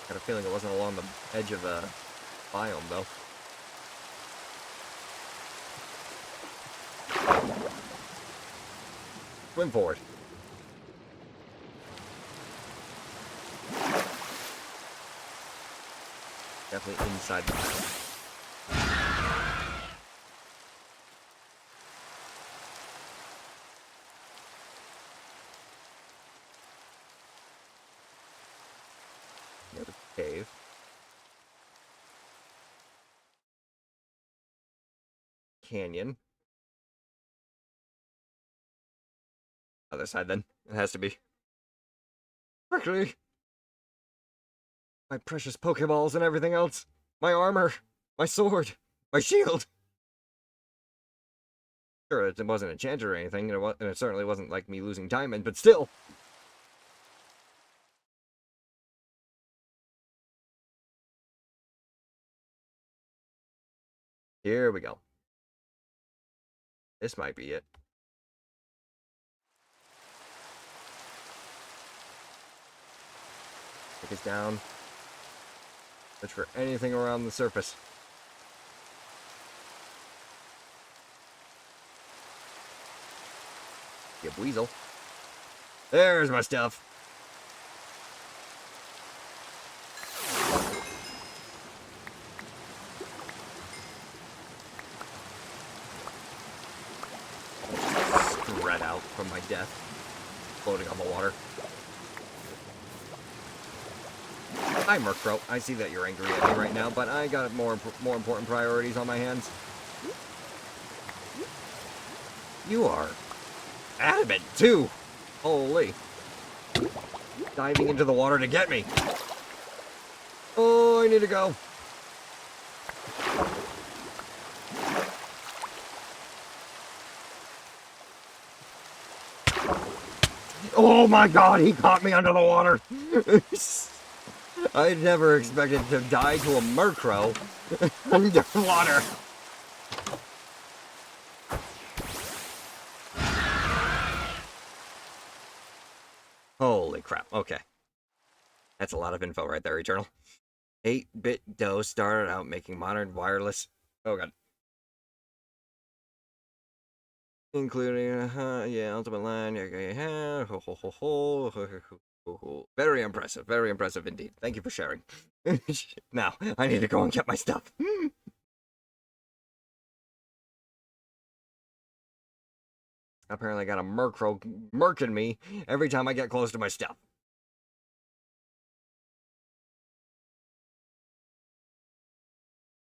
Got a feeling it wasn't along the edge of the biome, though. Swim forward. Definitely inside the biome. Another cave. Canyon. Other side then. It has to be. Quickly! My precious Pokeballs and everything else. My armor. My sword. My shield. Sure, it wasn't enchanted or anything, and it certainly wasn't like me losing diamond, but still. Here we go. This might be it. Take us down. Search for anything around the surface. You weasel. There's my stuff. Spread out from my death. Floating on the water. Hi, Murkrow. I see that you're angry at me right now, but I got more important priorities on my hands. You are adamant, too. Holy. Diving into the water to get me. Oh, I need to go. Oh my god, he caught me under the water. I never expected to die to a Murkrow underwater. Holy crap, okay. That's a lot of info right there, Eternal. 8-bit Doe started out making modern wireless... Oh god. Including, yeah, Ultimate Line, yeah, ho ho ho ho, ho ho. Very impressive indeed. Thank you for sharing. Now, I need to go and get my stuff. Apparently I got a Murkrow murking me every time I get close to my stuff.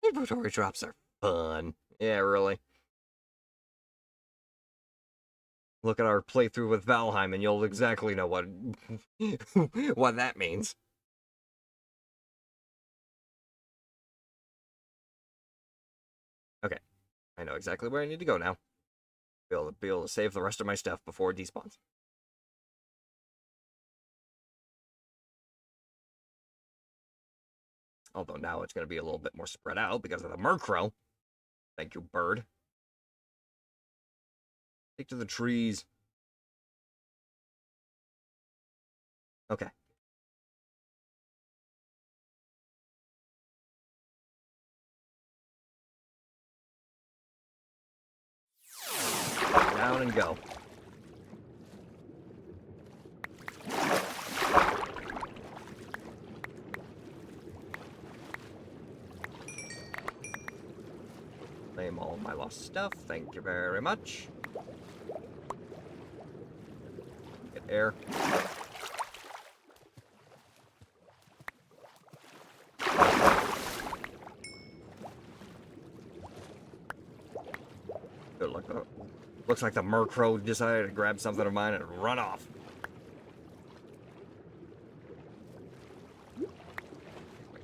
Inventory drops are fun. Yeah, really. Look at our playthrough with Valheim and you'll exactly know what what that means. Okay. I know exactly where I need to go now. Be able to save the rest of my stuff before it despawns. Although now it's going to be a little bit more spread out because of the Murkrow. Thank you, bird. Stick to the trees. Okay. Down and go. Claim all my lost stuff. Thank you very much. Get air. Good luck. Looks like the Murkrow decided to grab something of mine and run off.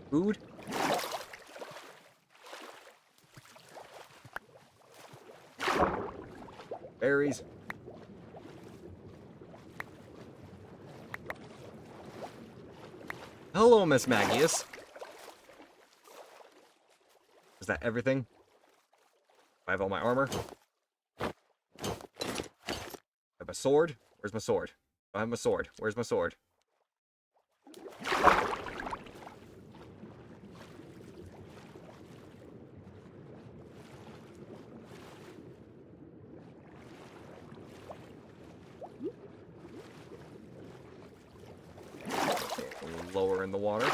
Food? Berries. Hello, Miss Magius. Is that everything? I have all my armor. I have a sword. Where's my sword? I have my sword. Where's my sword? Lower in the water.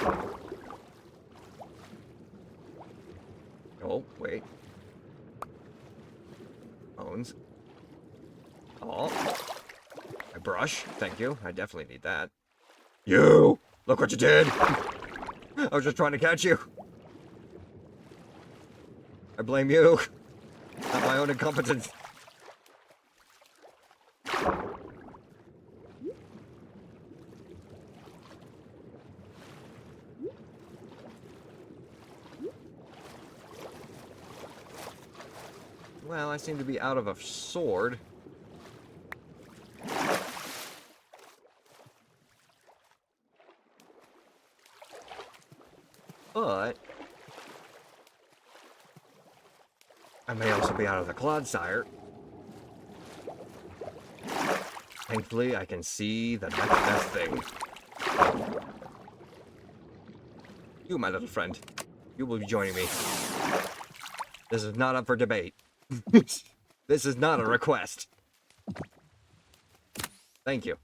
Oh, wait. Bones. Oh. A brush. Thank you. I definitely need that. You! Look what you did! I was just trying to catch you. I blame you. Not my own incompetence. Well, I seem to be out of a sword. But I may also be out of the Clodsire. Thankfully, I can see the next best thing. You, my little friend. You will be joining me. This is not up for debate. This is not a request. Thank you.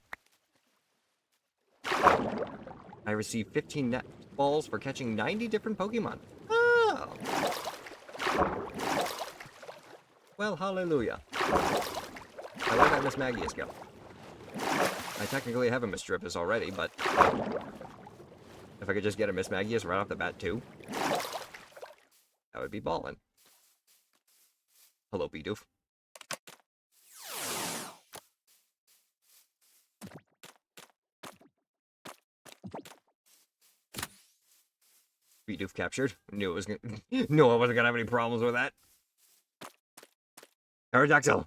I received 15 net balls for catching 90 different Pokemon. Oh. Well, hallelujah. I let that Miss Magius go. I technically have a Miss Drippus already, but if I could just get a Miss Magius right off the bat too, that would be ballin'. Hello, Bidoof. Bidoof captured. Knew it was gonna. Knew I wasn't gonna have any problems with that. Aerodactyl.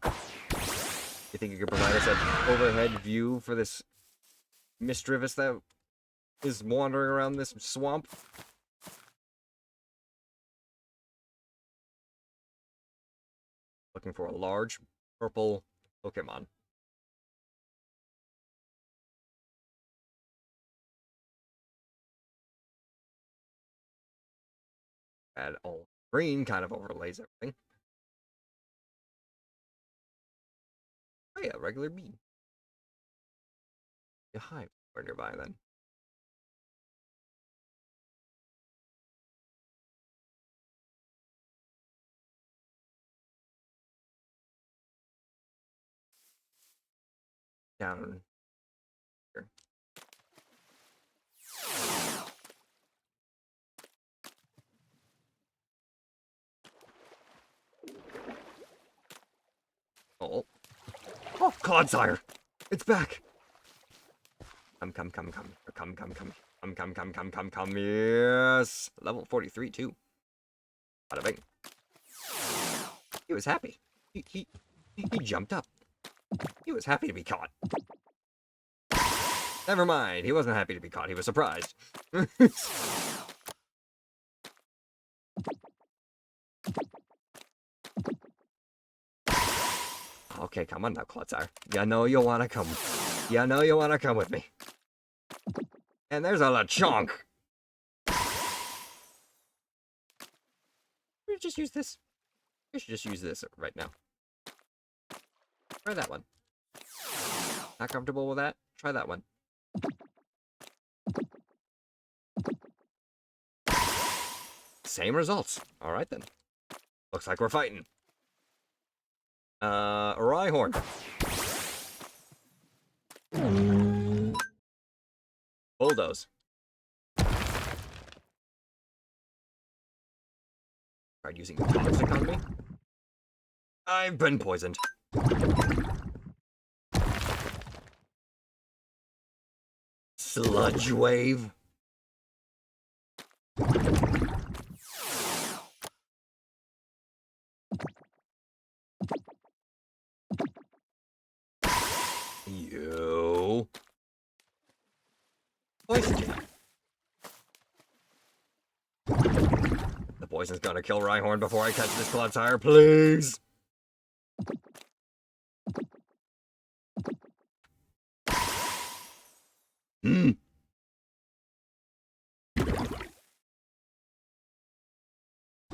You think you could provide us an overhead view for this Misdreavus that is wandering around this swamp? Looking for a large purple Pokemon. Add all green kind of overlays everything. Oh yeah, regular bee. A hive are nearby then. Down here. Oh. Oh, Clodsire! It's back! Come. Yes! Level 43, too. Bada bing. He was happy. He jumped up. He was happy to be caught. Never mind. He wasn't happy to be caught. He was surprised. Okay, come on now, Clodsire. You know you wanna come. You know you wanna come with me. And there's a Lechonk. We should just use this. We should just use this right now. Try that one. Not comfortable with that? Try that one. Same results. Alright then. Looks like we're fighting. Rhyhorn. Bulldoze. Tried using toxic on me. I've been poisoned. Sludge wave. You. Poison. The poison's gonna kill Rhyhorn before I catch this Clodsire, please. Hmm.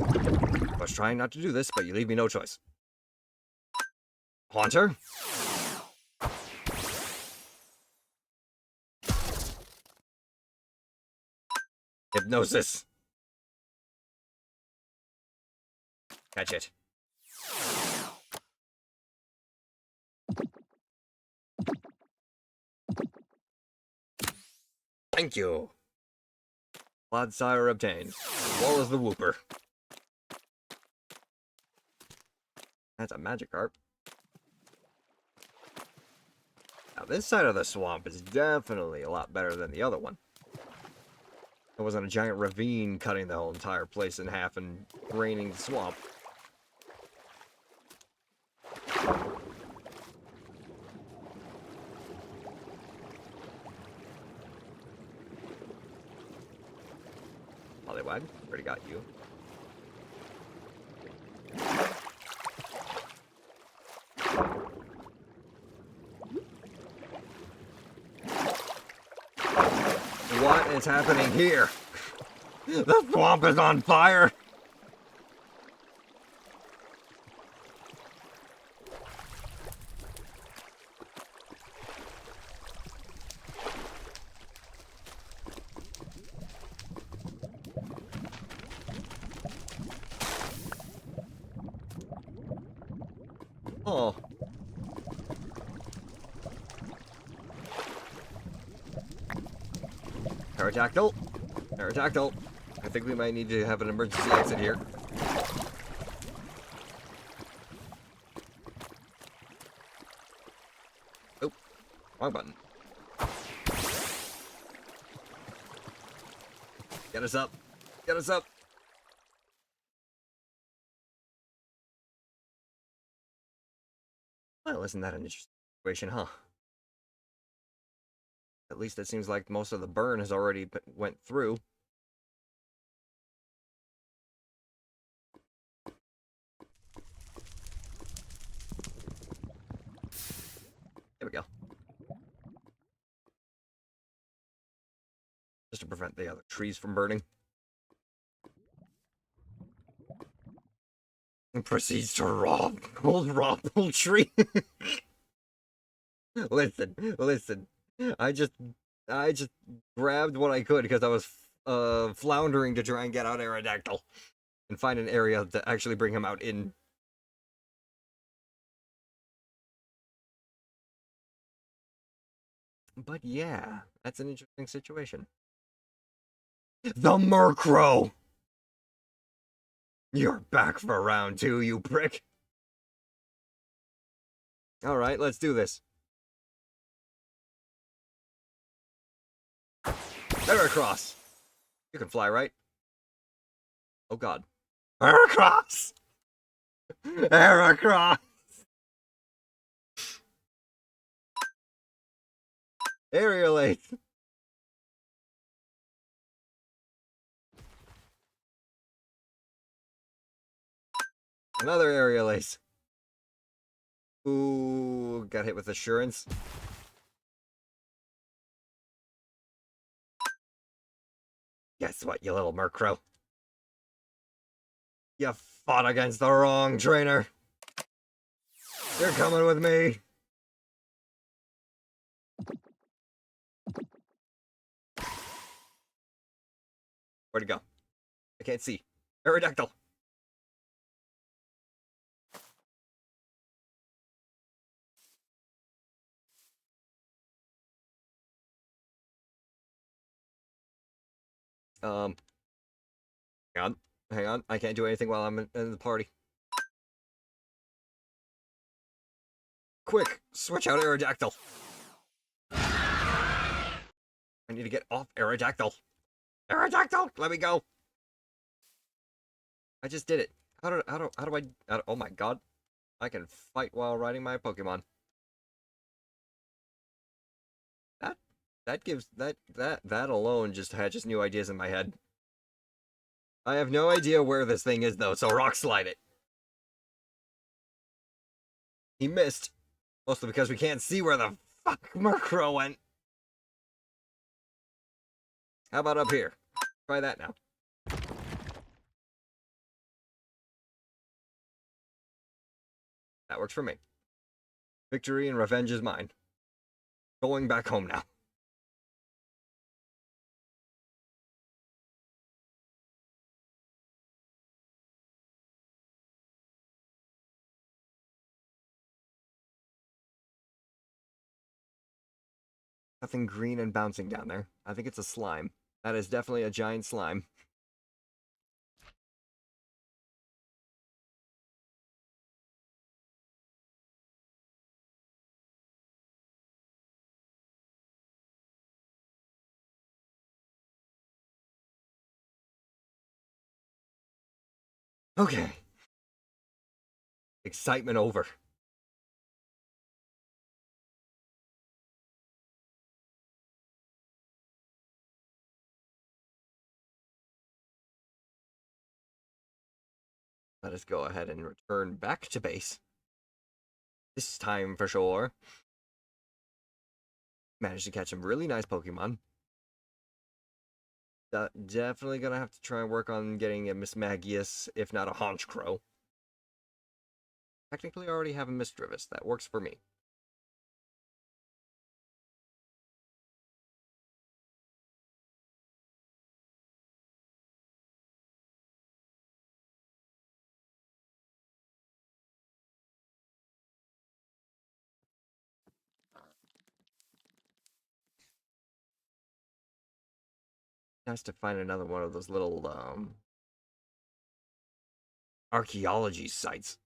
I was trying not to do this, but you leave me no choice. Haunter? Hypnosis. Catch it. Thank you. Clodsire obtained, as well as the Wooper. That's a Magikarp. Now this side of the swamp is definitely a lot better than the other one. There wasn't a giant ravine cutting the whole entire place in half and draining the swamp. Poliwag, already got you. What's happening here? The swamp is on fire! Oh. Pterodactyl. Pterodactyl. I think we might need to have an emergency exit here. Oh, wrong button. Get us up. Get us up. Well, isn't that an interesting situation, huh? At least it seems like most of the burn has already went through. There we go. Just to prevent the other trees from burning. And proceeds to rob old tree. Listen. I just grabbed what I could because I was floundering to try and get out Aerodactyl and find an area to actually bring him out in. But yeah, that's an interesting situation. The Murkrow! You're back for round 2, you prick. Alright, let's do this. Heracross! You can fly, right? Oh god. Heracross! Heracross! Aerial Ace! Another Aerial Ace. Ooh, got hit with Assurance. Guess what, you little Murkrow? You fought against the wrong trainer. You're coming with me. Where'd it go? I can't see. Aerodactyl. Hang on. I can't do anything while I'm in the party. Quick, switch out Aerodactyl. I need to get off Aerodactyl. Aerodactyl, let me go. I just did it. How do I? Oh my god, I can fight while riding my Pokemon. That gives that alone just hatches new ideas in my head. I have no idea where this thing is though, so rock slide it. He missed. Mostly because we can't see where the fuck Murkrow went. How about up here? Try that now. That works for me. Victory and revenge is mine. Going back home now. Nothing green and bouncing down there. I think it's a slime. That is definitely a giant slime. Okay. Excitement over. Let us go ahead and return back to base. This time for sure. Managed to catch some really nice Pokemon. Definitely gonna have to try and work on getting a Mismagius, if not a Haunch Crow. Technically, I already have a Misdrivis. That works for me. Nice to find another one of those little archaeology sites.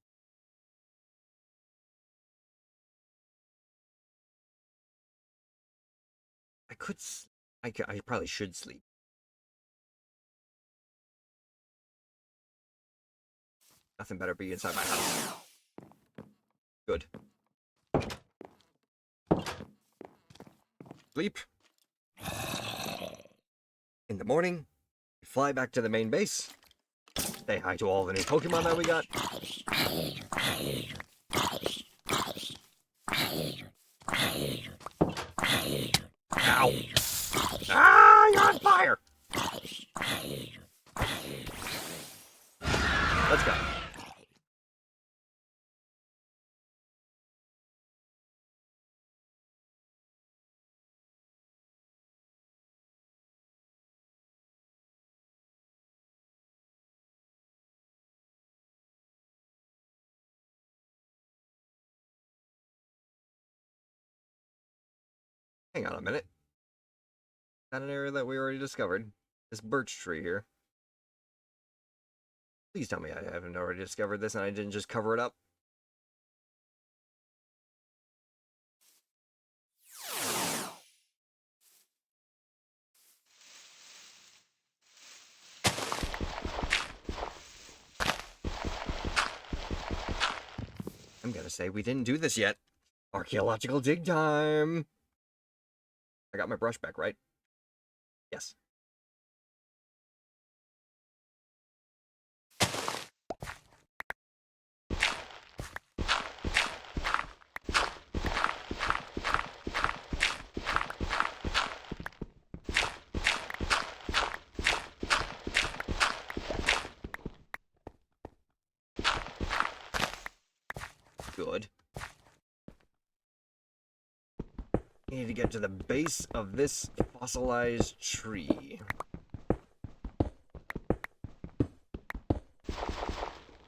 I probably should sleep. Nothing better be inside my house. Good. Sleep. In the morning, fly back to the main base. Say hi to all the new Pokemon that we got. Ow! Ah, you're on fire! Let's go. Hang on a minute. Is that an area that we already discovered? This birch tree here. Please tell me I haven't already discovered this and I didn't just cover it up. I'm gonna say we didn't do this yet. Archaeological dig time! I got my brush back, right? Yes. Good. We need to get to the base of this fossilized tree.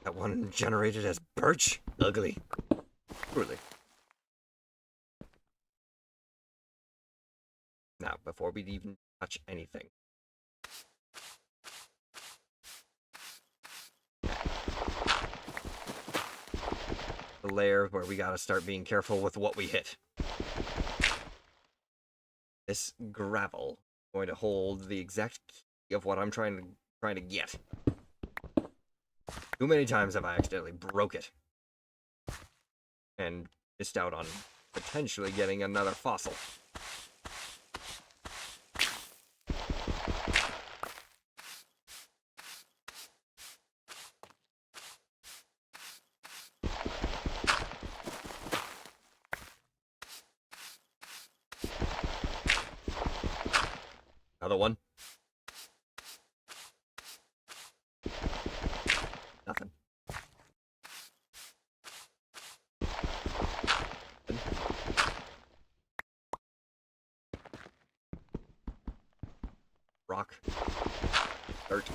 That one generated as birch? Ugly. Truly. Now, before we even touch anything. The layer where we gotta start being careful with what we hit. This gravel is going to hold the exact key of what I'm trying to get. Too many times have I accidentally broke it. And missed out on potentially getting another fossil. Another one. Nothing. Rock. Dirt.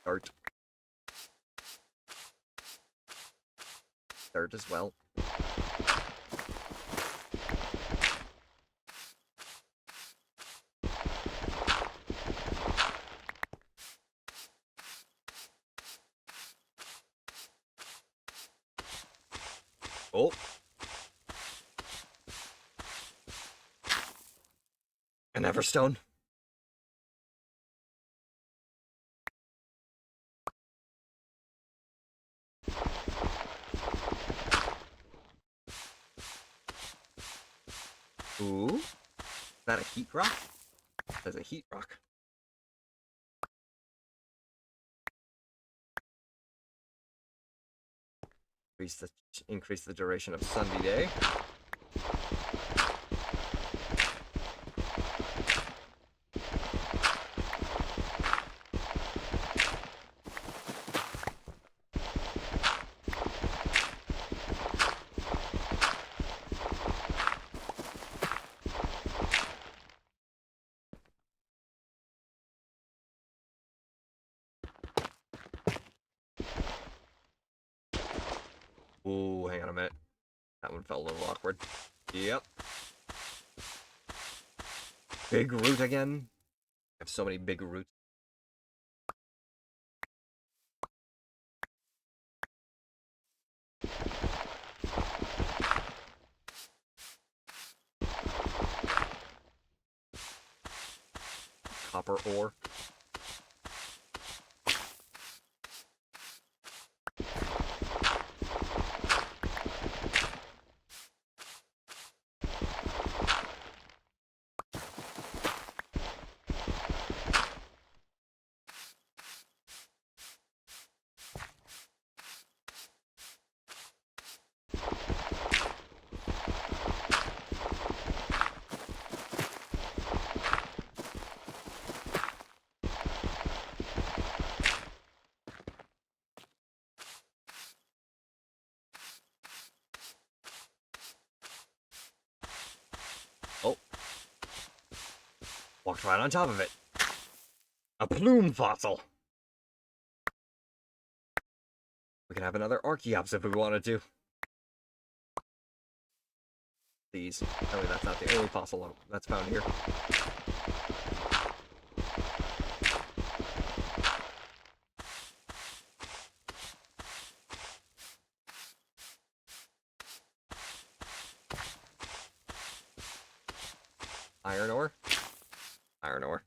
Dirt. Dirt as well. Oh. An Everstone. Ooh. Is that a heat rock? That's a heat rock. Increase the duration of Sunday day. Ooh, hang on a minute. That one felt a little awkward. Yep. Big root again. I have so many big roots. Copper ore. Oh. Walked right on top of it. A plume fossil. We can have another Archaeops if we wanted to. These. Oh, wait, that's not the only fossil that's found here. Iron ore. Iron ore.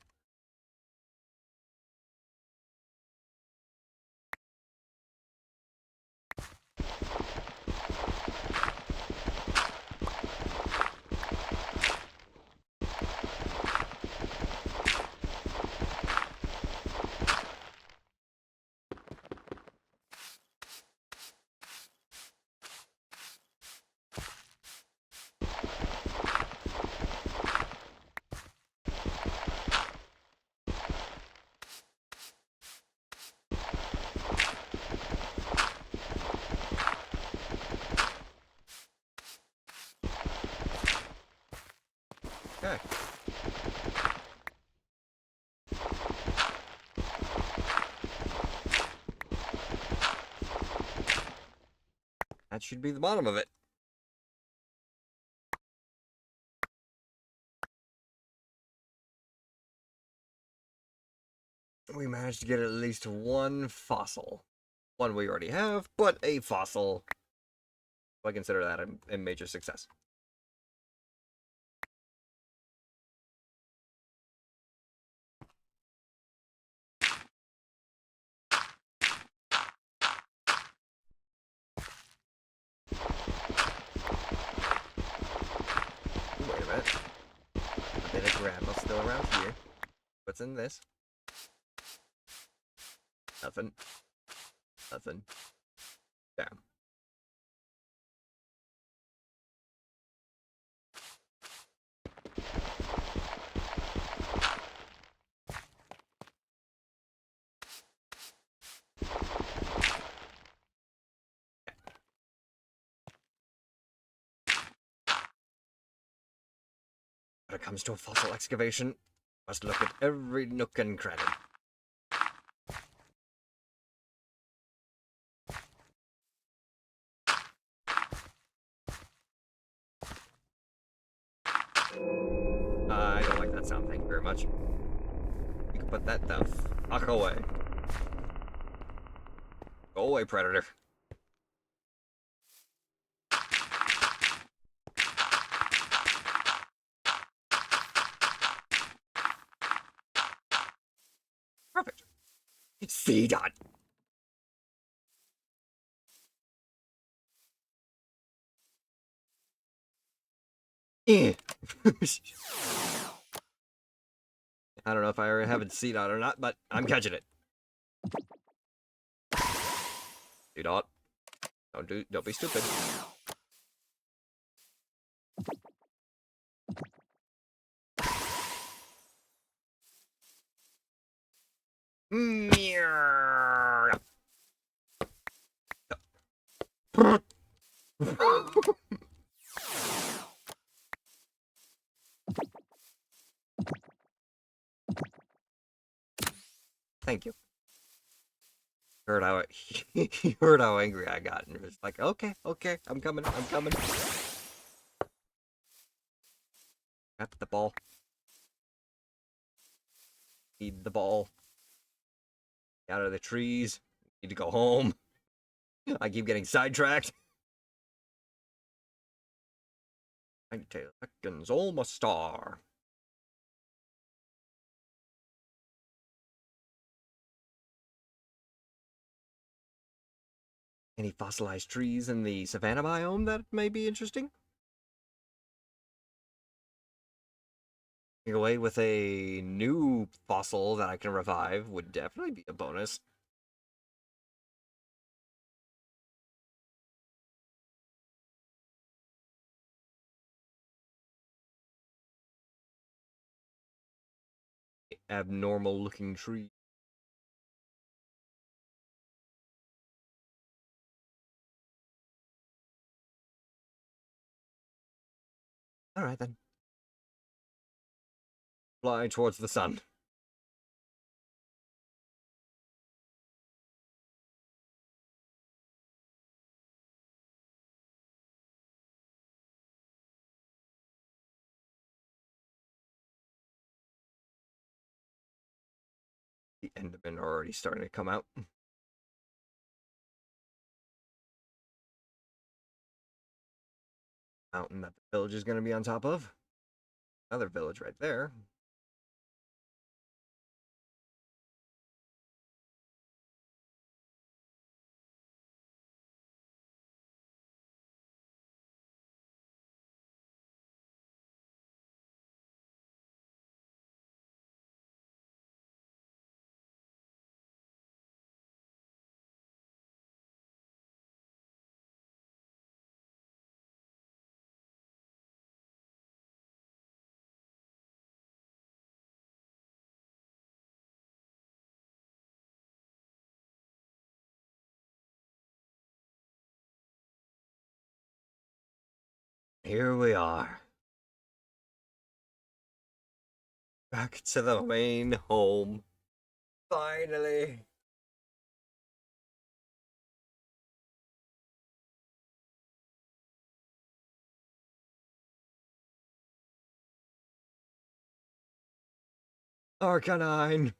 Okay. That should be the bottom of it. We managed to get at least one fossil. One we already have, but a fossil. I consider that a major success. Wait a minute. A bit of gravel still around here. What's in this? Nothing. Nothing. Damn. When it comes to a fossil excavation, must look at every nook and cranny. I don't like that sound, thank you very much. You can put that the fuck away. Go away, predator. Perfect. See dot. Eh. I don't know if I already have a C dot or not, but I'm catching it. C dot. Don't be stupid. Meow. Thank you. Heard how he heard how angry I got, and was like, "Okay, okay, I'm coming, I'm coming." Got the ball. Need the ball. Out of the trees. Need to go home. I keep getting sidetracked. 90 seconds, almost star. Any fossilized trees in the savanna biome that may be interesting? Away with a new fossil that I can revive would definitely be a bonus. Abnormal looking tree. Alright then. Fly towards the sun. The Endermen are already starting to come out. Mountain that the village is going to be on top of. Another village right there. Here we are. Back to the main home. Finally. Arcanine.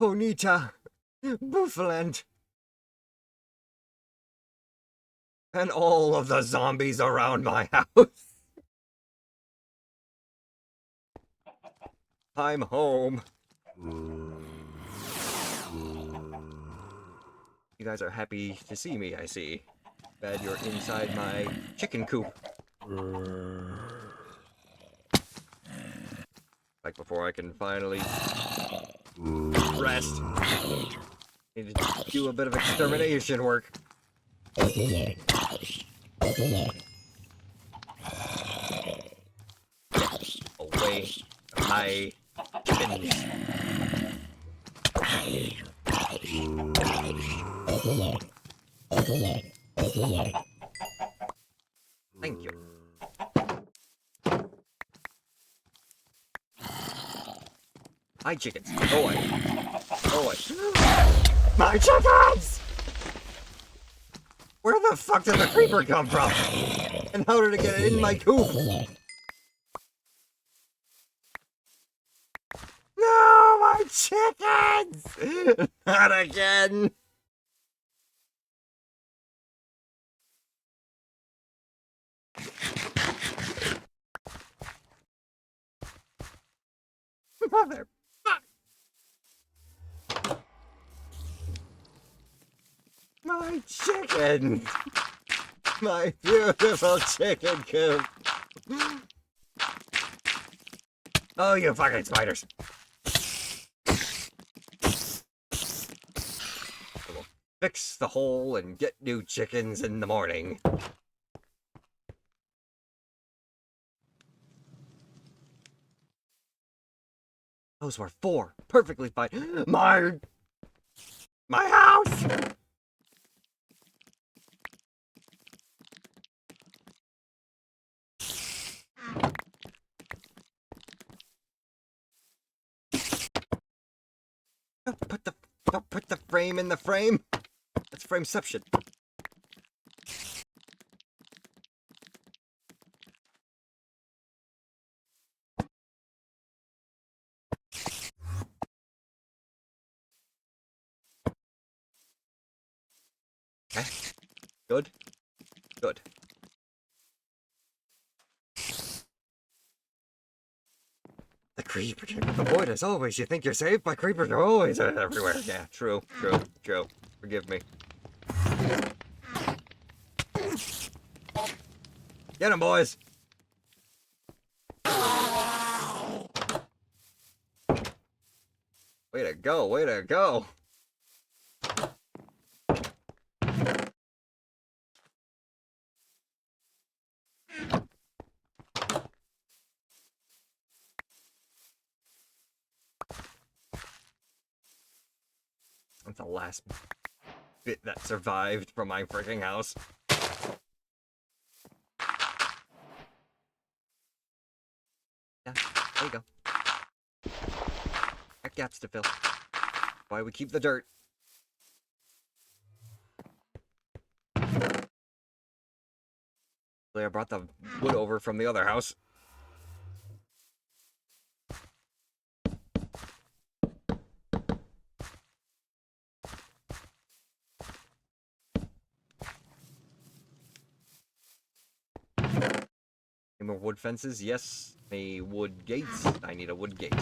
Ponyta. Bouffalant. And all of the zombies around my house. I'm home. You guys are happy to see me, I see. Glad you're inside my chicken coop. Like before I can finally rest. Need to do a bit of extermination work. Away, my chickens. Thank you. Hi, chickens. Go away. Go away. My chickens! Where the fuck did the creeper come from? And how did it get in my coop? No, my chickens! Not again! Mother fuck! My chicken! My beautiful chicken coop! Oh, you fucking spiders! We'll fix the hole and get new chickens in the morning. Those were 4. Perfectly fine. My house! Put the Don't put the frame in the frame. That's frameception. Okay. Good. Good. The creeper king of the void, as always. You think you're safe, but creepers are always everywhere. Yeah, true. Forgive me. Get him, boys! Way to go, way to go! That's the last bit that survived from my freaking house. Yeah, there you go. Got gaps to fill. Why we keep the dirt. I brought the wood over from the other house. Any more wood fences? Yes. Any wood gates? I need a wood gate.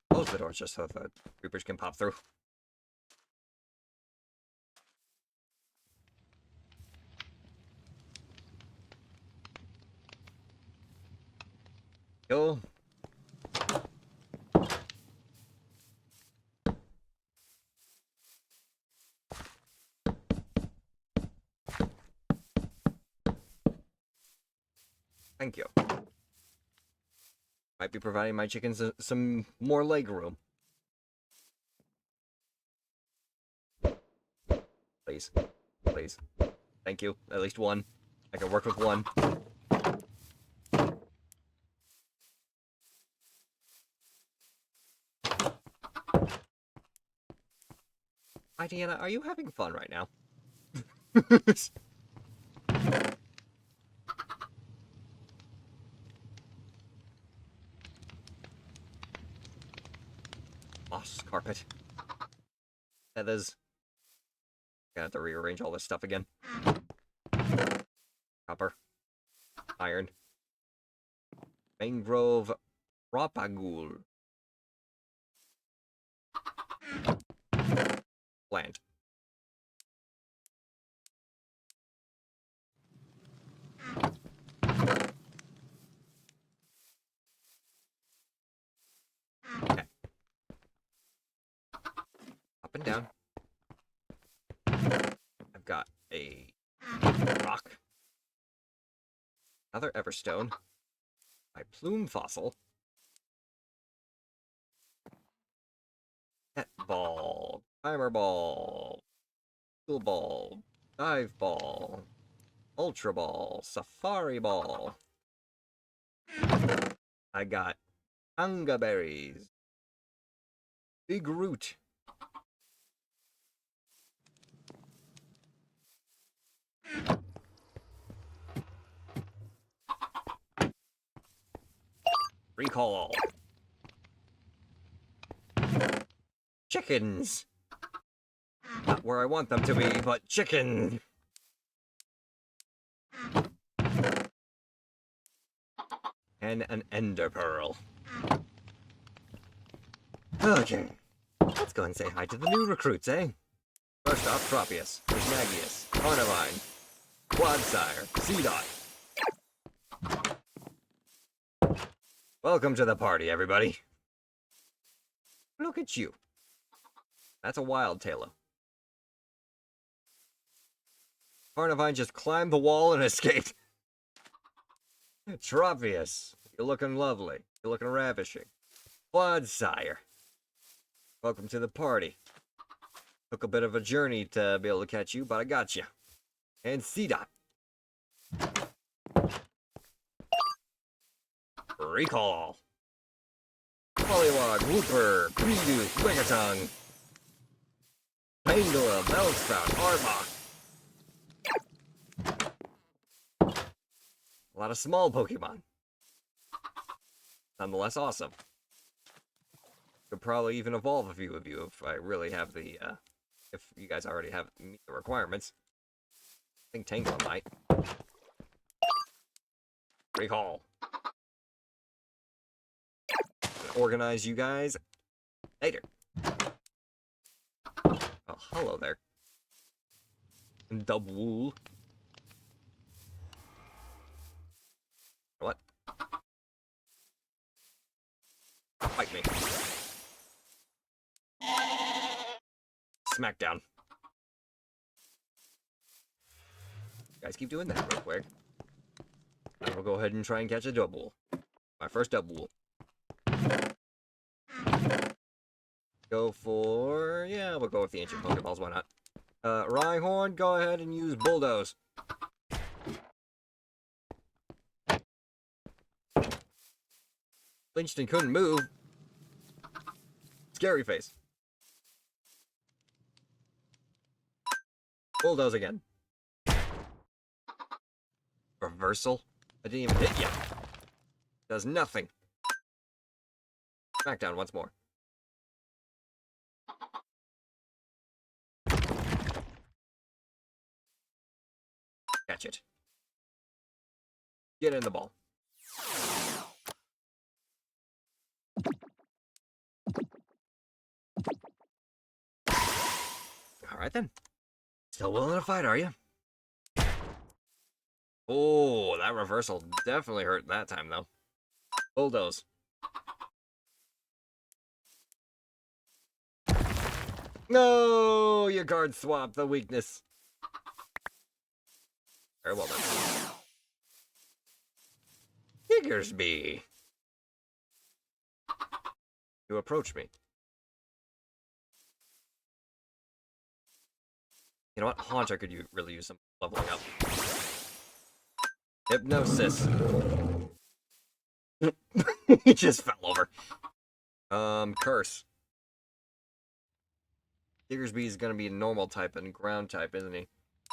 Close the doors just so the creepers can pop through. Go. Thank you. Might be providing my chickens some more leg room. Please. Please. Thank you. At least one. I can work with one. Hi, Deanna. Are you having fun right now? Moss carpet. Feathers. Gonna have to rearrange all this stuff again. Copper. Iron. Mangrove propagule. Plant. Okay. Up and down. I've got a rock. Another everstone. My plume fossil. Pet ball. Timer ball. Steel ball. Dive ball. Ultra ball. Safari ball. I got Anga berries. Big root. Recall. Chickens. Not where I want them to be, but chicken. And an ender pearl. Okay. Let's go and say hi to the new recruits, eh? First off, Tropius, Snagius, Carnivine, Quadsire, Seedot. Welcome to the party, everybody. Look at you. That's a wild Tailor. Carnivine just climbed the wall and escaped. Tropius, you're looking lovely. You're looking ravishing. Quadsire, welcome to the party. Took a bit of a journey to be able to catch you, but I got you. And Seedot. Recall. Pollywog, Whooper, Redo, Quigatongue, Tangela, Bellsprout, Arbok. A lot of small Pokemon. Nonetheless awesome. Could probably even evolve a few of you if I really have the, if you guys already have meet the requirements. I think Tangela might. Recall. Organize you guys later. Oh, hello there. Double. What? Fight me. Smackdown. Guys, keep doing that real quick. I will go ahead and try and catch a double. My first double. Go for... yeah, we'll go with the ancient Pokeballs, why not? Rhyhorn, go ahead and use Bulldoze. Flinched and couldn't move. Scary face. Bulldoze again. Reversal? I didn't even hit you. Does nothing. Smackdown once more. Catch it. Get in the ball. Alright then. Still willing to fight, are you? Oh, that reversal definitely hurt that time, though. Bulldoze. No, you guard swap the weakness. Very well done. Diggersby. You approach me. You know what? Haunter could really use some leveling up. Hypnosis. He just fell over. Curse. Diggersby is gonna be a normal type and ground type, isn't he?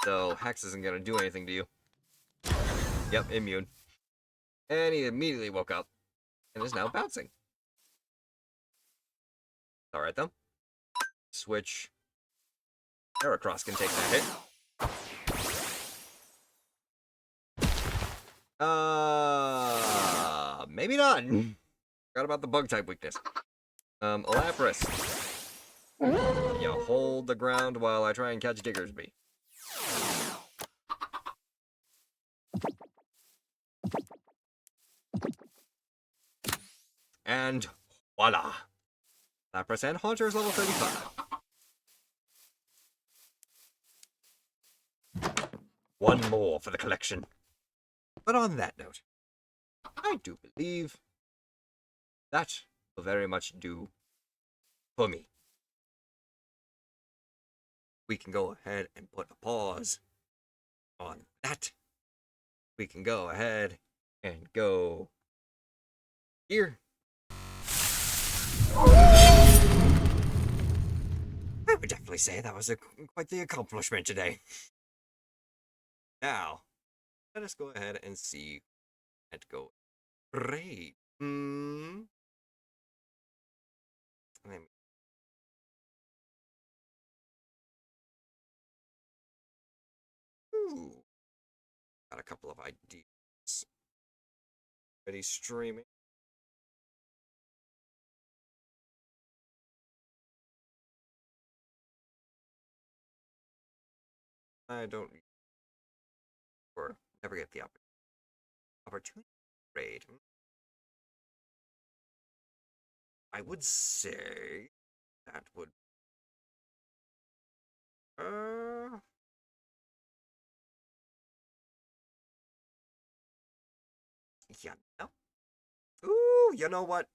So Hex isn't gonna do anything to you. Yep, immune. And he immediately woke up and is now bouncing. Alright though. Switch. Heracross can take that hit. Maybe not. Forgot about the bug type weakness. Lapras. You hold the ground while I try and catch Diggersby. And voila. Lapras and Haunter is level 35. One more for the collection. But on that note, I do believe that will very much do for me. We can go ahead and put a pause on that. We can go ahead and go here. I would definitely say that was quite the accomplishment today. Now, let us go ahead and see and go raid. Ooh. Got a couple of ideas. Ready streaming. I don't or never get the opportunity to raid. I would say that would yeah, no. Ooh, you know what?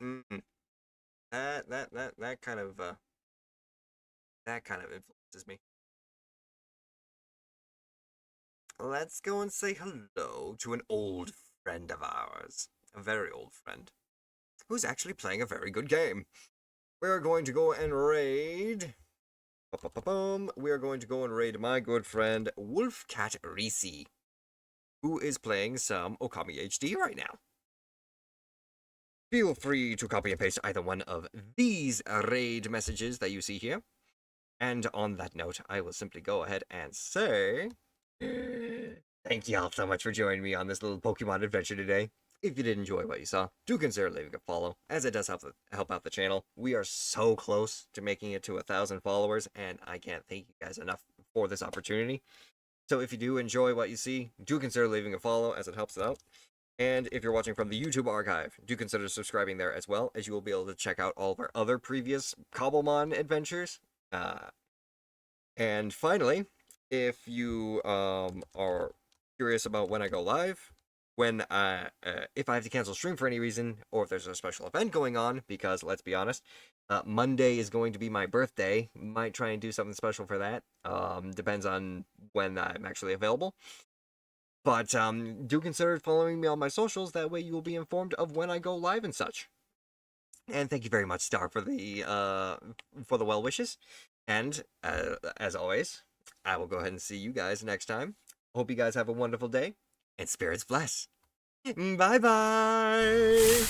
That kind of influences me. Let's go and say hello to an old friend of ours. A very old friend. who's actually playing a very good game. We're going to go and raid. We are going to go and raid my good friend Wolfcat Reese, who is playing some Okami HD right now. Feel free to copy and paste either one of these raid messages that you see here. And on that note, I will simply go ahead and say, thank y'all so much for joining me on this little Pokemon adventure today. If you did enjoy what you saw, do consider leaving a follow, as it does help out the channel. We are so close to making it to 1,000 followers, and I can't thank you guys enough for this opportunity. So if you do enjoy what you see, do consider leaving a follow, as it helps it out. And if you're watching from the YouTube archive, do consider subscribing there as well, as you will be able to check out all of our other previous Cobblemon adventures. And finally, if you are curious about when I go live, if I have to cancel stream for any reason, or if there's a special event going on, because let's be honest, Monday is going to be my birthday. Might try and do something special for that. Depends on when I'm actually available. But do consider following me on my socials. That way you will be informed of when I go live and such. And thank you very much, Star, for the well wishes. And as always, I will go ahead and see you guys next time. Hope you guys have a wonderful day, and spirits bless. Bye bye.